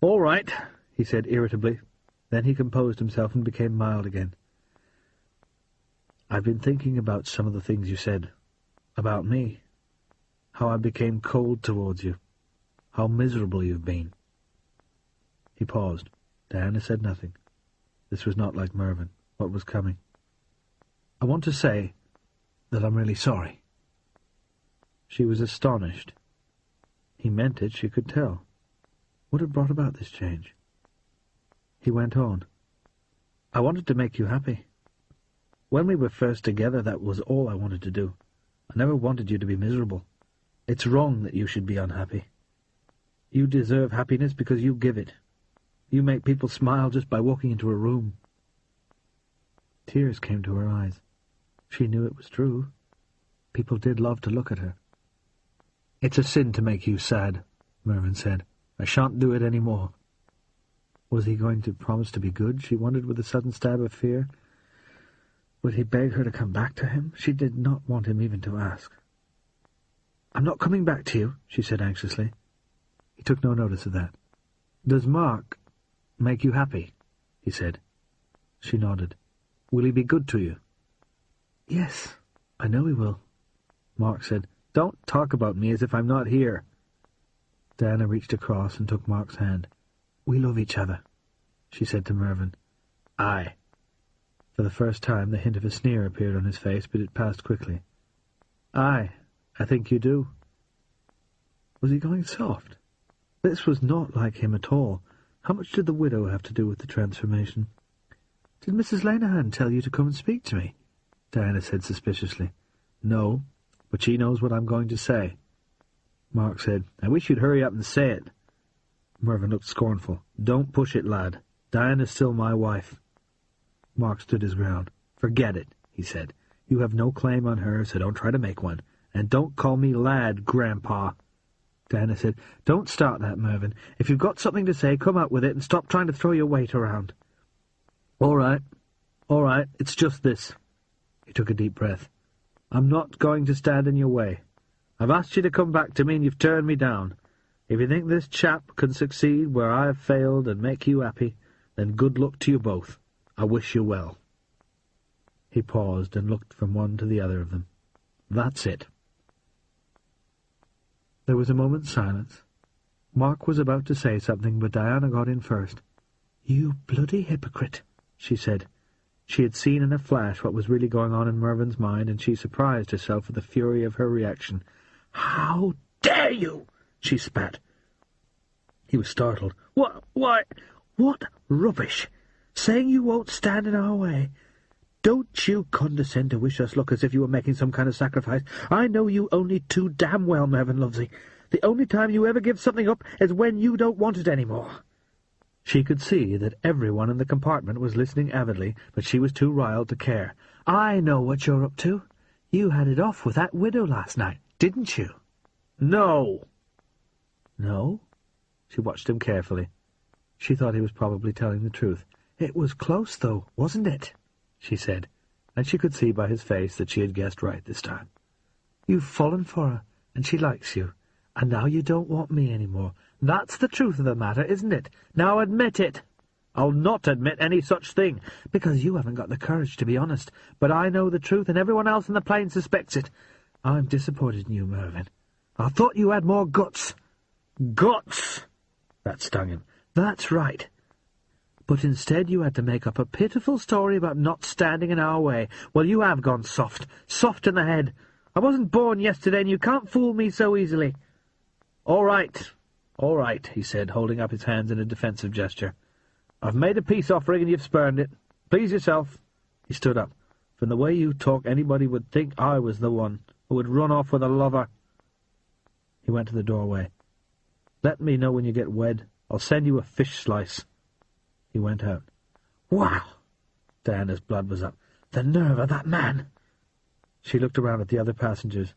All right," he said irritably. Then he composed himself and became mild again. "I've been thinking about some of the things you said. About me. How I became cold towards you. How miserable you've been." He paused. Diana said nothing. This was not like Mervyn. What was coming? "I want to say that I'm really sorry." She was astonished. He meant it, she could tell. What had brought about this change? He went on. "I wanted to make you happy. When we were first together, that was all I wanted to do. I never wanted you to be miserable. It's wrong that you should be unhappy. You deserve happiness because you give it. You make people smile just by walking into a room." Tears came to her eyes. She knew it was true. People did love to look at her. "It's a sin to make you sad," Mervyn said. "I shan't do it any more." Was he going to promise to be good? She wondered with a sudden stab of fear. Would he beg her to come back to him? She did not want him even to ask. "I'm not coming back to you," she said anxiously. He took no notice of that. "Does Mark make you happy?" he said. She nodded. "Will he be good to you?" "Yes, I know he will." Mark said, "Don't talk about me as if I'm not here." Diana reached across and took Mark's hand. "We love each other," she said to Mervyn. "Aye." For the first time the hint of a sneer appeared on his face, but it passed quickly. "Aye, I think you do." Was he going soft? This was not like him at all. How much did the widow have to do with the transformation? "Did Mrs. Lenihan tell you to come and speak to me?" Diana said suspiciously. "No, but she knows what I'm going to say." Mark said, "I wish you'd hurry up and say it." Mervyn looked scornful. "Don't push it, lad. Diana's still my wife." Mark stood his ground. "Forget it," he said. "You have no claim on her, so don't try to make one. And don't call me lad, Grandpa." Diana said, "Don't start that, Mervyn. If you've got something to say, come out with it and stop trying to throw your weight around." "All right," All right, it's just this. He took a deep breath. I'm not going to stand in your way. I've asked you to come back to me, and you've turned me down. If you think this chap can succeed where I have failed and make you happy, then good luck to you both. I wish you well." He paused and looked from one to the other of them. "That's it." There was a moment's silence. Mark was about to say something, but Diana got in first. "You bloody hypocrite," she said. She had seen in a flash what was really going on in Mervyn's mind, and she surprised herself at the fury of her reaction. "How dare you!" she spat. He was startled. Why, what rubbish! Saying you won't stand in our way. Don't you condescend to wish us luck as if you were making some kind of sacrifice. I know you only too damn well, Mervyn Lovesey. The only time you ever give something up is when you don't want it any more." She could see that everyone in the compartment was listening avidly, but she was too riled to care. "I know what you're up to. You had it off with that widow last night, didn't you?" "No." "No?" She watched him carefully. She thought he was probably telling the truth. "It was close, though, wasn't it?" she said, and she could see by his face that she had guessed right this time. "You've fallen for her, and she likes you, and now you don't want me any more. That's the truth of the matter, isn't it? Now admit it." "I'll not admit any such thing." "Because you haven't got the courage to be honest. But I know the truth, and everyone else in the plane suspects it. I'm disappointed in you, Mervyn. I thought you had more guts." "Guts!" That stung him. "That's right. But instead you had to make up a pitiful story about not standing in our way. Well, you have gone soft in the head. I wasn't born yesterday, and you can't fool me so easily." All right, he said, holding up his hands in a defensive gesture. "I've made a peace offering, and you've spurned it. Please yourself." He stood up. "From the way you talk, anybody would think I was the one who would run off with a lover." He went to the doorway. "Let me know when you get wed. I'll send you a fish slice." He went out. "Wow!" Diana's blood was up. "The nerve of that man!" She looked around at the other passengers.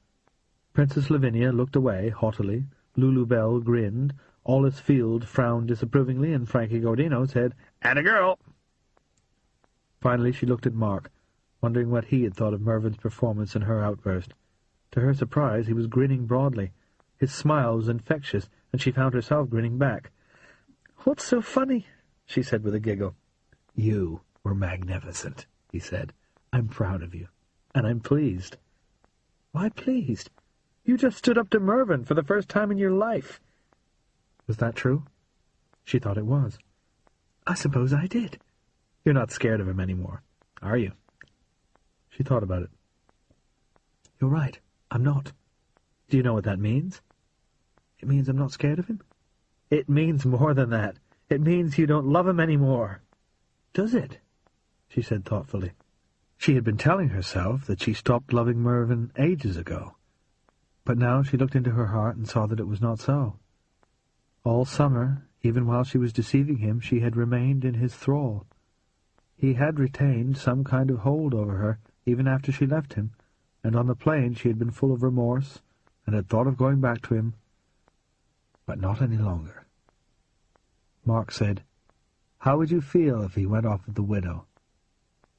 Princess Lavinia looked away haughtily. Lulu Bell grinned. Olive Field frowned disapprovingly, and Frankie Gordino said, "Atta girl." Finally she looked at Mark, wondering what he had thought of Mervyn's performance and her outburst. To her surprise, he was grinning broadly. His smile was infectious, and she found herself grinning back. "What's so funny?" she said with a giggle. "You were magnificent," he said. "I'm proud of you, and I'm pleased." "Why pleased? You just stood up to Mervyn for the first time in your life." Was that true? She thought it was. "I suppose I did." "You're not scared of him any more, are you?" She thought about it. "You're right, I'm not." "Do you know what that means?" "It means I'm not scared of him." "It means more than that. It means you don't love him any more." "Does it?" she said thoughtfully. She had been telling herself that she stopped loving Mervyn ages ago, but now she looked into her heart and saw that it was not so. All summer, even while she was deceiving him, she had remained in his thrall. He had retained some kind of hold over her, even after she left him, and on the plane she had been full of remorse, and had thought of going back to him, but not any longer. Mark said, "How would you feel if he went off with the widow?"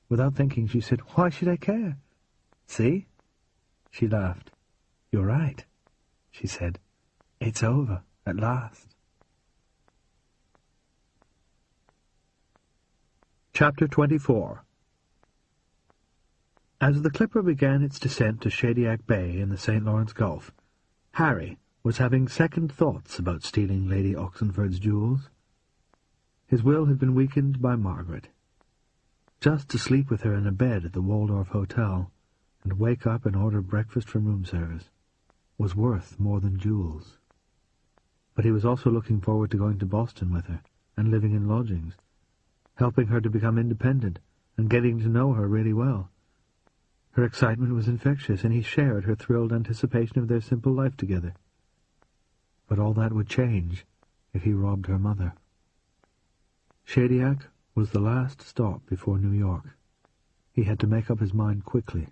Without thinking, she said, "Why should I care?" "See?" She laughed. "You're right," she said. "It's over, at last." Chapter 24. As the Clipper began its descent to Shadiac Bay in the St. Lawrence Gulf, Harry was having second thoughts about stealing Lady Oxenford's jewels. His will had been weakened by Margaret. Just to sleep with her in a bed at the Waldorf Hotel, and wake up and order breakfast from room service, was worth more than jewels. But he was also looking forward to going to Boston with her, and living in lodgings, helping her to become independent, and getting to know her really well. Her excitement was infectious, and he shared her thrilled anticipation of their simple life together. But all that would change if he robbed her mother. Shadiac was the last stop before New York. He had to make up his mind quickly.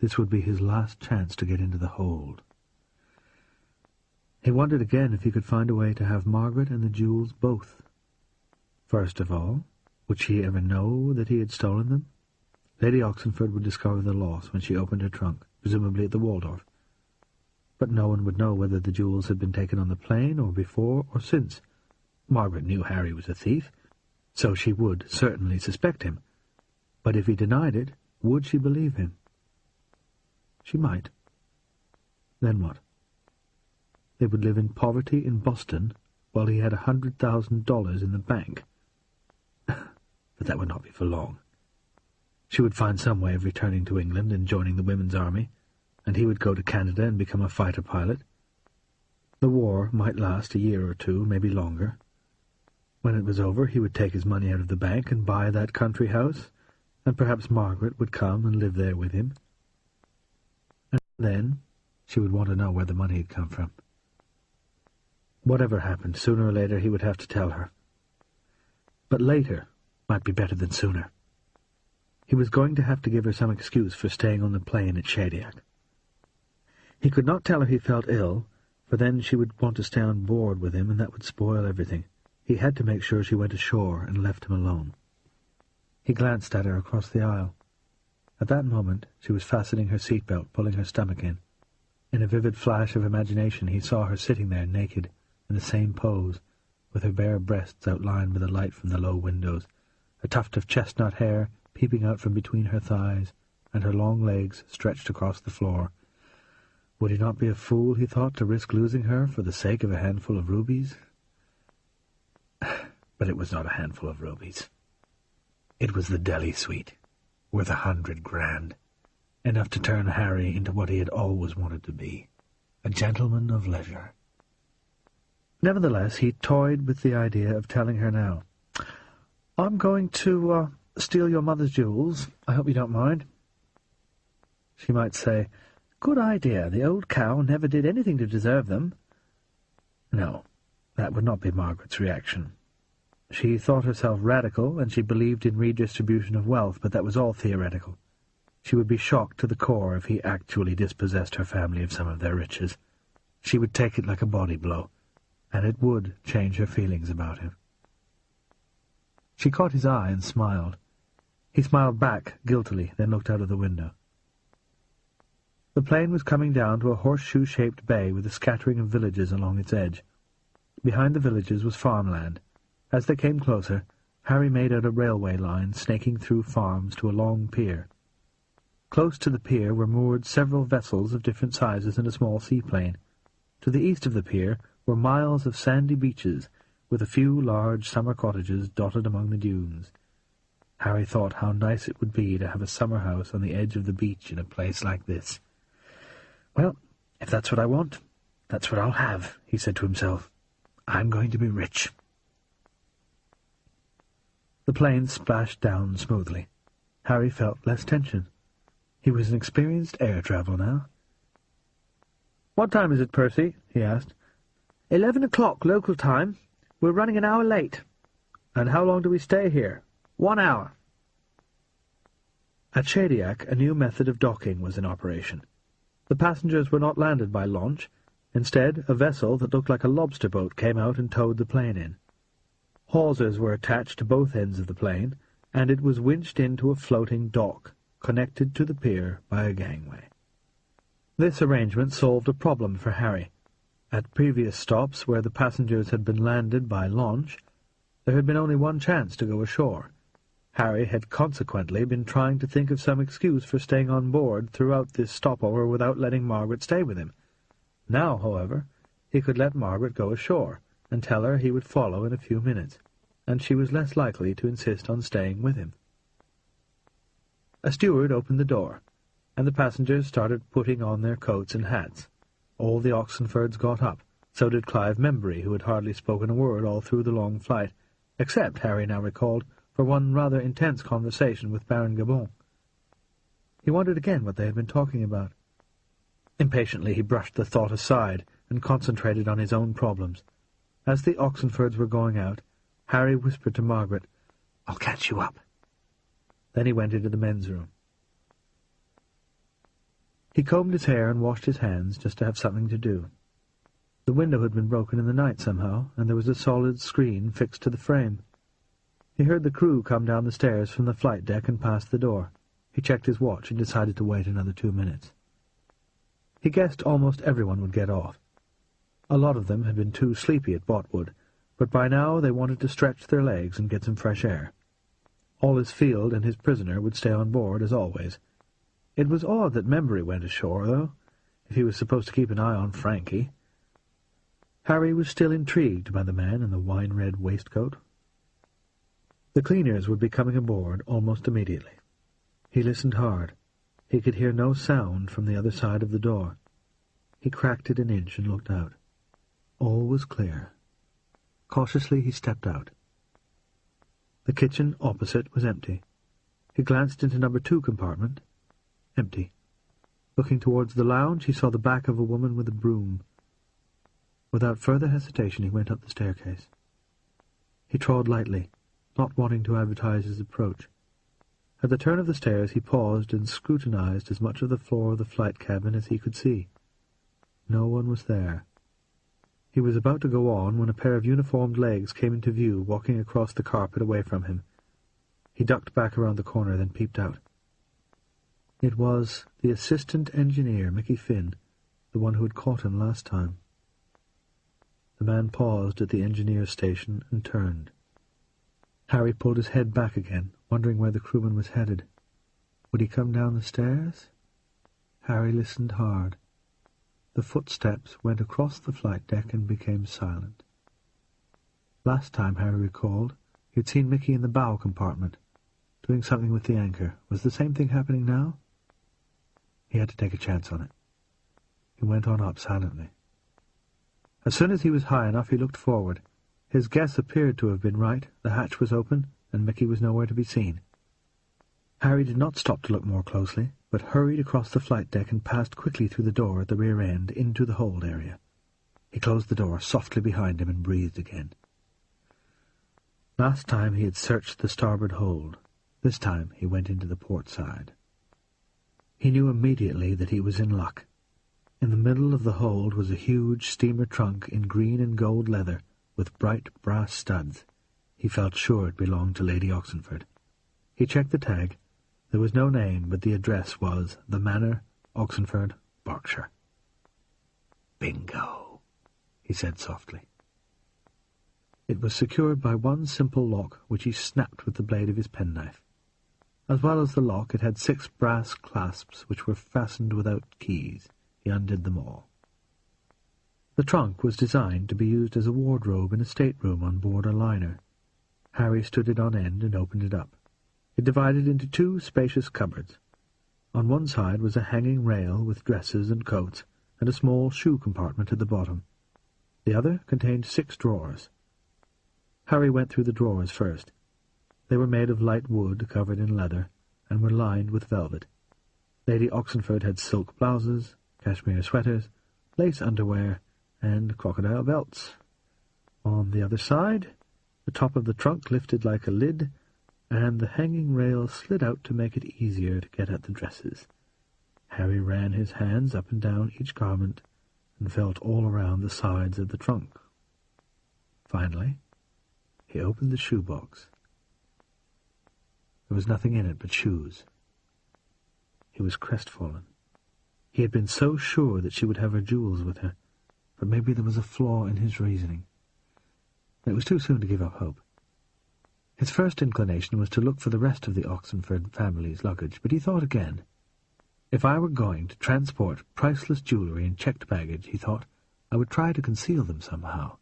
This would be his last chance to get into the hold. He wondered again if he could find a way to have Margaret and the jewels both. First of all, Would she ever know that he had stolen them? Lady Oxenford would discover the loss when she opened her trunk, presumably at the Waldorf. But no one would know whether the jewels had been taken on the plane or before or since. Margaret knew Harry was a thief, so she would certainly suspect him. But if he denied it, would she believe him? She might. Then what? They would live in poverty in Boston while he had $100,000 in the bank. But that would not be for long. She would find some way of returning to England and joining the Women's Army, and he would go to Canada and become a fighter pilot. The war might last a year or two, maybe longer. When it was over, he would take his money out of the bank and buy that country house, and perhaps Margaret would come and live there with him. And then she would want to know where the money had come from. Whatever happened, sooner or later he would have to tell her. But later might be better than sooner. He was going to have to give her some excuse for staying on the plane at Shadiac. He could not tell her he felt ill, for then she would want to stay on board with him, and that would spoil everything. He had to make sure she went ashore and left him alone. He glanced at her across the aisle. At that moment she was fastening her seatbelt, pulling her stomach in. In a vivid flash of imagination he saw her sitting there naked, in the same pose, with her bare breasts outlined by the light from the low windows, a tuft of chestnut hair peeping out from between her thighs, and her long legs stretched across the floor. Would he not be a fool, he thought, to risk losing her for the sake of a handful of rubies? But it was not a handful of rubies. It was the Delhi suite, worth 100 grand, enough to turn Harry into what he had always wanted to be, a gentleman of leisure. Nevertheless, he toyed with the idea of telling her now. "I'm going to steal your mother's jewels. I hope you don't mind." She might say, "Good idea. The old cow never did anything to deserve them." No, that would not be Margaret's reaction. She thought herself radical, and she believed in redistribution of wealth, but that was all theoretical. She would be shocked to the core if he actually dispossessed her family of some of their riches. She would take it like a body blow, and it would change her feelings about him. She caught his eye and smiled. He smiled back guiltily, then looked out of the window. The plane was coming down to a horseshoe-shaped bay with a scattering of villages along its edge. Behind the villages was farmland. As they came closer, Harry made out a railway line snaking through farms to a long pier. Close to the pier were moored several vessels of different sizes and a small seaplane. To the east of the pier were miles of sandy beaches, with a few large summer cottages dotted among the dunes. Harry thought how nice it would be to have a summer house on the edge of the beach in a place like this. "Well, if that's what I want, that's what I'll have," he said to himself. "I'm going to be rich." The plane splashed down smoothly. Harry felt less tension. He was an experienced air traveller now. "What time is it, Percy?" he asked. 11 o'clock local time. We're running an hour late." "And how long do we stay here?" 1 hour. At Shadiac, a new method of docking was in operation. The passengers were not landed by launch. Instead, a vessel that looked like a lobster boat came out and towed the plane in. Hawsers were attached to both ends of the plane, and it was winched into a floating dock, connected to the pier by a gangway. This arrangement solved a problem for Harry. At previous stops, where the passengers had been landed by launch, there had been only one chance to go ashore. Harry had consequently been trying to think of some excuse for staying on board throughout this stopover without letting Margaret stay with him. Now, however, he could let Margaret go ashore, and tell her he would follow in a few minutes, and she was less likely to insist on staying with him. A steward opened the door, and the passengers started putting on their coats and hats. All the Oxenfords got up. So did Clive Membury, who had hardly spoken a word all through the long flight, except, Harry now recalled, for one rather intense conversation with Baron Gabon. He wondered again what they had been talking about. Impatiently he brushed the thought aside and concentrated on his own problems. As the Oxenfords were going out, Harry whispered to Margaret, "I'll catch you up." Then he went into the men's room. He combed his hair and washed his hands just to have something to do. The window had been broken in the night somehow, and there was a solid screen fixed to the frame. He heard the crew come down the stairs from the flight deck and past the door. He checked his watch and decided to wait another 2 minutes. He guessed almost everyone would get off. A lot of them had been too sleepy at Botwood, but by now they wanted to stretch their legs and get some fresh air. Hollis Field and his prisoner would stay on board, as always. It was odd that Membury went ashore, though, if he was supposed to keep an eye on Frankie. Harry was still intrigued by the man in the wine-red waistcoat. The cleaners would be coming aboard almost immediately. He listened hard. He could hear no sound from the other side of the door. He cracked it an inch and looked out. All was clear. Cautiously he stepped out. The kitchen opposite was empty. He glanced into number 2 compartment. Empty. Looking towards the lounge, he saw the back of a woman with a broom. Without further hesitation, he went up the staircase. He trod lightly, not wanting to advertise his approach. At the turn of the stairs he paused and scrutinized as much of the floor of the flight cabin as he could see. No one was there. He was about to go on when a pair of uniformed legs came into view, walking across the carpet away from him. He ducked back around the corner, then peeped out. It was the assistant engineer, Mickey Finn, the one who had caught him last time. The man paused at the engineer's station and turned. Harry pulled his head back again, wondering where the crewman was headed. Would he come down the stairs? Harry listened hard. The footsteps went across the flight deck and became silent. Last time, Harry recalled, he had seen Mickey in the bow compartment, doing something with the anchor. Was the same thing happening now? He had to take a chance on it. He went on up silently. As soon as he was high enough, he looked forward. His guess appeared to have been right. The hatch was open, and Mickey was nowhere to be seen. Harry did not stop to look more closely, but hurried across the flight deck and passed quickly through the door at the rear end into the hold area. He closed the door softly behind him and breathed again. Last time he had searched the starboard hold. This time he went into the port side. He knew immediately that he was in luck. In the middle of the hold was a huge steamer trunk in green and gold leather, with bright brass studs. He felt sure it belonged to Lady Oxenford. He checked the tag. There was no name, but the address was The Manor, Oxenford, Berkshire. "Bingo," he said softly. It was secured by one simple lock, which he snapped with the blade of his penknife. As well as the lock, it had 6 brass clasps, which were fastened without keys. He undid them all. The trunk was designed to be used as a wardrobe in a stateroom on board a liner. Harry stood it on end and opened it up. It divided into 2 spacious cupboards. On one side was a hanging rail with dresses and coats, and a small shoe compartment at the bottom. The other contained 6 drawers. Harry went through the drawers first. They were made of light wood covered in leather, and were lined with velvet. Lady Oxenford had silk blouses, cashmere sweaters, lace underwear, and crocodile belts. On the other side, the top of the trunk lifted like a lid, and the hanging rail slid out to make it easier to get at the dresses. Harry ran his hands up and down each garment and felt all around the sides of the trunk. Finally, he opened the shoebox. There was nothing in it but shoes. He was crestfallen. He had been so sure that she would have her jewels with her, but maybe there was a flaw in his reasoning. It was too soon to give up hope. His first inclination was to look for the rest of the Oxenford family's luggage, but he thought again. If I were going to transport priceless jewellery and checked baggage, he thought, I would try to conceal them somehow.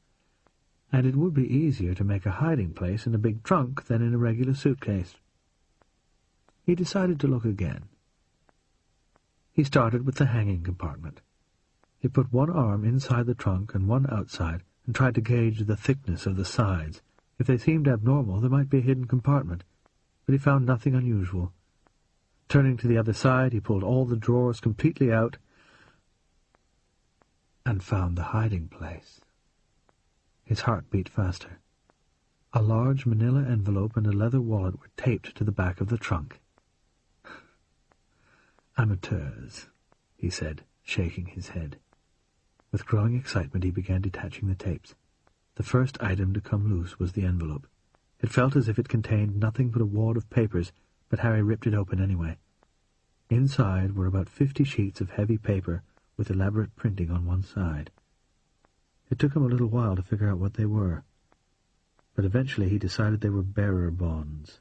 And it would be easier to make a hiding place in a big trunk than in a regular suitcase. He decided to look again. He started with the hanging compartment. He put one arm inside the trunk and one outside, and tried to gauge the thickness of the sides. If they seemed abnormal, there might be a hidden compartment, but he found nothing unusual. Turning to the other side, he pulled all the drawers completely out and found the hiding place. His heart beat faster. A large manila envelope and a leather wallet were taped to the back of the trunk. "Amateurs," he said, shaking his head. With growing excitement he began detaching the tapes. The first item to come loose was the envelope. It felt as if it contained nothing but a wad of papers, but Harry ripped it open anyway. Inside were about 50 sheets of heavy paper with elaborate printing on one side. It took him a little while to figure out what they were, but eventually he decided they were bearer bonds,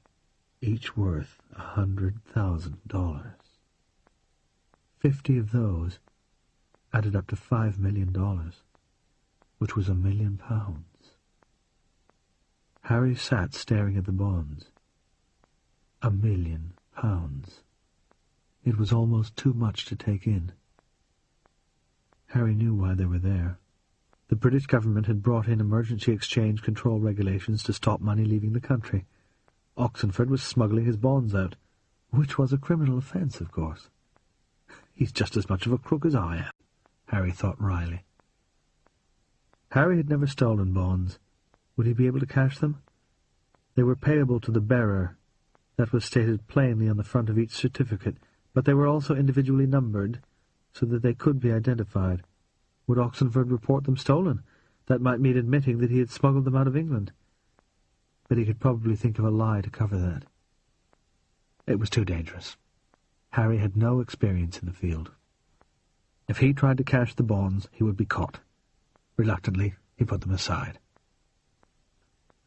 each worth $100,000. 50 of those added up to $5 million, which was £1 million. Harry sat staring at the bonds. £1 million. It was almost too much to take in. Harry knew why they were there. The British government had brought in emergency exchange control regulations to stop money leaving the country. Oxenford was smuggling his bonds out, which was a criminal offence, of course. He's just as much of a crook as I am, Harry thought wryly. Harry had never stolen bonds. Would he be able to cash them? They were payable to the bearer. That was stated plainly on the front of each certificate, but they were also individually numbered, so that they could be identified. Would Oxenford report them stolen? That might mean admitting that he had smuggled them out of England. But he could probably think of a lie to cover that. It was too dangerous. Harry had no experience in the field. If he tried to cash the bonds, he would be caught. Reluctantly, he put them aside.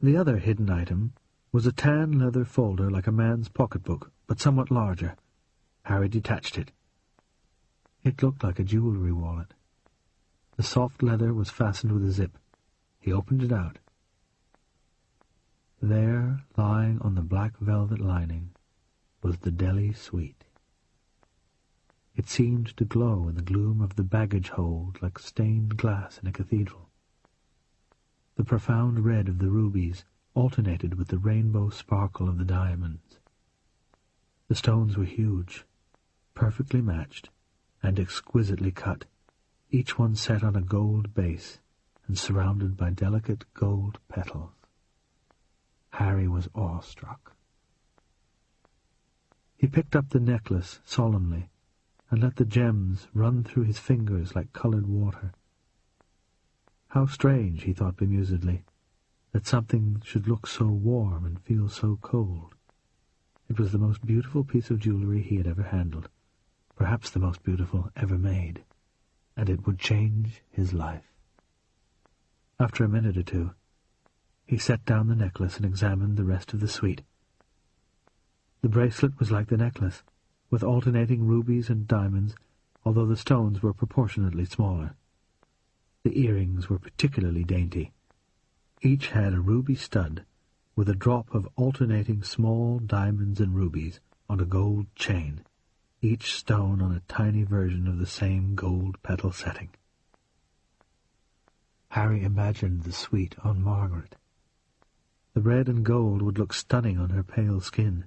The other hidden item was a tan leather folder like a man's pocketbook, but somewhat larger. Harry detached it. It looked like a jewellery wallet. The soft leather was fastened with a zip. He opened it out. There, lying on the black velvet lining, was the Delhi suite. It seemed to glow in the gloom of the baggage hold like stained glass in a cathedral. The profound red of the rubies alternated with the rainbow sparkle of the diamonds. The stones were huge, perfectly matched, and exquisitely cut, each one set on a gold base and surrounded by delicate gold petals. Harry was awestruck. He picked up the necklace solemnly and let the gems run through his fingers like coloured water. How strange, he thought bemusedly, that something should look so warm and feel so cold. It was the most beautiful piece of jewellery he had ever handled, perhaps the most beautiful ever made, and it would change his life. After a minute or two, he set down the necklace and examined the rest of the suite. The bracelet was like the necklace, with alternating rubies and diamonds, although the stones were proportionately smaller. The earrings were particularly dainty. Each had a ruby stud, with a drop of alternating small diamonds and rubies on a gold chain, each stone on a tiny version of the same gold petal setting. Harry imagined the suite on Margaret. The red and gold would look stunning on her pale skin.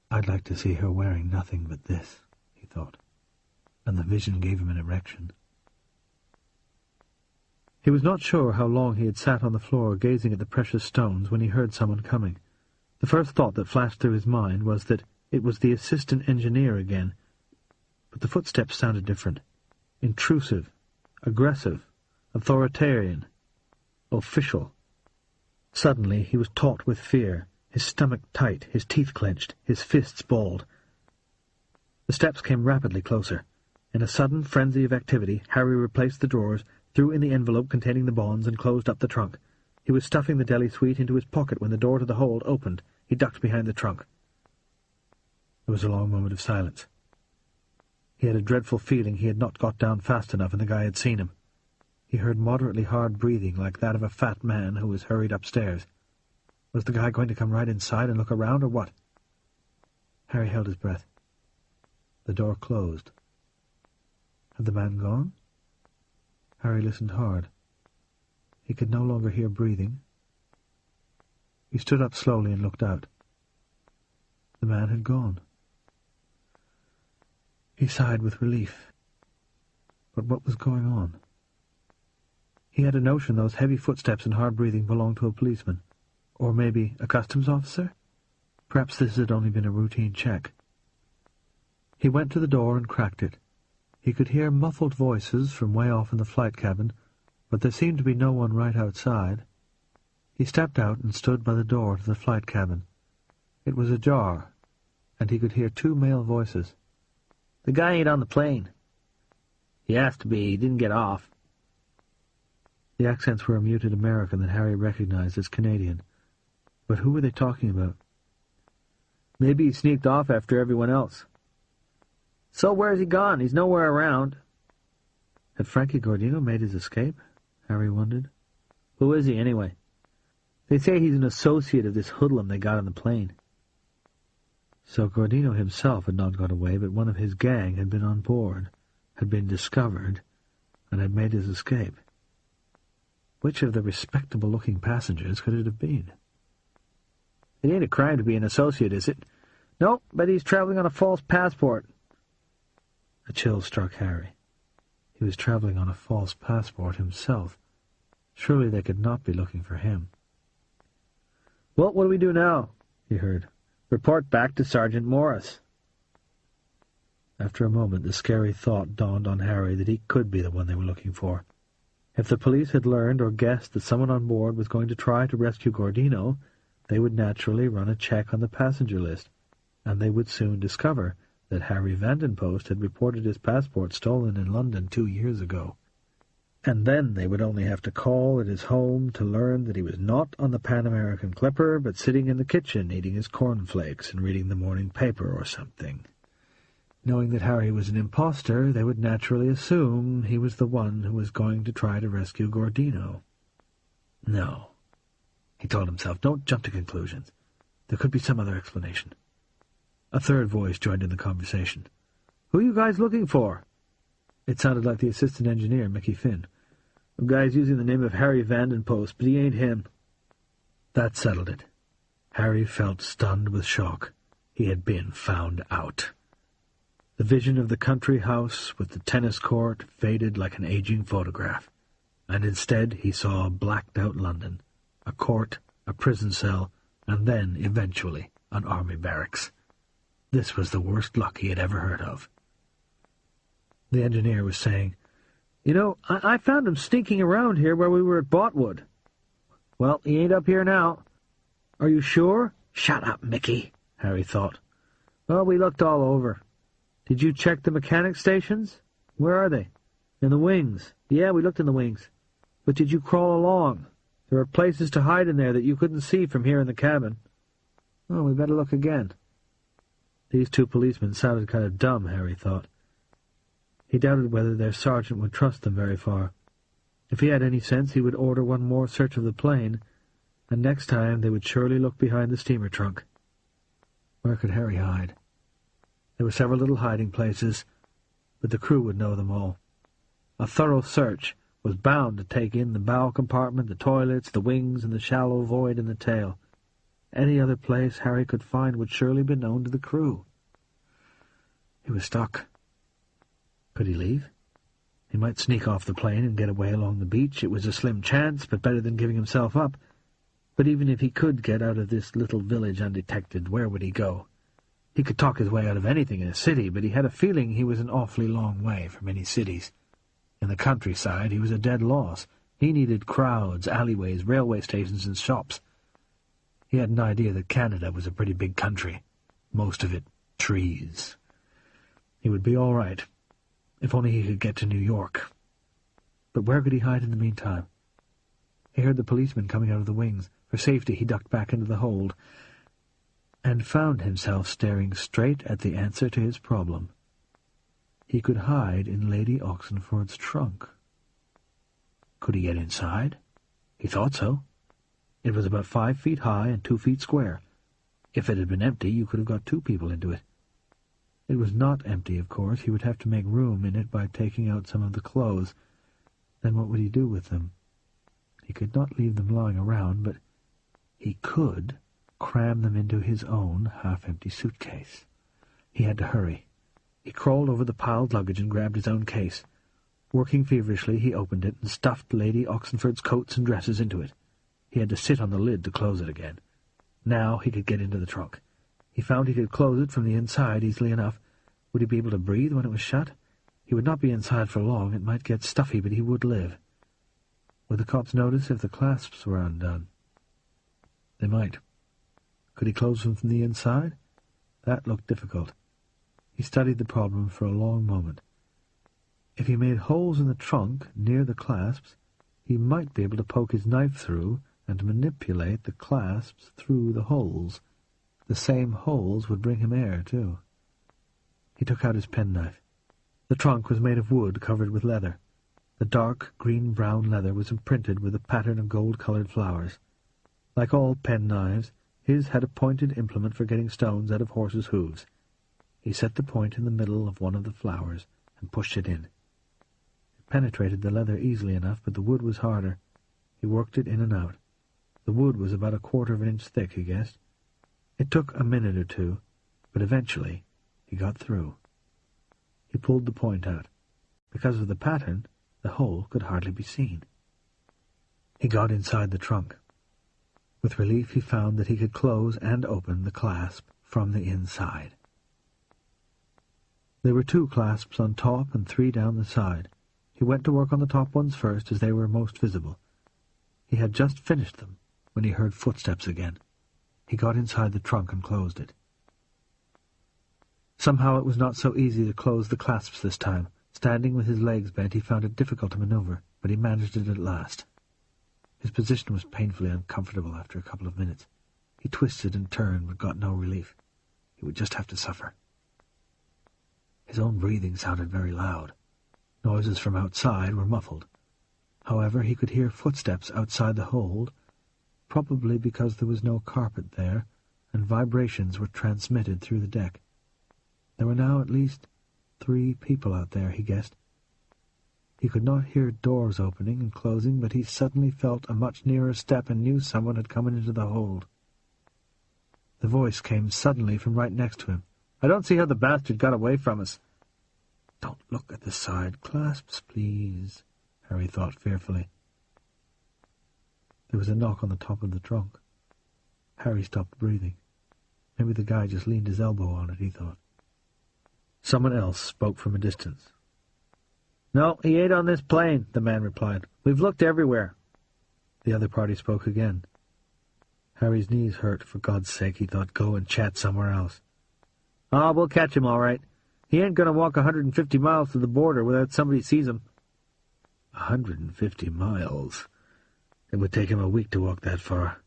I'd like to see her wearing nothing but this, he thought, and the vision gave him an erection. He was not sure how long he had sat on the floor gazing at the precious stones when he heard someone coming. The first thought that flashed through his mind was that it was the assistant engineer again, but the footsteps sounded different. Intrusive, aggressive, authoritarian, official. Suddenly he was taut with fear, his stomach tight, his teeth clenched, his fists balled. The steps came rapidly closer. In a sudden frenzy of activity, Harry replaced the drawers, threw in the envelope containing the bonds, and closed up the trunk. He was stuffing the Delhi suite into his pocket when the door to the hold opened. He ducked behind the trunk. There was a long moment of silence. He had a dreadful feeling he had not got down fast enough and the guy had seen him. He heard moderately hard breathing like that of a fat man who was hurried upstairs. Was the guy going to come right inside and look around, or what? Harry held his breath. The door closed. Had the man gone? Harry listened hard. He could no longer hear breathing. He stood up slowly and looked out. The man had gone. He sighed with relief. But what was going on? He had a notion those heavy footsteps and hard breathing belonged to a policeman. Or maybe a customs officer? Perhaps this had only been a routine check. He went to the door and cracked it. He could hear muffled voices from way off in the flight cabin, but there seemed to be no one right outside. He stepped out and stood by the door to the flight cabin. It was ajar, and he could hear two male voices. "The guy ain't on the plane." "He has to be. He didn't get off." The accents were a muted American that Harry recognized as Canadian. But who were they talking about? "Maybe he sneaked off after everyone else." "So where's he gone? He's nowhere around." Had Frankie Gordino made his escape? Harry wondered. "Who is he, anyway?" "They say he's an associate of this hoodlum they got on the plane." So Gordino himself had not got away, but one of his gang had been on board, had been discovered, and had made his escape. Which of the respectable-looking passengers could it have been? "It ain't a crime to be an associate, is it?" "No, but he's traveling on a false passport." A chill struck Harry. He was traveling on a false passport himself. Surely they could not be looking for him. "Well, what do we do now?" he heard. "Report back to Sergeant Morris." After a moment the scary thought dawned on Harry that he could be the one they were looking for. If the police had learned or guessed that someone on board was going to try to rescue Gordino, they would naturally run a check on the passenger list, and they would soon discover that Harry Vandenpost had reported his passport stolen in London 2 years ago. And then they would only have to call at his home to learn that he was not on the Pan American Clipper, but sitting in the kitchen eating his cornflakes and reading the morning paper or something. Knowing that Harry was an impostor, they would naturally assume he was the one who was going to try to rescue Gordino. No, he told himself, don't jump to conclusions. There could be some other explanation. A third voice joined in the conversation. "Who are you guys looking for?" It sounded like the assistant engineer, Mickey Finn. "The guy's using the name of Harry Vandenpost, but he ain't him." That settled it. Harry felt stunned with shock. He had been found out. The vision of the country house with the tennis court faded like an aging photograph, and instead he saw blacked-out London, a court, a prison cell, and then, eventually, an army barracks. This was the worst luck he had ever heard of. The engineer was saying, "You know, I found him sneaking around here where we were at Botwood." "Well, he ain't up here now." "Are you sure?" "Shut up, Mickey," Harry thought. "Well, we looked all over." "Did you check the mechanic stations?" "Where are they?" "In the wings." "Yeah, we looked in the wings." "But did you crawl along? There are places to hide in there that you couldn't see from here in the cabin." "Oh, we better look again." These two policemen sounded kind of dumb, Harry thought. He doubted whether their sergeant would trust them very far. If he had any sense, he would order one more search of the plane, and next time they would surely look behind the steamer trunk. Where could Harry hide? There were several little hiding places, but the crew would know them all. A thorough search was bound to take in the bow compartment, the toilets, the wings, and the shallow void in the tail. Any other place Harry could find would surely be known to the crew. He was stuck. Could he leave? He might sneak off the plane and get away along the beach. It was a slim chance, but better than giving himself up. But even if he could get out of this little village undetected, where would he go? He could talk his way out of anything in a city, but he had a feeling he was an awfully long way from any cities. In the countryside he was a dead loss. He needed crowds, alleyways, railway stations, and shops. He had an idea that Canada was a pretty big country. Most of it trees. He would be all right, if only he could get to New York. But where could he hide in the meantime? He heard the policeman coming out of the wings. For safety he ducked back into the hold, and found himself staring straight at the answer to his problem. He could hide in Lady Oxenford's trunk. Could he get inside? He thought so. It was about 5 feet high and 2 feet square. If it had been empty, you could have got 2 people into it. It was not empty, of course. He would have to make room in it by taking out some of the clothes. Then what would he do with them? He could not leave them lying around, but he could cram them into his own half-empty suitcase. He had to hurry. He crawled over the piled luggage and grabbed his own case. Working feverishly, he opened it and stuffed Lady Oxenford's coats and dresses into it. He had to sit on the lid to close it again. Now he could get into the trunk. He found he could close it from the inside easily enough. Would he be able to breathe when it was shut? He would not be inside for long. It might get stuffy, but he would live. Would the cops notice if the clasps were undone? They might. Could he close them from the inside? That looked difficult. He studied the problem for a long moment. If he made holes in the trunk near the clasps, he might be able to poke his knife through and manipulate the clasps through the holes. The same holes would bring him air, too. He took out his penknife. The trunk was made of wood covered with leather. The dark green-brown leather was imprinted with a pattern of gold-coloured flowers. Like all penknives, his had a pointed implement for getting stones out of horses' hooves. He set the point in the middle of one of the flowers and pushed it in. It penetrated the leather easily enough, but the wood was harder. He worked it in and out. The wood was about 1/4 of an inch thick, he guessed. It took a minute or two, but eventually he got through. He pulled the point out. Because of the pattern, the hole could hardly be seen. He got inside the trunk. With relief he found that he could close and open the clasp from the inside. There were 2 clasps on top and 3 down the side. He went to work on the top ones first, as they were most visible. He had just finished them when he heard footsteps again. He got inside the trunk and closed it. Somehow it was not so easy to close the clasps this time. Standing with his legs bent, he found it difficult to maneuver, but he managed it at last. His position was painfully uncomfortable after a couple of minutes. He twisted and turned, but got no relief. He would just have to suffer. His own breathing sounded very loud. Noises from outside were muffled. However, he could hear footsteps outside the hold, probably because there was no carpet there, and vibrations were transmitted through the deck. There were now at least 3 people out there, he guessed. He could not hear doors opening and closing, but he suddenly felt a much nearer step and knew someone had come into the hold. The voice came suddenly from right next to him. "I don't see how the bastard got away from us." "Don't look at the side clasps, please," Harry thought fearfully. There was a knock on the top of the trunk. Harry stopped breathing. Maybe the guy just leaned his elbow on it, he thought. Someone else spoke from a distance. "No, he ain't on this plane," the man replied. "We've looked everywhere." The other party spoke again. Harry's knees hurt. For God's sake, he thought, go and chat somewhere else. "Oh, we'll catch him all right. He ain't going to walk 150 miles to the border without somebody sees him." 150 miles? It would take him a week to walk that far.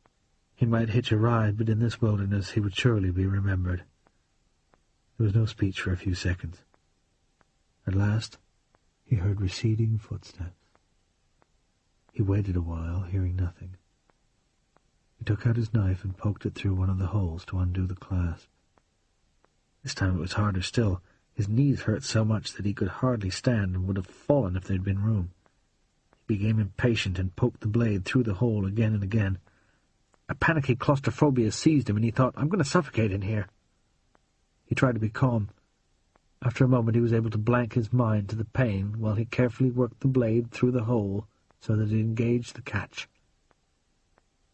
He might hitch a ride, but in this wilderness he would surely be remembered. There was no speech for a few seconds. At last he heard receding footsteps. He waited a while, hearing nothing. He took out his knife and poked it through one of the holes to undo the clasp. This time it was harder still. His knees hurt so much that he could hardly stand and would have fallen if there had been room. He became impatient and poked the blade through the hole again and again. A panicky claustrophobia seized him, and he thought, "I'm going to suffocate in here." He tried to be calm. After a moment he was able to blank his mind to the pain while he carefully worked the blade through the hole so that it engaged the catch.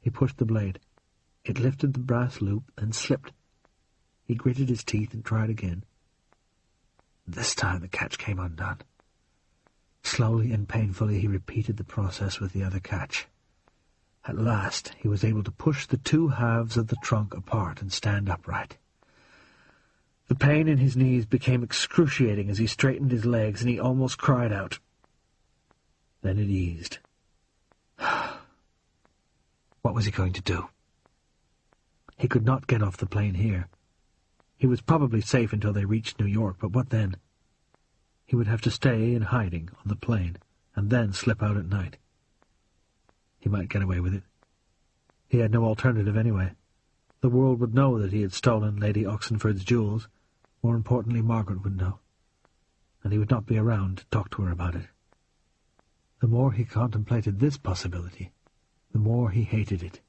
He pushed the blade. It lifted the brass loop, then slipped. He gritted his teeth and tried again. This time the catch came undone. Slowly and painfully he repeated the process with the other catch. At last he was able to push the 2 halves of the trunk apart and stand upright. The pain in his knees became excruciating as he straightened his legs, and he almost cried out. Then it eased. What was he going to do? He could not get off the plane here. He was probably safe until they reached New York, but what then? He would have to stay in hiding on the plane, and then slip out at night. He might get away with it. He had no alternative anyway. The world would know that he had stolen Lady Oxenford's jewels. More importantly, Margaret would know. And he would not be around to talk to her about it. The more he contemplated this possibility, the more he hated it.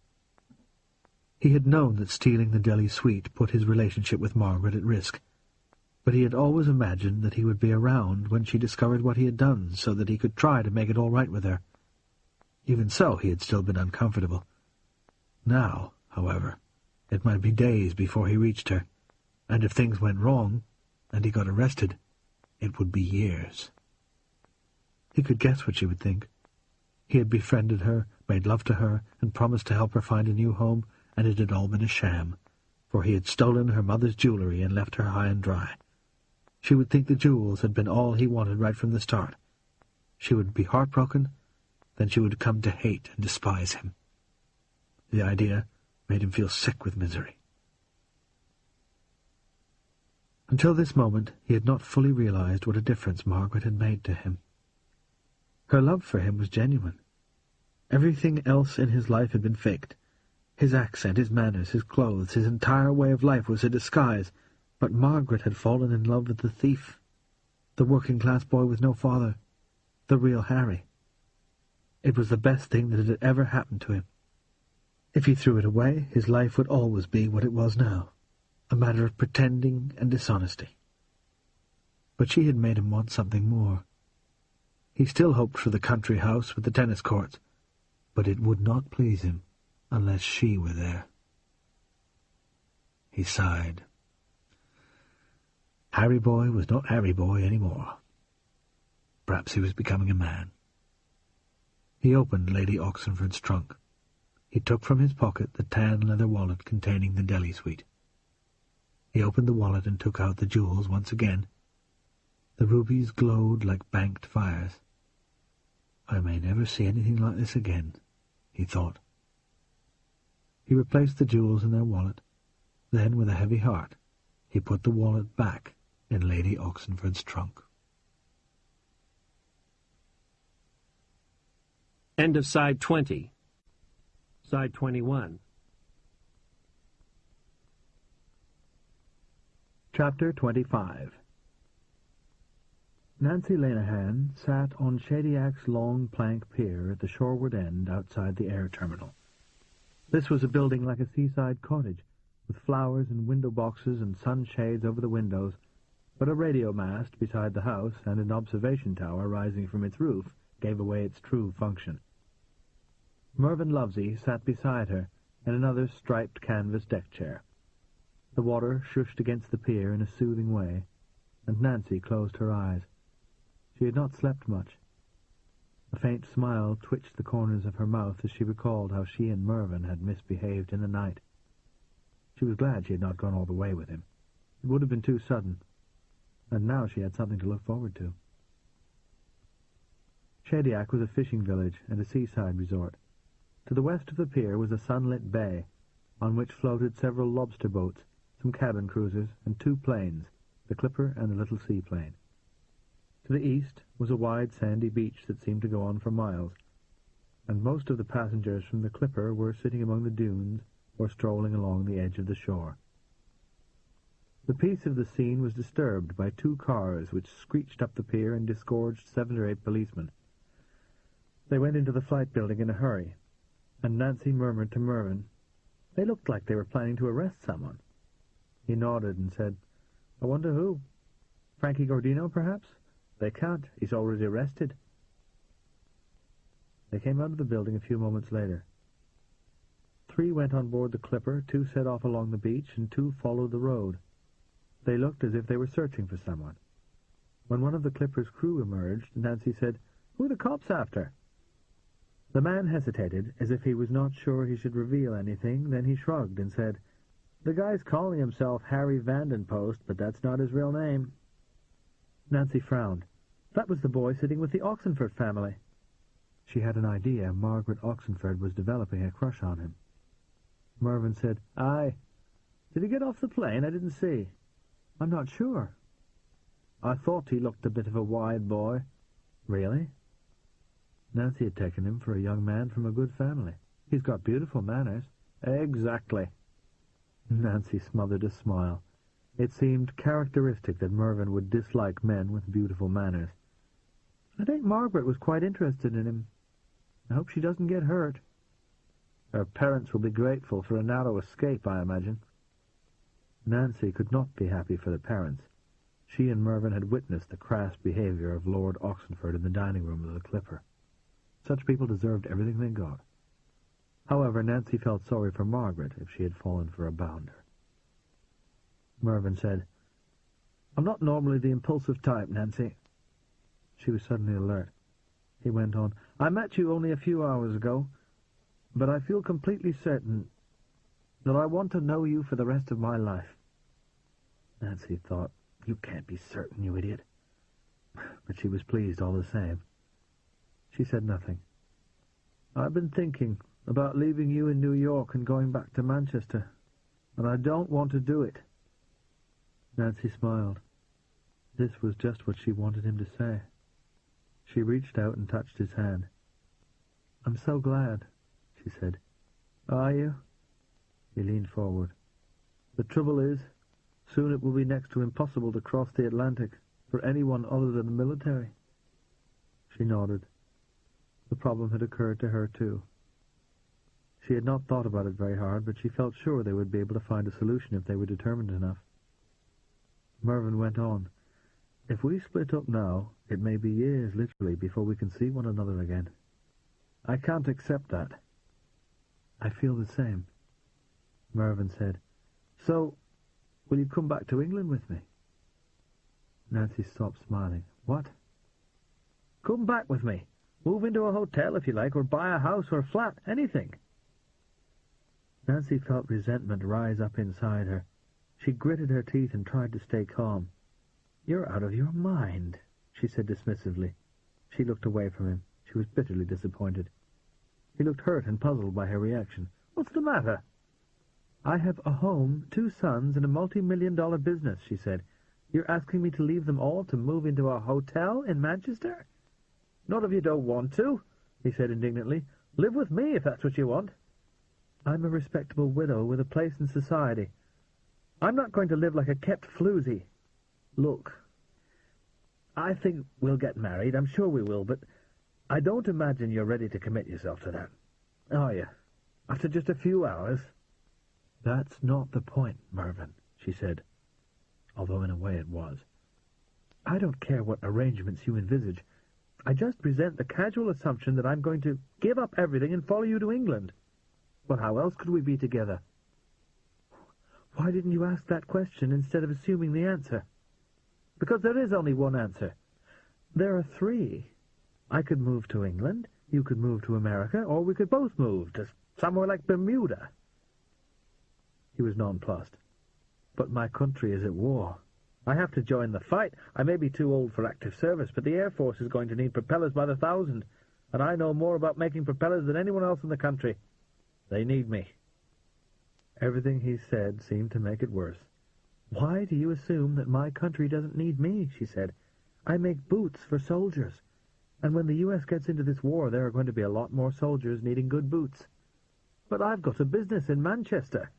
He had known that stealing the Delhi suite put his relationship with Margaret at risk, but he had always imagined that he would be around when she discovered what he had done, so that he could try to make it all right with her. Even so, he had still been uncomfortable. Now, however, it might be days before he reached her, and if things went wrong, and he got arrested, it would be years. He could guess what she would think. He had befriended her, made love to her, and promised to help her find a new home, and it had all been a sham, for he had stolen her mother's jewellery and left her high and dry. She would think the jewels had been all he wanted right from the start. She would be heartbroken, then she would come to hate and despise him. The idea made him feel sick with misery. Until this moment he had not fully realized what a difference Margaret had made to him. Her love for him was genuine. Everything else in his life had been faked. His accent, his manners, his clothes, his entire way of life was a disguise, but Margaret had fallen in love with the thief, the working-class boy with no father, the real Harry. It was the best thing that had ever happened to him. If he threw it away, his life would always be what it was now, a matter of pretending and dishonesty. But she had made him want something more. He still hoped for the country house with the tennis courts, but it would not please him unless she were there. He sighed. Harry Boy was not Harry Boy any more. Perhaps he was becoming a man. He opened Lady Oxenford's trunk. He took from his pocket the tan leather wallet containing the Delhi suite. He opened the wallet and took out the jewels once again. The rubies glowed like banked fires. I may never see anything like this again, he thought. He replaced the jewels in their wallet. Then, with a heavy heart, he put the wallet back in Lady Oxenford's trunk. End of side 20. Side 21. Chapter 25. Nancy Lenihan sat on Shadiac's long plank pier at the shoreward end outside the air terminal. This was a building like a seaside cottage, with flowers and window boxes and sunshades over the windows, but a radio mast beside the house and an observation tower rising from its roof gave away its true function. Mervyn Lovesey sat beside her in another striped canvas deck chair. The water shushed against the pier in a soothing way, and Nancy closed her eyes. She had not slept much. A faint smile twitched the corners of her mouth as she recalled how she and Mervyn had misbehaved in the night. She was glad she had not gone all the way with him. It would have been too sudden, and now she had something to look forward to. Shadiac was a fishing village and a seaside resort. To the west of the pier was a sunlit bay, on which floated several lobster boats, some cabin cruisers, and 2 planes, the Clipper and the little seaplane. To the east was a wide sandy beach that seemed to go on for miles, and most of the passengers from the Clipper were sitting among the dunes or strolling along the edge of the shore. The peace of the scene was disturbed by 2 cars which screeched up the pier and disgorged 7 or 8 policemen. They went into the flight building in a hurry, and Nancy murmured to Mervyn, "They looked like they were planning to arrest someone." He nodded and said, "I wonder who? Frankie Gordino, perhaps? They can't. He's already arrested." They came out of the building a few moments later. 3 went on board the Clipper, 2 set off along the beach, and 2 followed the road. They looked as if they were searching for someone. When one of the Clipper's crew emerged, Nancy said, "Who are the cops after?" The man hesitated, as if he was not sure he should reveal anything. Then he shrugged and said, "The guy's calling himself Harry Vandenpost, but that's not his real name." Nancy frowned. That was the boy sitting with the Oxenford family. She had an idea Margaret Oxenford was developing a crush on him. Mervyn said, "Aye. Did he get off the plane? I didn't see." "I'm not sure." "I thought he looked a bit of a wide boy." "Really?" Nancy had taken him for a young man from a good family. "He's got beautiful manners." "Exactly." Nancy smothered a smile. It seemed characteristic that Mervyn would dislike men with beautiful manners. "I think Margaret was quite interested in him. I hope she doesn't get hurt." "Her parents will be grateful for a narrow escape, I imagine." Nancy could not be happy for the parents. She and Mervyn had witnessed the crass behaviour of Lord Oxenford in the dining room of the Clipper. Such people deserved everything they got. However, Nancy felt sorry for Margaret if she had fallen for a bounder. Mervyn said, "I'm not normally the impulsive type, Nancy." She was suddenly alert. He went on, "I met you only a few hours ago, but I feel completely certain that I want to know you for the rest of my life. Nancy thought, you can't be certain, you idiot. But she was pleased all the same. She said nothing. I've been thinking about leaving you in New York and going back to Manchester, and I don't want to do it. Nancy smiled. This was just what she wanted him to say. She reached out and touched his hand. I'm so glad, she said. Are you? He leaned forward. The trouble is, soon it will be next to impossible to cross the Atlantic for anyone other than the military. She nodded. The problem had occurred to her too. She had not thought about it very hard, but she felt sure they would be able to find a solution if they were determined enough. Mervyn went on. If we split up now, it may be years, literally, before we can see one another again. I can't accept that. I feel the same, Mervyn said. So, will you come back to England with me? Nancy stopped smiling. What? Come back with me. Move into a hotel if you like, or buy a house or a flat, anything. Nancy felt resentment rise up inside her. She gritted her teeth and tried to stay calm. You're out of your mind, she said dismissively. She looked away from him. She was bitterly disappointed. He looked hurt and puzzled by her reaction. What's the matter? I have a home, 2 sons, and a multi-million-dollar business, she said. You're asking me to leave them all to move into a hotel in Manchester? Not if you don't want to, he said indignantly. Live with me if that's what you want. I'm a respectable widow with a place in society. I'm not going to live like a kept floozy. Look, I think we'll get married. I'm sure we will, but I don't imagine you're ready to commit yourself to that. Are you? After just a few hours? That's not the point, Mervyn, she said, although in a way it was. I don't care what arrangements you envisage. I just present the casual assumption that I'm going to give up everything and follow you to England. But how else could we be together? Why didn't you ask that question instead of assuming the answer? Because there is only one answer. There are 3. I could move to England, you could move to America, or we could both move to somewhere like Bermuda. He was nonplussed. But my country is at war. I have to join the fight. I may be too old for active service, but the Air Force is going to need propellers by the 1,000, and I know more about making propellers than anyone else in the country. They need me. Everything he said seemed to make it worse. Why do you assume that my country doesn't need me, she said. I make boots for soldiers. And when the U.S. gets into this war, there are going to be a lot more soldiers needing good boots. But I've got a business in Manchester.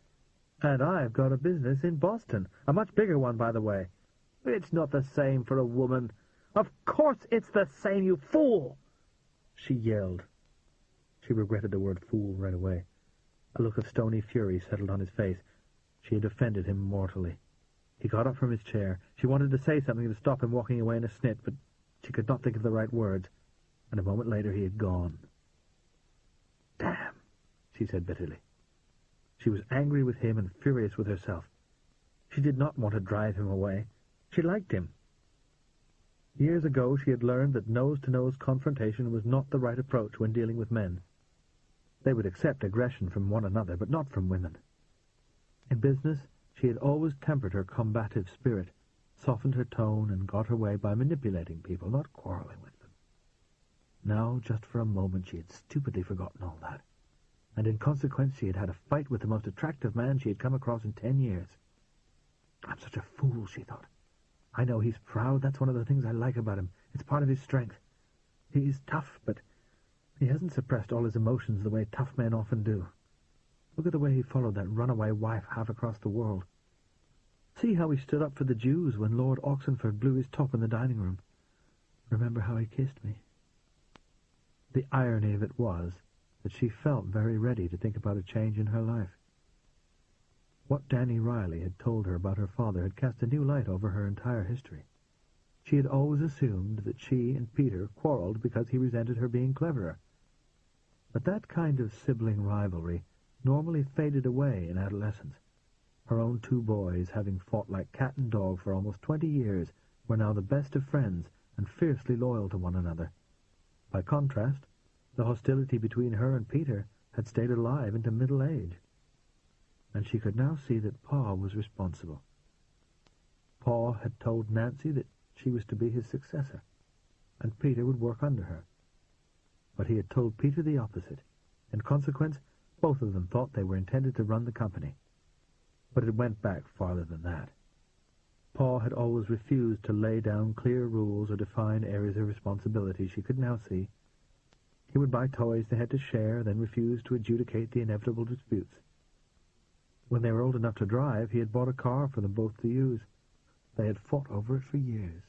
And I've got a business in Boston. A much bigger one, by the way. It's not the same for a woman. Of course it's the same, you fool! She yelled. She regretted the word fool right away. A look of stony fury settled on his face. She had offended him mortally. He got up from his chair. She wanted to say something to stop him walking away in a snit, but she could not think of the right words, and a moment later he had gone. Damn, she said bitterly. She was angry with him and furious with herself. She did not want to drive him away. She liked him. Years ago she had learned that nose-to-nose confrontation was not the right approach when dealing with men. They would accept aggression from one another, but not from women. In business, she had always tempered her combative spirit, softened her tone, and got her way by manipulating people, not quarreling with them. Now, just for a moment, she had stupidly forgotten all that, and in consequence she had had a fight with the most attractive man she had come across in 10 years. I'm such a fool, she thought. I know he's proud. That's one of the things I like about him. It's part of his strength. He's tough, but he hasn't suppressed all his emotions the way tough men often do. Look at the way he followed that runaway wife half across the world. See how he stood up for the Jews when Lord Oxenford blew his top in the dining room. Remember how he kissed me. The irony of it was that she felt very ready to think about a change in her life. What Danny Riley had told her about her father had cast a new light over her entire history. She had always assumed that she and Peter quarreled because he resented her being cleverer. But that kind of sibling rivalry normally faded away in adolescence. Her own 2 boys, having fought like cat and dog for almost 20 years, were now the best of friends and fiercely loyal to one another. By contrast, the hostility between her and Peter had stayed alive into middle age. and she could now see that Pa was responsible. Pa had told Nancy that she was to be his successor, and Peter would work under her. But he had told Peter the opposite. In consequence, both of them thought they were intended to run the company. But it went back farther than that. Pa had always refused to lay down clear rules or define areas of responsibility she could now see. He would buy toys they had to share, then refuse to adjudicate the inevitable disputes. When they were old enough to drive, he had bought a car for them both to use. They had fought over it for years.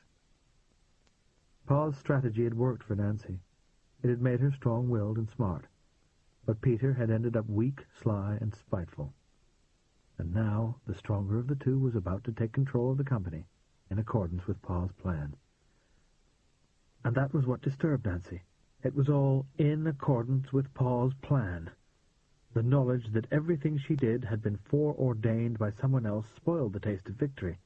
Pa's strategy had worked for Nancy. It had made her strong-willed and smart. But Peter had ended up weak, sly, and spiteful. And now the stronger of the two was about to take control of the company, in accordance with Pa's plan. And that was what disturbed Nancy. It was all in accordance with Pa's plan. The knowledge that everything she did had been foreordained by someone else spoiled the taste of victory.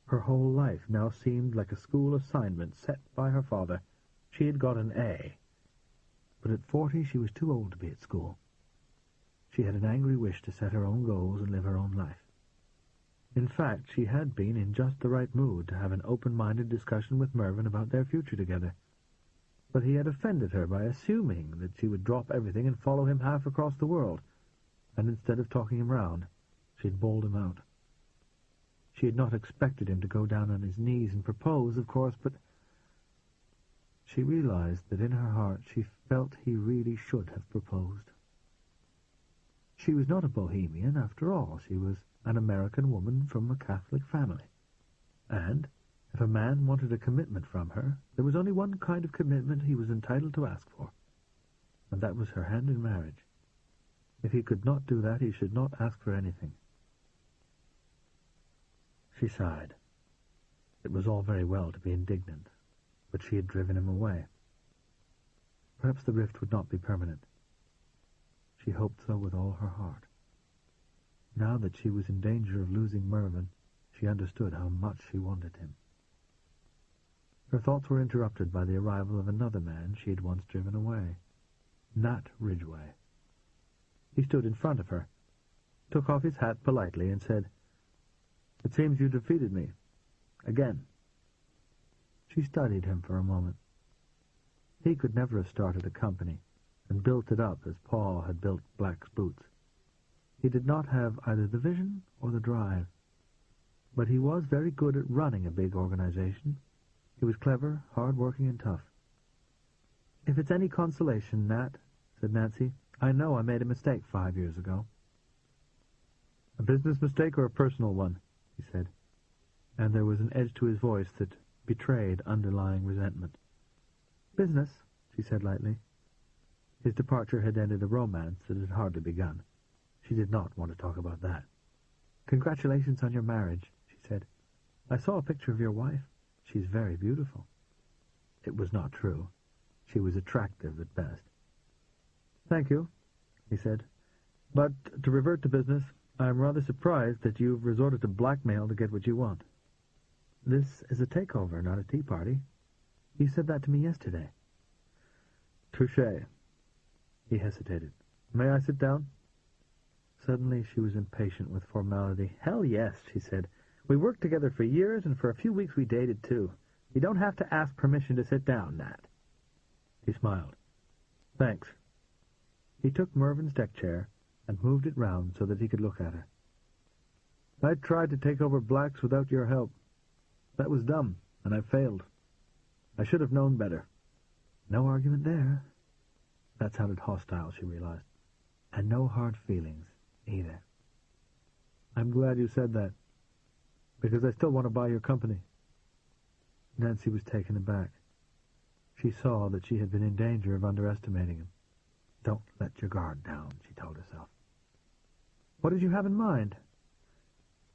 Her whole life now seemed like a school assignment set by her father. She had got an A. But at 40 she was too old to be at school. She had an angry wish to set her own goals and live her own life. In fact, she had been in just the right mood to have an open-minded discussion with Mervyn about their future together. But he had offended her by assuming that she would drop everything and follow him half across the world, and instead of talking him round, she had bawled him out. She had not expected him to go down on his knees and propose, of course, but she realized that in her heart she felt he really should have proposed. She was not a bohemian, after all. She was an American woman from a Catholic family. And if a man wanted a commitment from her, there was only one kind of commitment he was entitled to ask for, and that was her hand in marriage. If he could not do that, he should not ask for anything. She sighed. It was all very well to be indignant, but she had driven him away. Perhaps the rift would not be permanent. She hoped so with all her heart. Now that she was in danger of losing Mervyn, she understood how much she wanted him. Her thoughts were interrupted by the arrival of another man she had once driven away, Nat Ridgway. He stood in front of her, took off his hat politely, and said, "It seems you defeated me. Again." She studied him for a moment. He could never have started a company and built it up as Pa had built Black's Boots. He did not have either the vision or the drive. But he was very good at running a big organization. He was clever, hard-working, and tough. "If it's any consolation, Nat," said Nancy, "I know I made a mistake 5 years ago." "A business mistake or a personal one?" he said, and there was an edge to his voice that betrayed underlying resentment. "Business," she said lightly. His departure had ended a romance that had hardly begun. She did not want to talk about that. "Congratulations on your marriage," she said. "I saw a picture of your wife. She's very beautiful." It was not true. She was attractive at best. "Thank you," he said. "But to revert to business, I am rather surprised that you've resorted to blackmail to get what you want. This is a takeover, not a tea party. You said that to me yesterday." "Touché." He hesitated. "May I sit down?" Suddenly she was impatient with formality. "Hell yes," she said. "We worked together for years, and for a few weeks we dated too. You don't have to ask permission to sit down, Nat." He smiled. "Thanks." He took Mervyn's deck chair and moved it round so that he could look at her. "I tried to take over Black's without your help. That was dumb, and I failed. I should have known better." No argument there. That sounded hostile, she realized. And no hard feelings, either. "I'm glad you said that, because I still want to buy your company." Nancy was taken aback. She saw that she had been in danger of underestimating him. "Don't let your guard down," she told herself. "What did you have in mind?"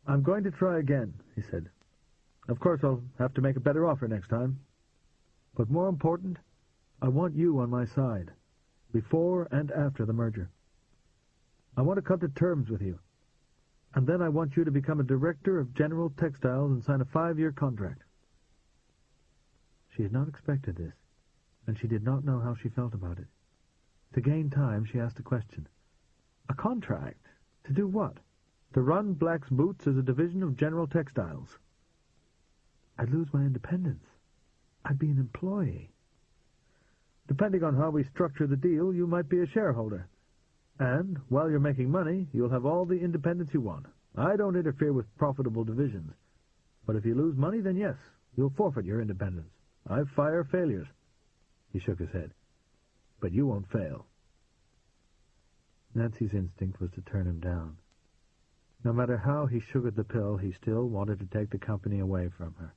"I'm going to try again," he said. "Of course I'll have to make a better offer next time. But more important, I want you on my side, before and after the merger. I want to come to terms with you. And then I want you to become a director of General Textiles and sign a 5-year contract." She had not expected this, and she did not know how she felt about it. To gain time, she asked a question. "A contract? To do what?" To run Black's Boots as a division of General Textiles. I'd lose my independence. I'd be an employee. Depending on how we structure the deal, you might be a shareholder. And, while you're making money, you'll have all the independence you want. I don't interfere with profitable divisions. But if you lose money, then yes, you'll forfeit your independence. I fire failures. He shook his head. But you won't fail. Nancy's instinct was to turn him down. No matter how he sugared the pill, he still wanted to take the company away from her.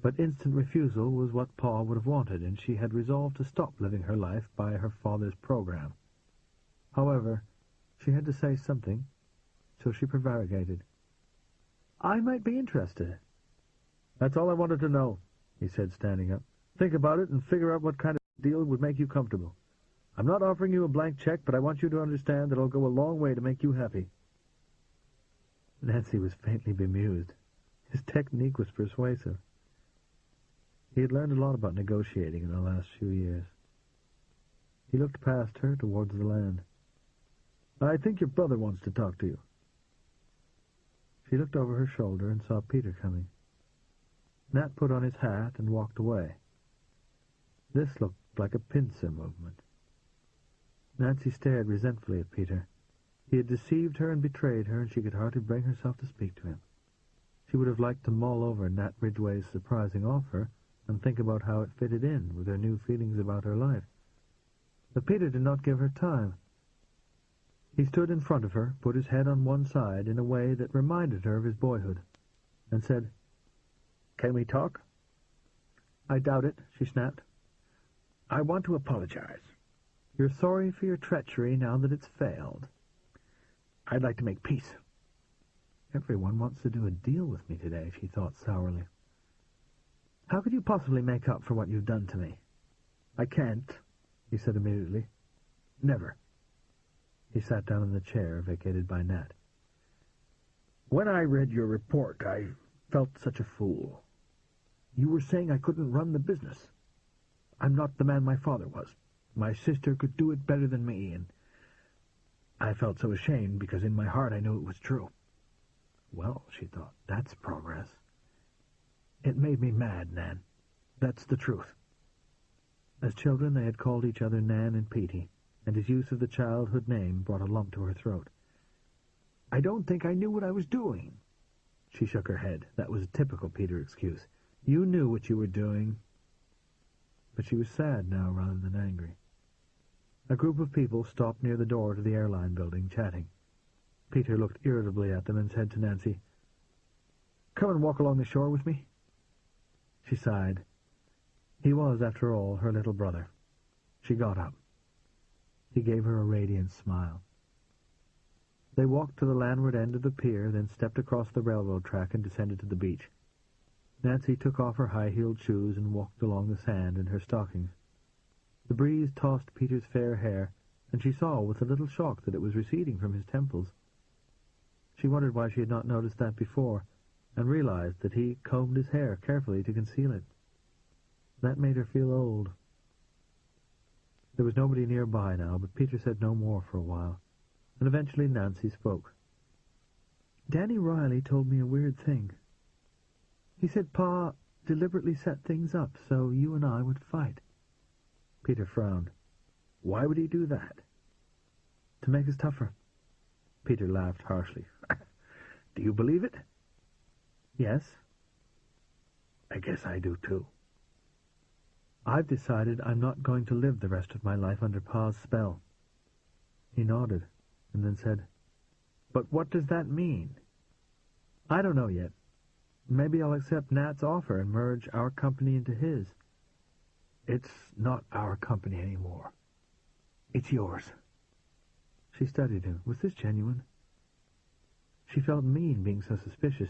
But instant refusal was what Pa would have wanted, and she had resolved to stop living her life by her father's program. However, she had to say something, so she prevaricated. I might be interested. That's all I wanted to know, he said, standing up. Think about it and figure out what kind of deal would make you comfortable. I'm not offering you a blank check, but I want you to understand that it'll go a long way to make you happy. Nancy was faintly bemused. His technique was persuasive. He had learned a lot about negotiating in the last few years. He looked past her towards the land. I think your brother wants to talk to you. She looked over her shoulder and saw Peter coming. Nat put on his hat and walked away. This looked like a pincer movement. Nancy stared resentfully at Peter. He had deceived her and betrayed her, and she could hardly bring herself to speak to him. She would have liked to mull over Nat Ridgway's surprising offer and think about how it fitted in with her new feelings about her life. But Peter did not give her time. He stood in front of her, put his head on one side in a way that reminded her of his boyhood, and said, Can we talk? I doubt it, she snapped. I want to apologize. You're sorry for your treachery now that it's failed. I'd like to make peace. Everyone wants to do a deal with me today, she thought sourly. How could you possibly make up for what you've done to me? I can't, he said immediately. Never. He sat down in the chair vacated by Nat. When I read your report, I felt such a fool. You were saying I couldn't run the business. I'm not the man my father was. My sister could do it better than me, and I felt so ashamed because in my heart I knew it was true. Well, she thought, that's progress. It made me mad, Nan. That's the truth. As children, they had called each other Nan and Petey, and his use of the childhood name brought a lump to her throat. I don't think I knew what I was doing. She shook her head. That was a typical Peter excuse. You knew what you were doing. But she was sad now rather than angry. A group of people stopped near the door to the airline building, chatting. Peter looked irritably at them and said to Nancy, Come and walk along the shore with me. She sighed. He was, after all, her little brother. She got up. He gave her a radiant smile. They walked to the landward end of the pier, then stepped across the railroad track and descended to the beach. Nancy took off her high-heeled shoes and walked along the sand in her stockings. The breeze tossed Peter's fair hair, and she saw with a little shock that it was receding from his temples. She wondered why she had not noticed that before, and realized that he combed his hair carefully to conceal it. That made her feel old. There was nobody nearby now, but Peter said no more for a while, and eventually Nancy spoke. Danny Riley told me a weird thing. He said Pa deliberately set things up so you and I would fight. Peter frowned. Why would he do that? To make us tougher. Peter laughed harshly. Do you believe it? Yes. I guess I do too. I've decided I'm not going to live the rest of my life under Pa's spell. He nodded, and then said, But what does that mean? I don't know yet. Maybe I'll accept Nat's offer and merge our company into his. It's not our company anymore. It's yours. She studied him. Was this genuine? She felt mean being so suspicious.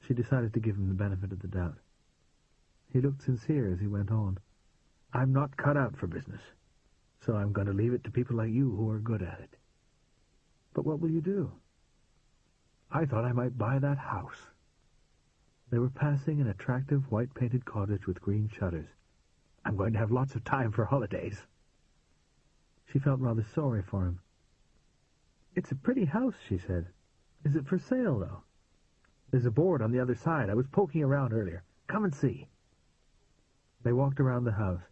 She decided to give him the benefit of the doubt. He looked sincere as he went on. I'm not cut out for business, so I'm going to leave it to people like you who are good at it. But what will you do? I thought I might buy that house. They were passing an attractive white-painted cottage with green shutters. I'm going to have lots of time for holidays. She felt rather sorry for him. It's a pretty house, she said. Is it for sale, though? There's a board on the other side. I was poking around earlier. Come and see. They walked around the house.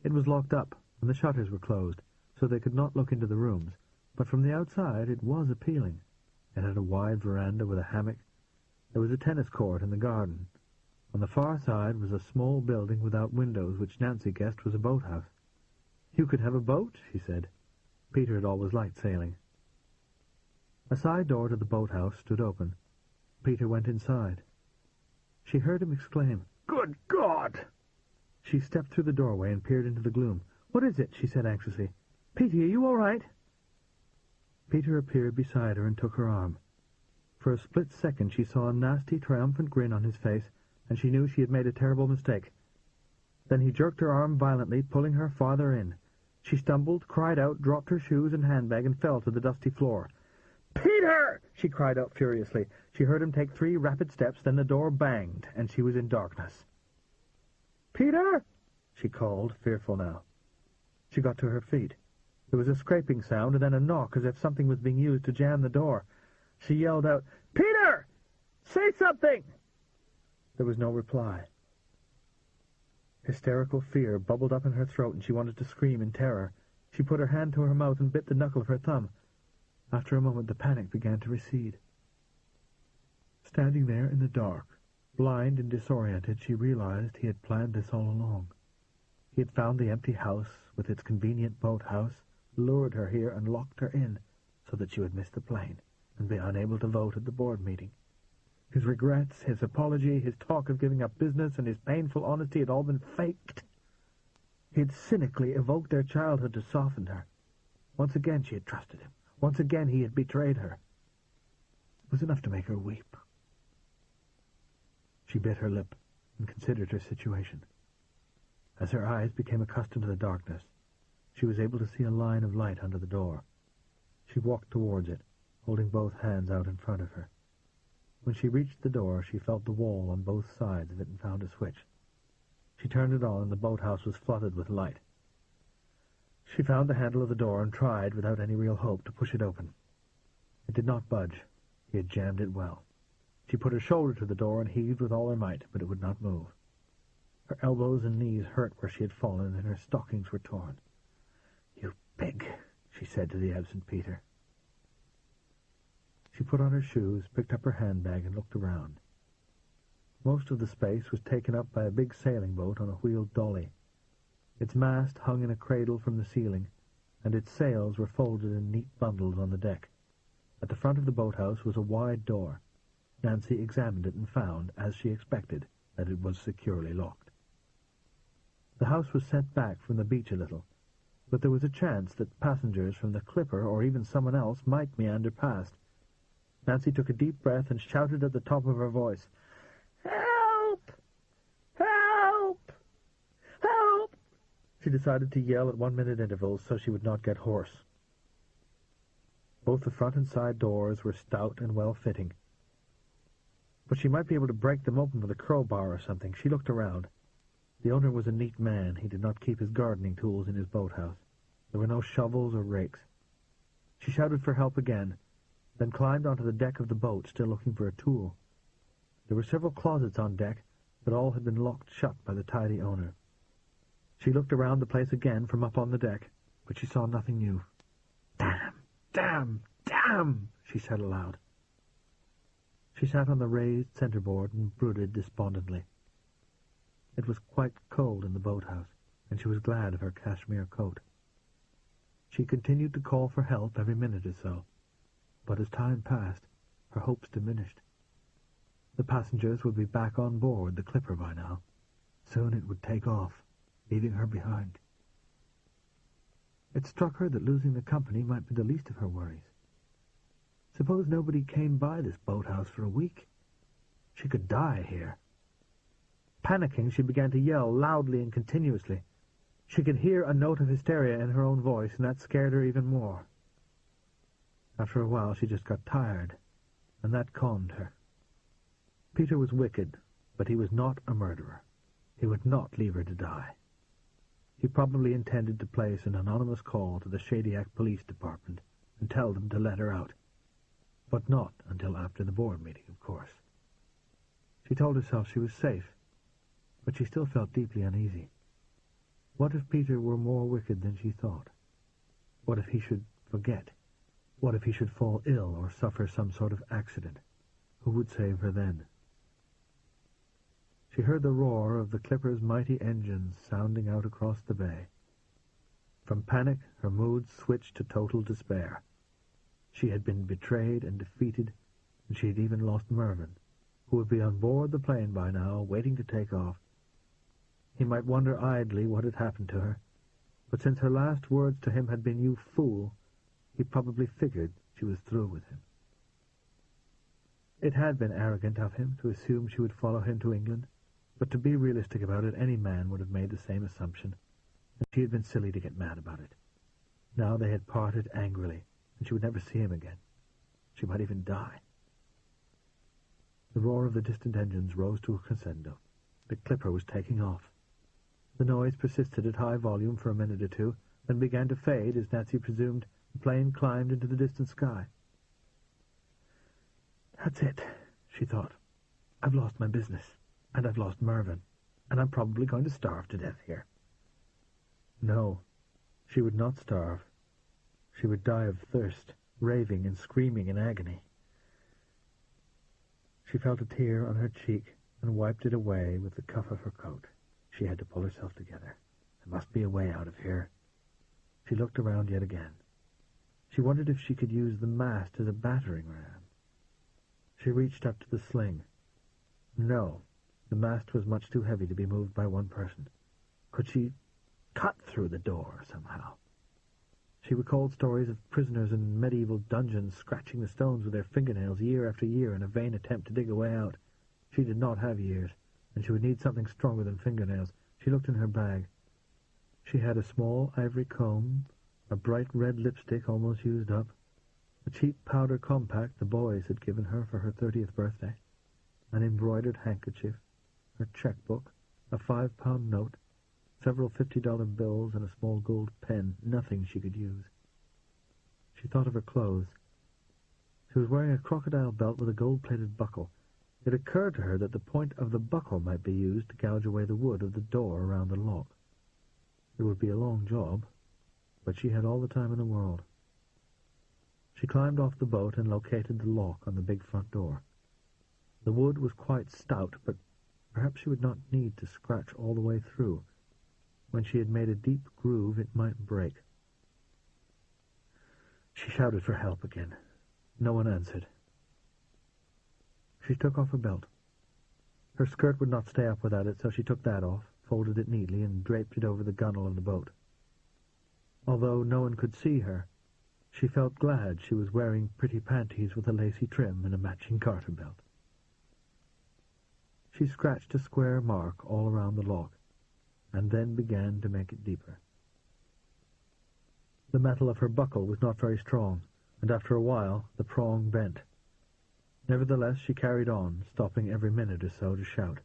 It was locked up, and the shutters were closed, so they could not look into the rooms, but from the outside it was appealing. It had a wide veranda with a hammock. There was a tennis court in the garden. On the far side was a small building without windows, which Nancy guessed was a boathouse. You could have a boat, she said. Peter had always liked sailing. A side door to the boathouse stood open. Peter went inside. She heard him exclaim, "Good God!" She stepped through the doorway and peered into the gloom. "What is it?" she said anxiously. "Peter, are you all right?" Peter appeared beside her and took her arm. For a split second she saw a nasty, triumphant grin on his face, and she knew she had made a terrible mistake. Then he jerked her arm violently, pulling her farther in. She stumbled, cried out, dropped her shoes and handbag, and fell to the dusty floor. "Peter!" she cried out furiously. She heard him take 3 rapid steps, then the door banged, and she was in darkness. "Peter!" she called, fearful now. She got to her feet. There was a scraping sound, and then a knock, as if something was being used to jam the door. She yelled out, "Peter! Say something!" There was no reply. Hysterical fear bubbled up in her throat, and she wanted to scream in terror. She put her hand to her mouth and bit the knuckle of her thumb. After a moment the panic began to recede. Standing there in the dark, blind and disoriented, she realized he had planned this all along. He had found the empty house with its convenient boathouse, lured her here and locked her in so that she would miss the plane and be unable to vote at the board meeting. His regrets, his apology, his talk of giving up business, and his painful honesty had all been faked. He had cynically evoked their childhood to soften her. Once again she had trusted him. Once again he had betrayed her. It was enough to make her weep. She bit her lip and considered her situation. As her eyes became accustomed to the darkness, she was able to see a line of light under the door. She walked towards it, holding both hands out in front of her. When she reached the door, she felt the wall on both sides of it and found a switch. She turned it on, and the boathouse was flooded with light. She found the handle of the door and tried, without any real hope, to push it open. It did not budge. He had jammed it well. She put her shoulder to the door and heaved with all her might, but it would not move. Her elbows and knees hurt where she had fallen, and her stockings were torn. "You pig," she said to the absent Peter. She put on her shoes, picked up her handbag, and looked around. Most of the space was taken up by a big sailing boat on a wheeled dolly. Its mast hung in a cradle from the ceiling, and its sails were folded in neat bundles on the deck. At the front of the boathouse was a wide door. Nancy examined it and found, as she expected, that it was securely locked. The house was set back from the beach a little, but there was a chance that passengers from the Clipper or even someone else might meander past. Nancy took a deep breath and shouted at the top of her voice, "Help! Help! Help!" She decided to yell at 1-minute intervals so she would not get hoarse. Both the front and side doors were stout and well-fitting, but she might be able to break them open with a crowbar or something. She looked around. The owner was a neat man. He did not keep his gardening tools in his boathouse. There were no shovels or rakes. She shouted for help again, then climbed onto the deck of the boat, still looking for a tool. There were several closets on deck, but all had been locked shut by the tidy owner. She looked around the place again from up on the deck, but she saw nothing new. "Damn! Damn! Damn!" she said aloud. She sat on the raised centerboard and brooded despondently. It was quite cold in the boathouse, and she was glad of her cashmere coat. She continued to call for help every minute or so, but as time passed, her hopes diminished. The passengers would be back on board the Clipper by now. Soon it would take off, leaving her behind. It struck her that losing the company might be the least of her worries. Suppose nobody came by this boathouse for a week? She could die here. Panicking, she began to yell loudly and continuously. She could hear a note of hysteria in her own voice, and that scared her even more. After a while she just got tired, and that calmed her. Peter was wicked, but he was not a murderer. He would not leave her to die. He probably intended to place an anonymous call to the Shadyac Police Department and tell them to let her out. But not until after the board meeting, of course. She told herself she was safe, but she still felt deeply uneasy. What if Peter were more wicked than she thought? What if he should forget? What if he should fall ill or suffer some sort of accident? Who would save her then? She heard the roar of the clipper's mighty engines sounding out across the bay. From panic, her mood switched to total despair. She had been betrayed and defeated, and she had even lost Mervyn, who would be on board the plane by now, waiting to take off. He might wonder idly what had happened to her, but since her last words to him had been, "You fool," he probably figured she was through with him. It had been arrogant of him to assume she would follow him to England, but to be realistic about it, any man would have made the same assumption, and she had been silly to get mad about it. Now they had parted angrily, and she would never see him again. She might even die. The roar of the distant engines rose to a crescendo. The clipper was taking off. The noise persisted at high volume for a minute or two, then began to fade as Nancy presumed the plane climbed into the distant sky. "That's it," she thought. "I've lost my business, and I've lost Mervyn, and I'm probably going to starve to death here." No, she would not starve. She would die of thirst, raving and screaming in agony. She felt a tear on her cheek and wiped it away with the cuff of her coat. She had to pull herself together. There must be a way out of here. She looked around yet again. She wondered if she could use the mast as a battering ram. She reached up to the sling. No, the mast was much too heavy to be moved by one person. Could she cut through the door somehow? She recalled stories of prisoners in medieval dungeons scratching the stones with their fingernails year after year in a vain attempt to dig a way out. She did not have years, and she would need something stronger than fingernails. She looked in her bag. She had a small ivory comb, a bright red lipstick almost used up, a cheap powder compact the boys had given her for her 30th birthday, an embroidered handkerchief, her checkbook, a £5 note, several $50 bills, and a small gold pen. Nothing she could use. She thought of her clothes. She was wearing a crocodile belt with a gold-plated buckle. It occurred to her that the point of the buckle might be used to gouge away the wood of the door around the lock. It would be a long job, but she had all the time in the world. She climbed off the boat and located the lock on the big front door. The wood was quite stout, but perhaps she would not need to scratch all the way through. When she had made a deep groove, it might break. She shouted for help again. No one answered. She took off her belt. Her skirt would not stay up without it, so she took that off, folded it neatly, and draped it over the gunwale of the boat. Although no one could see her, she felt glad she was wearing pretty panties with a lacy trim and a matching garter belt. She scratched a square mark all around the lock, and then began to make it deeper. The metal of her buckle was not very strong, and after a while the prong bent. Nevertheless, she carried on, stopping every minute or so to shout.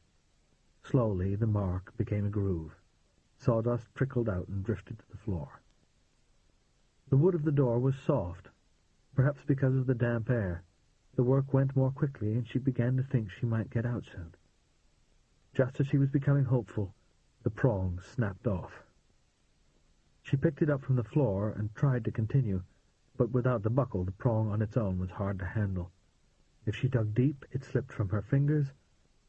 Slowly the mark became a groove. Sawdust trickled out and drifted to the floor. The wood of the door was soft, perhaps because of the damp air. The work went more quickly, and she began to think she might get out soon. Just as she was becoming hopeful, the prong snapped off. She picked it up from the floor and tried to continue, but without the buckle, the prong on its own was hard to handle. If she dug deep, it slipped from her fingers,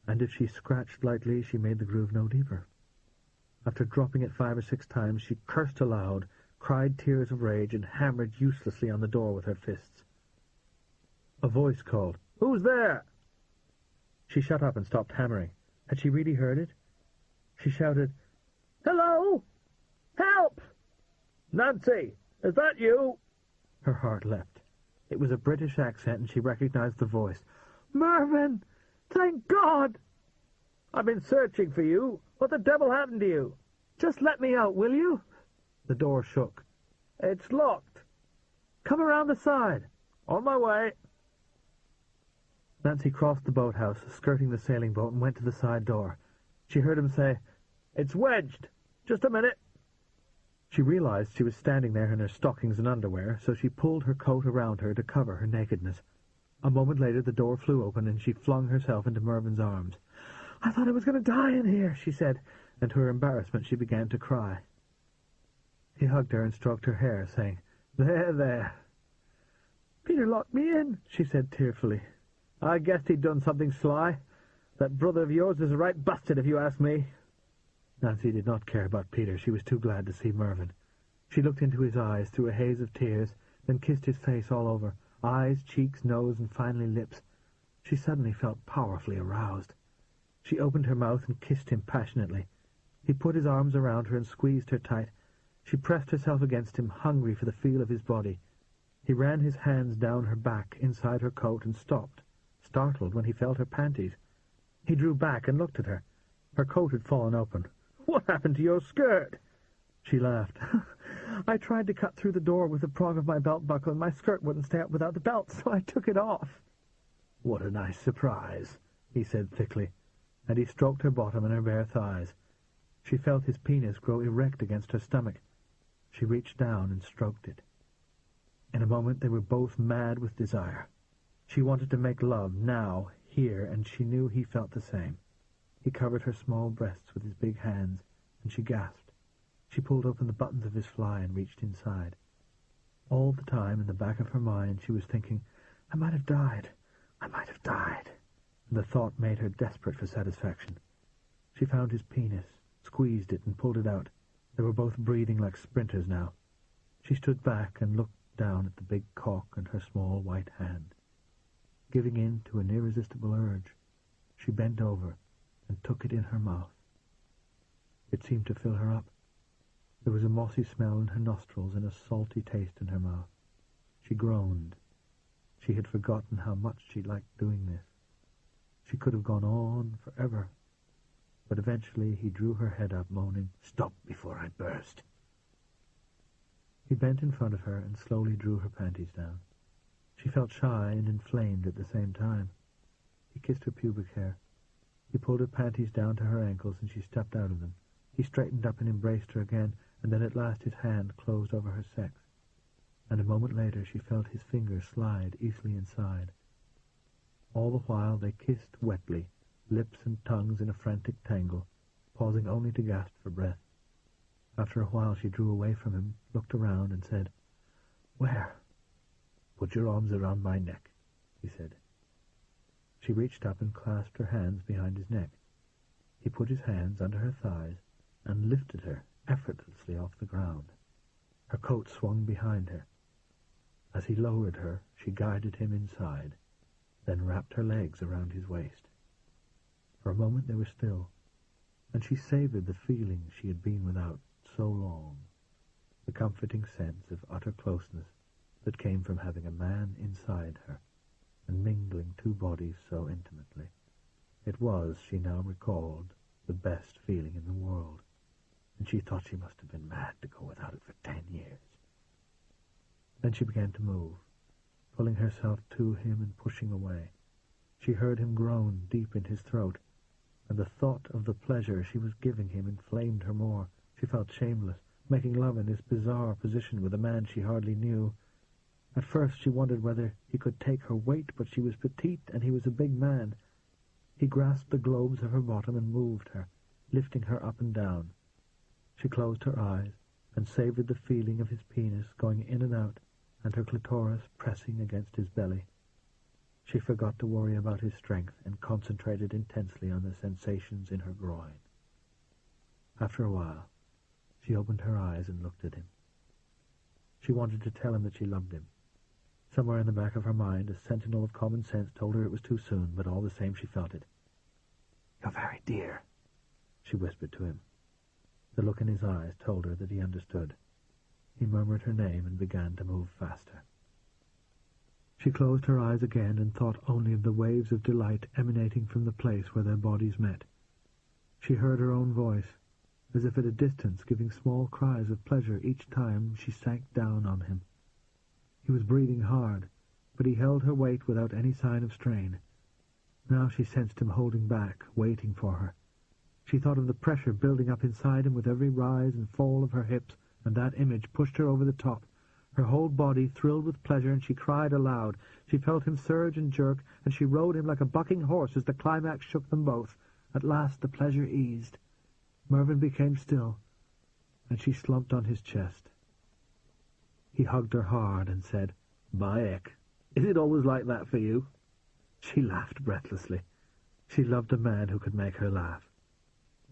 and if she scratched lightly, she made the groove no deeper. After dropping it 5 or 6 times, she cursed aloud, cried tears of rage, and hammered uselessly on the door with her fists. A voice called, "Who's there?" She shut up and stopped hammering. Had she really heard it? She shouted, "Hello! Help! Nancy, is that you?" Her heart leapt. It was a British accent, and she recognized the voice. "Mervyn! Thank God!" "I've been searching for you. What the devil happened to you?" "Just let me out, will you?" The door shook. "It's locked." "Come around the side." "On my way." Nancy crossed the boathouse, skirting the sailing boat, and went to the side door. She heard him say, "It's wedged. Just a minute." She realized she was standing there in her stockings and underwear, so she pulled her coat around her to cover her nakedness. A moment later the door flew open, and she flung herself into Mervyn's arms. "I thought I was going to die in here," she said, and to her embarrassment she began to cry. He hugged her and stroked her hair, saying, "There, there." "Peter locked me in," she said tearfully. "I guessed he'd done something sly. That brother of yours is right busted, if you ask me." Nancy did not care about Peter. She was too glad to see Mervyn. She looked into his eyes through a haze of tears, then kissed his face all over, eyes, cheeks, nose, and finally lips. She suddenly felt powerfully aroused. She opened her mouth and kissed him passionately. He put his arms around her and squeezed her tight. She pressed herself against him, hungry for the feel of his body. He ran his hands down her back, inside her coat, and stopped, startled when he felt her panties. He drew back and looked at her. Her coat had fallen open. "What happened to your skirt?" She laughed. "I tried to cut through the door with the prong of my belt buckle, and my skirt wouldn't stay up without the belt, so I took it off." "What a nice surprise," he said thickly, and he stroked her bottom and her bare thighs. She felt his penis grow erect against her stomach. She reached down and stroked it. In a moment they were both mad with desire. She wanted to make love, now, here, and she knew he felt the same. He covered her small breasts with his big hands, and she gasped. She pulled open the buttons of his fly and reached inside. All the time, in the back of her mind, she was thinking, "I might have died. I might have died." And the thought made her desperate for satisfaction. She found his penis, squeezed it, and pulled it out. They were both breathing like sprinters now. She stood back and looked down at the big cock and her small white hand. Giving in to an irresistible urge, she bent over and took it in her mouth. It seemed to fill her up. There was a mossy smell in her nostrils and a salty taste in her mouth. She groaned. She had forgotten how much she liked doing this. She could have gone on forever. But eventually he drew her head up, moaning, "Stop before I burst." He bent in front of her and slowly drew her panties down. She felt shy and inflamed at the same time. He kissed her pubic hair. He pulled her panties down to her ankles, and she stepped out of them. He straightened up and embraced her again, and then at last his hand closed over her sex. And a moment later she felt his fingers slide easily inside. All the while they kissed wetly, lips and tongues in a frantic tangle, pausing only to gasp for breath. After a while she drew away from him, looked around, and said, "Where?" "Put your arms around my neck," he said. She reached up and clasped her hands behind his neck. He put his hands under her thighs and lifted her effortlessly off the ground. Her coat swung behind her. As he lowered her, she guided him inside, then wrapped her legs around his waist. For a moment they were still, and she savored the feeling she had been without so long, the comforting sense of utter closeness that came from having a man inside her and mingling two bodies so intimately. It was, she now recalled, the best feeling in the world, and she thought she must have been mad to go without it for 10 years. Then she began to move, pulling herself to him and pushing away. She heard him groan deep in his throat, and the thought of the pleasure she was giving him inflamed her more. She felt shameless, making love in this bizarre position with a man she hardly knew. At first she wondered whether he could take her weight, but she was petite and he was a big man. He grasped the globes of her bottom and moved her, lifting her up and down. She closed her eyes and savored the feeling of his penis going in and out, and her clitoris pressing against his belly. She forgot to worry about his strength and concentrated intensely on the sensations in her groin. After a while, she opened her eyes and looked at him. She wanted to tell him that she loved him. Somewhere in the back of her mind, a sentinel of common sense told her it was too soon, but all the same she felt it. "You're very dear," she whispered to him. The look in his eyes told her that he understood. He murmured her name and began to move faster. She closed her eyes again and thought only of the waves of delight emanating from the place where their bodies met. She heard her own voice, as if at a distance, giving small cries of pleasure each time she sank down on him. He was breathing hard, but he held her weight without any sign of strain. Now she sensed him holding back, waiting for her. She thought of the pressure building up inside him with every rise and fall of her hips, and that image pushed her over the top. Her whole body thrilled with pleasure, and she cried aloud. She felt him surge and jerk, and she rode him like a bucking horse as the climax shook them both. At last the pleasure eased. Mervyn became still, and she slumped on his chest. He hugged her hard and said, "By Eck, is it always like that for you?" She laughed breathlessly. She loved a man who could make her laugh.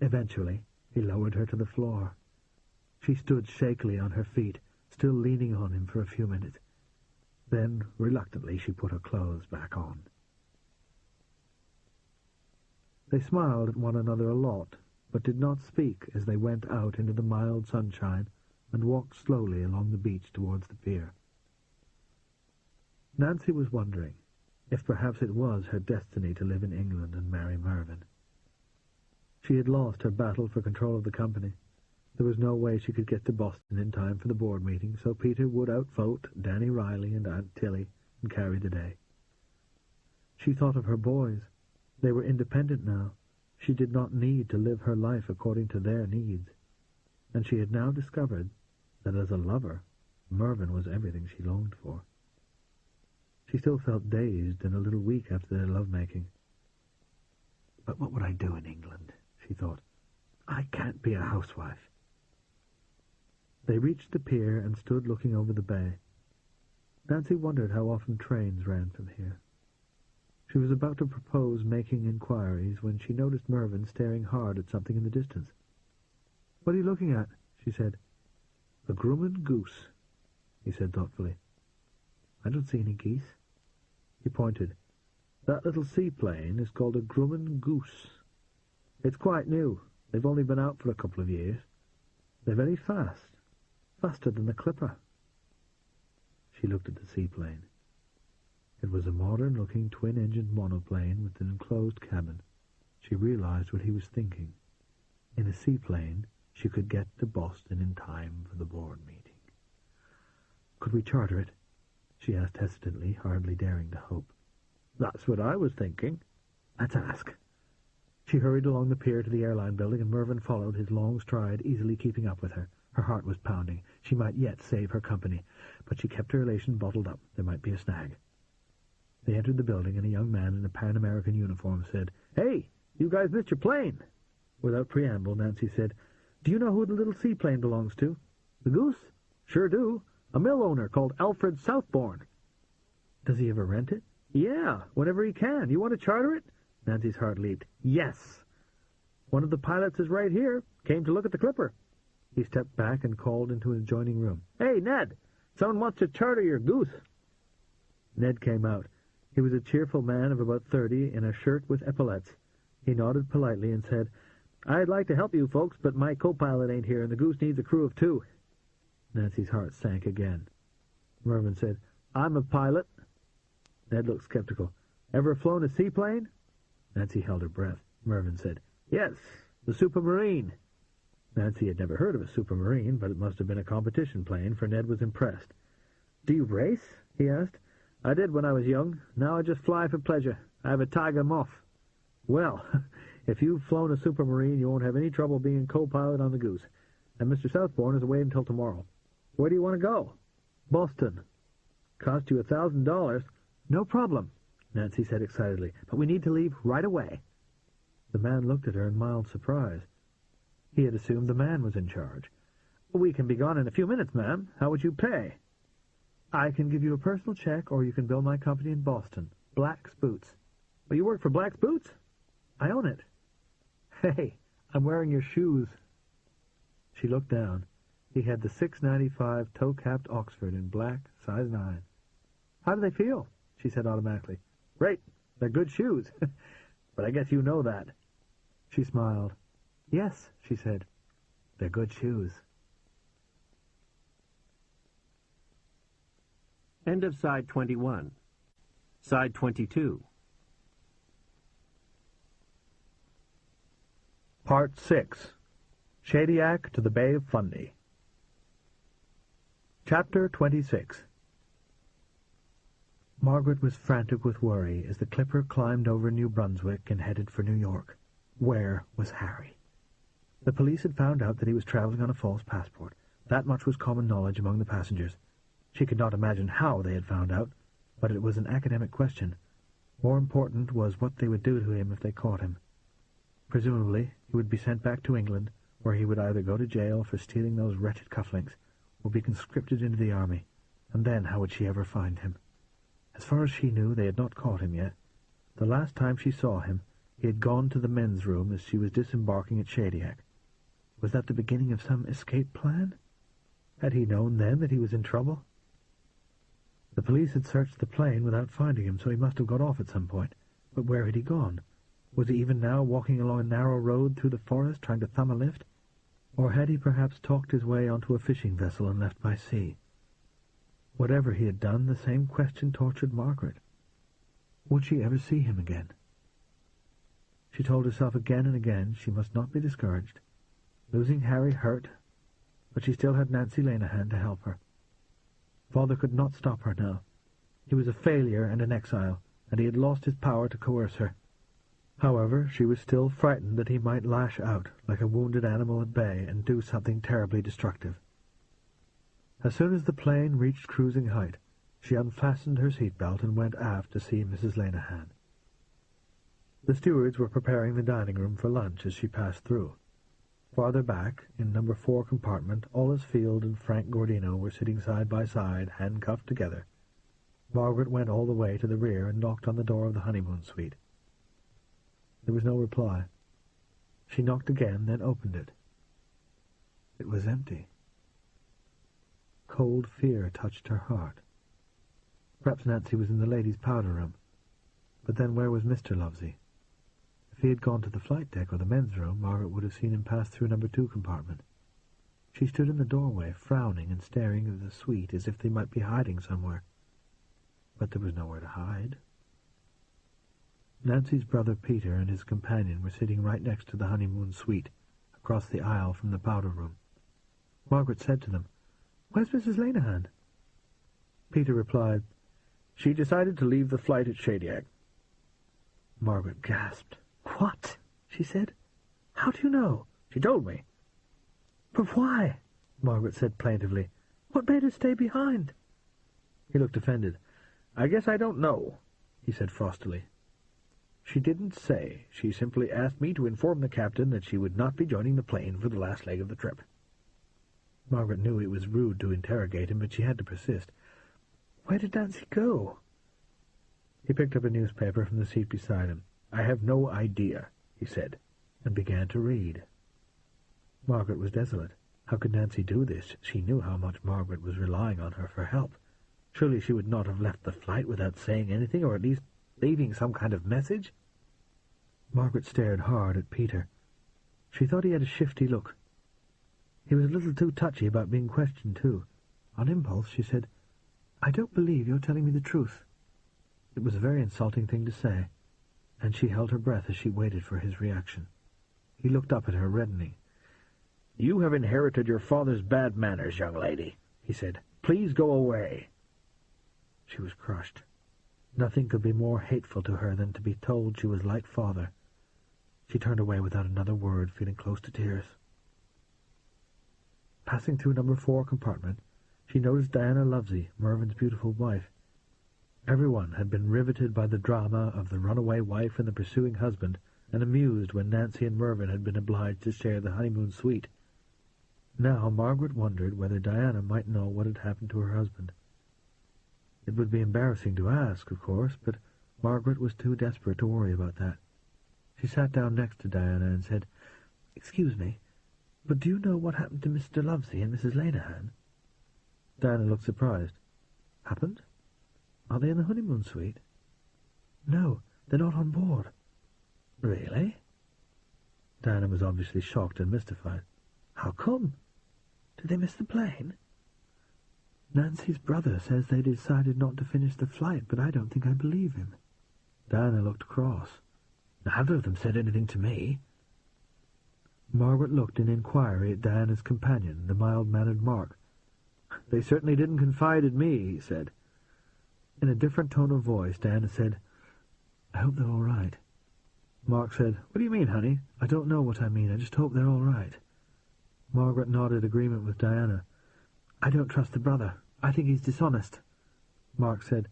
Eventually, he lowered her to the floor. She stood shakily on her feet, still leaning on him for a few minutes. Then, reluctantly, she put her clothes back on. They smiled at one another a lot, but did not speak as they went out into the mild sunshine and walked slowly along the beach towards the pier. Nancy was wondering if perhaps it was her destiny to live in England and marry Mervyn. She had lost her battle for control of the company. There was no way she could get to Boston in time for the board meeting, so Peter would outvote Danny Riley and Aunt Tilly and carry the day. She thought of her boys. They were independent now. She did not need to live her life according to their needs. And she had now discovered that as a lover, Mervyn was everything she longed for. She still felt dazed and a little weak after their love-making. But what would I do in England? She thought. I can't be a housewife. They reached the pier and stood looking over the bay. Nancy wondered how often trains ran from here. She was about to propose making inquiries when she noticed Mervyn staring hard at something in the distance. "What are you looking at?" she said. "A Grumman goose," he said thoughtfully. "I don't see any geese." He pointed. "That little seaplane is called a Grumman goose. It's quite new. They've only been out for a couple of years. They're very fast. Faster than the Clipper." She looked at the seaplane. It was a modern-looking twin-engined monoplane with an enclosed cabin. She realized what he was thinking. In a seaplane, she could get to Boston in time for the board meeting. "Could we charter it?" she asked hesitantly, hardly daring to hope. "That's what I was thinking." "Let's ask." She hurried along the pier to the airline building, and Mervyn followed, his long stride easily keeping up with her. Her heart was pounding. She might yet save her company, but she kept her elation bottled up. There might be a snag. They entered the building, and a young man in a Pan-American uniform said, "Hey, you guys missed your plane." Without preamble, Nancy said, "Do you know who the little seaplane belongs to?" "The Goose? Sure do. A mill owner called Alfred Southbourne." "Does he ever rent it?" "Yeah, whenever he can. You want to charter it?" Nancy's heart leaped. "Yes." "One of the pilots is right here. Came to look at the Clipper." He stepped back and called into an adjoining room. "Hey, Ned, someone wants to charter your Goose." Ned came out. He was a cheerful man of about 30 in a shirt with epaulettes. He nodded politely and said, "I'd like to help you folks, but my co-pilot ain't here, and the Goose needs a crew of 2. Nancy's heart sank again. Mervyn said, "I'm a pilot." Ned looked skeptical. "Ever flown a seaplane?" Nancy held her breath. Mervyn said, "Yes, the Supermarine." Nancy had never heard of a Supermarine, but it must have been a competition plane, for Ned was impressed. "Do you race?" he asked. "I did when I was young. Now I just fly for pleasure. I have a Tiger Moth." "Well, if you've flown a Supermarine, you won't have any trouble being co-pilot on the Goose. And Mr. Southbourne is away until tomorrow. Where do you want to go?" "Boston." "Cost you $1,000. "No problem," Nancy said excitedly. "But we need to leave right away." The man looked at her in mild surprise. He had assumed the man was in charge. "We can be gone in a few minutes, ma'am. How would you pay?" "I can give you a personal check, or you can bill my company in Boston. Black's Boots." "Oh, you work for Black's Boots?" "I own it." "Hey, I'm wearing your shoes." She looked down. He had the $6.95 toe-capped Oxford in black, size 9. "How do they feel?" she said automatically. "Great. They're good shoes. But I guess you know that." She smiled. "Yes," she said. "They're good shoes." End of Side 21. Side 22. Part 6. Shadiac to the Bay of Fundy. Chapter 26. Margaret was frantic with worry as the Clipper climbed over New Brunswick and headed for New York. Where was Harry? The police had found out that he was traveling on a false passport. That much was common knowledge among the passengers. She could not imagine how they had found out, but it was an academic question. More important was what they would do to him if they caught him. Presumably, he would be sent back to England, where he would either go to jail for stealing those wretched cufflinks, or be conscripted into the army, and then how would she ever find him? As far as she knew, they had not caught him yet. The last time she saw him, he had gone to the men's room as she was disembarking at Shadiac. Was that the beginning of some escape plan? Had he known then that he was in trouble? The police had searched the plane without finding him, so he must have got off at some point. But where had he gone? Was he even now walking along a narrow road through the forest, trying to thumb a lift? Or had he perhaps talked his way onto a fishing vessel and left by sea? Whatever he had done, the same question tortured Margaret. Would she ever see him again? She told herself again and again she must not be discouraged. Losing Harry hurt, but she still had Nancy Lenihan to help her. Father could not stop her now. He was a failure and an exile, and he had lost his power to coerce her. However, she was still frightened that he might lash out, like a wounded animal at bay, and do something terribly destructive. As soon as the plane reached cruising height, she unfastened her seatbelt and went aft to see Mrs. Lenihan. The stewards were preparing the dining room for lunch as she passed through. Farther back, in number 4 compartment, Ollis Field and Frank Gordino were sitting side by side, handcuffed together. Margaret went all the way to the rear and knocked on the door of the honeymoon suite. There was no reply. She knocked again, then opened it. It was empty. Cold fear touched her heart. Perhaps Nancy was in the ladies' powder room. But then where was Mr. Lovesey? If he had gone to the flight deck or the men's room, Margaret would have seen him pass through number 2 compartment. She stood in the doorway, frowning and staring into the suite as if they might be hiding somewhere. But there was nowhere to hide. Nancy's brother Peter and his companion were sitting right next to the honeymoon suite, across the aisle from the powder room. Margaret said to them, "Where's Mrs. Lenihan?" Peter replied, "She decided to leave the flight at Shadiac." Margaret gasped. "What?" she said. "How do you know?" "She told me." "But why?" Margaret said plaintively. "What made her stay behind?" He looked offended. "I guess I don't know," he said frostily. "She didn't say. She simply asked me to inform the captain that she would not be joining the plane for the last leg of the trip." Margaret knew it was rude to interrogate him, but she had to persist. "Where did Nancy go?" He picked up a newspaper from the seat beside him. "I have no idea," he said, and began to read. Margaret was desolate. How could Nancy do this? She knew how much Margaret was relying on her for help. Surely she would not have left the flight without saying anything, or at least leaving some kind of message. Margaret stared hard at Peter. She thought he had a shifty look. He was a little too touchy about being questioned, too. On impulse, she said, "I don't believe you're telling me the truth." It was a very insulting thing to say, and she held her breath as she waited for his reaction. He looked up at her, reddening. "You have inherited your father's bad manners, young lady," he said. "Please go away." She was crushed. Nothing could be more hateful to her than to be told she was like father. She turned away without another word, feeling close to tears. Passing through number 4 compartment, she noticed Diana Lovesey, Mervyn's beautiful wife. Everyone had been riveted by the drama of the runaway wife and the pursuing husband, and amused when Nancy and Mervyn had been obliged to share the honeymoon suite. Now Margaret wondered whether Diana might know what had happened to her husband. It would be embarrassing to ask, of course, but Margaret was too desperate to worry about that. She sat down next to Diana and said, "Excuse me, but do you know what happened to Mr. Lovesey and Mrs. Lenihan?" Diana looked surprised. "Happened? Are they in the honeymoon suite?" "No, they're not on board." "Really?" Diana was obviously shocked and mystified. "How come? Did they miss the plane?" "Nancy's brother says they decided not to finish the flight, but I don't think I believe him." Diana looked cross. "Neither of them said anything to me." Margaret looked in inquiry at Diana's companion, the mild-mannered Mark. "They certainly didn't confide in me," he said. In a different tone of voice, Diana said, "I hope they're all right." Mark said, "What do you mean, honey?" "I don't know what I mean. I just hope they're all right." Margaret nodded agreement with Diana. "I don't trust the brother. I think he's dishonest. Mark said,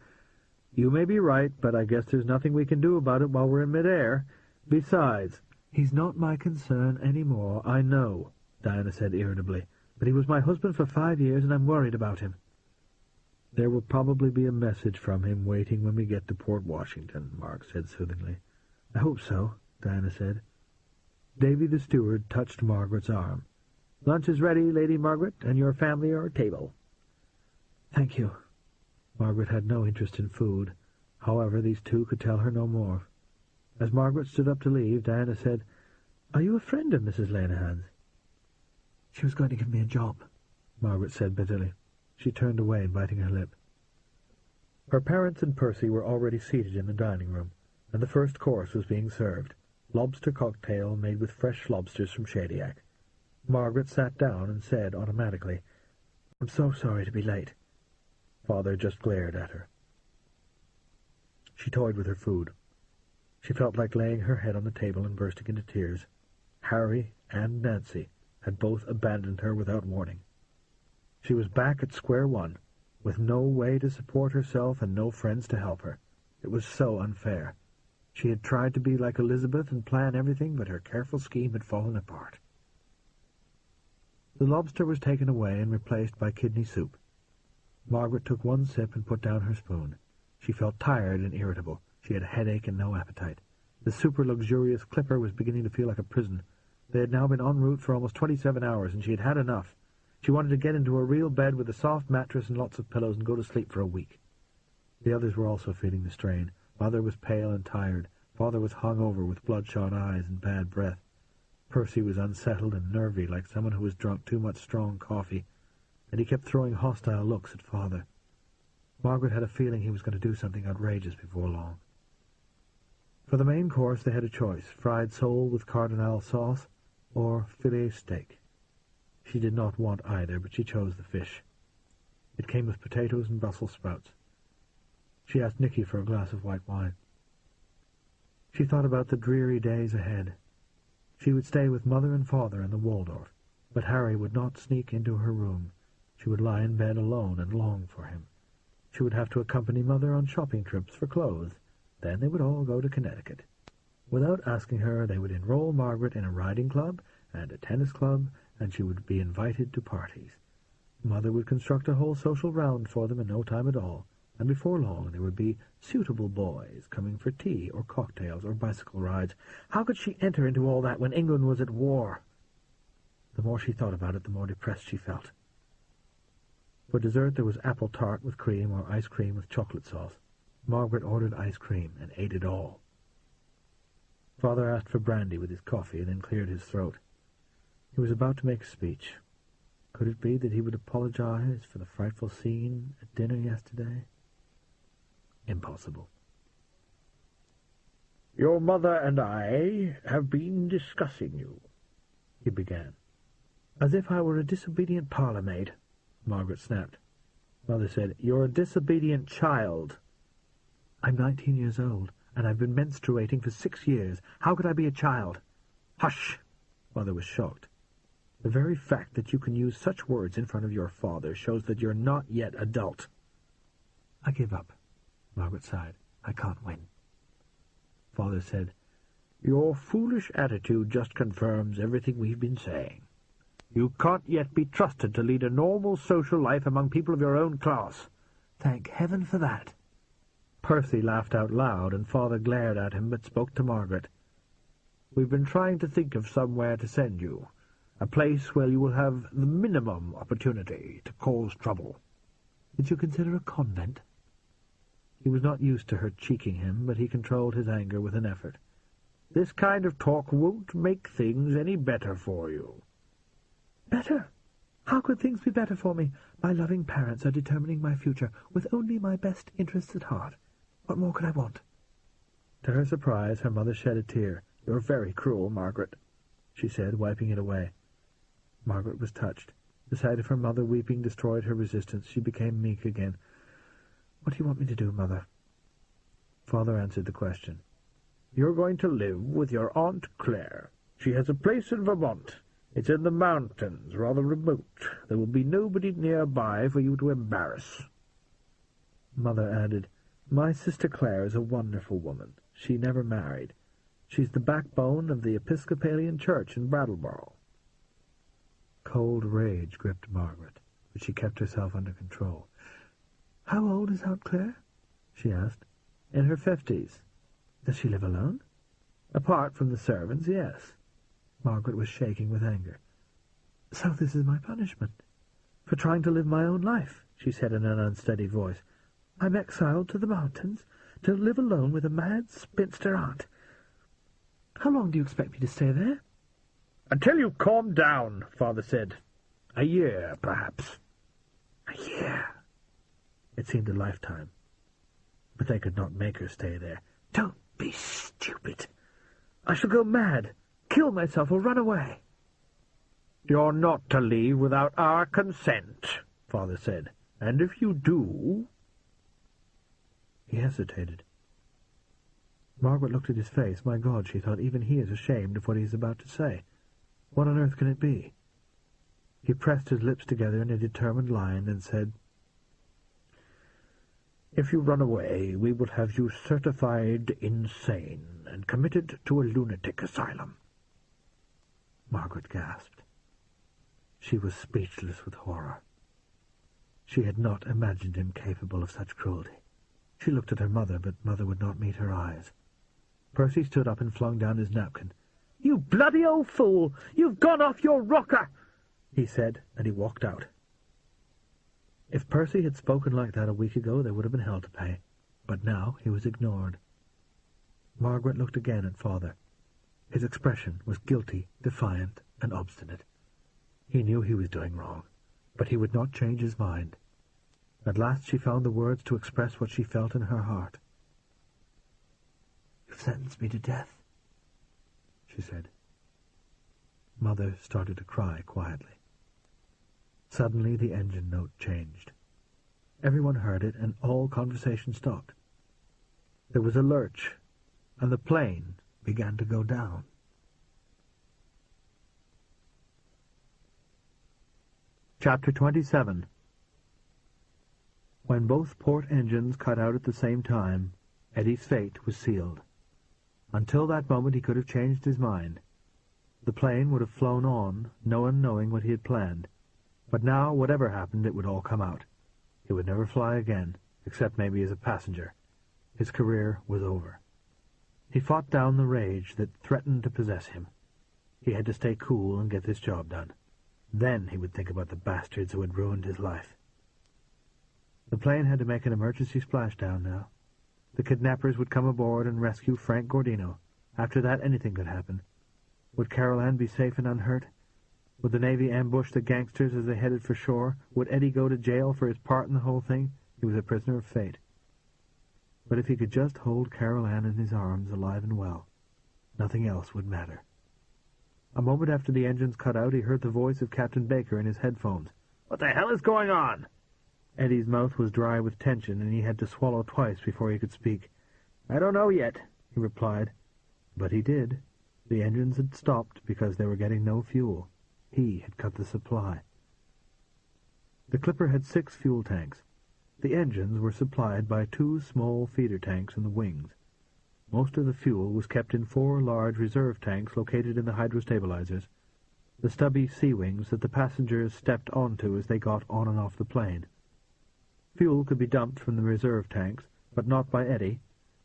You may be right, but I guess there's nothing we can do about it while we're in mid-air. Besides, he's not my concern any more, I know, Diana said irritably. But he was my husband for 5 years, and I'm worried about him. There will probably be a message from him waiting when we get to Port Washington, Mark said soothingly. I hope so, Diana said. Davy the steward touched Margaret's arm. Lunch is ready, Lady Margaret, and your family are at table. Thank you. Margaret had no interest in food. However, these two could tell her no more. As Margaret stood up to leave, Diana said, Are you a friend of Mrs. Lenihan's? She was going to give me a job, Margaret said bitterly. She turned away, biting her lip. Her parents and Percy were already seated in the dining room, and the first course was being served, lobster cocktail made with fresh lobsters from Shadiac. Margaret sat down and said automatically, I'm so sorry to be late. Father just glared at her. She toyed with her food. She felt like laying her head on the table and bursting into tears. Harry and Nancy had both abandoned her without warning. She was back at square one, with no way to support herself and no friends to help her. It was so unfair. She had tried to be like Elizabeth and plan everything, but her careful scheme had fallen apart. The lobster was taken away and replaced by kidney soup. Margaret took one sip and put down her spoon. She felt tired and irritable. She had a headache and no appetite. The super-luxurious clipper was beginning to feel like a prison. They had now been en route for almost 27 hours, and she had had enough. She wanted to get into a real bed with a soft mattress and lots of pillows and go to sleep for a week. The others were also feeling the strain. Mother was pale and tired. Father was hung over with bloodshot eyes and bad breath. Percy was unsettled and nervy, like someone who has drunk too much strong coffee, and he kept throwing hostile looks at Father. Margaret had a feeling he was going to do something outrageous before long. For the main course they had a choice, fried sole with cardinal sauce or filet steak. She did not want either, but she chose the fish. It came with potatoes and Brussels sprouts. She asked Nicky for a glass of white wine. She thought about the dreary days ahead. She would stay with Mother and Father in the Waldorf, but Harry would not sneak into her room. She would lie in bed alone and long for him. She would have to accompany Mother on shopping trips for clothes. Then they would all go to Connecticut. Without asking her, they would enroll Margaret in a riding club and a tennis club, and she would be invited to parties. Mother would construct a whole social round for them in no time at all, and before long there would be suitable boys coming for tea or cocktails or bicycle rides. How could she enter into all that when England was at war? The more she thought about it, the more depressed she felt. For dessert there was apple tart with cream or ice cream with chocolate sauce. Margaret ordered ice cream and ate it all. Father asked for brandy with his coffee and then cleared his throat. He was about to make a speech. Could it be that he would apologize for the frightful scene at dinner yesterday? Impossible. Your mother and I have been discussing you, he began. As if I were a disobedient parlour-maid, Margaret snapped. Mother said, You're a disobedient child. I'm 19 years old, and I've been menstruating for 6 years. How could I be a child? Hush! Mother was shocked. The very fact that you can use such words in front of your father shows that you're not yet adult. I give up, Margaret sighed. I can't win. Father said, Your foolish attitude just confirms everything we've been saying. You can't yet be trusted to lead a normal social life among people of your own class. Thank heaven for that. Percy laughed out loud, and Father glared at him, but spoke to Margaret. We've been trying to think of somewhere to send you, a place where you will have the minimum opportunity to cause trouble. Did you consider a convent? He was not used to her cheeking him, but he controlled his anger with an effort. This kind of talk won't make things any better for you. Better? How could things be better for me? My loving parents are determining my future with only my best interests at heart. What more could I want? To her surprise, her mother shed a tear. You're very cruel, Margaret, she said, wiping it away. Margaret was touched. The sight of her mother weeping destroyed her resistance. She became meek again. What do you want me to do, Mother? Father answered the question. You're going to live with your Aunt Claire. She has a place in Vermont. It's in the mountains, rather remote. There will be nobody nearby for you to embarrass." Mother added, "My sister Claire is a wonderful woman. She never married. She's the backbone of the Episcopalian Church in Brattleboro." Cold rage gripped Margaret, but she kept herself under control. "How old is Aunt Claire?" she asked. "In her 50s. Does she live alone?" "Apart from the servants, yes." Margaret was shaking with anger. "So this is my punishment for trying to live my own life," she said in an unsteady voice. "I'm exiled to the mountains to live alone with a mad spinster aunt. How long do you expect me to stay there?" "Until you calm down," Father said. "A year, perhaps." A year! It seemed a lifetime. But they could not make her stay there. "Don't be stupid. I shall go mad, kill myself, or run away." "You're not to leave without our consent," Father said. "And if you do—" He hesitated. Margaret looked at his face. My God, she thought, even he is ashamed of what he is about to say. What on earth can it be? He pressed his lips together in a determined line and said, "If you run away, we will have you certified insane and committed to a lunatic asylum." Margaret gasped. She was speechless with horror. She had not imagined him capable of such cruelty. She looked at her mother, but Mother would not meet her eyes. Percy stood up and flung down his napkin. "You bloody old fool! You've gone off your rocker!" he said, and he walked out. If Percy had spoken like that a week ago, there would have been hell to pay. But now he was ignored. Margaret looked again at Father. His expression was guilty, defiant, and obstinate. He knew he was doing wrong, but he would not change his mind. At last she found the words to express what she felt in her heart. "You've sentenced me to death," she said. Mother started to cry quietly. Suddenly the engine note changed. Everyone heard it, and all conversation stopped. There was a lurch, and the plane began to go down. Chapter 27. When both port engines cut out at the same time, Eddie's fate was sealed. Until that moment he could have changed his mind. The plane would have flown on, no one knowing what he had planned. But now, whatever happened, it would all come out. He would never fly again, except maybe as a passenger. His career was over. He fought down the rage that threatened to possess him. He had to stay cool and get this job done. Then he would think about the bastards who had ruined his life. The plane had to make an emergency splashdown now. The kidnappers would come aboard and rescue Frank Gordino. After that, anything could happen. Would Carol Ann be safe and unhurt? Would the Navy ambush the gangsters as they headed for shore? Would Eddie go to jail for his part in the whole thing? He was a prisoner of fate. But if he could just hold Carol Ann in his arms, alive and well, nothing else would matter. A moment after the engines cut out, he heard the voice of Captain Baker in his headphones. "What the hell is going on?" Eddie's mouth was dry with tension, and he had to swallow twice before he could speak. "I don't know yet," he replied. But he did. The engines had stopped because they were getting no fuel. He had cut the supply. The Clipper had 6 fuel tanks. The engines were supplied by 2 small feeder tanks in the wings. Most of the fuel was kept in 4 large reserve tanks located in the hydrostabilizers, the stubby sea wings that the passengers stepped onto as they got on and off the plane. Fuel could be dumped from the reserve tanks, but not by Eddie,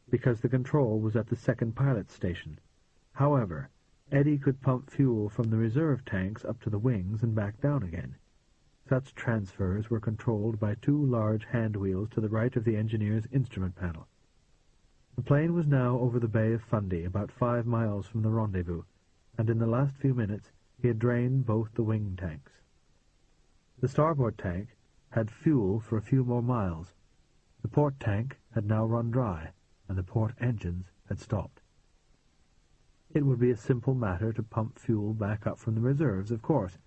because the control was at the second pilot's station. However, Eddie could pump fuel from the reserve tanks up to the wings and back down again. Such transfers were controlled by 2 large hand wheels to the right of the engineer's instrument panel. The plane was now over the Bay of Fundy, about 5 miles from the rendezvous, and in the last few minutes he had drained both the wing tanks. The starboard tank had fuel for a few more miles. The port tank had now run dry, and the port engines had stopped. It would be a simple matter to pump fuel back up from the reserves, of course.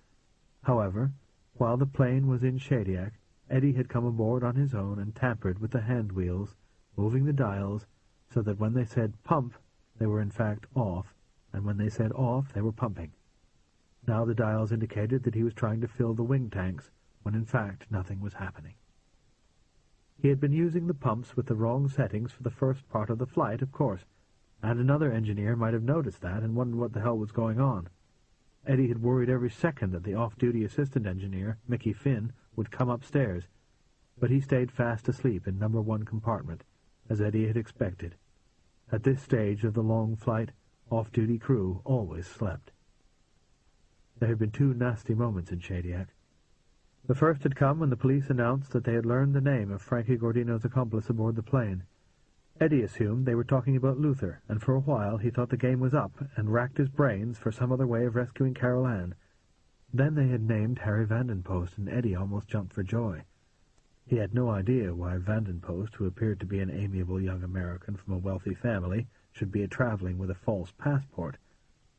However, while the plane was in Shadiac, Eddie had come aboard on his own and tampered with the hand wheels, moving the dials so that when they said pump, they were in fact off, and when they said off, they were pumping. Now the dials indicated that he was trying to fill the wing tanks, when in fact nothing was happening. He had been using the pumps with the wrong settings for the first part of the flight, of course, and another engineer might have noticed that and wondered what the hell was going on. Eddie had worried every second that the off-duty assistant engineer, Mickey Finn, would come upstairs, but he stayed fast asleep in number 1 compartment, as Eddie had expected. At this stage of the long flight, off-duty crew always slept. There had been 2 nasty moments in Shadiac. The first had come when the police announced that they had learned the name of Frankie Gordino's accomplice aboard the plane. Eddie assumed they were talking about Luther, and for a while he thought the game was up and racked his brains for some other way of rescuing Carol Ann. Then they had named Harry Vandenpost, and Eddie almost jumped for joy. He had no idea why Vandenpost, who appeared to be an amiable young American from a wealthy family, should be traveling with a false passport,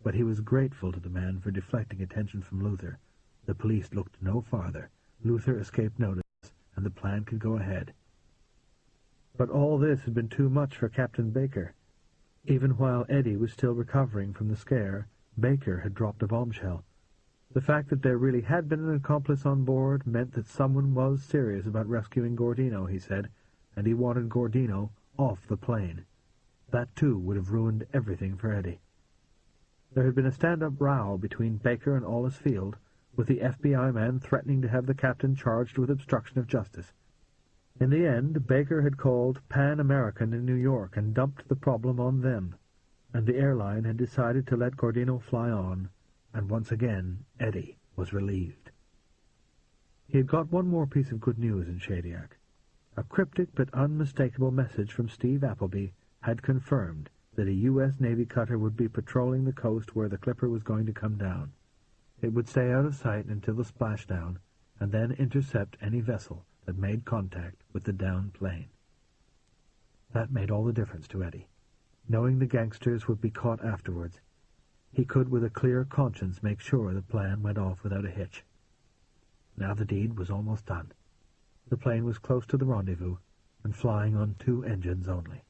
but he was grateful to the man for deflecting attention from Luther. The police looked no farther. Luther escaped notice, and the plan could go ahead. But all this had been too much for Captain Baker. Even while Eddie was still recovering from the scare, Baker had dropped a bombshell. The fact that there really had been an accomplice on board meant that someone was serious about rescuing Gordino, he said, and he wanted Gordino off the plane. That, too, would have ruined everything for Eddie. There had been a stand-up row between Baker and Ollis Field, with the FBI man threatening to have the captain charged with obstruction of justice. In the end, Baker had called Pan American in New York and dumped the problem on them, and the airline had decided to let Gordino fly on, and once again Eddie was relieved. He had got one more piece of good news in Shadiac. A cryptic but unmistakable message from Steve Appleby had confirmed that a U.S. Navy cutter would be patrolling the coast where the Clipper was going to come down. It would stay out of sight until the splashdown, and then intercept any vessel that made contact with the downed plane. That made all the difference to Eddie. Knowing the gangsters would be caught afterwards, he could with a clear conscience make sure the plan went off without a hitch. Now the deed was almost done. The plane was close to the rendezvous, and flying on 2 engines only.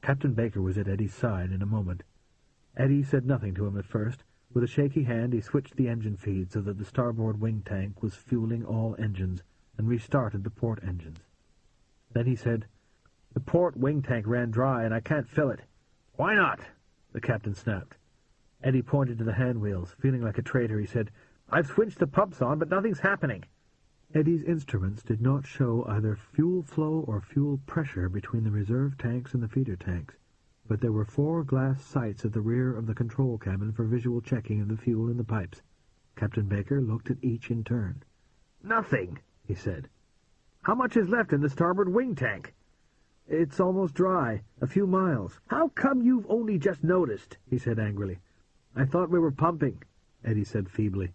Captain Baker was at Eddie's side in a moment. Eddie said nothing to him at first. With a shaky hand he switched the engine feed so that the starboard wing tank was fueling all engines, and restarted the port engines. Then he said, "The port wing tank ran dry, and I can't fill it." "Why not?" the captain snapped. Eddie pointed to the hand wheels. Feeling like a traitor, he said, "I've switched the pumps on, but nothing's happening." Eddie's instruments did not show either fuel flow or fuel pressure between the reserve tanks and the feeder tanks, but there were 4 glass sights at the rear of the control cabin for visual checking of the fuel in the pipes. Captain Baker looked at each in turn. "Nothing," he said. "How much is left in the starboard wing tank?" "It's almost dry. A few miles." "How come you've only just noticed?" he said angrily. "I thought we were pumping," Eddie said feebly.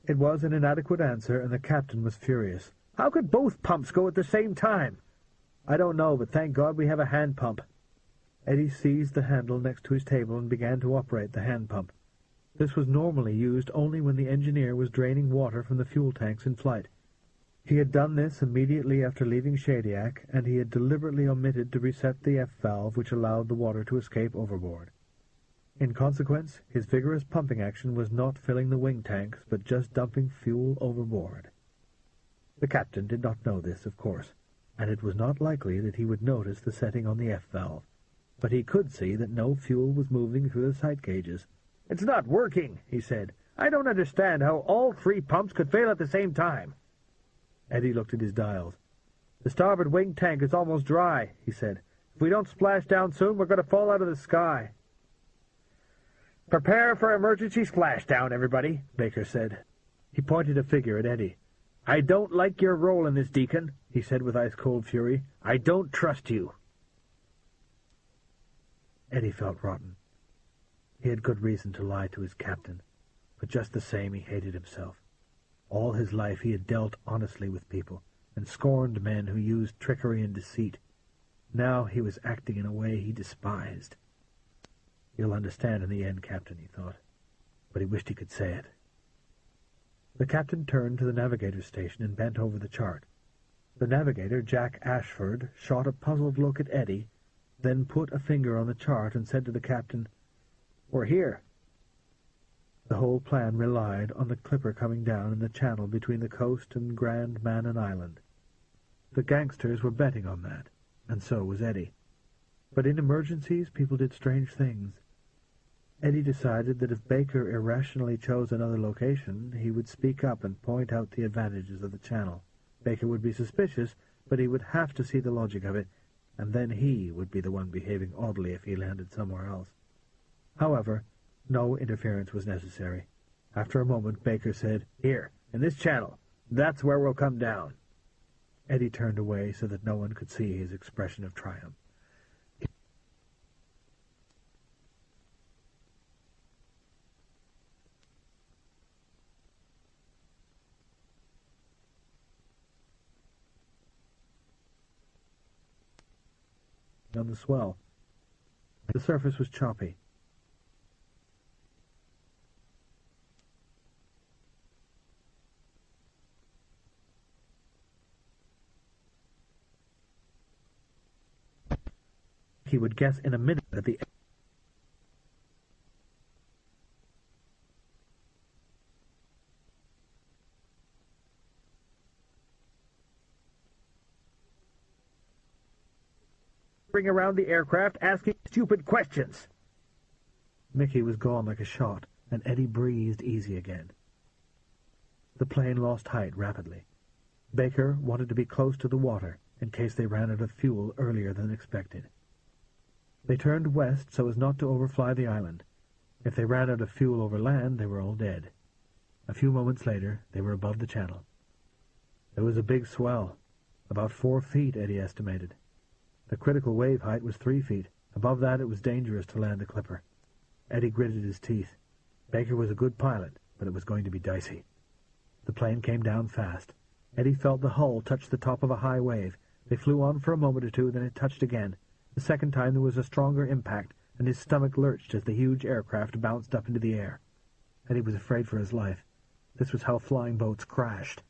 It was an inadequate answer, and the captain was furious. "How could both pumps go at the same time?" "I don't know, but thank God we have a hand pump." Eddie seized the handle next to his table and began to operate the hand pump. This was normally used only when the engineer was draining water from the fuel tanks in flight. He had done this immediately after leaving Shadiac, and he had deliberately omitted to reset the F-valve which allowed the water to escape overboard. In consequence, his vigorous pumping action was not filling the wing tanks, but just dumping fuel overboard. The captain did not know this, of course, and it was not likely that he would notice the setting on the F-valve. But he could see that no fuel was moving through the sight gauges. "It's not working," he said. "I don't understand how all 3 pumps could fail at the same time." Eddie looked at his dials. "The starboard wing tank is almost dry," he said. "If we don't splash down soon, we're going to fall out of the sky." "Prepare for emergency splashdown, everybody," Baker said. He pointed a figure at Eddie. "I don't like your role in this, Deacon," he said with ice-cold fury. "I don't trust you." Eddie felt rotten. He had good reason to lie to his captain, but just the same he hated himself. All his life he had dealt honestly with people, and scorned men who used trickery and deceit. Now he was acting in a way he despised. "You'll understand in the end, Captain," he thought, but he wished he could say it. The captain turned to the navigator's station and bent over the chart. The navigator, Jack Ashford, shot a puzzled look at Eddie, then put a finger on the chart and said to the captain, "We're here." The whole plan relied on the clipper coming down in the channel between the coast and Grand Manan Island. The gangsters were betting on that, and so was Eddie. But in emergencies, people did strange things. Eddie decided that if Baker irrationally chose another location, he would speak up and point out the advantages of the channel. Baker would be suspicious, but he would have to see the logic of it, and then he would be the one behaving oddly if he landed somewhere else. However, no interference was necessary. After a moment, Baker said, "Here, in this channel. That's where we'll come down." Eddie turned away so that no one could see his expression of triumph. On the swell. The surface was choppy. He would guess in a minute that the bring around the aircraft asking stupid questions. Mickey was gone like a shot, and Eddie breathed easy again. The plane lost height rapidly. Baker wanted to be close to the water in case they ran out of fuel earlier than expected. They turned west so as not to overfly the island. If they ran out of fuel over land, they were all dead. A few moments later, they were above the channel. There was a big swell, about 4 feet, Eddie estimated. The critical wave height was 3 feet. Above that, it was dangerous to land the clipper. Eddie gritted his teeth. Baker was a good pilot, but it was going to be dicey. The plane came down fast. Eddie felt the hull touch the top of a high wave. They flew on for a moment or two, then it touched again. The second time there was a stronger impact, and his stomach lurched as the huge aircraft bounced up into the air. Eddie was afraid for his life. This was how flying boats crashed.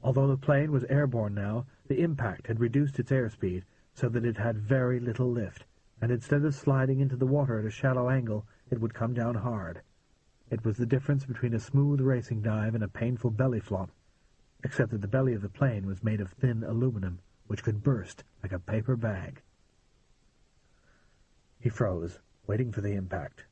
Although the plane was airborne now, the impact had reduced its airspeed so that it had very little lift, and instead of sliding into the water at a shallow angle, it would come down hard. It was the difference between a smooth racing dive and a painful belly flop, except that the belly of the plane was made of thin aluminum, which could burst like a paper bag. He froze, waiting for the impact.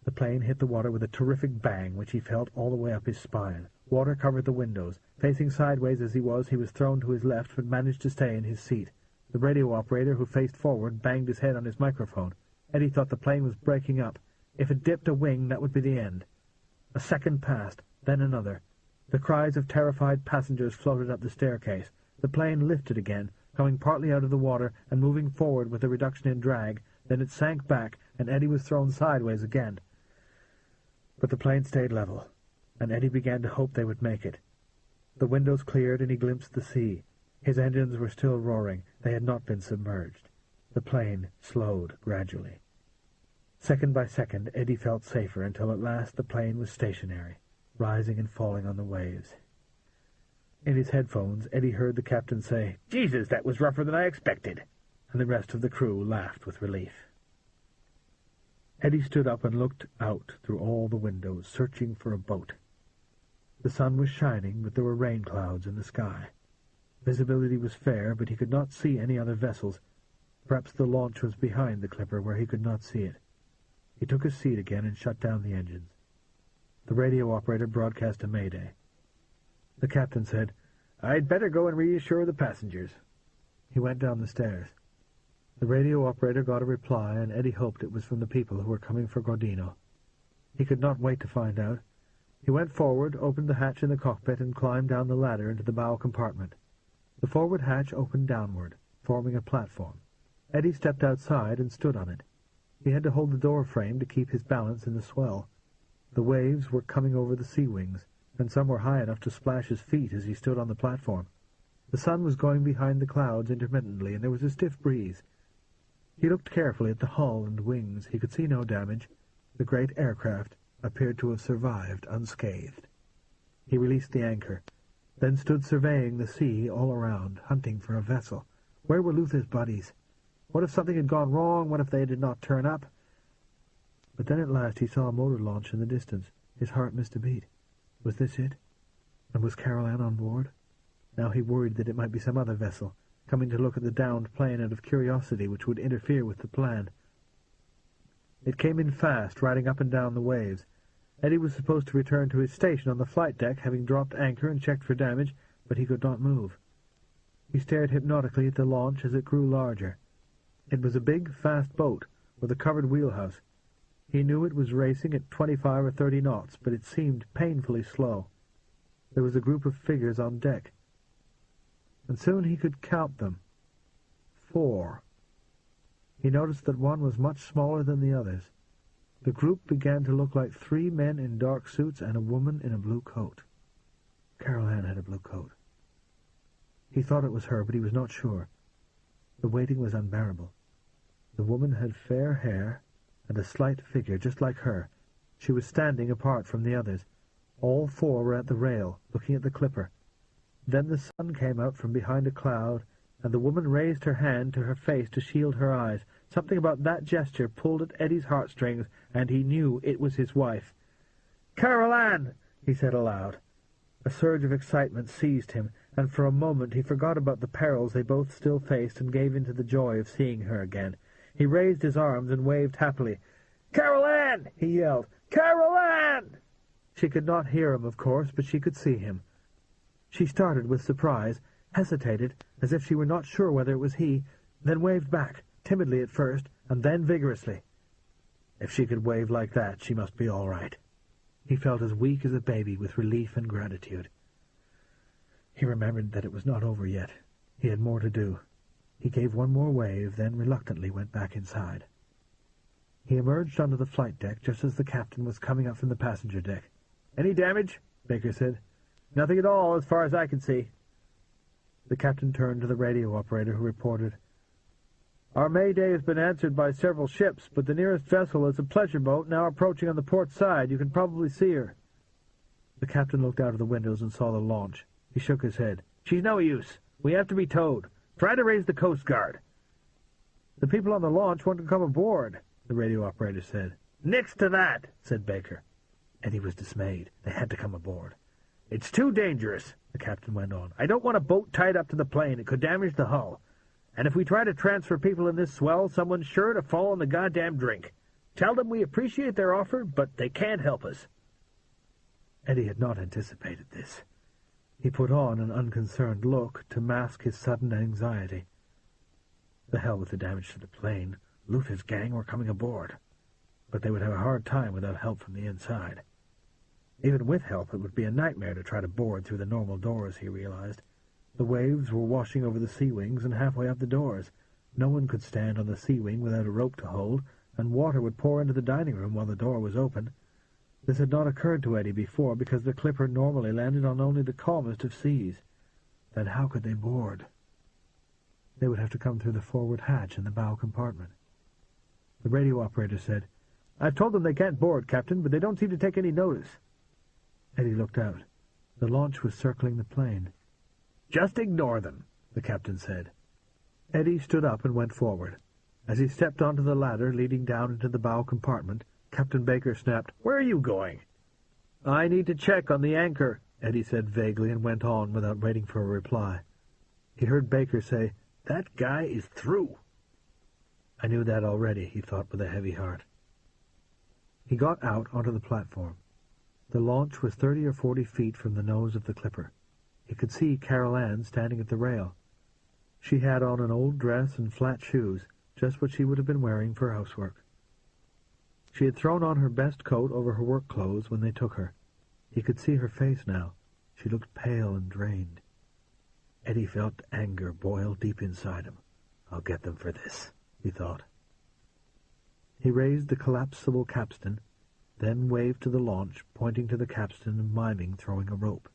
The plane hit the water with a terrific bang, which he felt all the way up his spine. Water covered the windows. Facing sideways as he was thrown to his left, but managed to stay in his seat. The radio operator, who faced forward, banged his head on his microphone. Eddie thought the plane was breaking up. If it dipped a wing, that would be the end. A second passed, then another. The cries of terrified passengers floated up the staircase. The plane lifted again, coming partly out of the water and moving forward with a reduction in drag. Then it sank back, and Eddie was thrown sideways again. But the plane stayed level, and Eddie began to hope they would make it. The windows cleared, and he glimpsed the sea. His engines were still roaring. They had not been submerged. The plane slowed gradually. Second by second, Eddie felt safer until at last the plane was stationary, rising and falling on the waves. In his headphones, Eddie heard the captain say, "Jesus, that was rougher than I expected," and the rest of the crew laughed with relief. Eddie stood up and looked out through all the windows, searching for a boat. The sun was shining, but there were rain clouds in the sky. Visibility was fair, but he could not see any other vessels. Perhaps the launch was behind the clipper, where he could not see it. He took his seat again and shut down the engines. The radio operator broadcast a mayday. The captain said, "I'd better go and reassure the passengers." He went down the stairs. The radio operator got a reply, and Eddie hoped it was from the people who were coming for Gordino. He could not wait to find out. He went forward, opened the hatch in the cockpit, and climbed down the ladder into the bow compartment. The forward hatch opened downward, forming a platform. Eddie stepped outside and stood on it. He had to hold the door frame to keep his balance in the swell. The waves were coming over the sea wings, and some were high enough to splash his feet as he stood on the platform. The sun was going behind the clouds intermittently, and there was a stiff breeze. He looked carefully at the hull and wings. He could see no damage. The great aircraft appeared to have survived unscathed. He released the anchor, then stood surveying the sea all around, hunting for a vessel. Where were Luther's buddies? What if something had gone wrong? What if they did not turn up? But then at last he saw a motor launch in the distance. His heart missed a beat. Was this it? And was Carol Ann on board? Now he worried that it might be some other vessel, coming to look at the downed plane out of curiosity, which would interfere with the plan. It came in fast, riding up and down the waves. Eddie was supposed to return to his station on the flight deck, having dropped anchor and checked for damage, but he could not move. He stared hypnotically at the launch as it grew larger. It was a big, fast boat, with a covered wheelhouse. He knew it was racing at 25 or 30 knots, but it seemed painfully slow. There was a group of figures on deck, and soon he could count them. 4. He noticed that one was much smaller than the others. The group began to look like 3 men in dark suits and a woman in a blue coat. Carol Ann had a blue coat. He thought it was her, but he was not sure. The waiting was unbearable. The woman had fair hair and a slight figure, just like her. She was standing apart from the others. All 4 were at the rail, looking at the clipper. Then the sun came out from behind a cloud, and the woman raised her hand to her face to shield her eyes. Something about that gesture pulled at Eddie's heartstrings, and he knew it was his wife. "Carol Ann!" he said aloud. A surge of excitement seized him, and for a moment he forgot about the perils they both still faced and gave into the joy of seeing her again. He raised his arms and waved happily. "Carol Ann!" he yelled. "Carol Ann!" She could not hear him, of course, but she could see him. She started with surprise, hesitated, as if she were not sure whether it was he, then waved back, timidly at first, and then vigorously. If she could wave like that, she must be all right. He felt as weak as a baby with relief and gratitude. He remembered that it was not over yet. He had more to do. He gave one more wave, then reluctantly went back inside. He emerged onto the flight deck just as the captain was coming up from the passenger deck. "Any damage?" Baker said. "Nothing at all, as far as I can see." The captain turned to the radio operator, who reported, "Our mayday has been answered by several ships, but the nearest vessel is a pleasure boat now approaching on the port side. You can probably see her." The captain looked out of the windows and saw the launch. He shook his head. "She's no use. We have to be towed. Try to raise the Coast Guard." "The people on the launch want to come aboard," the radio operator said. "Nix to that," said Baker. Eddie was dismayed. They had to come aboard. "It's too dangerous," the captain went on. "I don't want a boat tied up to the plane. It could damage the hull. And if we try to transfer people in this swell, someone's sure to fall in the goddamn drink. Tell them we appreciate their offer, but they can't help us." Eddie had not anticipated this. He put on an unconcerned look to mask his sudden anxiety. The hell with the damage to the plane. Luther's gang were coming aboard. But they would have a hard time without help from the inside. Even with help, it would be a nightmare to try to board through the normal doors, he realized. The waves were washing over the sea wings and halfway up the doors. No one could stand on the sea wing without a rope to hold, and water would pour into the dining room while the door was open. This had not occurred to Eddie before, because the clipper normally landed on only the calmest of seas. Then how could they board? They would have to come through the forward hatch in the bow compartment. The radio operator said, "I've told them they can't board, Captain, but they don't seem to take any notice." Eddie looked out. The launch was circling the plane. "Just ignore them," the captain said. Eddie stood up and went forward. As he stepped onto the ladder leading down into the bow compartment, Captain Baker snapped, "Where are you going?" "I need to check on the anchor," Eddie said vaguely, and went on without waiting for a reply. He heard Baker say, "That guy is through." "I knew that already," he thought with a heavy heart. He got out onto the platform. The launch was 30 or 40 feet from the nose of the clipper. He could see Carol Ann standing at the rail. She had on an old dress and flat shoes, just what she would have been wearing for housework. She had thrown on her best coat over her work clothes when they took her. He could see her face now. She looked pale and drained. Eddie felt anger boil deep inside him. "I'll get them for this," he thought. He raised the collapsible capstan, then waved to the launch, pointing to the capstan and miming throwing a rope.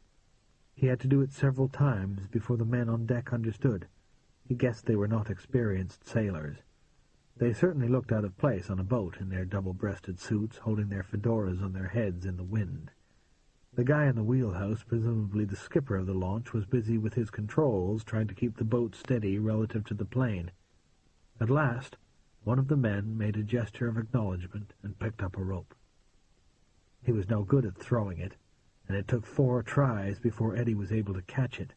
He had to do it several times before the men on deck understood. He guessed they were not experienced sailors. They certainly looked out of place on a boat in their double-breasted suits, holding their fedoras on their heads in the wind. The guy in the wheelhouse, presumably the skipper of the launch, was busy with his controls, trying to keep the boat steady relative to the plane. At last, one of the men made a gesture of acknowledgement and picked up a rope. He was no good at throwing it, and it took 4 tries before Eddie was able to catch it.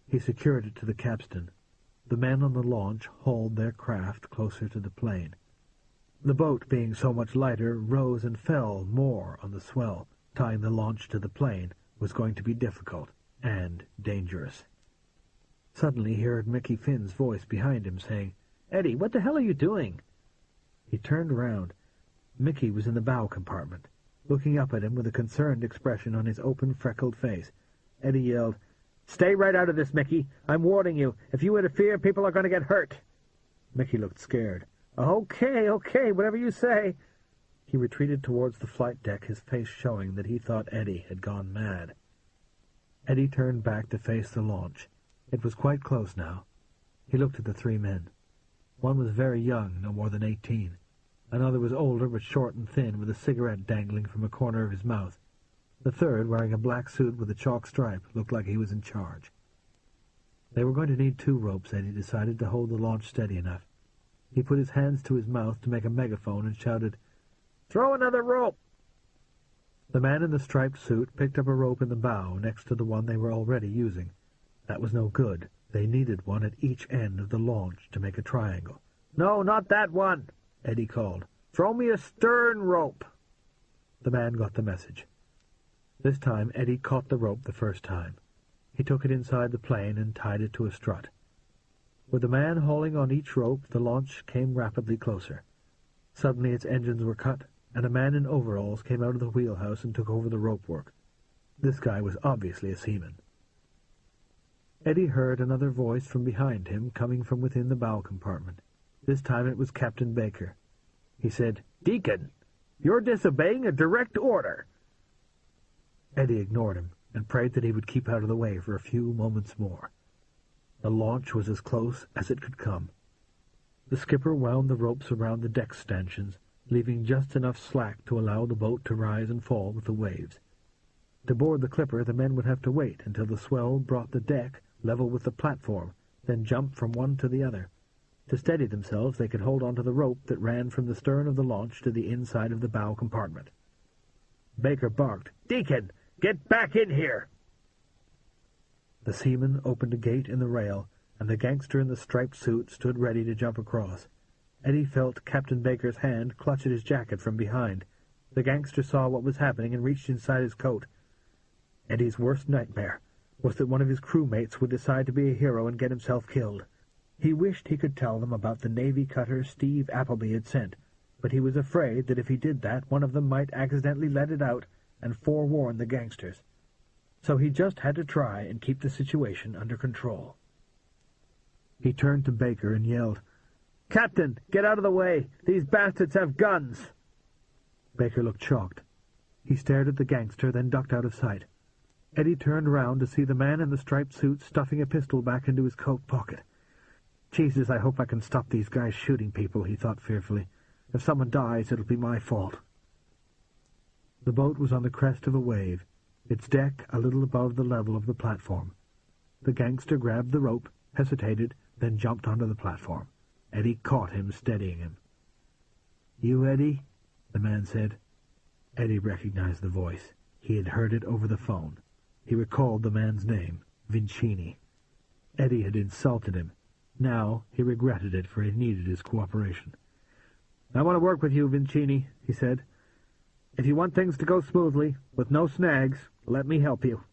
He secured it to the capstan. The men on the launch hauled their craft closer to the plane. The boat, being so much lighter, rose and fell more on the swell. Tying the launch to the plane was going to be difficult and dangerous. Suddenly he heard Mickey Finn's voice behind him saying, "Eddie, what the hell are you doing?" He turned around. Mickey was in the bow compartment, looking up at him with a concerned expression on his open, freckled face. Eddie yelled, "Stay right out of this, Mickey. I'm warning you. If you interfere, people are going to get hurt." Mickey looked scared. Okay, whatever you say." He retreated towards the flight deck, his face showing that he thought Eddie had gone mad. Eddie turned back to face the launch. It was quite close now. He looked at the 3 men. One was very young, no more than 18. Another was older but short and thin, with a cigarette dangling from a corner of his mouth. The third, wearing a black suit with a chalk stripe, looked like he was in charge. They were going to need 2 ropes, Eddie decided, to hold the launch steady enough. He put his hands to his mouth to make a megaphone and shouted, "Throw another rope!" The man in the striped suit picked up a rope in the bow next to the one they were already using. That was no good. They needed one at each end of the launch to make a triangle. "No, not that one," Eddie called. "Throw me a stern rope." The man got the message. This time Eddie caught the rope the first time. He took it inside the plane and tied it to a strut. With the man hauling on each rope, the launch came rapidly closer. Suddenly its engines were cut, and a man in overalls came out of the wheelhouse and took over the rope work. This guy was obviously a seaman. Eddie heard another voice from behind him, coming from within the bow compartment. This time it was Captain Baker. He said, "Deacon, you're disobeying a direct order." Eddie ignored him and prayed that he would keep out of the way for a few moments more. The launch was as close as it could come. The skipper wound the ropes around the deck stanchions, leaving just enough slack to allow the boat to rise and fall with the waves. To board the clipper, the men would have to wait until the swell brought the deck level with the platform, then jump from one to the other. To steady themselves, they could hold onto the rope that ran from the stern of the launch to the inside of the bow compartment. Baker barked, "Deacon, get back in here!" The seaman opened a gate in the rail, and the gangster in the striped suit stood ready to jump across. Eddie felt Captain Baker's hand clutch at his jacket from behind. The gangster saw what was happening and reached inside his coat. Eddie's worst nightmare was that one of his crewmates would decide to be a hero and get himself killed. He wished he could tell them about the Navy cutter Steve Appleby had sent, but he was afraid that if he did that, one of them might accidentally let it out and forewarn the gangsters. So he just had to try and keep the situation under control. He turned to Baker and yelled, "Captain, get out of the way! These bastards have guns!" Baker looked shocked. He stared at the gangster, then ducked out of sight. Eddie turned round to see the man in the striped suit stuffing a pistol back into his coat pocket. "Jesus, I hope I can stop these guys shooting people," he thought fearfully. "If someone dies, it'll be my fault." The boat was on the crest of a wave, its deck a little above the level of the platform. The gangster grabbed the rope, hesitated, then jumped onto the platform. Eddie caught him, steadying him. "You Eddie?" the man said. Eddie recognized the voice. He had heard it over the phone. He recalled the man's name, Vincini. Eddie had insulted him. Now he regretted it, for he needed his cooperation. "I want to work with you, Vincini," he said. "If you want things to go smoothly, with no snags, let me help you."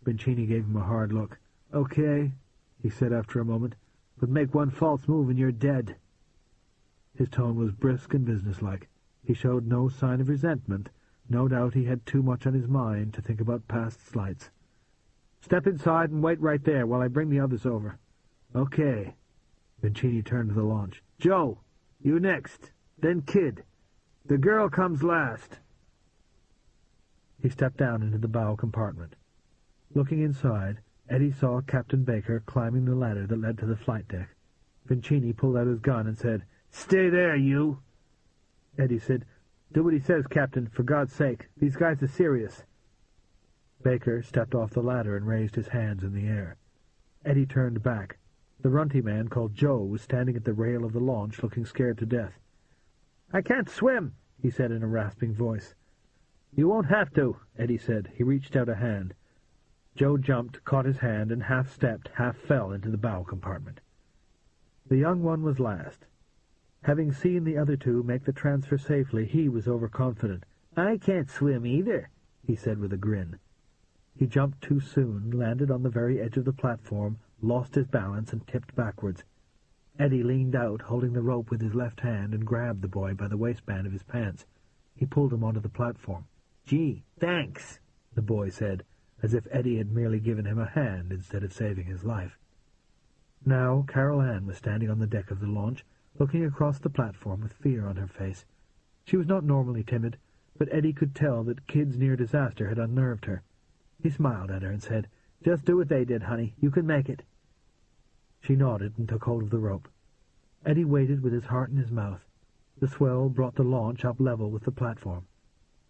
Vincini gave him a hard look. "Okay," he said after a moment, "but make one false move and you're dead." His tone was brisk and businesslike. He showed no sign of resentment. No doubt he had too much on his mind to think about past slights. "Step inside and wait right there while I bring the others over." "Okay." Vincini turned to the launch. "Joe, you next. Then Kid. The girl comes last." He stepped down into the bow compartment. Looking inside, Eddie saw Captain Baker climbing the ladder that led to the flight deck. Vincini pulled out his gun and said, "Stay there, you!" Eddie said, "Do what he says, Captain, for God's sake. These guys are serious." Baker stepped off the ladder and raised his hands in the air. Eddie turned back. The runty man called Joe was standing at the rail of the launch, looking scared to death. "I can't swim," he said in a rasping voice. "You won't have to," Eddie said. He reached out a hand. Joe jumped, caught his hand, and half-stepped, half-fell into the bow compartment. The young one was last. Having seen the other two make the transfer safely, he was overconfident. "I can't swim either," he said with a grin. He jumped too soon, landed on the very edge of the platform, lost his balance, and tipped backwards. Eddie leaned out, holding the rope with his left hand, and grabbed the boy by the waistband of his pants. He pulled him onto the platform. "Gee, thanks," the boy said, as if Eddie had merely given him a hand instead of saving his life. Now Carol Ann was standing on the deck of the launch, looking across the platform with fear on her face. She was not normally timid, but Eddie could tell that Kid's near disaster had unnerved her. He smiled at her and said, "Just do what they did, honey. You can make it." She nodded and took hold of the rope. Eddie waited with his heart in his mouth. The swell brought the launch up level with the platform.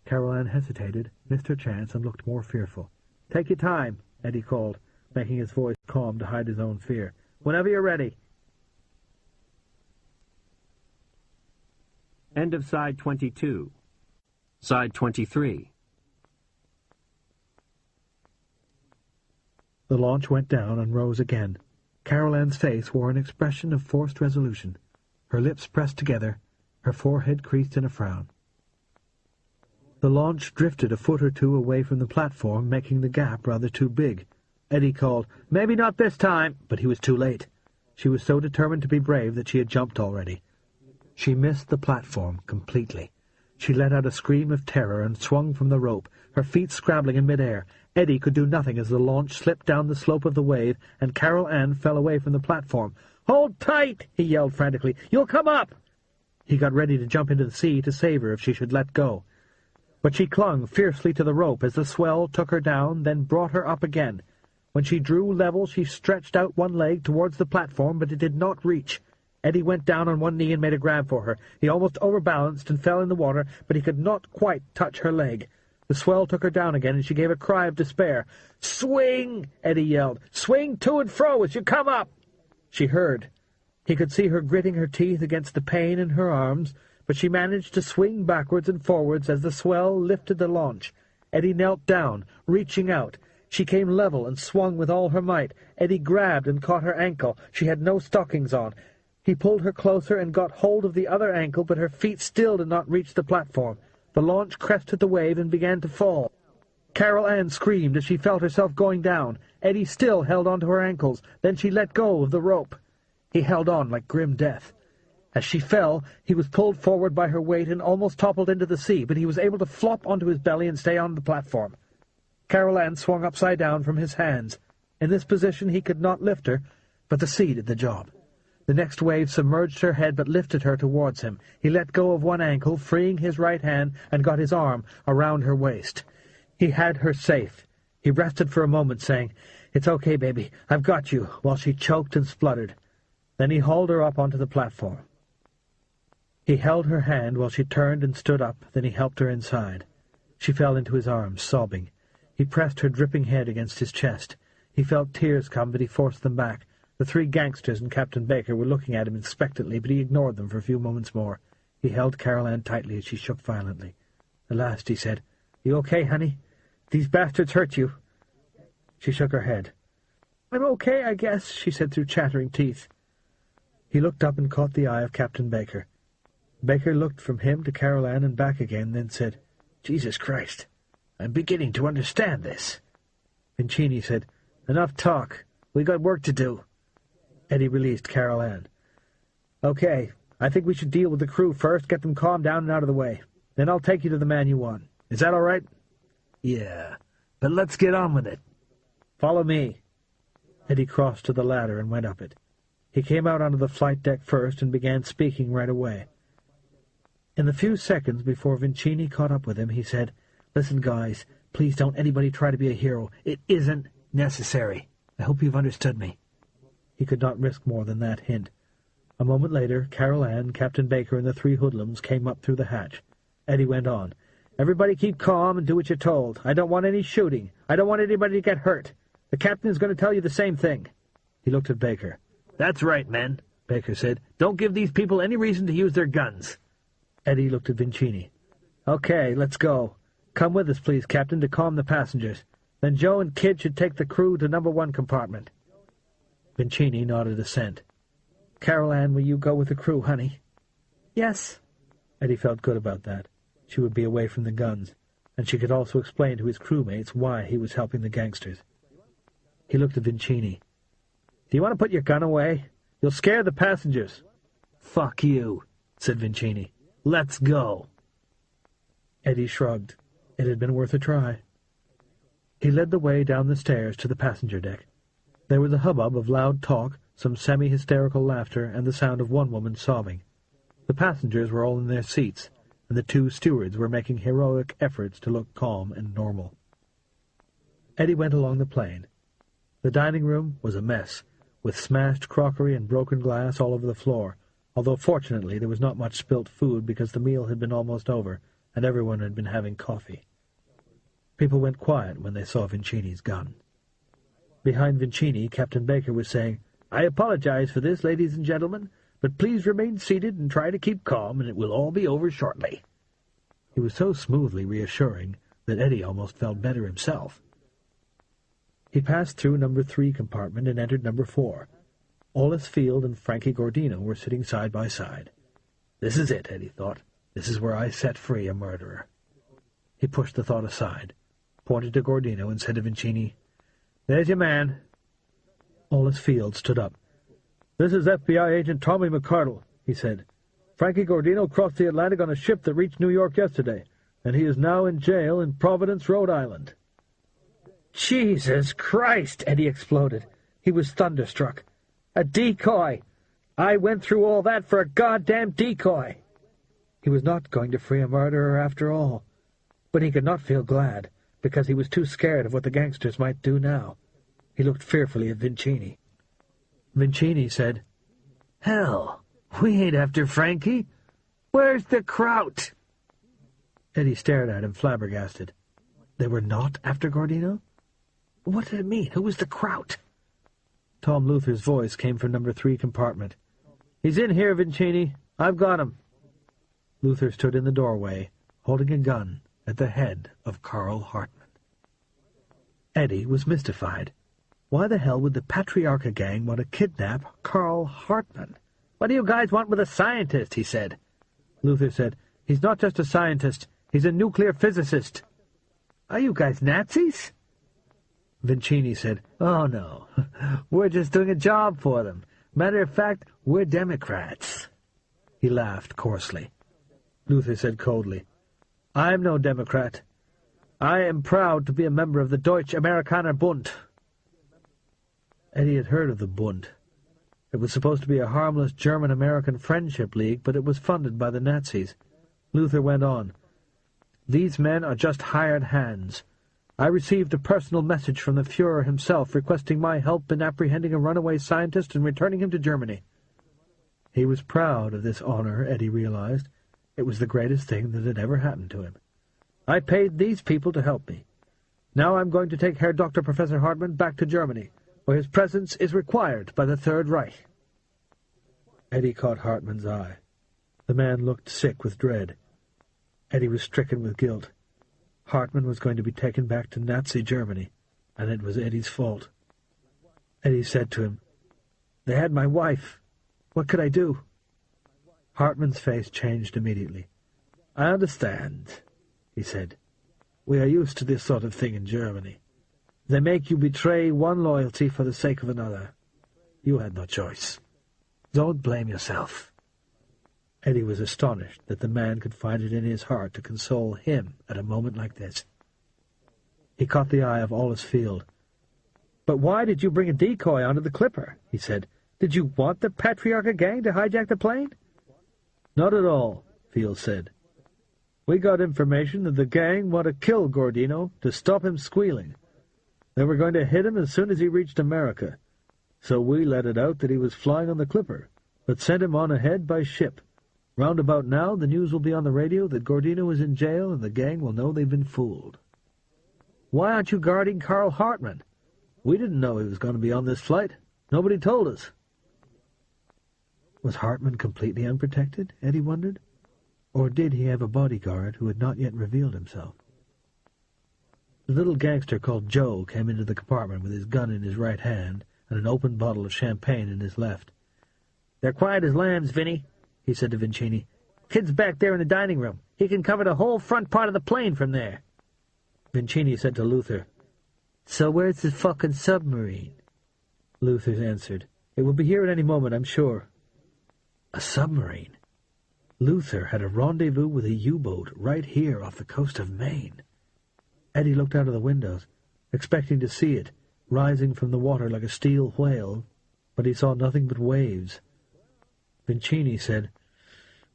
Carol Ann hesitated, missed her chance, and looked more fearful. "Take your time," Eddie called, making his voice calm to hide his own fear. "Whenever you're ready." End of side 22. Side 23. The launch went down and rose again. Carol Ann's face wore an expression of forced resolution. Her lips pressed together, her forehead creased in a frown. The launch drifted a foot or two away from the platform, making the gap rather too big. Eddie called, "Maybe not this time," but he was too late. She was so determined to be brave that she had jumped already. She missed the platform completely. She let out a scream of terror and swung from the rope, her feet scrabbling in mid-air. Eddie could do nothing as the launch slipped down the slope of the wave, and Carol Ann fell away from the platform. "Hold tight!" he yelled frantically. "You'll come up!" He got ready to jump into the sea to save her if she should let go. But she clung fiercely to the rope as the swell took her down, then brought her up again. When she drew level, she stretched out one leg towards the platform, but it did not reach. Eddie went down on one knee and made a grab for her. He almost overbalanced and fell in the water, but he could not quite touch her leg. The swell took her down again, and she gave a cry of despair. "Swing!" Eddie yelled. "Swing to and fro as you come up!" She heard. He could see her gritting her teeth against the pain in her arms, but she managed to swing backwards and forwards as the swell lifted the launch. Eddie knelt down, reaching out. She came level and swung with all her might. Eddie grabbed and caught her ankle. She had no stockings on. He pulled her closer and got hold of the other ankle, but her feet still did not reach the platform. The launch crested the wave and began to fall. Carol Ann screamed as she felt herself going down. Eddie still held onto her ankles. Then she let go of the rope. He held on like grim death. As she fell, he was pulled forward by her weight and almost toppled into the sea, but he was able to flop onto his belly and stay on the platform. Carol Ann swung upside down from his hands. In this position he could not lift her, but the sea did the job. The next wave submerged her head but lifted her towards him. He let go of one ankle, freeing his right hand, and got his arm around her waist. He had her safe. He rested for a moment, saying, "It's okay, baby, I've got you," while she choked and spluttered. Then he hauled her up onto the platform. He held her hand while she turned and stood up, then he helped her inside. She fell into his arms, sobbing. He pressed her dripping head against his chest. He felt tears come, but he forced them back. The three gangsters and Captain Baker were looking at him expectantly, but he ignored them for a few moments more. He held Carol Ann tightly as she shook violently. At last he said, "You okay, honey? These bastards hurt you?" She shook her head. "I'm okay, I guess," she said through chattering teeth. He looked up and caught the eye of Captain Baker. Baker looked from him to Carol Ann and back again, then said, "Jesus Christ, I'm beginning to understand this." Vincini said, "Enough talk. We got work to do." Eddie released Carol Ann. "Okay, I think we should deal with the crew first, get them calmed down and out of the way. Then I'll take you to the man you want. Is that all right?" "Yeah, but let's get on with it." "Follow me." Eddie crossed to the ladder and went up it. He came out onto the flight deck first and began speaking right away. In the few seconds before Vincini caught up with him, he said, "Listen, guys, please don't anybody try to be a hero. It isn't necessary. I hope you've understood me." He could not risk more than that hint. A moment later, Carol Ann, Captain Baker, and the three hoodlums came up through the hatch. Eddie went on, "Everybody keep calm and do what you're told. I don't want any shooting. I don't want anybody to get hurt. The captain is going to tell you the same thing." He looked at Baker. "That's right, men," Baker said. "Don't give these people any reason to use their guns." Eddie looked at Vincini. "Okay, let's go. Come with us, please, Captain, to calm the passengers. Then Joe and Kid should take the crew to number 1 compartment. Vincini nodded assent. Carol Ann, will you go with the crew, honey? Yes. Eddie felt good about that. She would be away from the guns, and she could also explain to his crewmates why he was helping the gangsters. He looked at Vincini. Do you want to put your gun away? You'll scare the passengers. Fuck you, said Vincini. Let's go. Eddie shrugged. It had been worth a try. He led the way down the stairs to the passenger deck. There was a hubbub of loud talk, some semi-hysterical laughter, and the sound of one woman sobbing. The passengers were all in their seats, and the 2 stewards were making heroic efforts to look calm and normal. Eddie went along the plane. The dining room was a mess, with smashed crockery and broken glass all over the floor, although fortunately there was not much spilt food because the meal had been almost over, and everyone had been having coffee. People went quiet when they saw Vincini's gun. Behind Vincini, Captain Baker was saying, "I apologize for this, ladies and gentlemen, but please remain seated and try to keep calm, and it will all be over shortly." He was so smoothly reassuring that Eddie almost felt better himself. He passed through number 3 compartment and entered number 4. Ollis Field and Frankie Gordino were sitting side by side. This is it, Eddie thought. This is where I set free a murderer. He pushed the thought aside, pointed to Gordino, and said to Vincini, "There's your man." Ollis Field stood up. "This is FBI agent Tommy McCardle," he said. "Frankie Gordino crossed the Atlantic on a ship that reached New York yesterday, and he is now in jail in Providence, Rhode Island." Jesus Christ! Eddie exploded. He was thunderstruck. A decoy! I went through all that for a goddamn decoy! He was not going to free a murderer after all. But he could not feel glad, because he was too scared of what the gangsters might do now. He looked fearfully at Vincini. Vincini said, "Hell, we ain't after Frankie. Where's the kraut?" Eddie stared at him, flabbergasted. They were not after Gordino? What did it mean? Who was the kraut? Tom Luther's voice came from number 3 compartment. "He's in here, Vincini. I've got him." Luther stood in the doorway, holding a gun at the head of Carl Hartman. Eddie was mystified. Why the hell would the Patriarcha gang want to kidnap Carl Hartman? "What do you guys want with a scientist?" he said. Luther said, "He's not just a scientist. He's a nuclear physicist." "Are you guys Nazis?" Vincini said, "Oh, no. We're just doing a job for them. Matter of fact, we're Democrats." He laughed coarsely. Luther said coldly, "I'm no Democrat. I am proud to be a member of the Deutsche Amerikaner Bund." Eddie had heard of the Bund. It was supposed to be a harmless German-American friendship league, but it was funded by the Nazis. Luther went on, "These men are just hired hands. I received a personal message from the Führer himself requesting my help in apprehending a runaway scientist and returning him to Germany." He was proud of this honor, Eddie realized. It was the greatest thing that had ever happened to him. "I paid these people to help me. Now I'm going to take Herr Dr. Professor Hartmann back to Germany, where his presence is required by the Third Reich." Eddie caught Hartmann's eye. The man looked sick with dread. Eddie was stricken with guilt. Hartmann was going to be taken back to Nazi Germany, and it was Eddie's fault. Eddie said to him, "They had my wife. What could I do?" Hartmann's face changed immediately. "I understand," he said. "We are used to this sort of thing in Germany. They make you betray one loyalty for the sake of another. You had no choice. Don't blame yourself." Eddie was astonished that the man could find it in his heart to console him at a moment like this. He caught the eye of Ollis Field. "But why did you bring a decoy onto the Clipper?" he said. "Did you want the Patriarcha gang to hijack the plane?" "Not at all," Field said. "We got information that the gang want to kill Gordino to stop him squealing. They were going to hit him as soon as he reached America. So we let it out that he was flying on the Clipper, but sent him on ahead by ship. Round about now, the news will be on the radio that Gordino is in jail, and the gang will know they've been fooled." "Why aren't you guarding Carl Hartman?" "We didn't know he was going to be on this flight. Nobody told us." Was Hartman completely unprotected, Eddie wondered? Or did he have a bodyguard who had not yet revealed himself? The little gangster called Joe came into the compartment with his gun in his right hand and an open bottle of champagne in his left. "They're quiet as lambs, Vinny," he said to Vincini. "Kid's back there in the dining room. He can cover the whole front part of the plane from there." Vincini said to Luther, "So where's the fucking submarine?" Luther answered, "It will be here at any moment, I'm sure." A submarine? Luther had a rendezvous with a U-boat right here off the coast of Maine. Eddie looked out of the windows, expecting to see it, rising from the water like a steel whale, but he saw nothing but waves. Vincini said,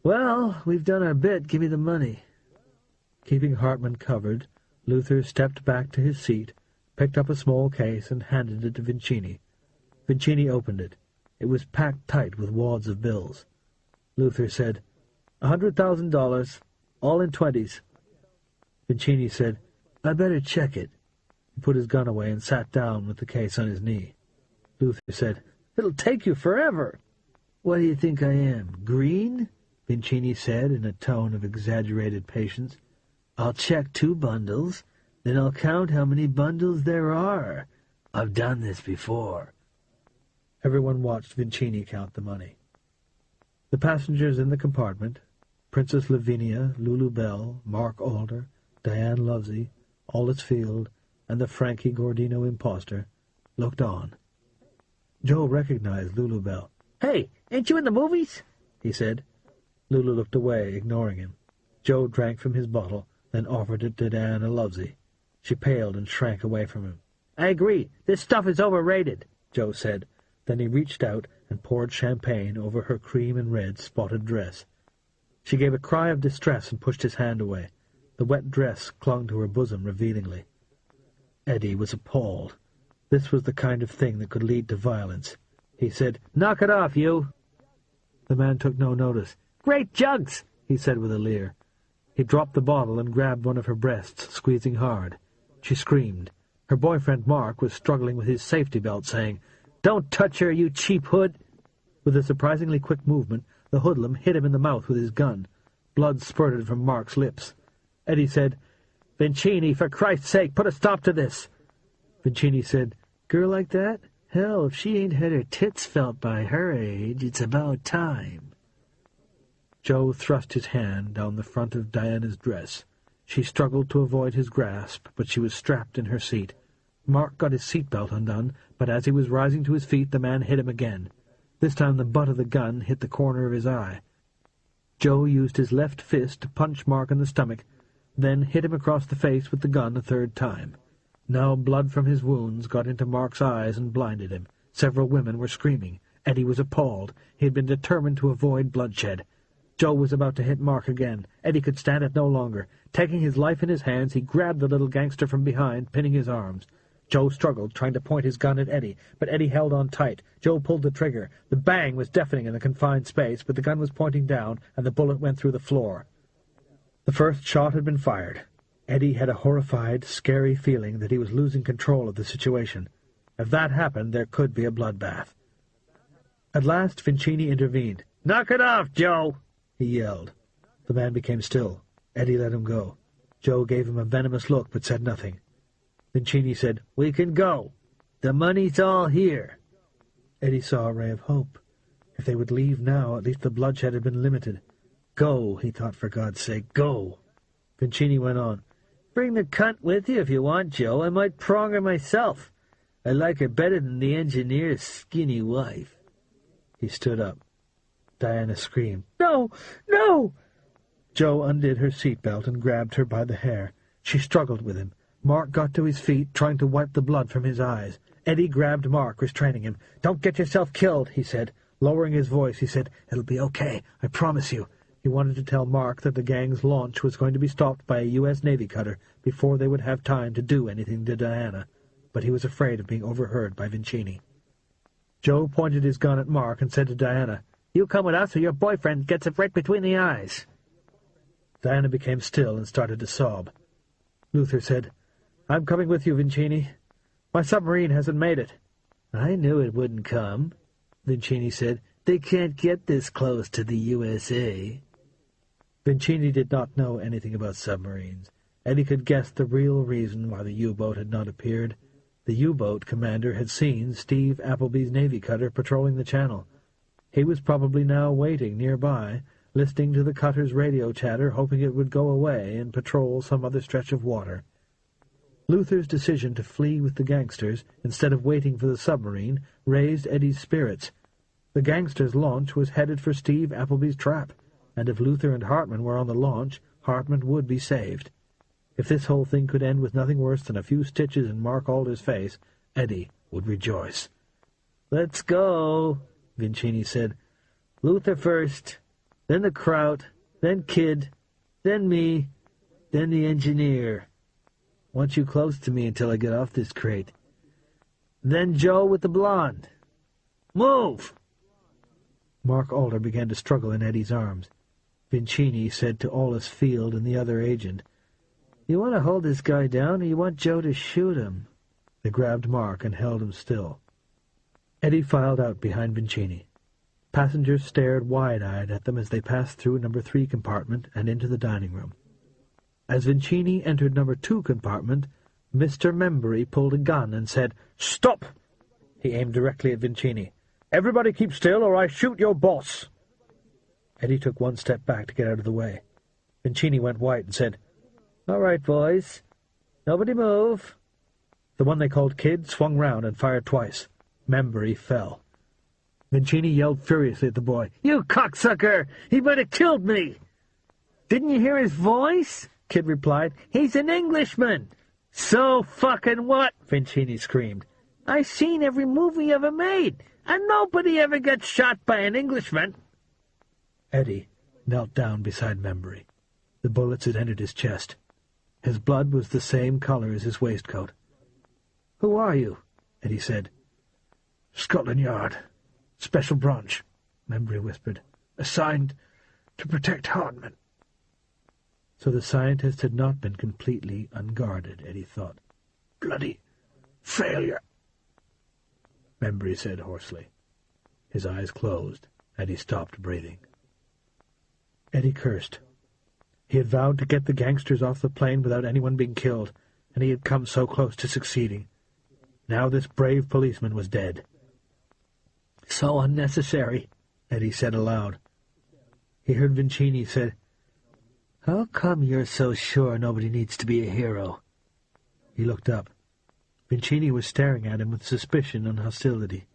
"Well, we've done our bit. Give me the money." Keeping Hartman covered, Luther stepped back to his seat, picked up a small case, and handed it to Vincini. Vincini opened it. It was packed tight with wads of bills. Luther said, $100,000, all in 20s. Vincini said, "I'd better check it." He put his gun away and sat down with the case on his knee. Luther said, "It'll take you forever." "What do you think I am, green?" Vincini said in a tone of exaggerated patience. "I'll check 2 bundles, then I'll count how many bundles there are. I've done this before." Everyone watched Vincini count the money. The passengers in the compartment, Princess Lavinia, Lulu Bell, Mark Alder, Diane Lovesey, Aldous Field, and the Frankie Gordino impostor, looked on. Joe recognized Lulu Bell. "Hey, ain't you in the movies?" he said. Lulu looked away, ignoring him. Joe drank from his bottle, then offered it to Diana Lovesey. She paled and shrank away from him. "I agree. This stuff is overrated," Joe said. Then he reached out and poured champagne over her cream and red spotted dress. She gave a cry of distress and pushed his hand away. The wet dress clung to her bosom revealingly. Eddie was appalled. This was the kind of thing that could lead to violence. He said, "Knock it off, you!" The man took no notice. "Great jugs," he said with a leer. He dropped the bottle and grabbed one of her breasts, squeezing hard. She screamed. Her boyfriend Mark was struggling with his safety belt, saying, "Don't touch her, you cheap hood!" With a surprisingly quick movement, the hoodlum hit him in the mouth with his gun. Blood spurted from Mark's lips. Eddie said, "Vincini, for Christ's sake, put a stop to this!" Vincini said, "Girl like that? Hell, if she ain't had her tits felt by her age, it's about time." Joe thrust his hand down the front of Diana's dress. She struggled to avoid his grasp, but she was strapped in her seat. Mark got his seatbelt undone, but as he was rising to his feet, the man hit him again. This time the butt of the gun hit the corner of his eye. Joe used his left fist to punch Mark in the stomach, then hit him across the face with the gun a 3rd time. Now blood from his wounds got into Mark's eyes and blinded him. Several women were screaming. Eddie was appalled. He had been determined to avoid bloodshed. Joe was about to hit Mark again. Eddie could stand it no longer. Taking his life in his hands, he grabbed the little gangster from behind, pinning his arms. Joe struggled, trying to point his gun at Eddie, but Eddie held on tight. Joe pulled the trigger. The bang was deafening in the confined space, but the gun was pointing down, and the bullet went through the floor. The first shot had been fired. Eddie had a horrified, scary feeling that he was losing control of the situation. If that happened, there could be a bloodbath. At last, Vincini intervened. "Knock it off, Joe!" he yelled. The man became still. Eddie let him go. Joe gave him a venomous look, but said nothing. Vincini said, "We can go. The money's all here." Eddie saw a ray of hope. If they would leave now, at least the bloodshed had been limited. Go, he thought, for God's sake, go. Vincini went on. "Bring the cunt with you if you want, Joe. I might prong her myself. I like her better than the engineer's skinny wife." He stood up. Diana screamed, "No! No!" Joe undid her seatbelt and grabbed her by the hair. She struggled with him. Mark got to his feet, trying to wipe the blood from his eyes. Eddie grabbed Mark, restraining him. "Don't get yourself killed," he said. Lowering his voice, he said, "It'll be okay, I promise you." He wanted to tell Mark that the gang's launch was going to be stopped by a U.S. Navy cutter before they would have time to do anything to Diana, but he was afraid of being overheard by Vincini. Joe pointed his gun at Mark and said to Diana, "You come with us or your boyfriend gets it right between the eyes." Diana became still and started to sob. Luther said, "I'm coming with you, Vincini. My submarine hasn't made it." "I knew it wouldn't come," Vincini said. "They can't get this close to the USA." Vincini did not know anything about submarines. Eddie could guess the real reason why the U-boat had not appeared. The U-boat commander had seen Steve Appleby's Navy cutter patrolling the channel. He was probably now waiting nearby, listening to the cutter's radio chatter, hoping it would go away and patrol some other stretch of water. Luther's decision to flee with the gangsters, instead of waiting for the submarine, raised Eddie's spirits. The gangsters' launch was headed for Steve Appleby's trap, and if Luther and Hartman were on the launch, Hartman would be saved. If this whole thing could end with nothing worse than a few stitches in Mark Alder's face, Eddie would rejoice. "Let's go," Vincini said. "Luther first, then the Kraut, then Kid, then me, then the engineer. Want you close to me until I get off this crate. Then Joe with the blonde. Move!" Mark Alder began to struggle in Eddie's arms. Vincini said to Aulus Field and the other agent, "You want to hold this guy down, or you want Joe to shoot him?" They grabbed Mark and held him still. Eddie filed out behind Vincini. Passengers stared wide-eyed at them as they passed through number 3 compartment and into the dining room. As Vincini entered number 2 compartment, Mr. Membury pulled a gun and said, "Stop!" He aimed directly at Vincini. "Everybody keep still, or I shoot your boss." Eddie took one step back to get out of the way. Vincini went white and said, "All right, boys. Nobody move." The one they called Kid swung round and fired twice. Membury fell. Vincini yelled furiously at the boy. "You cocksucker! He might have killed me!" "Didn't you hear his voice?" Kid replied. "He's an Englishman." "So fucking what?" Vincini screamed. "I seen every movie ever made, and nobody ever gets shot by an Englishman." Eddie knelt down beside Membury. The bullets had entered his chest. His blood was the same color as his waistcoat. "Who are you?" Eddie said. "Scotland Yard. Special branch," Membury whispered. "Assigned to protect Hartman." So the scientist had not been completely unguarded, Eddie thought. "Bloody failure," Membury said hoarsely. His eyes closed, and he stopped breathing. Eddie cursed. He had vowed to get the gangsters off the plane without anyone being killed, and he had come so close to succeeding. Now this brave policeman was dead. "So unnecessary," Eddie said aloud. He heard Vincini say, "How come you're so sure nobody needs to be a hero?" He looked up. Vincini was staring at him with suspicion and hostility.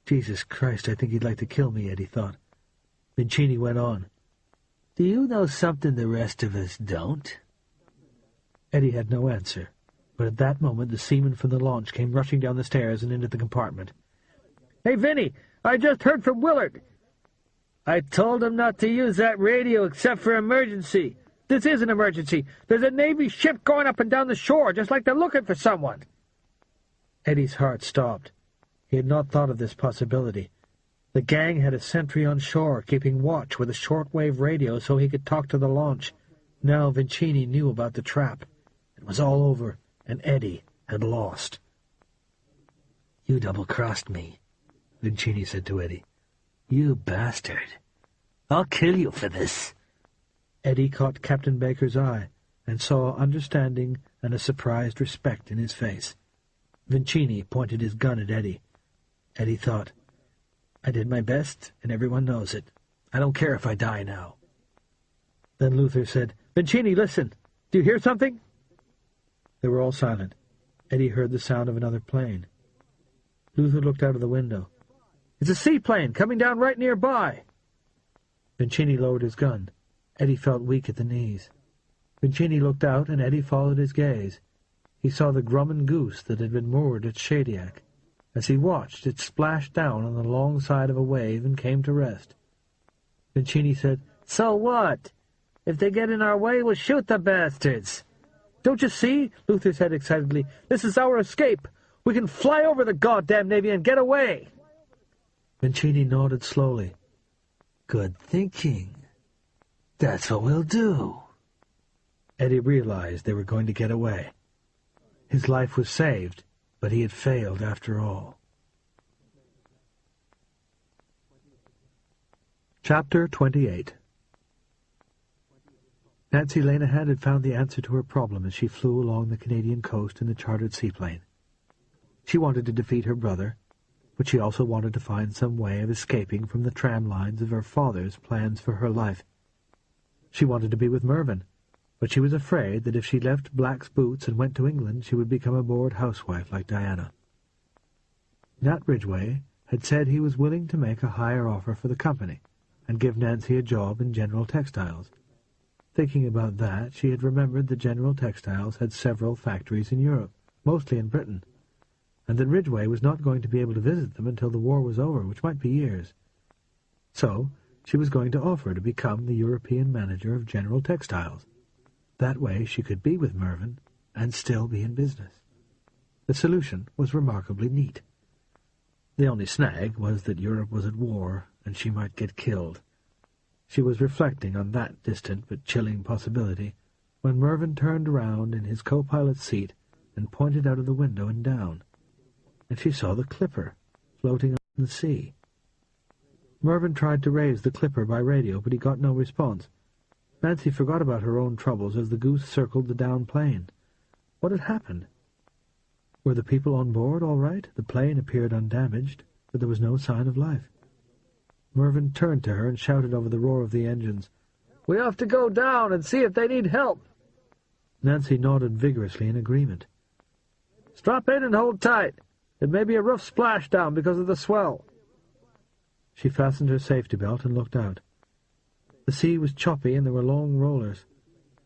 "Jesus Christ, I think he'd like to kill me," Eddie thought. Vincini went on. "Do you know something the rest of us don't?" Eddie had no answer, but at that moment the seaman from the launch came rushing down the stairs and into the compartment. "Hey, Vinny, I just heard from Willard." "I told him not to use that radio except for emergency." "This is an emergency. There's a Navy ship going up and down the shore, just like they're looking for someone." Eddie's heart stopped. He had not thought of this possibility. The gang had a sentry on shore, keeping watch with a shortwave radio so he could talk to the launch. Now Vincini knew about the trap. It was all over, and Eddie had lost. "You double-crossed me," Vincini said to Eddie. "You bastard. I'll kill you for this." Eddie caught Captain Baker's eye and saw understanding and a surprised respect in his face. Vincini pointed his gun at Eddie. Eddie thought, "I did my best, and everyone knows it. I don't care if I die now." Then Luther said, "Vincini, listen. Do you hear something?" They were all silent. Eddie heard the sound of another plane. Luther looked out of the window. "It's a seaplane coming down right nearby." Vincini lowered his gun. Eddie felt weak at the knees. Vincini looked out, and Eddie followed his gaze. He saw the Grumman Goose that had been moored at Shadiac. As he watched, it splashed down on the long side of a wave and came to rest. Vincini said, "So what? If they get in our way, we'll shoot the bastards." "Don't you see?" Luther said excitedly. "This is our escape. We can fly over the goddamn Navy and get away." Vincini nodded slowly. "Good thinking. That's what we'll do." Eddie realized they were going to get away. His life was saved, but he had failed after all. Chapter 28. Nancy Lenihan had found the answer to her problem as she flew along the Canadian coast in the chartered seaplane. She wanted to defeat her brother, but she also wanted to find some way of escaping from the tram lines of her father's plans for her life. She wanted to be with Mervyn, but she was afraid that if she left Black's boots and went to England she would become a bored housewife like Diana. Nat Ridgway had said he was willing to make a higher offer for the company and give Nancy a job in General Textiles. Thinking about that, she had remembered that General Textiles had several factories in Europe, mostly in Britain, and that Ridgway was not going to be able to visit them until the war was over, which might be years. So she was going to offer to become the European manager of General Textiles. That way she could be with Mervyn and still be in business. The solution was remarkably neat. The only snag was that Europe was at war, and she might get killed. She was reflecting on that distant but chilling possibility when Mervyn turned around in his co-pilot's seat and pointed out of the window and down, and she saw the Clipper floating on the sea. Mervyn tried to raise the Clipper by radio, but he got no response. Nancy forgot about her own troubles as the Goose circled the downed plane. What had happened? Were the people on board all right? The plane appeared undamaged, but there was no sign of life. Mervyn turned to her and shouted over the roar of the engines, "We have to go down and see if they need help." Nancy nodded vigorously in agreement. "Strap in and hold tight. It may be a rough splashdown because of the swell." She fastened her safety belt and looked out. The sea was choppy and there were long rollers.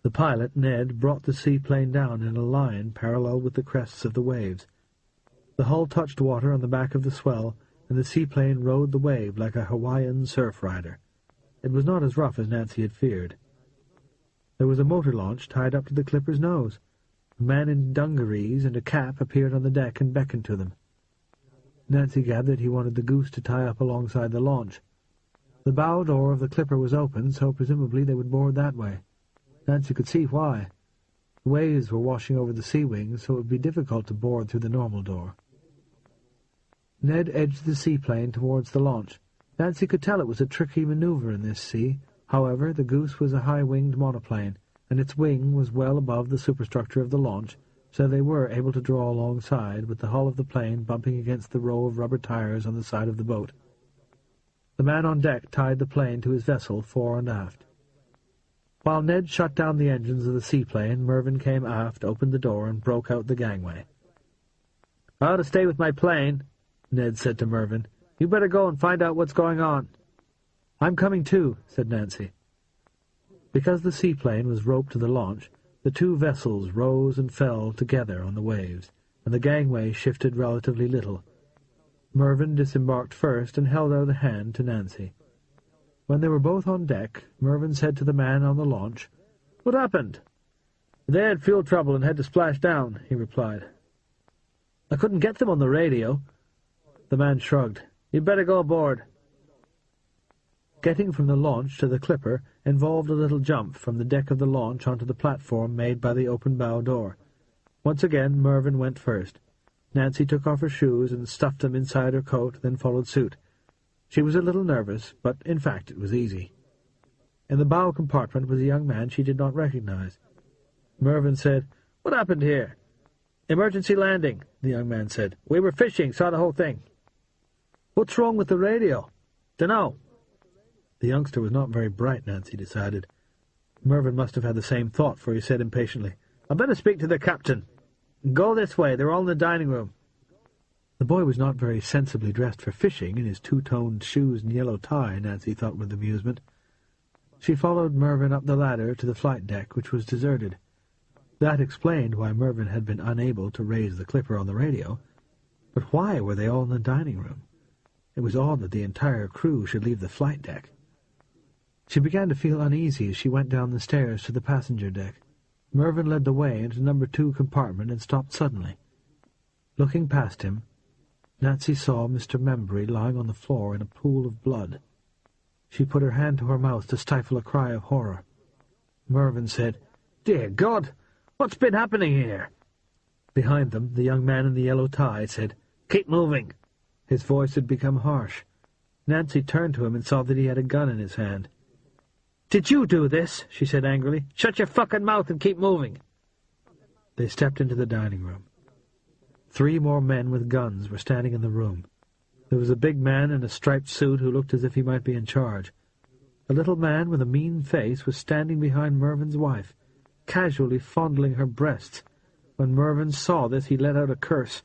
The pilot, Ned, brought the seaplane down in a line parallel with the crests of the waves. The hull touched water on the back of the swell, and the seaplane rode the wave like a Hawaiian surf rider. It was not as rough as Nancy had feared. There was a motor launch tied up to the Clipper's nose. A man in dungarees and a cap appeared on the deck and beckoned to them. Nancy gathered he wanted the Goose to tie up alongside the launch. The bow door of the Clipper was open, so presumably they would board that way. Nancy could see why. The waves were washing over the sea wings, so it would be difficult to board through the normal door. Ned edged the seaplane towards the launch. Nancy could tell it was a tricky maneuver in this sea. However, the Goose was a high-winged monoplane, and its wing was well above the superstructure of the launch, so they were able to draw alongside, with the hull of the plane bumping against the row of rubber tires on the side of the boat. The man on deck tied the plane to his vessel fore and aft. While Ned shut down the engines of the seaplane, Mervyn came aft, opened the door, and broke out the gangway. "I ought to stay with my plane," Ned said to Mervyn. "You better go and find out what's going on." "I'm coming too," said Nancy. Because the seaplane was roped to the launch, the two vessels rose and fell together on the waves, and the gangway shifted relatively little. Mervyn disembarked first and held out a hand to Nancy. When they were both on deck, Mervyn said to the man on the launch, "What happened?" "They had fuel trouble and had to splash down," he replied. "I couldn't get them on the radio." The man shrugged. "You'd better go aboard." Getting from the launch to the Clipper involved a little jump from the deck of the launch onto the platform made by the open bow door. Once again Mervyn went first. Nancy took off her shoes and stuffed them inside her coat, then followed suit. She was a little nervous, but in fact it was easy. In the bow compartment was a young man she did not recognize. Mervyn said, "What happened here?" "Emergency landing," the young man said. "We were fishing, saw the whole thing." "What's wrong with the radio?" "Dunno." The youngster was not very bright, Nancy decided. Mervyn must have had the same thought, for he said impatiently, "I'd better speak to the captain." "Go this way, they're all in the dining room." The boy was not very sensibly dressed for fishing, in his two-toned shoes and yellow tie, Nancy thought with amusement. She followed Mervyn up the ladder to the flight deck, which was deserted. That explained why Mervyn had been unable to raise the Clipper on the radio. But why were they all in the dining room? It was odd that the entire crew should leave the flight deck. She began to feel uneasy as she went down the stairs to the passenger deck. Mervyn led the way into number 2 compartment and stopped suddenly. Looking past him, Nancy saw Mr. Membury lying on the floor in a pool of blood. She put her hand to her mouth to stifle a cry of horror. Mervyn said, "Dear God, what's been happening here?" Behind them, the young man in the yellow tie said, "Keep moving." His voice had become harsh. Nancy turned to him and saw that he had a gun in his hand. "Did you do this?" she said angrily. "Shut your fucking mouth and keep moving." They stepped into the dining room. 3 more men with guns were standing in the room. There was a big man in a striped suit who looked as if he might be in charge. A little man with a mean face was standing behind Mervyn's wife, casually fondling her breasts. When Mervyn saw this, he let out a curse.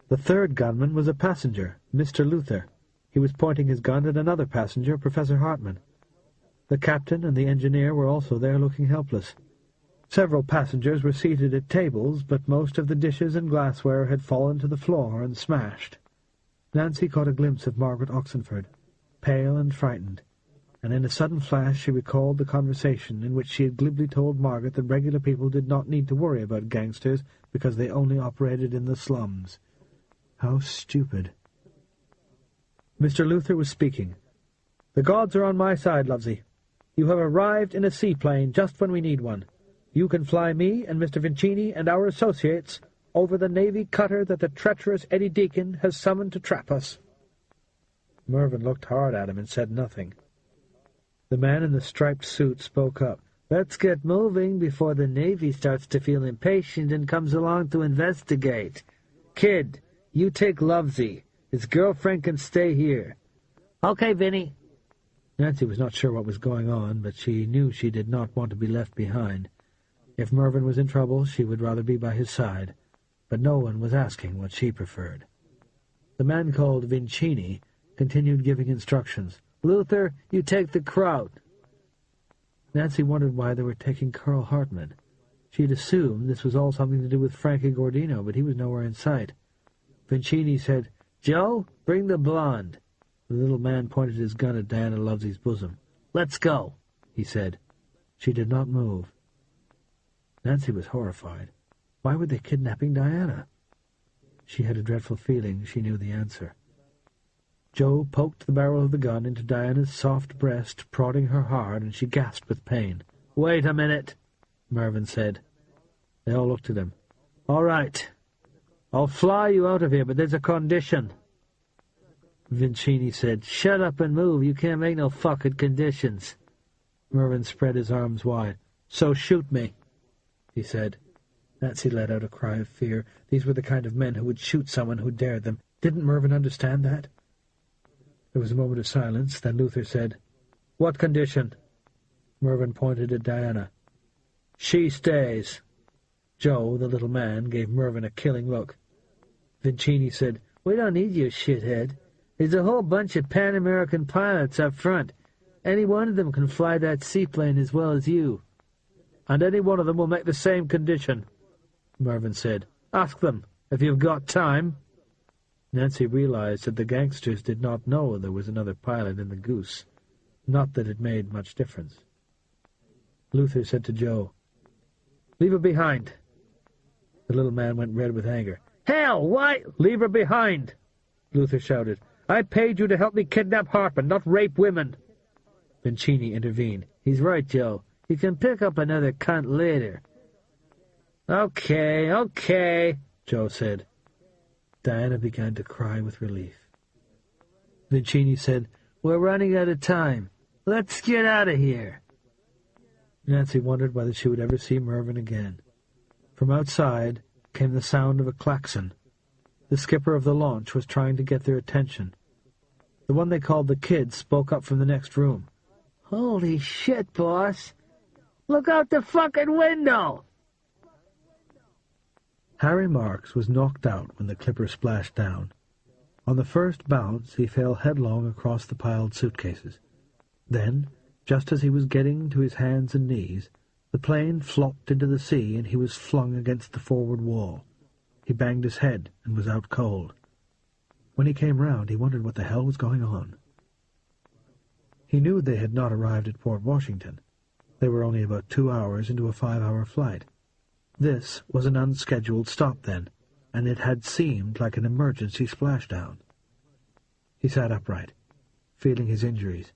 The 3rd gunman was a passenger, Mr. Luther. He was pointing his gun at another passenger, Professor Hartman. The captain and the engineer were also there, looking helpless. Several passengers were seated at tables, but most of the dishes and glassware had fallen to the floor and smashed. Nancy caught a glimpse of Margaret Oxenford, pale and frightened, and in a sudden flash she recalled the conversation in which she had glibly told Margaret that regular people did not need to worry about gangsters because they only operated in the slums. How stupid. Mr. Luther was speaking. "The gods are on my side, Lovesey. You have arrived in a seaplane just when we need one. You can fly me and Mr. Vincini and our associates over the Navy cutter that the treacherous Eddie Deacon has summoned to trap us." Mervyn looked hard at him and said nothing. The man in the striped suit spoke up. "Let's get moving before the Navy starts to feel impatient and comes along to investigate. Kid, you take Lovesey. His girlfriend can stay here." "Okay, Vinny." Nancy was not sure what was going on, but she knew she did not want to be left behind. If Mervyn was in trouble, she would rather be by his side, but no one was asking what she preferred. The man called Vincini continued giving instructions. "Luther, you take the crowd." Nancy wondered why they were taking Carl Hartman. She had assumed this was all something to do with Frankie Gordino, but he was nowhere in sight. Vincini said, "Joe, bring the blonde." The little man pointed his gun at Diana Lovesey's bosom. "Let's go," he said. She did not move. Nancy was horrified. Why were they kidnapping Diana? She had a dreadful feeling she knew the answer. Joe poked the barrel of the gun into Diana's soft breast, prodding her hard, and she gasped with pain. "Wait a minute," Mervyn said. They all looked at him. "All right. I'll fly you out of here, but there's a condition." Vincini said, "Shut up and move. You can't make no fucking conditions." Mervyn spread his arms wide. "So shoot me," he said. Nancy let out a cry of fear. These were the kind of men who would shoot someone who dared them. Didn't Mervyn understand that? There was a moment of silence. Then Luther said, "What condition?" Mervyn pointed at Diana. "She stays." Joe, the little man, gave Mervyn a killing look. Vincini said, "We don't need you, shithead. There's a whole bunch of Pan-American pilots up front. Any one of them can fly that seaplane as well as you." "And any one of them will make the same condition," Mervyn said. "Ask them, if you've got time." Nancy realized that the gangsters did not know there was another pilot in the Goose. Not that it made much difference. Luther said to Joe, "Leave her behind." The little man went red with anger. "Hell, why—" "Leave her behind," Luther shouted. "I paid you to help me kidnap Hartman, not rape women." Vincini intervened. "He's right, Joe. You can pick up another cunt later." Okay, Joe said. Diana began to cry with relief. Vincini said, "We're running out of time. Let's get out of here." Nancy wondered whether she would ever see Mervyn again. From outside came the sound of a klaxon. The skipper of the launch was trying to get their attention. The one they called the Kid spoke up from the next room. "Holy shit, boss! Look out the fucking window!" Harry Marks was knocked out when the clipper splashed down. On the first bounce, he fell headlong across the piled suitcases. Then, just as he was getting to his hands and knees, the plane flopped into the sea and he was flung against the forward wall. He banged his head and was out cold. When he came round, he wondered what the hell was going on. He knew they had not arrived at Port Washington. They were only about 2 hours into a 5-hour flight. This was an unscheduled stop, then, and it had seemed like an emergency splashdown. He sat upright, feeling his injuries.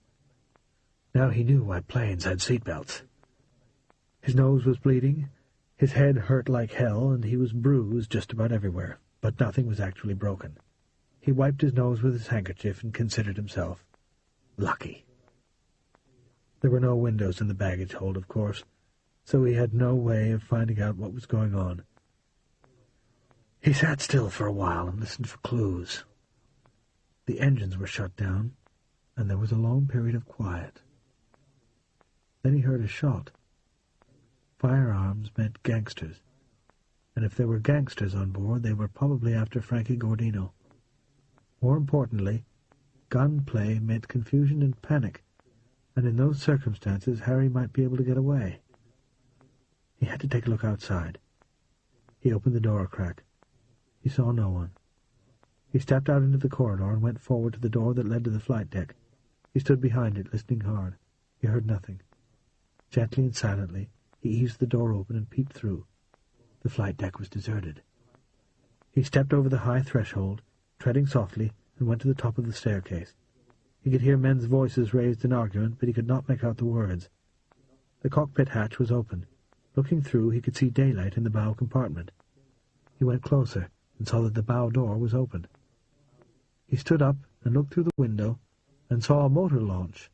Now he knew why planes had seatbelts. His nose was bleeding, his head hurt like hell, and he was bruised just about everywhere, but nothing was actually broken. He wiped his nose with his handkerchief and considered himself lucky. There were no windows in the baggage hold, of course, so he had no way of finding out what was going on. He sat still for a while and listened for clues. The engines were shut down, and there was a long period of quiet. Then he heard a shot. Firearms meant gangsters, and if there were gangsters on board, they were probably after Frankie Gordino. More importantly, gunplay meant confusion and panic, and in those circumstances Harry might be able to get away. He had to take a look outside. He opened the door a crack. He saw no one. He stepped out into the corridor and went forward to the door that led to the flight deck. He stood behind it, listening hard. He heard nothing. Gently and silently, he eased the door open and peeped through. The flight deck was deserted. He stepped over the high threshold, treading softly, and went to the top of the staircase. He could hear men's voices raised in argument, but he could not make out the words. The cockpit hatch was open. Looking through, he could see daylight in the bow compartment. He went closer and saw that the bow door was open. He stood up and looked through the window and saw a motor launch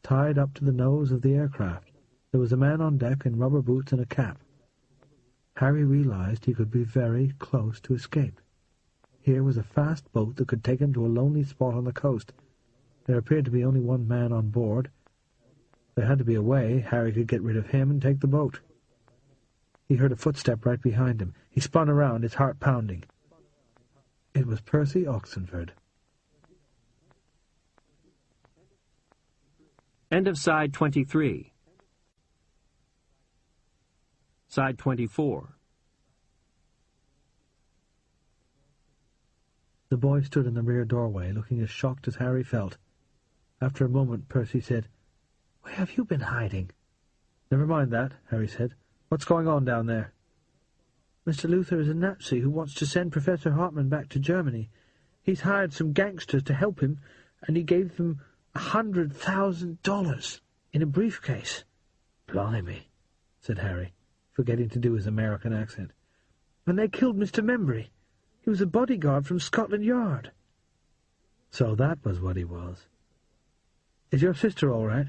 tied up to the nose of the aircraft. There was a man on deck in rubber boots and a cap. Harry realized he could be very close to escape. Here was a fast boat that could take him to a lonely spot on the coast. There appeared to be only one man on board. There had to be a way Harry could get rid of him and take the boat. He heard a footstep right behind him. He spun around, his heart pounding. It was Percy Oxenford. End of Side 23. Side 24. The boy stood in the rear doorway, looking as shocked as Harry felt. After a moment, Percy said, "Where have you been hiding?" "Never mind that," Harry said. "What's going on down there?" "Mr. Luther is a Nazi who wants to send Professor Hartman back to Germany. He's hired some gangsters to help him, and he gave them $100,000 in a briefcase." "Blimey," said Harry, forgetting to do his American accent. "And they killed Mr. Membry. He was a bodyguard from Scotland Yard." So that was what he was. "Is your sister all right?"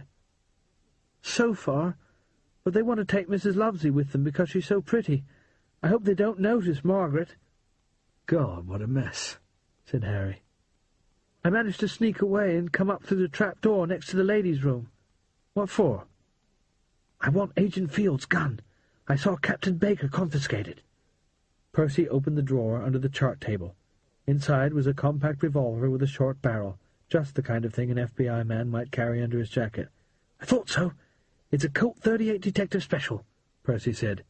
"So far, but they want to take Mrs. Lovesley with them because she's so pretty. I hope they don't notice Margaret." "God, what a mess," said Harry. "I managed to sneak away and come up through the trap door next to the ladies' room." "What for?" "I want Agent Field's gun. I saw Captain Baker confiscate it." Percy opened the drawer under the chart table. Inside was a compact revolver with a short barrel, just the kind of thing an FBI man might carry under his jacket. "I thought so. It's a Colt 38 Detective Special," Percy said.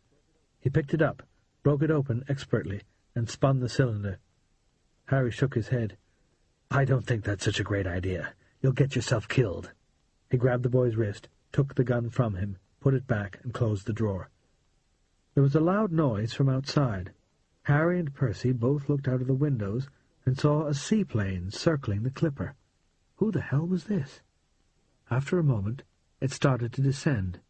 He picked it up, broke it open expertly, and spun the cylinder. Harry shook his head. "I don't think that's such a great idea. You'll get yourself killed." He grabbed the boy's wrist, took the gun from him, put it back, and closed the drawer. There was a loud noise from outside. Harry and Percy both looked out of the windows and saw a seaplane circling the clipper. Who the hell was this? After a moment, it started to descend.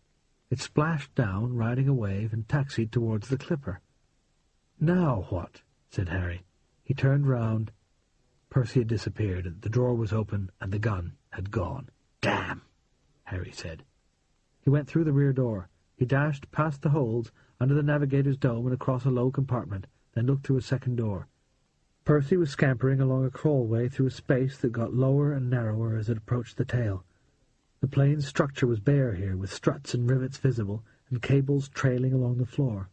It splashed down, riding a wave, and taxied towards the clipper. "Now what?" said Harry. He turned round. Percy had disappeared, the drawer was open, and the gun had gone. "Damn!" Harry said. He went through the rear door. He dashed past the holes, under the navigator's dome and across a low compartment, then looked through a second door. Percy was scampering along a crawlway through a space that got lower and narrower as it approached the tail. The plane's structure was bare here, with struts and rivets visible, and cables trailing along the floor.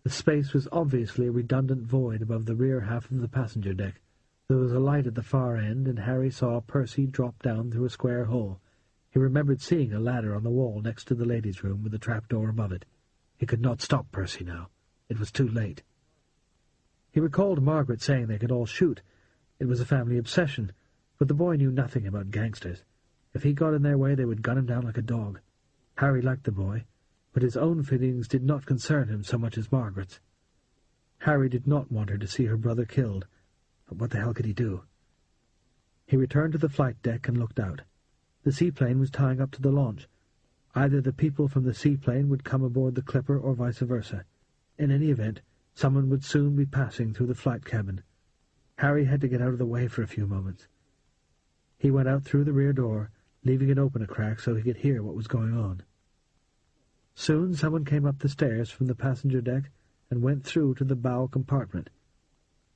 The space was obviously a redundant void above the rear half of the passenger deck. There was a light at the far end, and Harry saw Percy drop down through a square hole. He remembered seeing a ladder on the wall next to the ladies' room with a trapdoor above it. He could not stop Percy now. It was too late. He recalled Margaret saying they could all shoot. It was a family obsession, but the boy knew nothing about gangsters. If he got in their way, they would gun him down like a dog. Harry liked the boy, but his own feelings did not concern him so much as Margaret's. Harry did not want her to see her brother killed, but what the hell could he do? He returned to the flight deck and looked out. The seaplane was tying up to the launch. Either the people from the seaplane would come aboard the clipper or vice versa. In any event, someone would soon be passing through the flight cabin. Harry had to get out of the way for a few moments. He went out through the rear door, leaving it open a crack so he could hear what was going on. Soon someone came up the stairs from the passenger deck and went through to the bow compartment.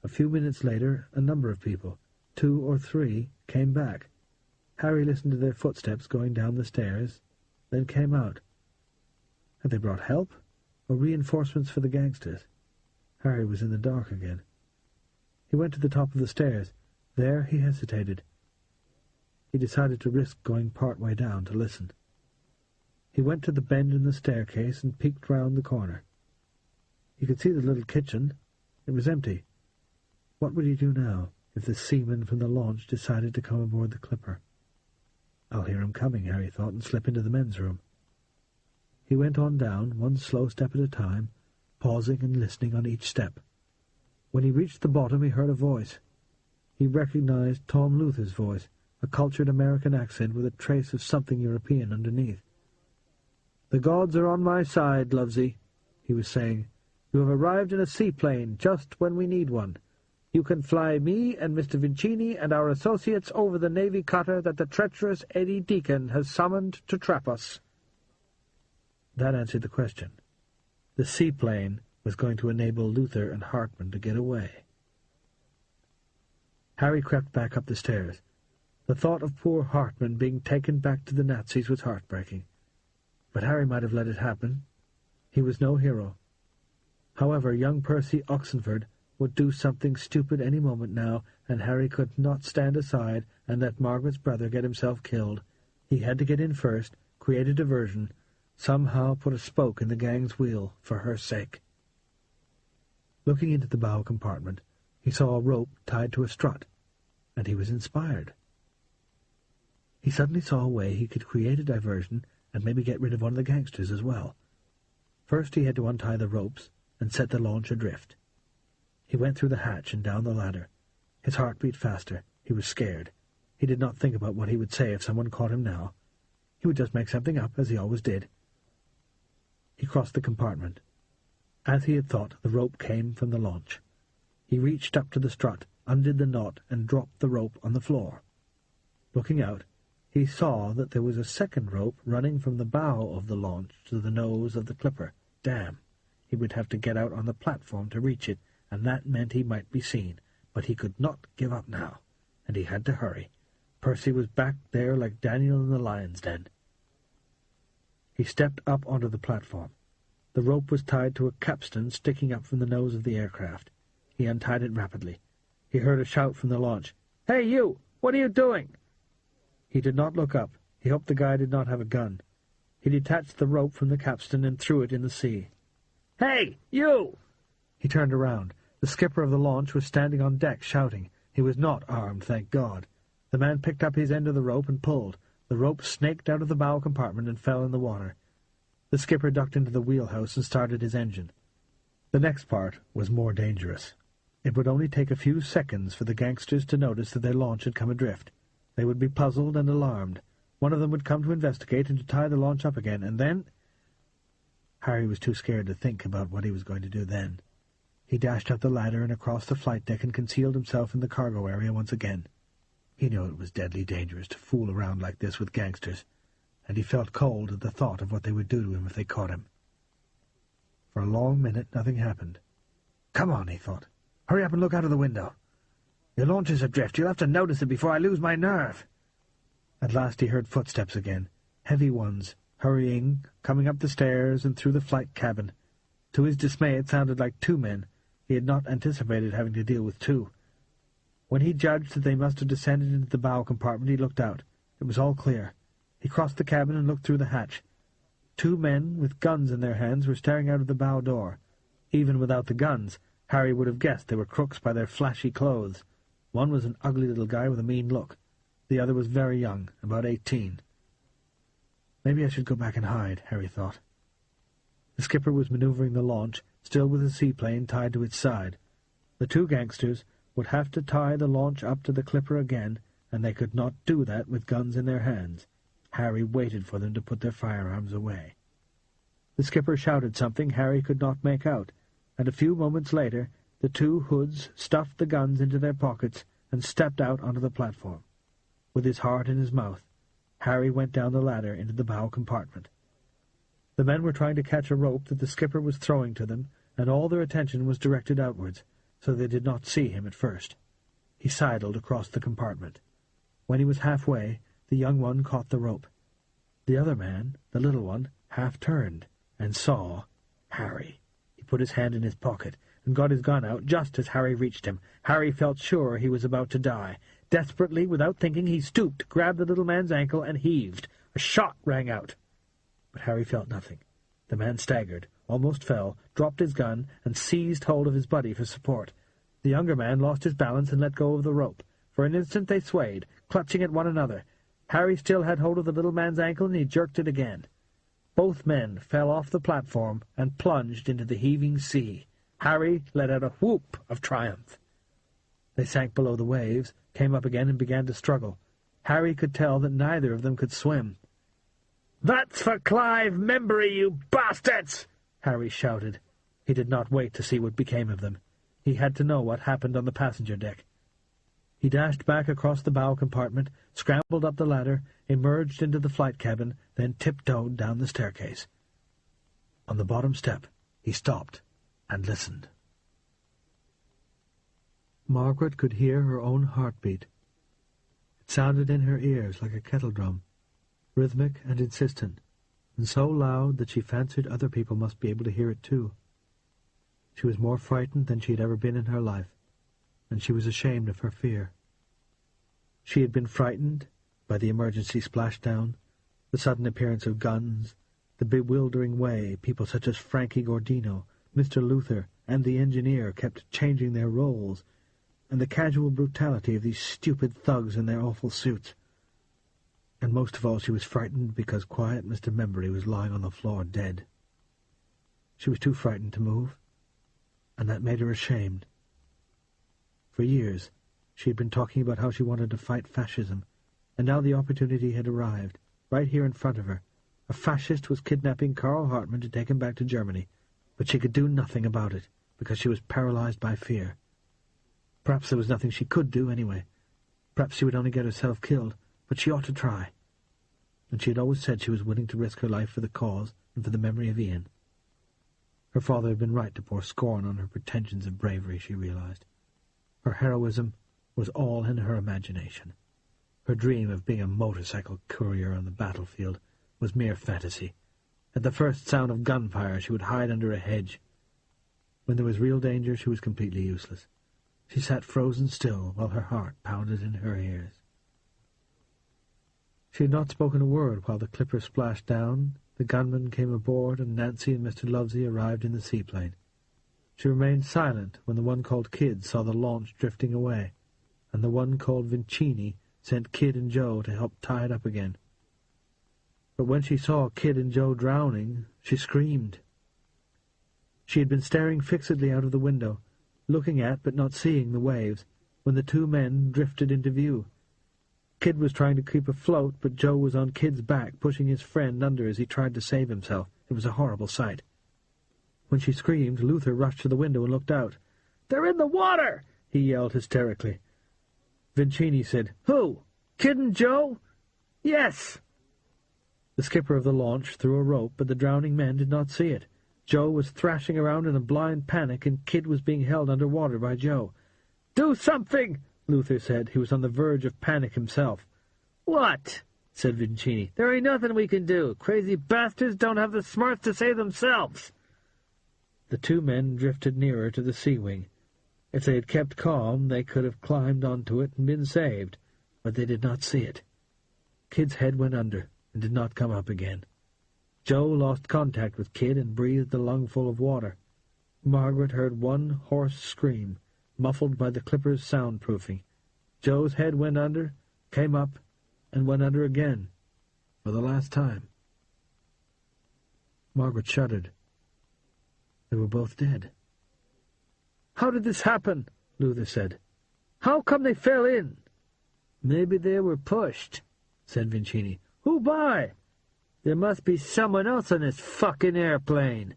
A few minutes later, a number of people, 2 or 3, came back. Harry listened to their footsteps going down the stairs, then came out. Had they brought help, or reinforcements for the gangsters? Harry was in the dark again. He went to the top of the stairs. There he hesitated. He decided to risk going part way down to listen. He went to the bend in the staircase and peeked round the corner. He could see the little kitchen. It was empty. What would he do now if the seaman from the launch decided to come aboard the clipper? I'll hear him coming, Harry thought, and slip into the men's room. He went on down, one slow step at a time, pausing and listening on each step. When he reached the bottom, he heard a voice. He recognized Tom Luther's voice, a cultured American accent with a trace of something European underneath. "The gods are on my side, Lovesey," he was saying. "You have arrived in a seaplane just when we need one. You can fly me and Mr. Vincini and our associates over the Navy cutter that the treacherous Eddie Deacon has summoned to trap us." That answered the question. The seaplane was going to enable Luther and Hartman to get away. Harry crept back up the stairs. The thought of poor Hartman being taken back to the Nazis was heartbreaking. But Harry might have let it happen. He was no hero. However, young Percy Oxenford would do something stupid any moment now, and Harry could not stand aside and let Margaret's brother get himself killed. He had to get in first, create a diversion, somehow put a spoke in the gang's wheel for her sake. Looking into the bow compartment, he saw a rope tied to a strut, and he was inspired. He suddenly saw a way he could create a diversion and maybe get rid of one of the gangsters as well. First he had to untie the ropes and set the launch adrift. He went through the hatch and down the ladder. His heart beat faster. He was scared. He did not think about what he would say if someone caught him now. He would just make something up, as he always did. He crossed the compartment. As he had thought, the rope came from the launch. He reached up to the strut, undid the knot, and dropped the rope on the floor. Looking out, he saw that there was a second rope running from the bow of the launch to the nose of the clipper. Damn! He would have to get out on the platform to reach it, and that meant he might be seen. But he could not give up now, and he had to hurry. Percy was back there like Daniel in the lion's den. He stepped up onto the platform. The rope was tied to a capstan sticking up from the nose of the aircraft. He untied it rapidly. He heard a shout from the launch. "Hey, you! What are you doing?" He did not look up. He hoped the guy did not have a gun. He detached the rope from the capstan and threw it in the sea. "Hey, you!" He turned around. The skipper of the launch was standing on deck, shouting. He was not armed, thank God. The man picked up his end of the rope and pulled. The rope snaked out of the bow compartment and fell in the water. The skipper ducked into the wheelhouse and started his engine. The next part was more dangerous. It would only take a few seconds for the gangsters to notice that their launch had come adrift. They would be puzzled and alarmed. One of them would come to investigate and to tie the launch up again, and then— Harry was too scared to think about what he was going to do then. He dashed up the ladder and across the flight deck and concealed himself in the cargo area once again. He knew it was deadly dangerous to fool around like this with gangsters, and he felt cold at the thought of what they would do to him if they caught him. For a long minute nothing happened. "Come on," he thought. "Hurry up and look out of the window. Your launch is adrift. You'll have to notice it before I lose my nerve." At last he heard footsteps again, heavy ones, hurrying, coming up the stairs and through the flight cabin. To his dismay it sounded like 2 men. He had not anticipated having to deal with 2. When he judged that they must have descended into the bow compartment, he looked out. It was all clear. He crossed the cabin and looked through the hatch. 2 men with guns in their hands were staring out of the bow door. Even without the guns, Harry would have guessed they were crooks by their flashy clothes. One was an ugly little guy with a mean look. The other was very young, about 18. Maybe I should go back and hide, Harry thought. The skipper was maneuvering the launch, still with the seaplane tied to its side. The 2 gangsters would have to tie the launch up to the clipper again, and they could not do that with guns in their hands. Harry waited for them to put their firearms away. The skipper shouted something Harry could not make out, and a few moments later the 2 hoods stuffed the guns into their pockets and stepped out onto the platform. With his heart in his mouth, Harry went down the ladder into the bow compartment. The men were trying to catch a rope that the skipper was throwing to them, and all their attention was directed outwards, so they did not see him at first. He sidled across the compartment. When he was halfway, the young one caught the rope. The other man, the little one, half turned, and saw Harry. He put his hand in his pocket, and got his gun out just as Harry reached him. Harry felt sure he was about to die. Desperately, without thinking, he stooped, grabbed the little man's ankle, and heaved. A shot rang out. But Harry felt nothing. The man staggered, almost fell, dropped his gun, and seized hold of his buddy for support. The younger man lost his balance and let go of the rope. For an instant they swayed, clutching at one another. Harry still had hold of the little man's ankle, and he jerked it again. Both men fell off the platform and plunged into the heaving sea. Harry let out a whoop of triumph. They sank below the waves, came up again, and began to struggle. Harry could tell that neither of them could swim. "That's for Clive Membury, you bastards!" Harry shouted. He did not wait to see what became of them. He had to know what happened on the passenger deck. He dashed back across the bow compartment, scrambled up the ladder, emerged into the flight cabin, then tiptoed down the staircase. On the bottom step, he stopped and listened. Margaret could hear her own heartbeat. It sounded in her ears like a kettle drum, rhythmic and insistent, and so loud that she fancied other people must be able to hear it too. She was more frightened than she had ever been in her life, and she was ashamed of her fear. She had been frightened by the emergency splashdown, the sudden appearance of guns, the bewildering way people such as Frankie Gordino, Mr. Luther, and the engineer kept changing their roles, and the casual brutality of these stupid thugs in their awful suits. And most of all she was frightened because quiet Mr. Membury was lying on the floor dead. She was too frightened to move, and that made her ashamed. For years she had been talking about how she wanted to fight fascism, and now the opportunity had arrived, right here in front of her. A fascist was kidnapping Carl Hartmann to take him back to Germany, but she could do nothing about it, because she was paralyzed by fear. Perhaps there was nothing she could do anyway. Perhaps she would only get herself killed, but she ought to try. And she had always said she was willing to risk her life for the cause and for the memory of Ian. Her father had been right to pour scorn on her pretensions of bravery, she realized. Her heroism was all in her imagination. Her dream of being a motorcycle courier on the battlefield was mere fantasy. At the first sound of gunfire she would hide under a hedge. When there was real danger she was completely useless. She sat frozen still while her heart pounded in her ears. She had not spoken a word while the clipper splashed down, the gunmen came aboard, and Nancy and Mr. Lovesey arrived in the seaplane. She remained silent when the one called Kidd saw the launch drifting away, and the one called Vincini sent Kidd and Joe to help tie it up again. But when she saw Kidd and Joe drowning, she screamed. She had been staring fixedly out of the window, looking at but not seeing the waves, when the two men drifted into view. Kidd was trying to keep afloat, but Joe was on Kidd's back, pushing his friend under as he tried to save himself. It was a horrible sight. When she screamed, Luther rushed to the window and looked out. "They're in the water!" he yelled hysterically. Vincini said, "Who? Kidd and Joe?" "Yes." The skipper of the launch threw a rope, but the drowning men did not see it. Joe was thrashing around in a blind panic, and Kidd was being held under water by Joe. "Do something!" Luther said. He was on the verge of panic himself. "What?" said Vincini. "There ain't nothing we can do. Crazy bastards don't have the smarts to save themselves." The two men drifted nearer to the sea-wing. If they had kept calm, they could have climbed onto it and been saved, but they did not see it. Kidd's head went under and did not come up again. Joe lost contact with Kidd and breathed a lungful of water. Margaret heard one hoarse scream, muffled by the clipper's soundproofing. Joe's head went under, came up, and went under again, for the last time. Margaret shuddered. They were both dead. "How did this happen?" Luther said. "How come they fell in?" "Maybe they were pushed," said Vincini. "Who by?" "There must be someone else on this fucking airplane,"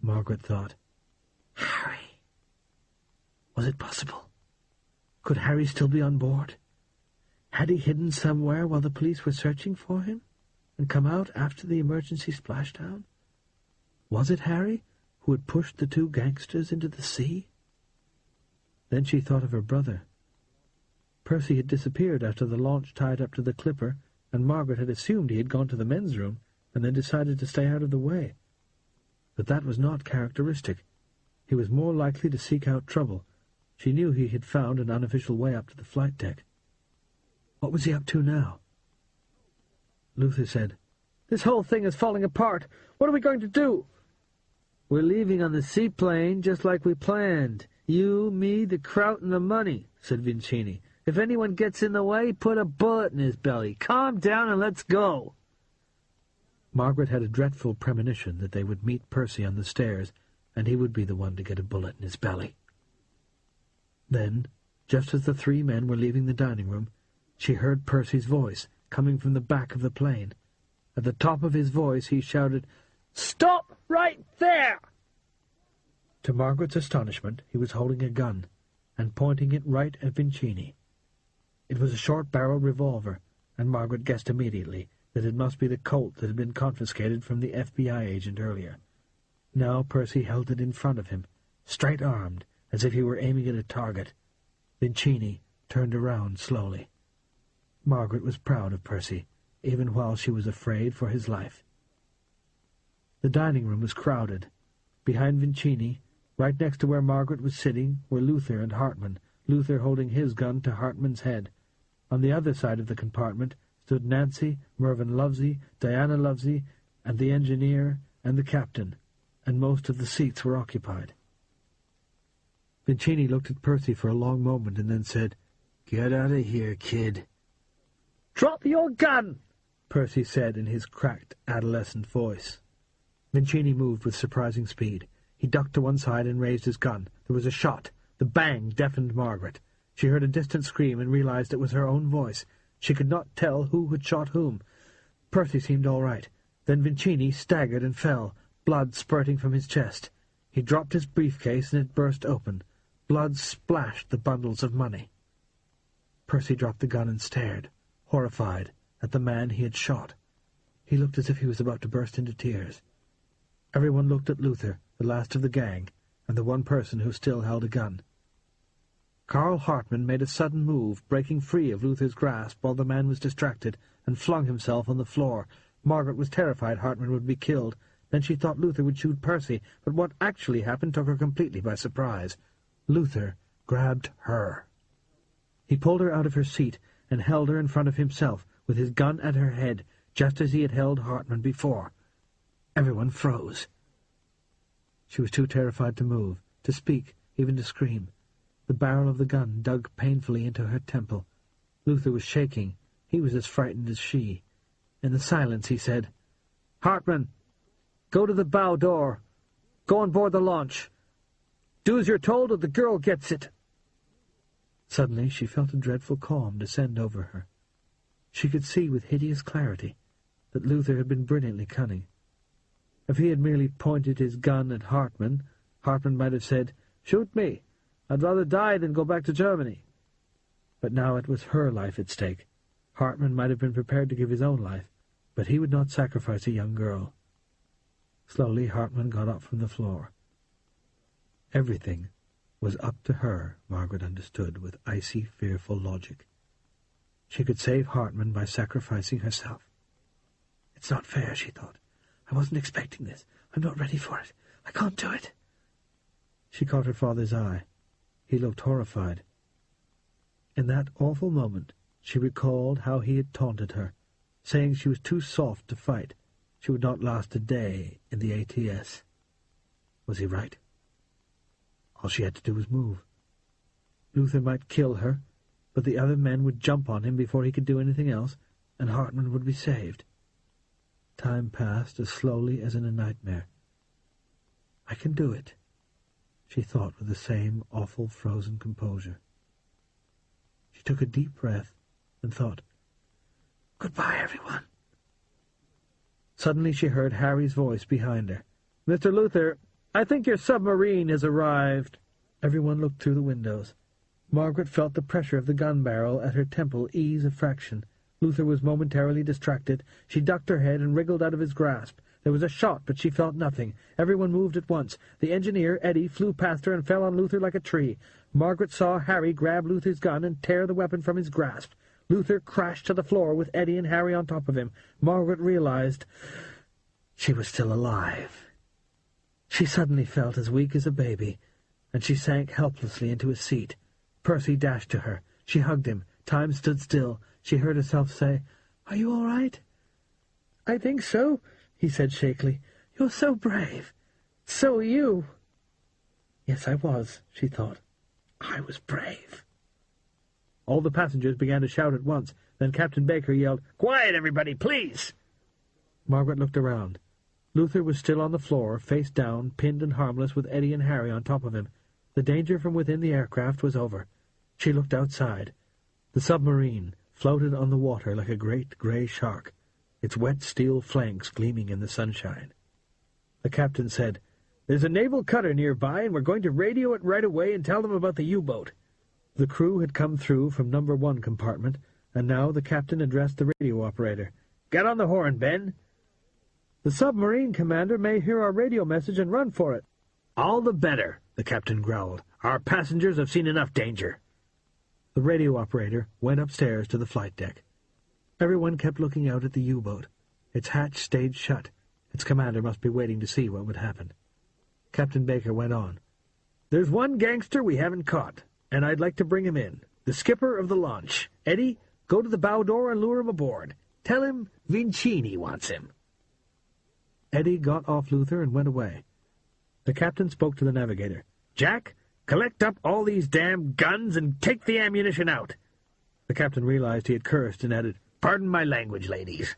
Margaret thought. Harry. Was it possible? Could Harry still be on board? Had he hidden somewhere while the police were searching for him, and come out after the emergency splashdown? Was it Harry who had pushed the two gangsters into the sea? Then she thought of her brother. Percy had disappeared after the launch tied up to the clipper, and Margaret had assumed he had gone to the men's room and then decided to stay out of the way. But that was not characteristic. He was more likely to seek out trouble. She knew he had found an unofficial way up to the flight deck. What was he up to now? Luther said, "This whole thing is falling apart. What are we going to do?" "We're leaving on the seaplane just like we planned. You, me, the kraut, and the money," said Vincini. "If anyone gets in the way, put a bullet in his belly. Calm down and let's go." Margaret had a dreadful premonition that they would meet Percy on the stairs, and he would be the one to get a bullet in his belly. Then, just as the three men were leaving the dining room, she heard Percy's voice coming from the back of the plane. At the top of his voice he shouted, "Stop right there!" To Margaret's astonishment, he was holding a gun, and pointing it right at Vincini. It was a short-barreled revolver, and Margaret guessed immediately that it must be the Colt that had been confiscated from the FBI agent earlier. Now Percy held it in front of him, straight-armed, as if he were aiming at a target. Vincini turned around slowly. Margaret was proud of Percy, even while she was afraid for his life. The dining room was crowded. Behind Vincini, right next to where Margaret was sitting, were Luther and Hartman, Luther holding his gun to Hartman's head. On the other side of the compartment stood Nancy, Mervyn Lovesey, Diana Lovesey, and the engineer and the captain, and most of the seats were occupied. Vincini looked at Percy for a long moment and then said, "Get out of here, kid." "Drop your gun," Percy said in his cracked, adolescent voice. Vincini moved with surprising speed. He ducked to one side and raised his gun. There was a shot. The bang deafened Margaret. She heard a distant scream and realized it was her own voice. She could not tell who had shot whom. Percy seemed all right. Then Vincini staggered and fell, blood spurting from his chest. He dropped his briefcase and it burst open. Blood splashed the bundles of money. Percy dropped the gun and stared, horrified, at the man he had shot. He looked as if he was about to burst into tears. Everyone looked at Luther, the last of the gang, and the one person who still held a gun. Carl Hartman made a sudden move, breaking free of Luther's grasp while the man was distracted, and flung himself on the floor. Margaret was terrified Hartman would be killed. Then she thought Luther would shoot Percy, but what actually happened took her completely by surprise. Luther grabbed her. He pulled her out of her seat and held her in front of himself, with his gun at her head, just as he had held Hartman before. Everyone froze. She was too terrified to move, to speak, even to scream. The barrel of the gun dug painfully into her temple. Luther was shaking. He was as frightened as she. In the silence he said, "Hartman, go to the bow door. Go on board the launch. Do as you're told or the girl gets it." Suddenly she felt a dreadful calm descend over her. She could see with hideous clarity that Luther had been brilliantly cunning. If he had merely pointed his gun at Hartman, Hartman might have said, "Shoot me. I'd rather die than go back to Germany." But now it was her life at stake. Hartman might have been prepared to give his own life, but he would not sacrifice a young girl. Slowly Hartman got up from the floor. Everything was up to her, Margaret understood with icy, fearful logic. She could save Hartman by sacrificing herself. "It's not fair," she thought. "I wasn't expecting this. I'm not ready for it. I can't do it." She caught her father's eye. He looked horrified. In that awful moment she recalled how he had taunted her, saying she was too soft to fight. She would not last a day in the ATS. Was he right? All she had to do was move. Luther might kill her, but the other men would jump on him before he could do anything else, and Hartman would be saved. Time passed as slowly as in a nightmare. "I can do it," she thought with the same awful frozen composure. She took a deep breath and thought, "Goodbye, everyone." Suddenly she heard Harry's voice behind her. "Mr. Luther, I think your submarine has arrived." Everyone looked through the windows. Margaret felt the pressure of the gun barrel at her temple ease a fraction. Luther was momentarily distracted. She ducked her head and wriggled out of his grasp. There was a shot, but she felt nothing. Everyone moved at once. The engineer, Eddie, flew past her and fell on Luther like a tree. Margaret saw Harry grab Luther's gun and tear the weapon from his grasp. Luther crashed to the floor with Eddie and Harry on top of him. Margaret realized she was still alive. She suddenly felt as weak as a baby, and she sank helplessly into a seat. Percy dashed to her. She hugged him. Time stood still. She heard herself say, "Are you all right?" "I think so," he said shakily. "You're so brave. So are you." Yes, I was, she thought. I was brave. All the passengers began to shout at once. Then Captain Baker yelled, "Quiet, everybody, please!" Margaret looked around. Luther was still on the floor, face down, pinned and harmless, with Eddie and Harry on top of him. The danger from within the aircraft was over. She looked outside. The submarine floated on the water like a great grey shark, its wet steel flanks gleaming in the sunshine. The captain said, "There's a naval cutter nearby, and we're going to radio it right away and tell them about the U-boat." The crew had come through from number 1 compartment, and now the captain addressed the radio operator. "Get on the horn, Ben." "The submarine commander may hear our radio message and run for it." "All the better," the captain growled. "Our passengers have seen enough danger." The radio operator went upstairs to the flight deck. Everyone kept looking out at the U-boat. Its hatch stayed shut. Its commander must be waiting to see what would happen. Captain Baker went on. "There's one gangster we haven't caught, and I'd like to bring him in. The skipper of the launch. Eddie, go to the bow door and lure him aboard. Tell him Vincini wants him." Eddie got off Luther and went away. The captain spoke to the navigator. "Jack, collect up all these damn guns and take the ammunition out." The captain realized he had cursed and added, "Pardon my language, ladies."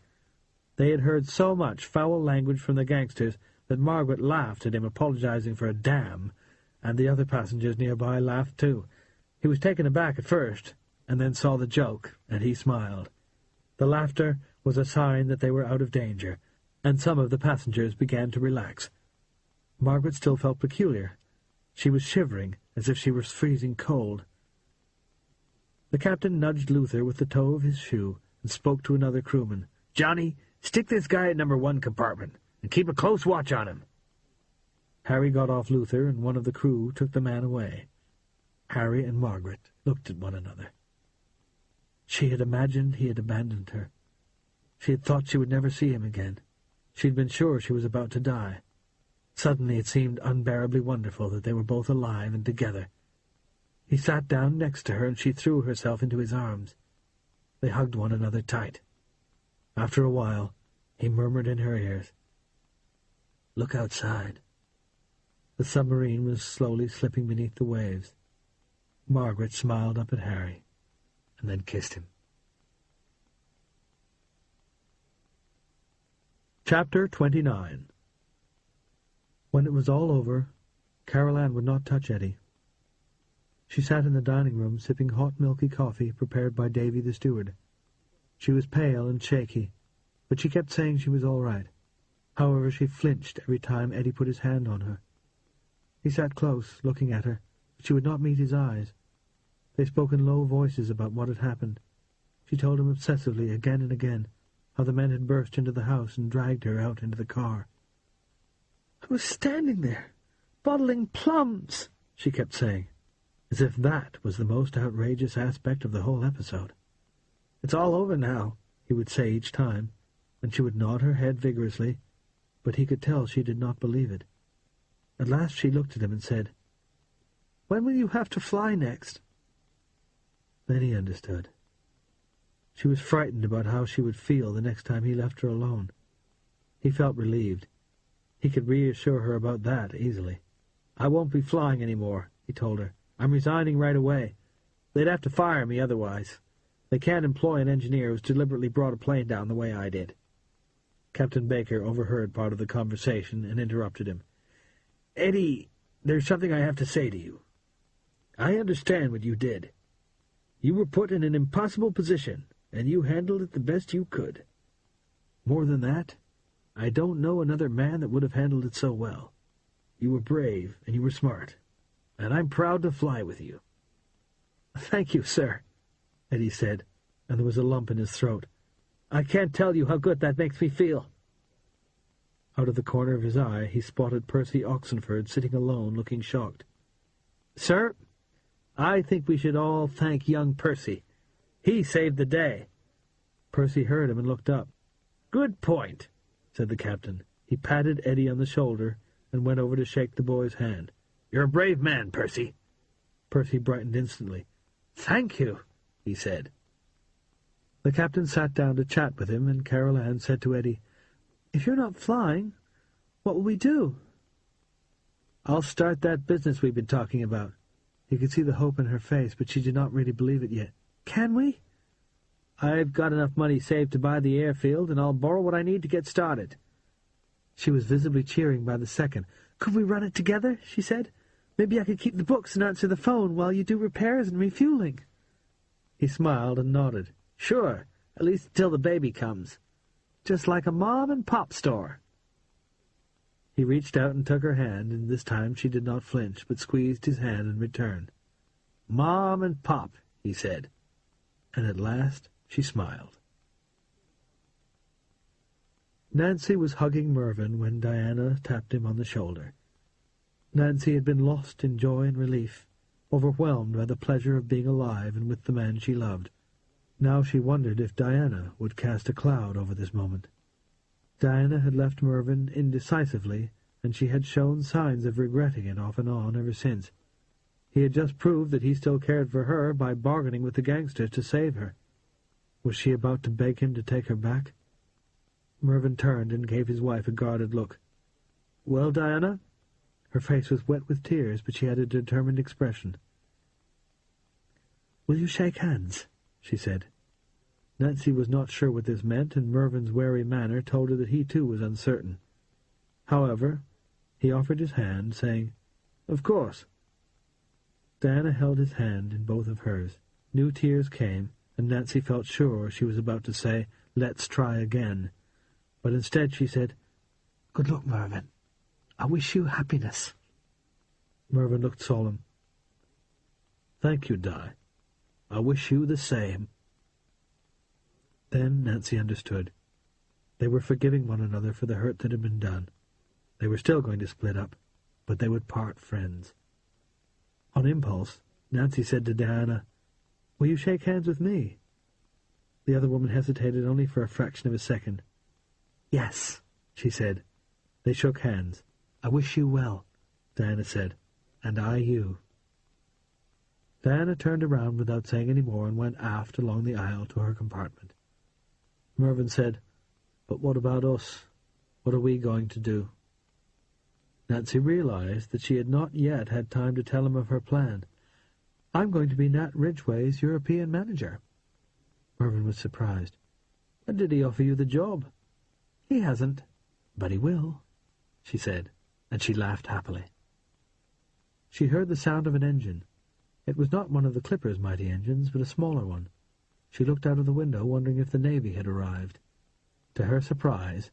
They had heard so much foul language from the gangsters that Margaret laughed at him apologizing for a damn, and the other passengers nearby laughed too. He was taken aback at first, and then saw the joke, and he smiled. The laughter was a sign that they were out of danger, and some of the passengers began to relax. Margaret still felt peculiar. She was shivering, as if she were freezing cold. The captain nudged Luther with the toe of his shoe and spoke to another crewman. "Johnny, stick this guy at number 1 compartment, and keep a close watch on him." Harry got off Luther, and one of the crew took the man away. Harry and Margaret looked at one another. She had imagined he had abandoned her. She had thought she would never see him again. She had been sure she was about to die. Suddenly it seemed unbearably wonderful that they were both alive and together. He sat down next to her, and she threw herself into his arms. They hugged one another tight. After a while, he murmured in her ears, "Look outside." The submarine was slowly slipping beneath the waves. Margaret smiled up at Harry, and then kissed him. Chapter 29. When it was all over, Carol Ann would not touch Eddie. She sat in the dining room sipping hot milky coffee prepared by Davy the steward. She was pale and shaky, but she kept saying she was all right. However, she flinched every time Eddie put his hand on her. He sat close, looking at her, but she would not meet his eyes. They spoke in low voices about what had happened. She told him obsessively, again and again, how the men had burst into the house and dragged her out into the car. "I was standing there, bottling plums," she kept saying, as if that was the most outrageous aspect of the whole episode. "It's all over now," he would say each time, and she would nod her head vigorously, but he could tell she did not believe it. At last she looked at him and said, "When will you have to fly next?" Then he understood. She was frightened about how she would feel the next time he left her alone. He felt relieved. He could reassure her about that easily. "I won't be flying any more," he told her. "I'm resigning right away. They'd have to fire me otherwise. They can't employ an engineer who's deliberately brought a plane down the way I did." Captain Baker overheard part of the conversation and interrupted him. "Eddie, there's something I have to say to you. I understand what you did. You were put in an impossible position, and you handled it the best you could. More than that, I don't know another man that would have handled it so well. You were brave, and you were smart, and I'm proud to fly with you." "Thank you, sir," Eddie said, and there was a lump in his throat. "I can't tell you how good that makes me feel." Out of the corner of his eye he spotted Percy Oxenford sitting alone, looking shocked. "Sir, I think we should all thank young Percy. He saved the day." Percy heard him and looked up. "Good point," said the captain. He patted Eddie on the shoulder and went over to shake the boy's hand. "You're a brave man, Percy." Percy brightened instantly. "Thank you," he said. The captain sat down to chat with him, and Carol Ann said to Eddie, "If you're not flying, what will we do?" "I'll start that business we've been talking about." He could see the hope in her face, but she did not really believe it yet. "Can we?" "I've got enough money saved to buy the airfield, and I'll borrow what I need to get started." She was visibly cheering by the second. "Could we run it together?" she said. "Maybe I could keep the books and answer the phone while you do repairs and refueling." He smiled and nodded. "Sure, at least till the baby comes. Just like a mom and pop store." He reached out and took her hand, and this time she did not flinch, but squeezed his hand in return. "Mom and Pop," he said, and at last she smiled. Nancy was hugging Mervyn when Diana tapped him on the shoulder. Nancy had been lost in joy and relief, overwhelmed by the pleasure of being alive and with the man she loved. Now she wondered if Diana would cast a cloud over this moment. Diana had left Mervyn indecisively, and she had shown signs of regretting it off and on ever since. He had just proved that he still cared for her by bargaining with the gangsters to save her. Was she about to beg him to take her back? Mervyn turned and gave his wife a guarded look. "Well, Diana?" Her face was wet with tears, but she had a determined expression. "Will you shake hands?" she said. Nancy was not sure what this meant, and Mervyn's wary manner told her that he too was uncertain. However, he offered his hand, saying, "Of course." Diana held his hand in both of hers. New tears came, and Nancy felt sure she was about to say, "Let's try again." But instead she said, "Good luck, Mervyn. I wish you happiness." Mervyn looked solemn. "Thank you, Di. I wish you the same." Then Nancy understood. They were forgiving one another for the hurt that had been done. They were still going to split up, but they would part friends. On impulse, Nancy said to Diana, "Will you shake hands with me?" The other woman hesitated only for a fraction of a second. "Yes," she said. They shook hands. "I wish you well," Diana said, "and I you." Diana turned around without saying any more and went aft along the aisle to her compartment. Mervyn said, "But what about us? What are we going to do?" Nancy realized that she had not yet had time to tell him of her plan. "I'm going to be Nat Ridgway's European manager." Mervyn was surprised. "And did he offer you the job?" "He hasn't, but he will," she said, and she laughed happily. She heard the sound of an engine. It was not one of the Clipper's mighty engines, but a smaller one. She looked out of the window, wondering if the Navy had arrived. To her surprise,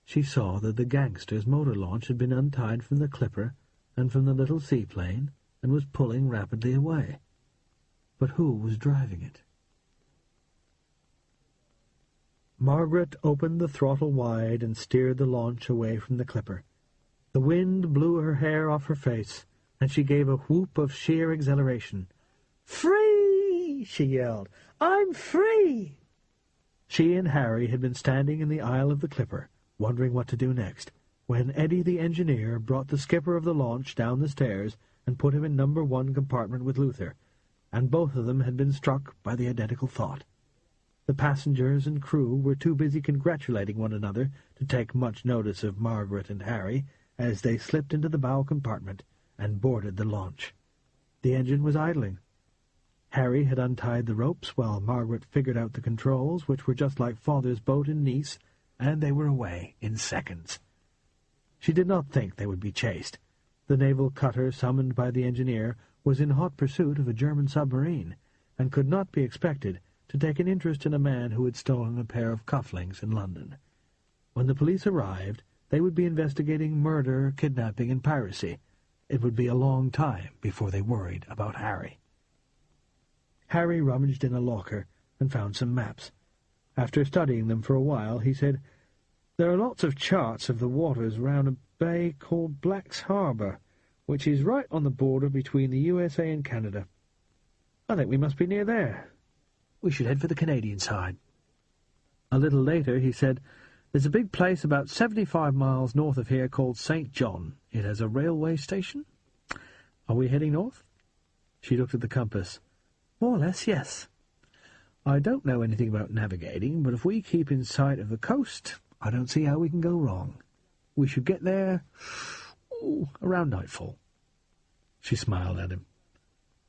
she saw that the gangster's motor launch had been untied from the Clipper and from the little seaplane and was pulling rapidly away. But who was driving it? Margaret opened the throttle wide and steered the launch away from the Clipper. The wind blew her hair off her face, and she gave a whoop of sheer exhilaration. "Free!" she yelled. "I'm free!" She and Harry had been standing in the aisle of the Clipper, wondering what to do next, when Eddie the engineer brought the skipper of the launch down the stairs and put him in number 1 compartment with Luther, and both of them had been struck by the identical thought. The passengers and crew were too busy congratulating one another to take much notice of Margaret and Harry as they slipped into the bow compartment and boarded the launch. The engine was idling. Harry had untied the ropes while Margaret figured out the controls, which were just like Father's boat in Nice, and they were away in seconds. She did not think they would be chased. The naval cutter summoned by the engineer was in hot pursuit of a German submarine, and could not be expected to take an interest in a man who had stolen a pair of cufflinks in London. When the police arrived, they would be investigating murder, kidnapping, and piracy. It would be a long time before they worried about Harry. Harry rummaged in a locker and found some maps. After studying them for a while, he said, "There are lots of charts of the waters round a bay called Black's Harbour, which is right on the border between the USA and Canada. I think we must be near there. We should head for the Canadian side." A little later he said, "There's a big place about 75 miles north of here called St. John. It has a railway station. Are we heading north?" She looked at the compass. "More or less, yes. I don't know anything about navigating, but if we keep in sight of the coast, I don't see how we can go wrong. We should get there around nightfall." She smiled at him.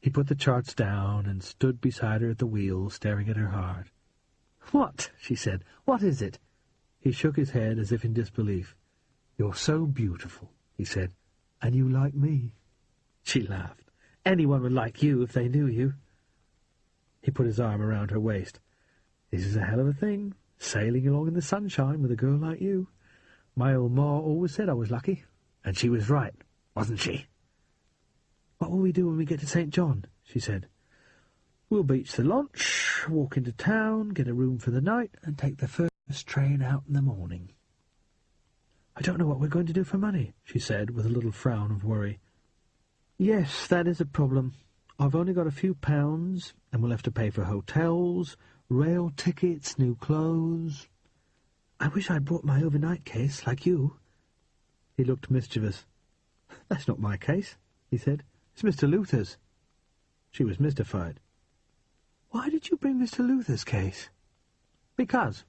He put the charts down and stood beside her at the wheel, staring at her hard. "What?" she said. "What is it?" He shook his head as if in disbelief. "You're so beautiful," he said, "and you like me." She laughed. "Anyone would like you if they knew you." He put his arm around her waist. "This is a hell of a thing, sailing along in the sunshine with a girl like you. My old ma always said I was lucky, and she was right, wasn't she?" "What will we do when we get to St. John?" she said. "We'll beach the launch, walk into town, get a room for the night, and take the first train out in the morning." "I don't know what we're going to do for money," she said, with a little frown of worry. "Yes, that is a problem. I've only got a few pounds, and we'll have to pay for hotels, rail tickets, new clothes. I wish I'd brought my overnight case, like you." He looked mischievous. "That's not my case," he said. "It's Mr. Luther's." She was mystified. "Why did you bring Mr. Luther's case?" "Because,"